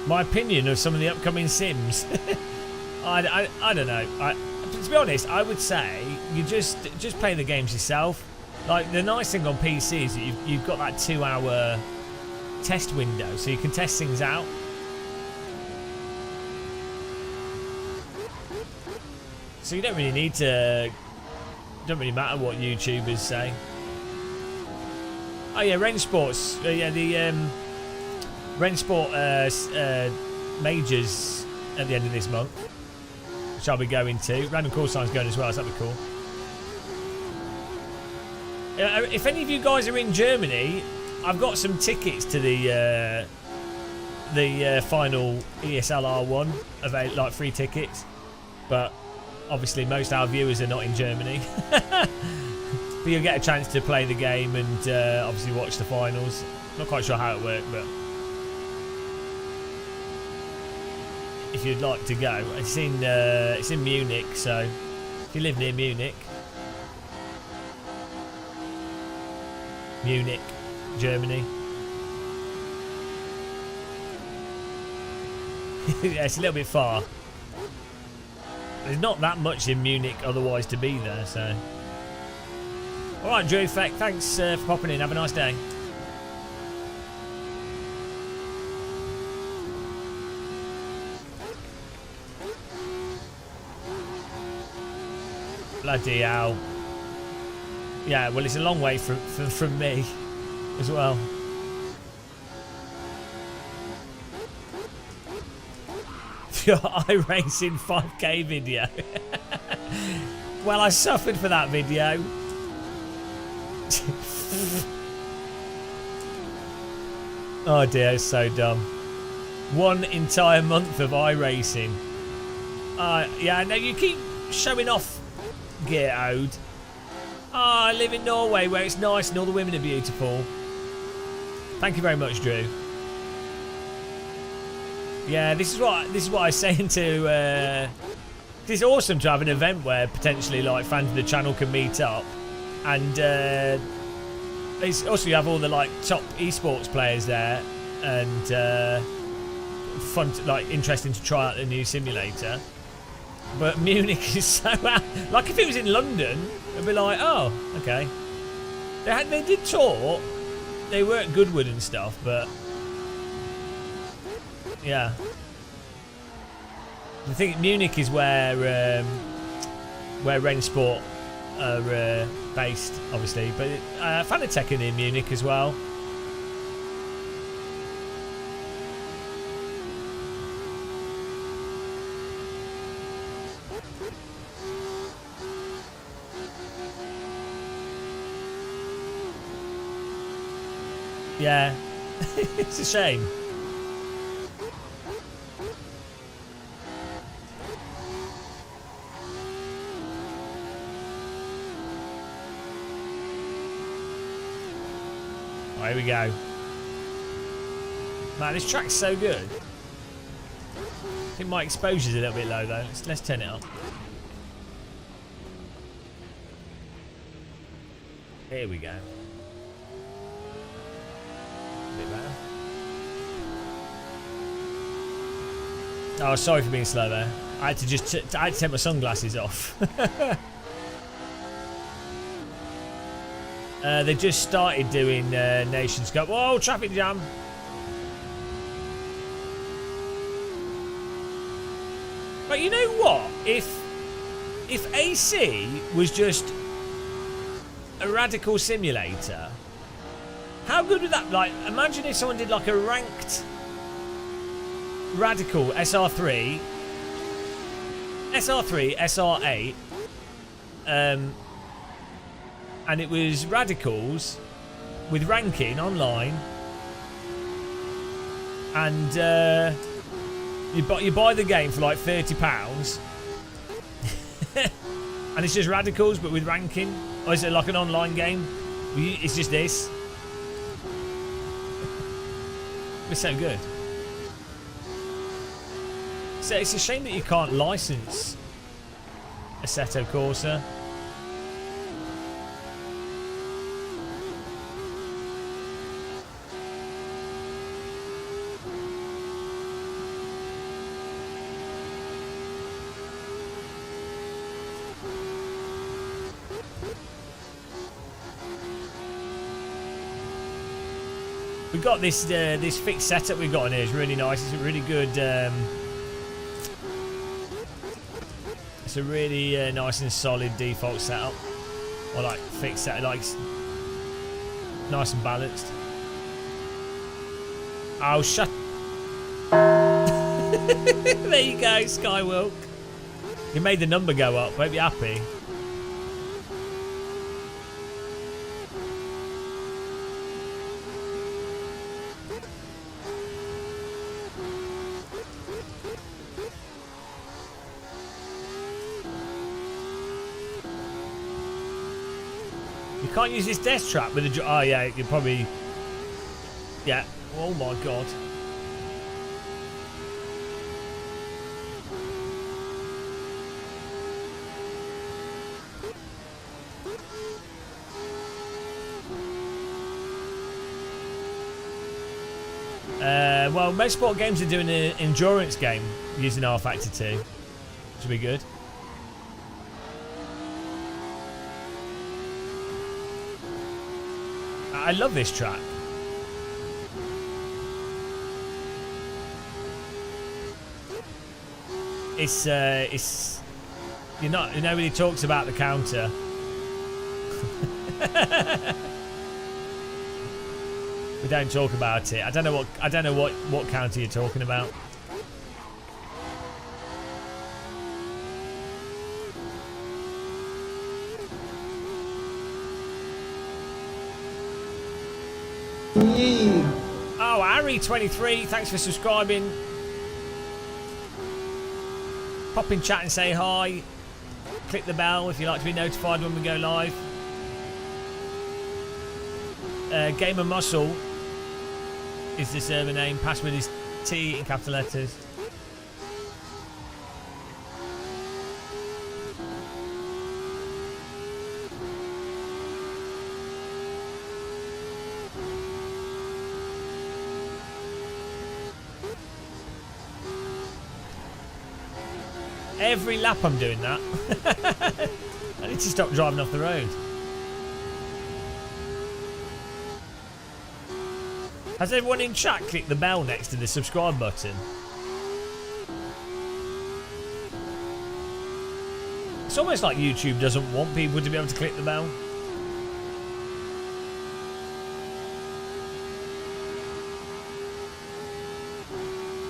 my opinion of some of the upcoming Sims. I don't know. To be honest, I would say you just play the games yourself. Like, the nice thing on PC is that you've got that 2-hour test window, so you can test things out. So you don't really need to. Don't really matter what YouTubers say. Oh yeah, Range Sports. Yeah, the Range Sport majors at the end of this month, which I'll be going to. Random Call Sign's going as well, so that'd be cool. If any of you guys are in Germany, I've got some tickets to the final ESL R1, like free tickets, but obviously most of our viewers are not in Germany. But you'll get a chance to play the game and obviously watch the finals. Not quite sure how it worked, but if you'd like to go, it's in Munich, so if you live near Munich, Germany. Yeah, it's a little bit far. There's not that much in Munich otherwise to be there, so. Alright, Drew, thanks for popping in. Have a nice day. Bloody hell. Yeah, well, it's a long way from me as well. Your iRacing 5K video. Well, I suffered for that video. Oh dear, it's so dumb. 1 entire month of iRacing. Yeah, no, you keep showing off, Gear-Ode. I live in Norway where it's nice and all the women are beautiful. Thank you very much, Drew. Yeah, this is what I was saying to. It's awesome to have an event where potentially like fans of the channel can meet up, and it's also you have all the like top esports players there, and fun, like interesting to try out the new simulator. But Munich is so like if it was in London, it'd be like, oh, okay. They did tour. They were at Goodwood and stuff, but. Yeah. I think Munich is where Rennsport are based, obviously, but Fanatec are in Munich as well. Yeah, it's a shame. Here we go. Man, this track's so good. I think my exposure's a little bit low though. Let's turn it up. Here we go. A bit better. Oh, sorry for being slow there. I had to I had to take my sunglasses off. They just started doing Nations Cup. Whoa, traffic jam. But you know what? If AC was just a radical simulator, how good would that? Like, imagine if someone did like a ranked radical SR3, SR8, and it was radicals with ranking online, and you buy the game for like £30, and it's just radicals but with ranking. Or is it like an online game? It's just this. It's so good. So it's a shame that you can't license Assetto Corsa. We've got this this fixed setup we've got in here. It's really nice. It's a really good. It's a really nice and solid default setup. Or like fixed setup, like nice and balanced. Oh, shut. There you go, Skywalk. You made the number go up. Hope you're happy. You can't use this death trap with a... Oh, yeah, you probably... Yeah. Oh, my God. Well, most sport games are doing an endurance game using R Factor 2. Should be good. I love this track. It's nobody talks about the counter. We don't talk about it. I don't know what counter you're talking about. Oh, Harry23, thanks for subscribing. Pop in chat and say hi. Click the bell if you'd like to be notified when we go live. Gamer Muscle is the server name. Password is T in capital letters. Every lap I'm doing that. I need to stop driving off the road. Has everyone in chat clicked the bell next to the subscribe button? It's almost like YouTube doesn't want people to be able to click the bell.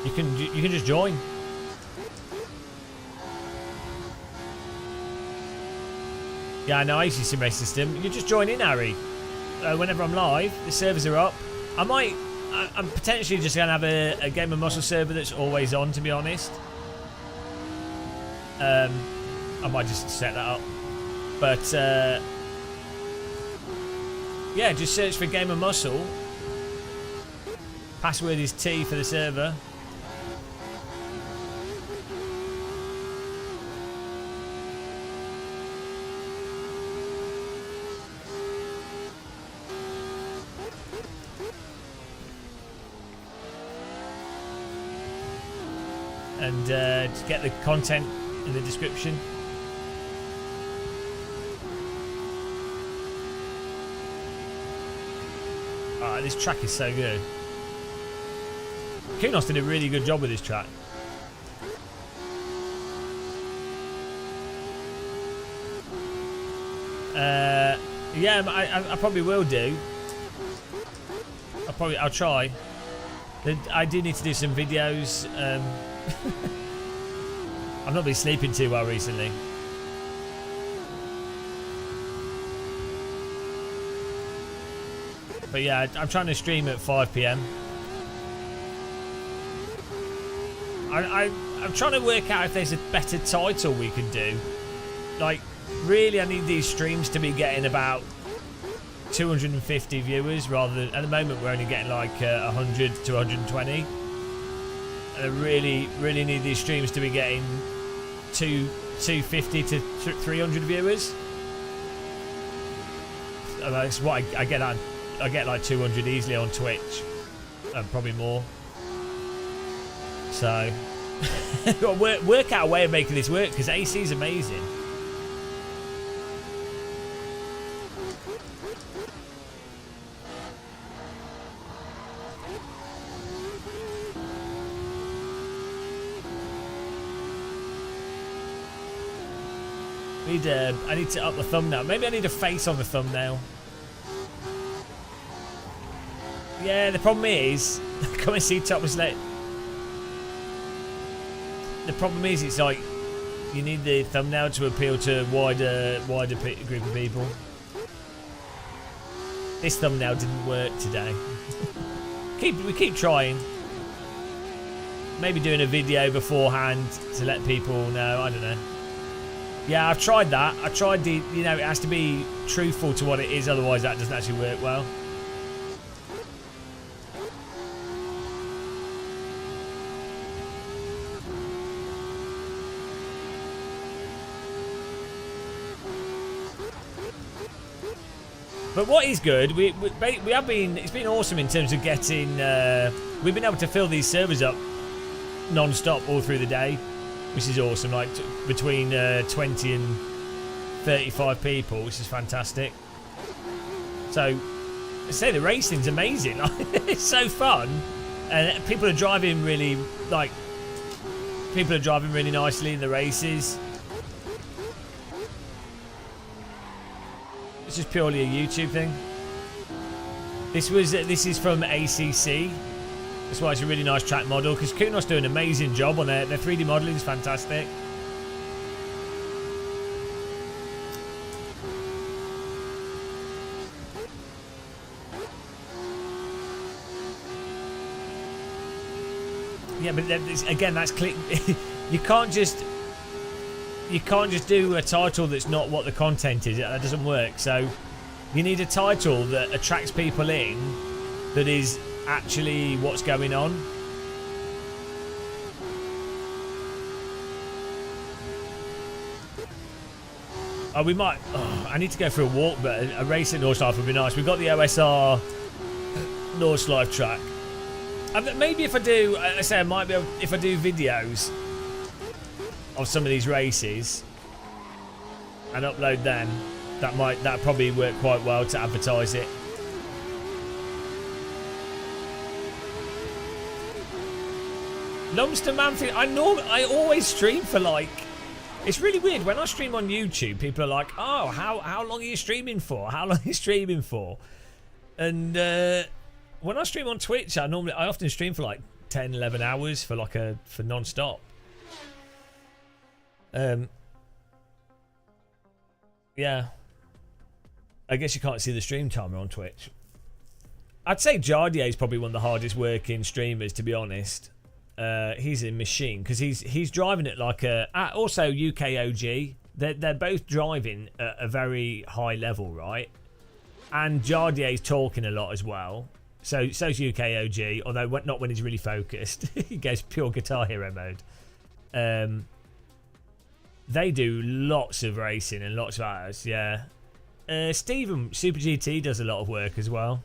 You can just join. Yeah, I know, I use the simracing system. You just join in, Harry. Whenever I'm live, the servers are up. I'm potentially just going to have a Game of Muscle server that's always on, to be honest. I might just set that up. But, yeah, just search for Game of Muscle. Password is T for the server. And just get the content in the description. This track is so good. Kunos did a really good job with this track. Yeah, I probably will do. I'll try. I do need to do some videos. I've not been sleeping too well recently. But yeah, I'm trying to stream at 5 PM. I'm trying to work out if there's a better title we can do. Like, really, I need these streams to be getting about 250 viewers rather than, at the moment we're only getting like 100 to 120. And I really need these streams to be getting 250 to 300 viewers. And that's what I get. I get like 200 easily on Twitch, and probably more. So work out a way of making this work, because AC is amazing. I need to up the thumbnail. Maybe I need a face on the thumbnail. Yeah, the problem is, come and see Topless Late. The problem is, it's like you need the thumbnail to appeal to a wider group of people. This thumbnail didn't work today. We keep trying. Maybe doing a video beforehand to let people know. I don't know. Yeah, I've tried that. I tried the, you know, it has to be truthful to what it is, otherwise that doesn't actually work well. But what is good, we have been, it's been awesome in terms of getting, we've been able to fill these servers up non-stop all through the day, which is awesome, like between 20 and 35 people, which is fantastic. So, I say the racing's amazing, it's so fun, and people are driving really, nicely in the races. It's just purely a YouTube thing. This is from ACC. That's why it's a really nice track model, because Kunos do an amazing job on it. Their 3D modelling is fantastic. Yeah, but again, that's click. You can't just do a title that's not what the content is. That doesn't work. So you need a title that attracts people in, that is actually what's going on. Oh, we might. Oh, I need to go for a walk, but a race at Nordschleife would be nice. We've got the OSR Nordschleife track. Maybe if I do, I say I might be able, if I do videos of some of these races and upload them, that probably work quite well to advertise it. Lumsden Manfield, I always stream for like, it's really weird when I stream on YouTube. People are like, oh, how long are you streaming for? How long are you streaming for? And when I stream on Twitch, I often stream for like 10, 11 hours for non-stop. Yeah. I guess you can't see the stream timer on Twitch. I'd say Jardier is probably one of the hardest working streamers, to be honest. He's a machine because he's driving it like a. Also, UKOG. They're both driving at a very high level, right? And Jardier's talking a lot as well. So's UKOG, although not when he's really focused. He goes pure Guitar Hero mode. They do lots of racing and lots of hours, yeah. Stephen Super GT does a lot of work as well,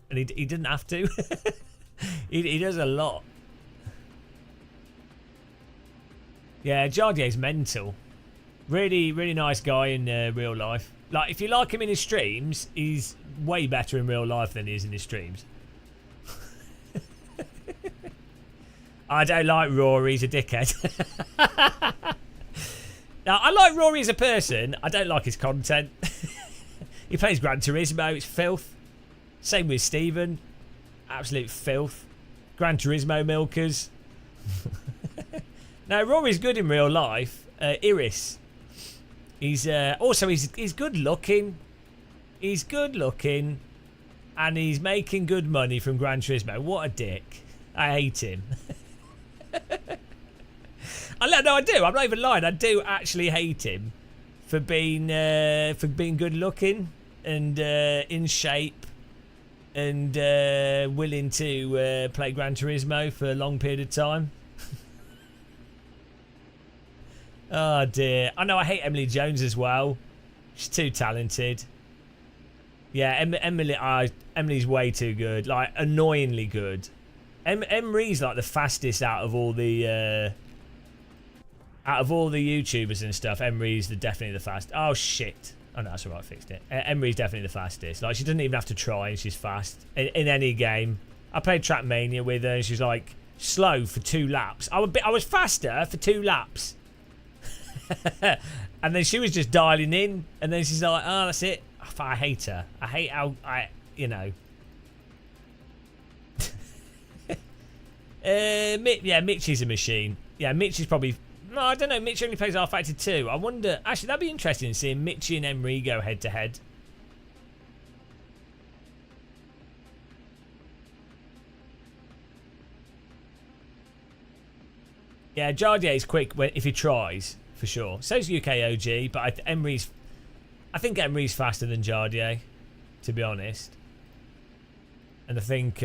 and he didn't have to. he does a lot. Yeah, Jardier's mental. Really, really nice guy in real life. Like, if you like him in his streams, he's way better in real life than he is in his streams. I don't like Rory, he's a dickhead. Now, I like Rory as a person. I don't like his content. He plays Gran Turismo, it's filth. Same with Stephen. Absolute filth. Gran Turismo milkers. Now, Rory's good in real life. Iris. He's good looking. He's good looking. And he's making good money from Gran Turismo. What a dick. I hate him. No, I do. I'm not even lying. I do actually hate him for being good looking and in shape and willing to play Gran Turismo for a long period of time. Oh dear. I know I hate Emily Jones as well. She's too talented. Yeah, Emily's way too good. Like, annoyingly good. Emery's like the fastest out of all the YouTubers and stuff. Emery's definitely the fastest. Oh shit. Oh no, that's alright, I fixed it. Emery's definitely the fastest. Like, she doesn't even have to try and she's fast. In any game. I played Trackmania with her and she's like slow for 2 laps. I was faster for 2 laps. And then she was just dialing in, and then she's like, oh, that's it. I hate her. I hate how, you know. Yeah, Mitchie's a machine. Yeah, Mitchie's probably... No, I don't know. Mitch only plays R-Factor 2. I wonder... Actually, that'd be interesting seeing Mitchie and Emery go head-to-head. Yeah, Jardier's quick if he tries, for sure. So's UKOG, but I think Emery's faster than Jardier, to be honest. And I think...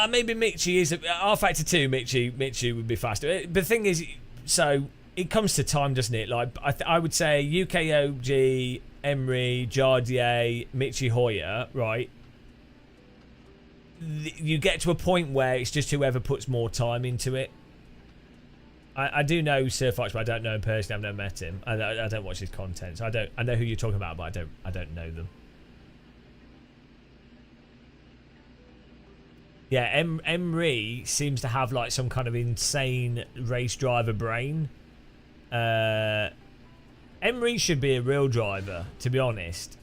maybe Mitchie is R-Factor 2. Mitchie would be faster. But the thing is, so it comes to time, doesn't it? Like I would say UKOG, Emery, Jardier, Mitchie Hoyer, right? You get to a point where it's just whoever puts more time into it. I do know Sir Fox, but I don't know him personally. I've never met him. I don't watch his content, so I know who you're talking about, but I don't know them. Yeah, Emery seems to have like some kind of insane race driver brain. Emery should be a real driver, to be honest.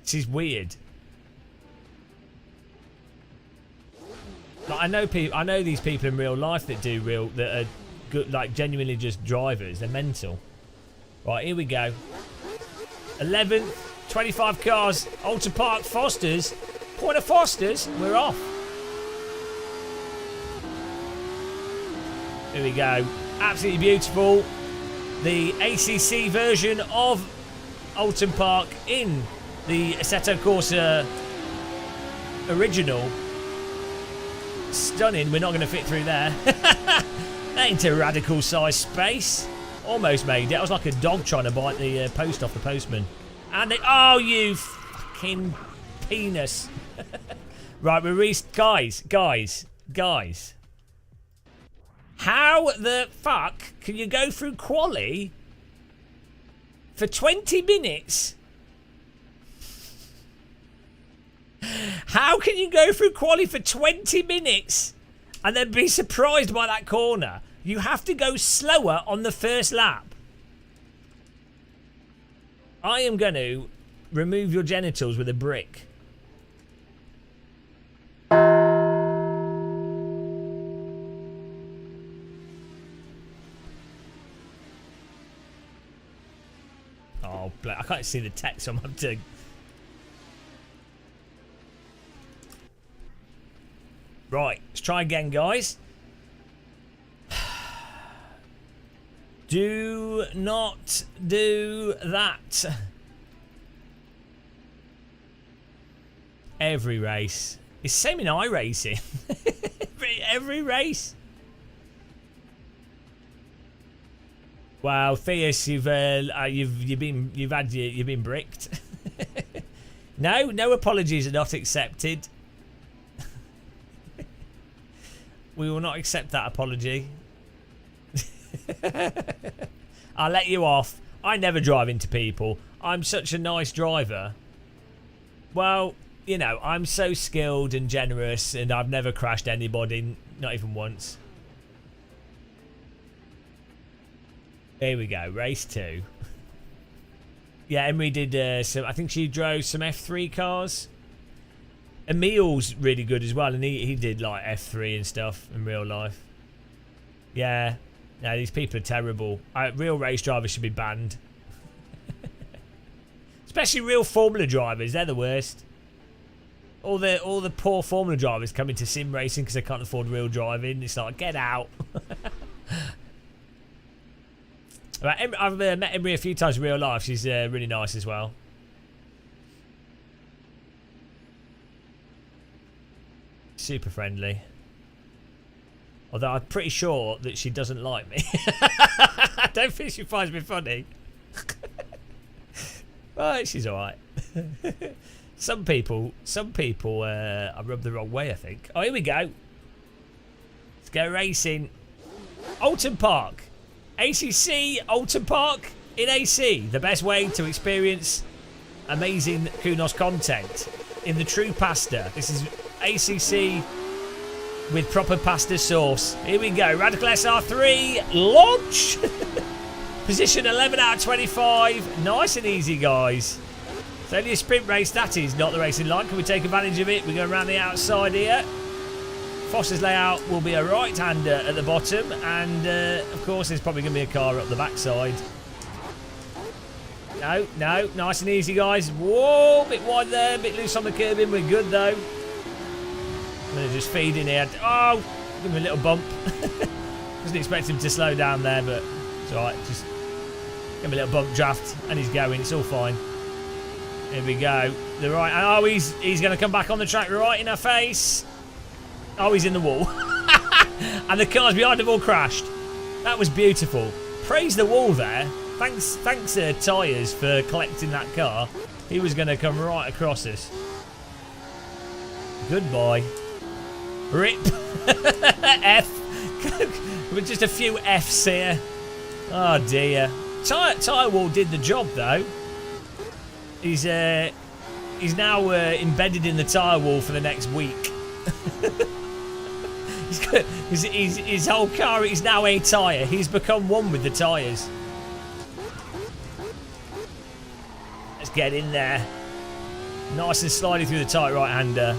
She's weird. Like, I know these people in real life that are good, like genuinely just drivers. They're mental. Right, here we go. 11th, 25 cars. Alton Park, Foster's. Point of Foster's, we're off. Here we go. Absolutely beautiful. The ACC version of Alton Park in the Assetto Corsa original. Stunning. We're not going to fit through there. That ain't a radical size space. Almost made it. I was like a dog trying to bite the post off the postman. And oh, you fucking penis. Right, we're guys. How the fuck can you go through quali for 20 minutes? How can you go through quali for 20 minutes and then be surprised by that corner? You have to go slower on the first lap. I am going to remove your genitals with a brick. Oh, I can't see the text on my thing. Right, let's try again, guys. Do not do that. Every race. It's the same in iRacing. every race. Wow, Theus, you've been bricked. No apologies are not accepted. We will not accept that apology. I'll let you off. I never drive into people. I'm such a nice driver. Well, you know, I'm so skilled and generous, and I've never crashed anybody, not even once. Here we go, race 2. Yeah, Emery did some, I think she drove some F3 cars. Emil's really good as well, and he did like F3 and stuff in real life. Yeah, no, these people are terrible. Real race drivers should be banned. Especially real Formula drivers, they're the worst. All the poor Formula drivers come into sim racing because they can't afford real driving. It's like, get out. I've met Emery a few times in real life. She's really nice as well. Super friendly. Although I'm pretty sure that she doesn't like me. I don't think she finds me funny. Right, she's alright. Some people I rub the wrong way, I think. Oh, here we go. Let's go racing. Alton Park. ACC Alton Park in AC. The best way to experience amazing kunos content in the true pasta. This is ACC with proper pasta sauce. Here we go. Radical SR3 launch. Position 11 out of 25. Nice and easy, guys. It's only a sprint race. That is not the racing line. Can we take advantage of it? We go around the outside here. Foster's layout will be a right-hander at the bottom, and of course there's probably going to be a car up the backside. No, no, nice and easy, guys. Whoa, a bit wide there, a bit loose on the curbing. We're good though. I'm going to just feed in here. Oh, give him a little bump. Wasn't expecting him to slow down there, but it's alright. Just give him a little bump draft, and he's going. It's all fine. Here we go. The right. Oh, he's going to come back on the track right in our face. Oh, he's in the wall. And the cars behind him all crashed. That was beautiful. Praise the wall there. Thanks, tyres for collecting that car. He was going to come right across us. Goodbye. Rip. F. With just a few Fs here. Oh dear. Tyre wall did the job though. He's now embedded in the tyre wall for the next week. His whole car is now a tyre. He's become one with the tyres. Let's get in there. Nice and sliding through the tight right-hander.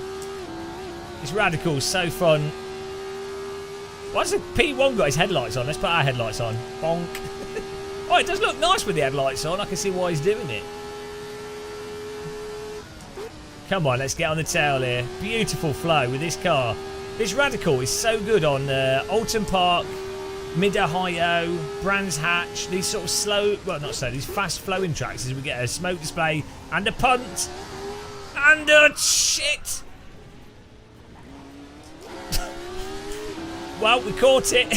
It's radical, so fun. Why's the P1 got his headlights on? Let's put our headlights on. Bonk. Oh, it does look nice with the headlights on. I can see why he's doing it. Come on, let's get on the tail here. Beautiful flow with this car. This radical is so good on Alton Park, Mid-Ohio, Brands Hatch, these sort of slow, well not slow, these fast flowing tracks as we get a smoke display and a punt and a shit. Well, we caught it.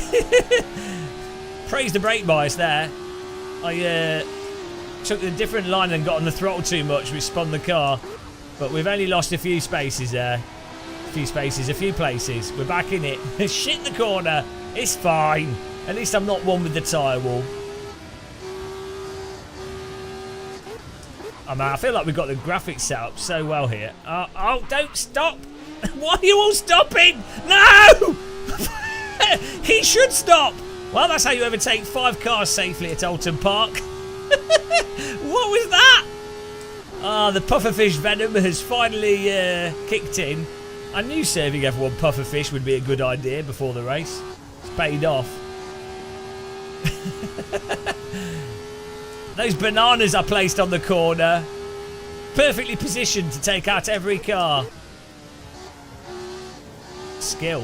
Praise the brake bias there. I took a different line and got on the throttle too much, which spun the car. But we've only lost a few spaces there. A few places. We're back in it. Shit the corner. It's fine. At least I'm not one with the tyre wall. Oh man, I feel like we've got the graphics set up so well here. Oh, don't stop. Why are you all stopping? No! He should stop. Well, that's how you overtake 5 cars safely at Alton Park. What was that? Ah, the pufferfish venom has finally kicked in. I knew serving everyone pufferfish would be a good idea before the race. It's paid off. Those bananas I placed on the corner. Perfectly positioned to take out every car. Skill.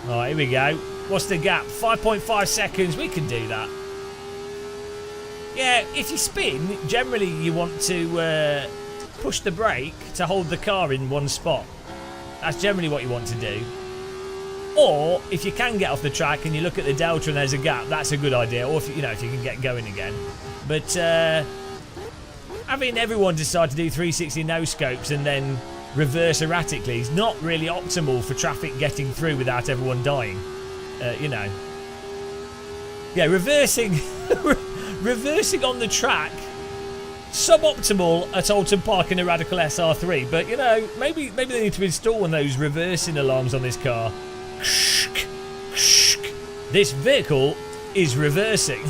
Alright, here we go. What's the gap? 5.5 seconds. We can do that. Yeah, if you spin, generally you want to push the brake to hold the car in one spot. That's generally what you want to do. Or if you can get off the track and you look at the delta and there's a gap, that's a good idea. Or if you can get going again. But having everyone decide to do 360 no scopes and then reverse erratically is not really optimal for traffic getting through without everyone dying. Yeah, reversing. Reversing on the track, suboptimal at Alton Park in a Radical SR3, but maybe they need to install one of those reversing alarms on this car. This vehicle is reversing.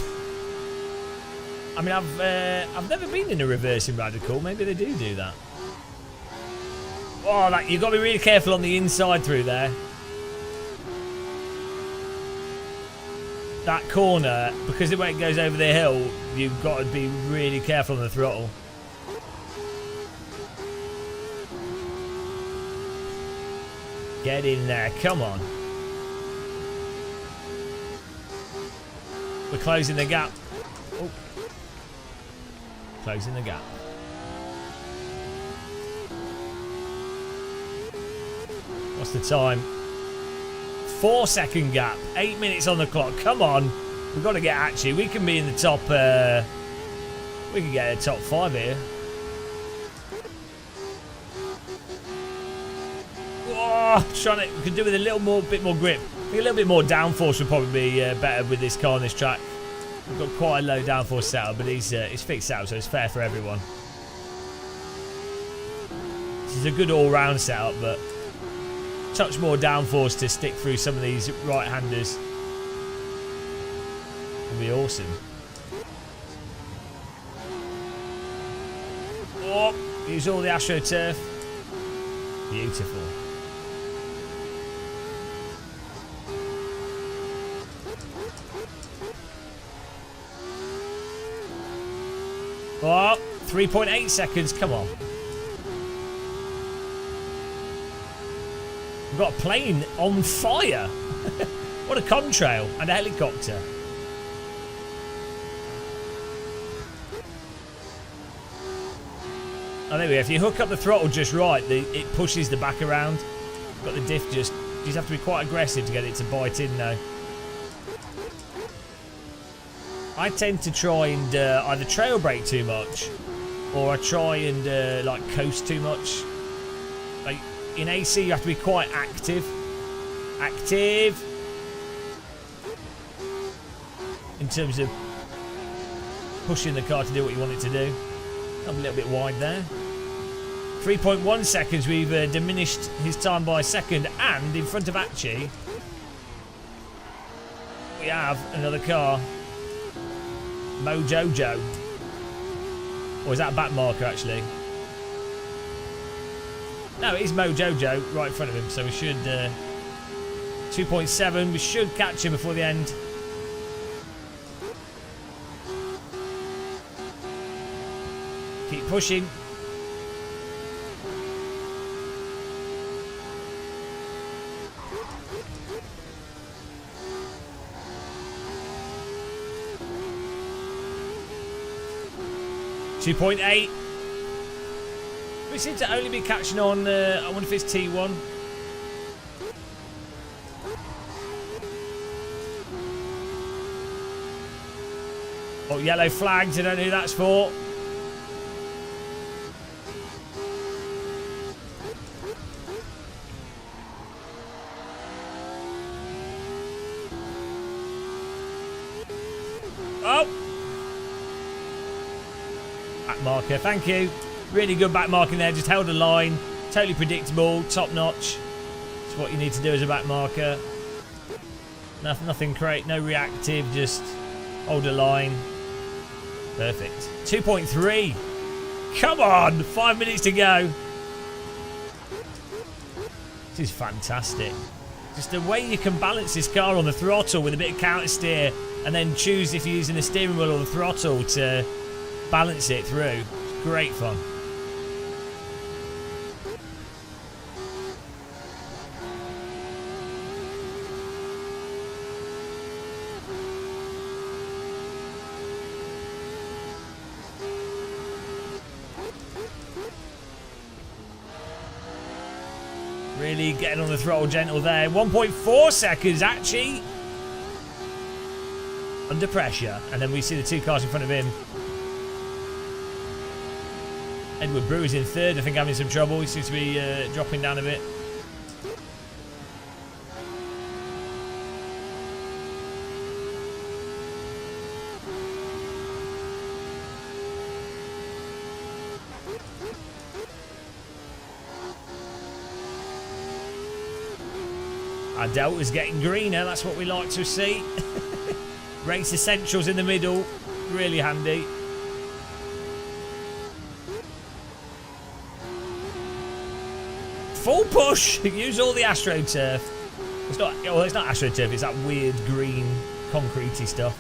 I mean, I've never been in a reversing Radical. Maybe they do that. Oh, you've got to be really careful on the inside through there. That corner, because the way it goes over the hill, you've got to be really careful on the throttle. Get in there, come on. We're closing the gap. Oh. Closing the gap. What's the time? 4-second gap. 8 minutes on the clock. Come on. We've got to get at you. We can be in the top... we can get a top 5 here. Oh, we could do with a bit more grip. I think a little bit more downforce would probably be better with this car on this track. We've got quite a low downforce setup, but it's fixed out, so it's fair for everyone. This is a good all-round setup, but touch more downforce to stick through some of these right-handers. It'll be awesome. Oh, use all the AstroTurf. Beautiful. Oh, 3.8 seconds, come on. We've got a plane on fire. What a contrail and a helicopter. Oh, there we go. If you hook up the throttle just right, it pushes the back around. Got the diff just... You just have to be quite aggressive to get it to bite in now. I tend to try and either trail brake too much, or I try and like coast too much. Like in AC, you have to be quite active. In terms of pushing the car to do what you want it to do. I'm a little bit wide there. 3.1 seconds, we've diminished his time by a second, and in front of Achi, we have another car. Mojojo. Or is that a back marker actually? No, it is Mojojo right in front of him, so we should 2.7, we should catch him before the end. Keep pushing. .8. We seem to only be catching on, I wonder if it's T1. Oh, yellow flags, I don't know who that's for. Oh! Back marker, thank you. Really good back marking there, just held a line. Totally predictable, top notch. That's what you need to do as a back marker. Nothing great, no reactive, just hold a line. Perfect. 2.3. Come on, 5 minutes to go. This is fantastic. Just the way you can balance this car on the throttle with a bit of counter steer, and then choose if you're using the steering wheel or the throttle to balance it through. It's great fun. Really getting on the throttle gentle there. 1.4 seconds actually. Under pressure. And then we see the two cars in front of him. Edward Brewer's in third, I think having some trouble. He seems to be dropping down a bit. Our Delta's getting greener, that's what we like to see. Race essentials in the middle, really handy. Full push! Use all the AstroTurf. It's not AstroTurf, it's that weird green concretey stuff.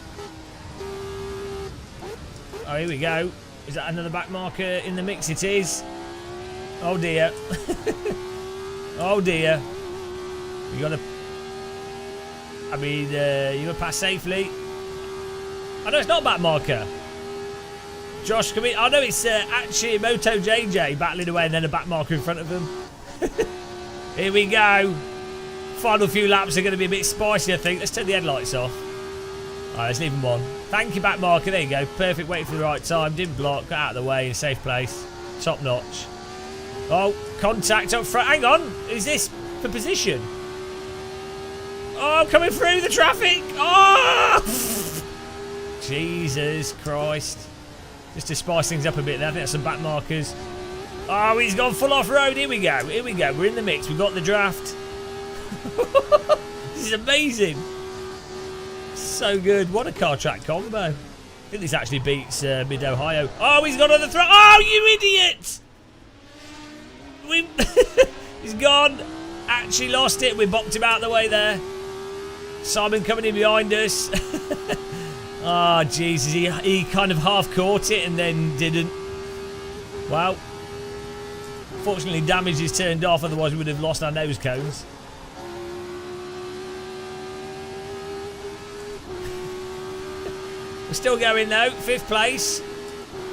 Oh, here we go. Is that another back marker in the mix? It is. Oh dear. Oh dear. You gotta... I mean, you gotta pass safely. Oh no, it's not a back marker. Josh, come in. Oh no, it's actually Moto JJ battling away and then a back marker in front of him. Here we go. Final few laps are going to be a bit spicy, I think. Let's turn the headlights off. Alright, let's leave them on. Thank you, back marker. There you go. Perfect. Wait for the right time. Didn't block. Got out of the way in a safe place. Top notch. Oh, contact up front. Hang on. Is this for position? Oh, I'm coming through the traffic. Oh! Jesus Christ. Just to spice things up a bit there. I think that's some back markers. Oh, he's gone full off-road. Here we go. Here we go. We're in the mix. We've got the draft. This is amazing. So good. What a car track combo. I think this actually beats Mid-Ohio. Oh, he's got on the throw. Oh, you idiot! He's gone. Actually lost it. We bopped him out of the way there. Simon coming in behind us. Oh, Jesus. He kind of half caught it and then didn't. Wow. Fortunately, damage is turned off. Otherwise, we would have lost our nose cones. We're still going though. 5th place.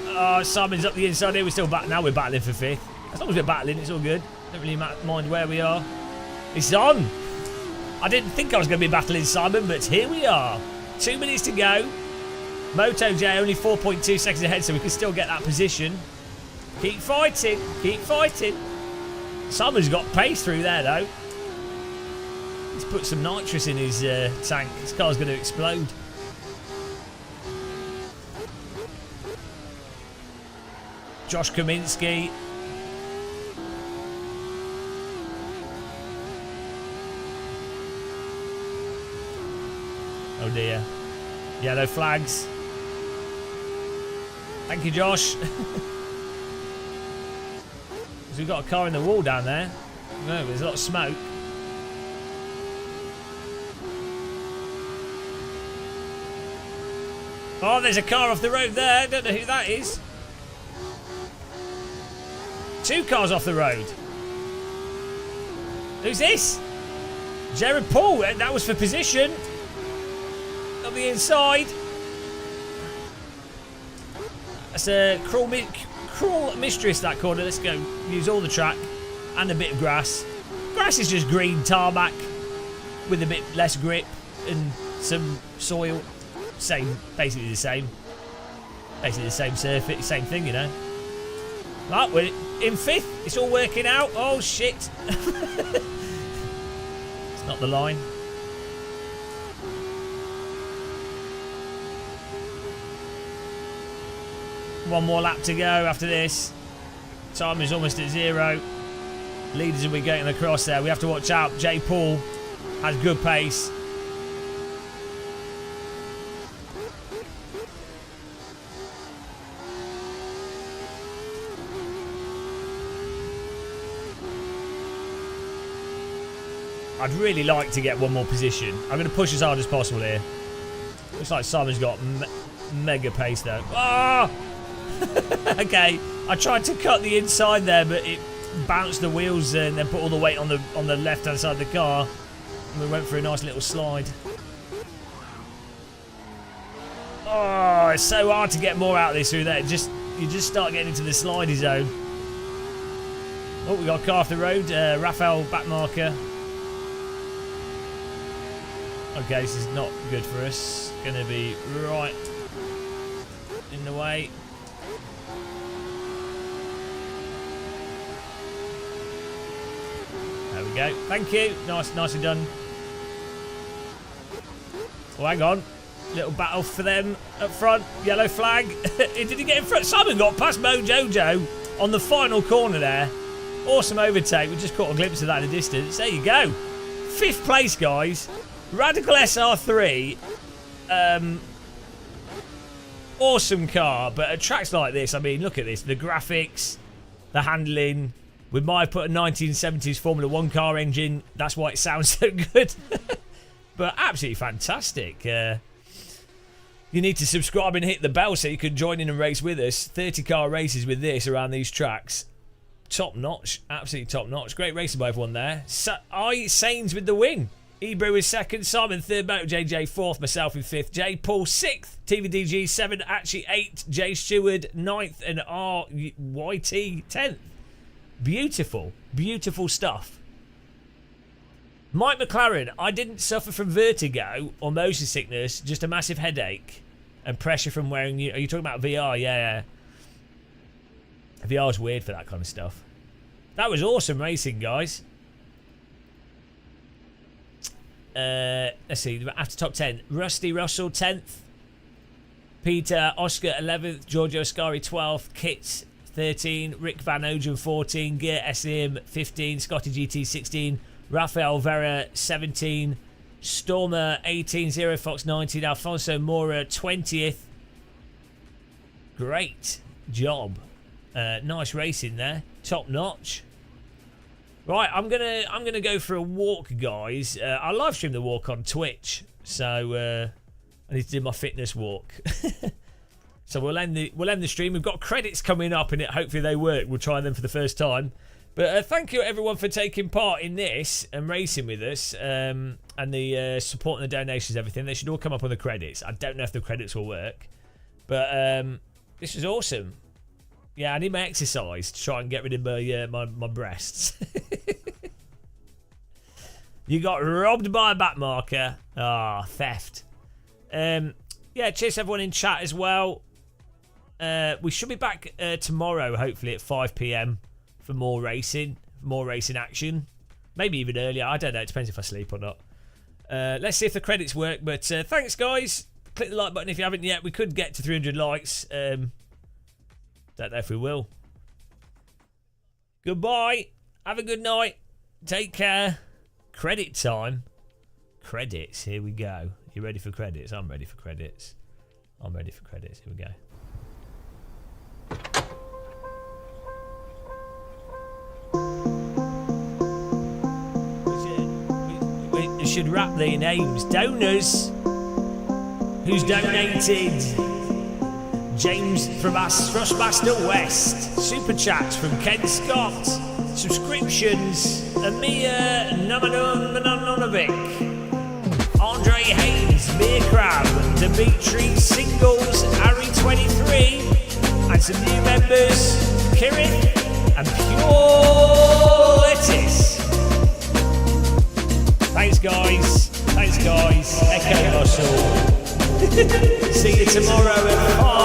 Oh, Simon's up the inside here. We're still now we're battling for 5th. As long as we're battling, it's all good. Don't really mind where we are. It's on. I didn't think I was going to be battling Simon, but here we are. 2 minutes to go. Moto J only 4.2 seconds ahead, so we can still get that position. Keep fighting. Keep fighting. Simon's got pace through there, though. He's put some nitrous in his tank. This car's going to explode. Josh Kaminsky. Oh dear. Yellow flags. Thank you, Josh. We've got a car in the wall down there. No, there's a lot of smoke. Oh, there's a car off the road there. Don't know who that is. 2 cars off the road. Who's this? Jared Paul. That was for position. On the inside. That's a cruel mistress, that corner. Let's go. Use all the track and a bit of grass. Grass is just green tarmac with a bit less grip and some soil. Same, basically the same. Basically the same surface, same thing, you know. Right, we're in 5th. It's all working out. Oh shit! It's not the line. One more lap to go after this. Time is almost at 0. Leaders will be getting across there. We have to watch out. Jay Paul has good pace. I'd really like to get one more position. I'm going to push as hard as possible here. Looks like Simon's got mega pace though. Ah! Oh! Okay, I tried to cut the inside there, but it bounced the wheels and then put all the weight on the left-hand side of the car. And we went for a nice little slide. Oh, it's so hard to get more out of this through there. You just start getting into the slidey zone. Oh, we got a car off the road. Raphael backmarker. Okay, this is not good for us. Going to be right in the way. There we go. Thank you. Nicely done. Oh, hang on. Little battle for them up front. Yellow flag. Did he get in front? Simon got past Mojojo on the final corner there. Awesome overtake. We just caught a glimpse of that in the distance. There you go. 5th place, guys. Radical SR3. Awesome car. But at tracks like this, I mean, look at this. The graphics, the handling. We might have put a 1970s Formula 1 car engine. That's why it sounds so good. But absolutely fantastic. You need to subscribe and hit the bell so you can join in and race with us. 30 car races with this around these tracks. Top notch. Absolutely top notch. Great racing by everyone there. Sains with the win. Ebrew is 2nd. Simon 3rd. Moto JJ 4th. Myself in 5th. J Paul 6th. TVDG 7th. Actually 8th. J Stewart 9th. And RYT 10th. Beautiful. Beautiful stuff. Mike McLaren. I didn't suffer from vertigo or motion sickness. Just a massive headache and pressure from wearing... Are you talking about VR? Yeah. VR's weird for that kind of stuff. That was awesome racing, guys. Let's see. After top 10. Rusty Russell 10th. Peter Oscar 11th. Giorgio Ascari 12th. Kit 13. Rick Van Ogen 14. Gear SM 15. Scotty GT 16. Rafael Vera 17, Stormer 18, Zero Fox 19, Alfonso Mora 20th. Great job. Nice racing there. Top notch. Right, I'm gonna go for a walk, guys. I live stream the walk on Twitch, so I need to do my fitness walk. So we'll end the stream. We've got credits coming up, and hopefully they work. We'll try them for the first time. But thank you everyone for taking part in this and racing with us, and the support and the donations, everything. They should all come up on the credits. I don't know if the credits will work, but this was awesome. Yeah, I need my exercise to try and get rid of my breasts. You got robbed by a back marker. Ah, theft. Yeah, cheers everyone in chat as well. We should be back tomorrow, hopefully at 5 PM for more racing action. Maybe even earlier. I don't know. It depends if I sleep or not. Let's see if the credits work. But thanks, guys. Click the like button if you haven't yet. We could get to 300 likes. Don't know if we will. Goodbye. Have a good night. Take care. Credit time. Credits. Here we go. You ready for credits? I'm ready for credits. I'm ready for credits. Here we go. We should wrap the names. Donors. Who's donated? James from Thrustmaster West. Super chats from Ken Scott. Subscriptions. Amir Namanovic. Andre Haynes, Beer Crab, Dimitri Singles, Ari23, and some new members, Kirin and Pure Lettuce. Thanks guys, Echo Muscle. See you tomorrow at 5.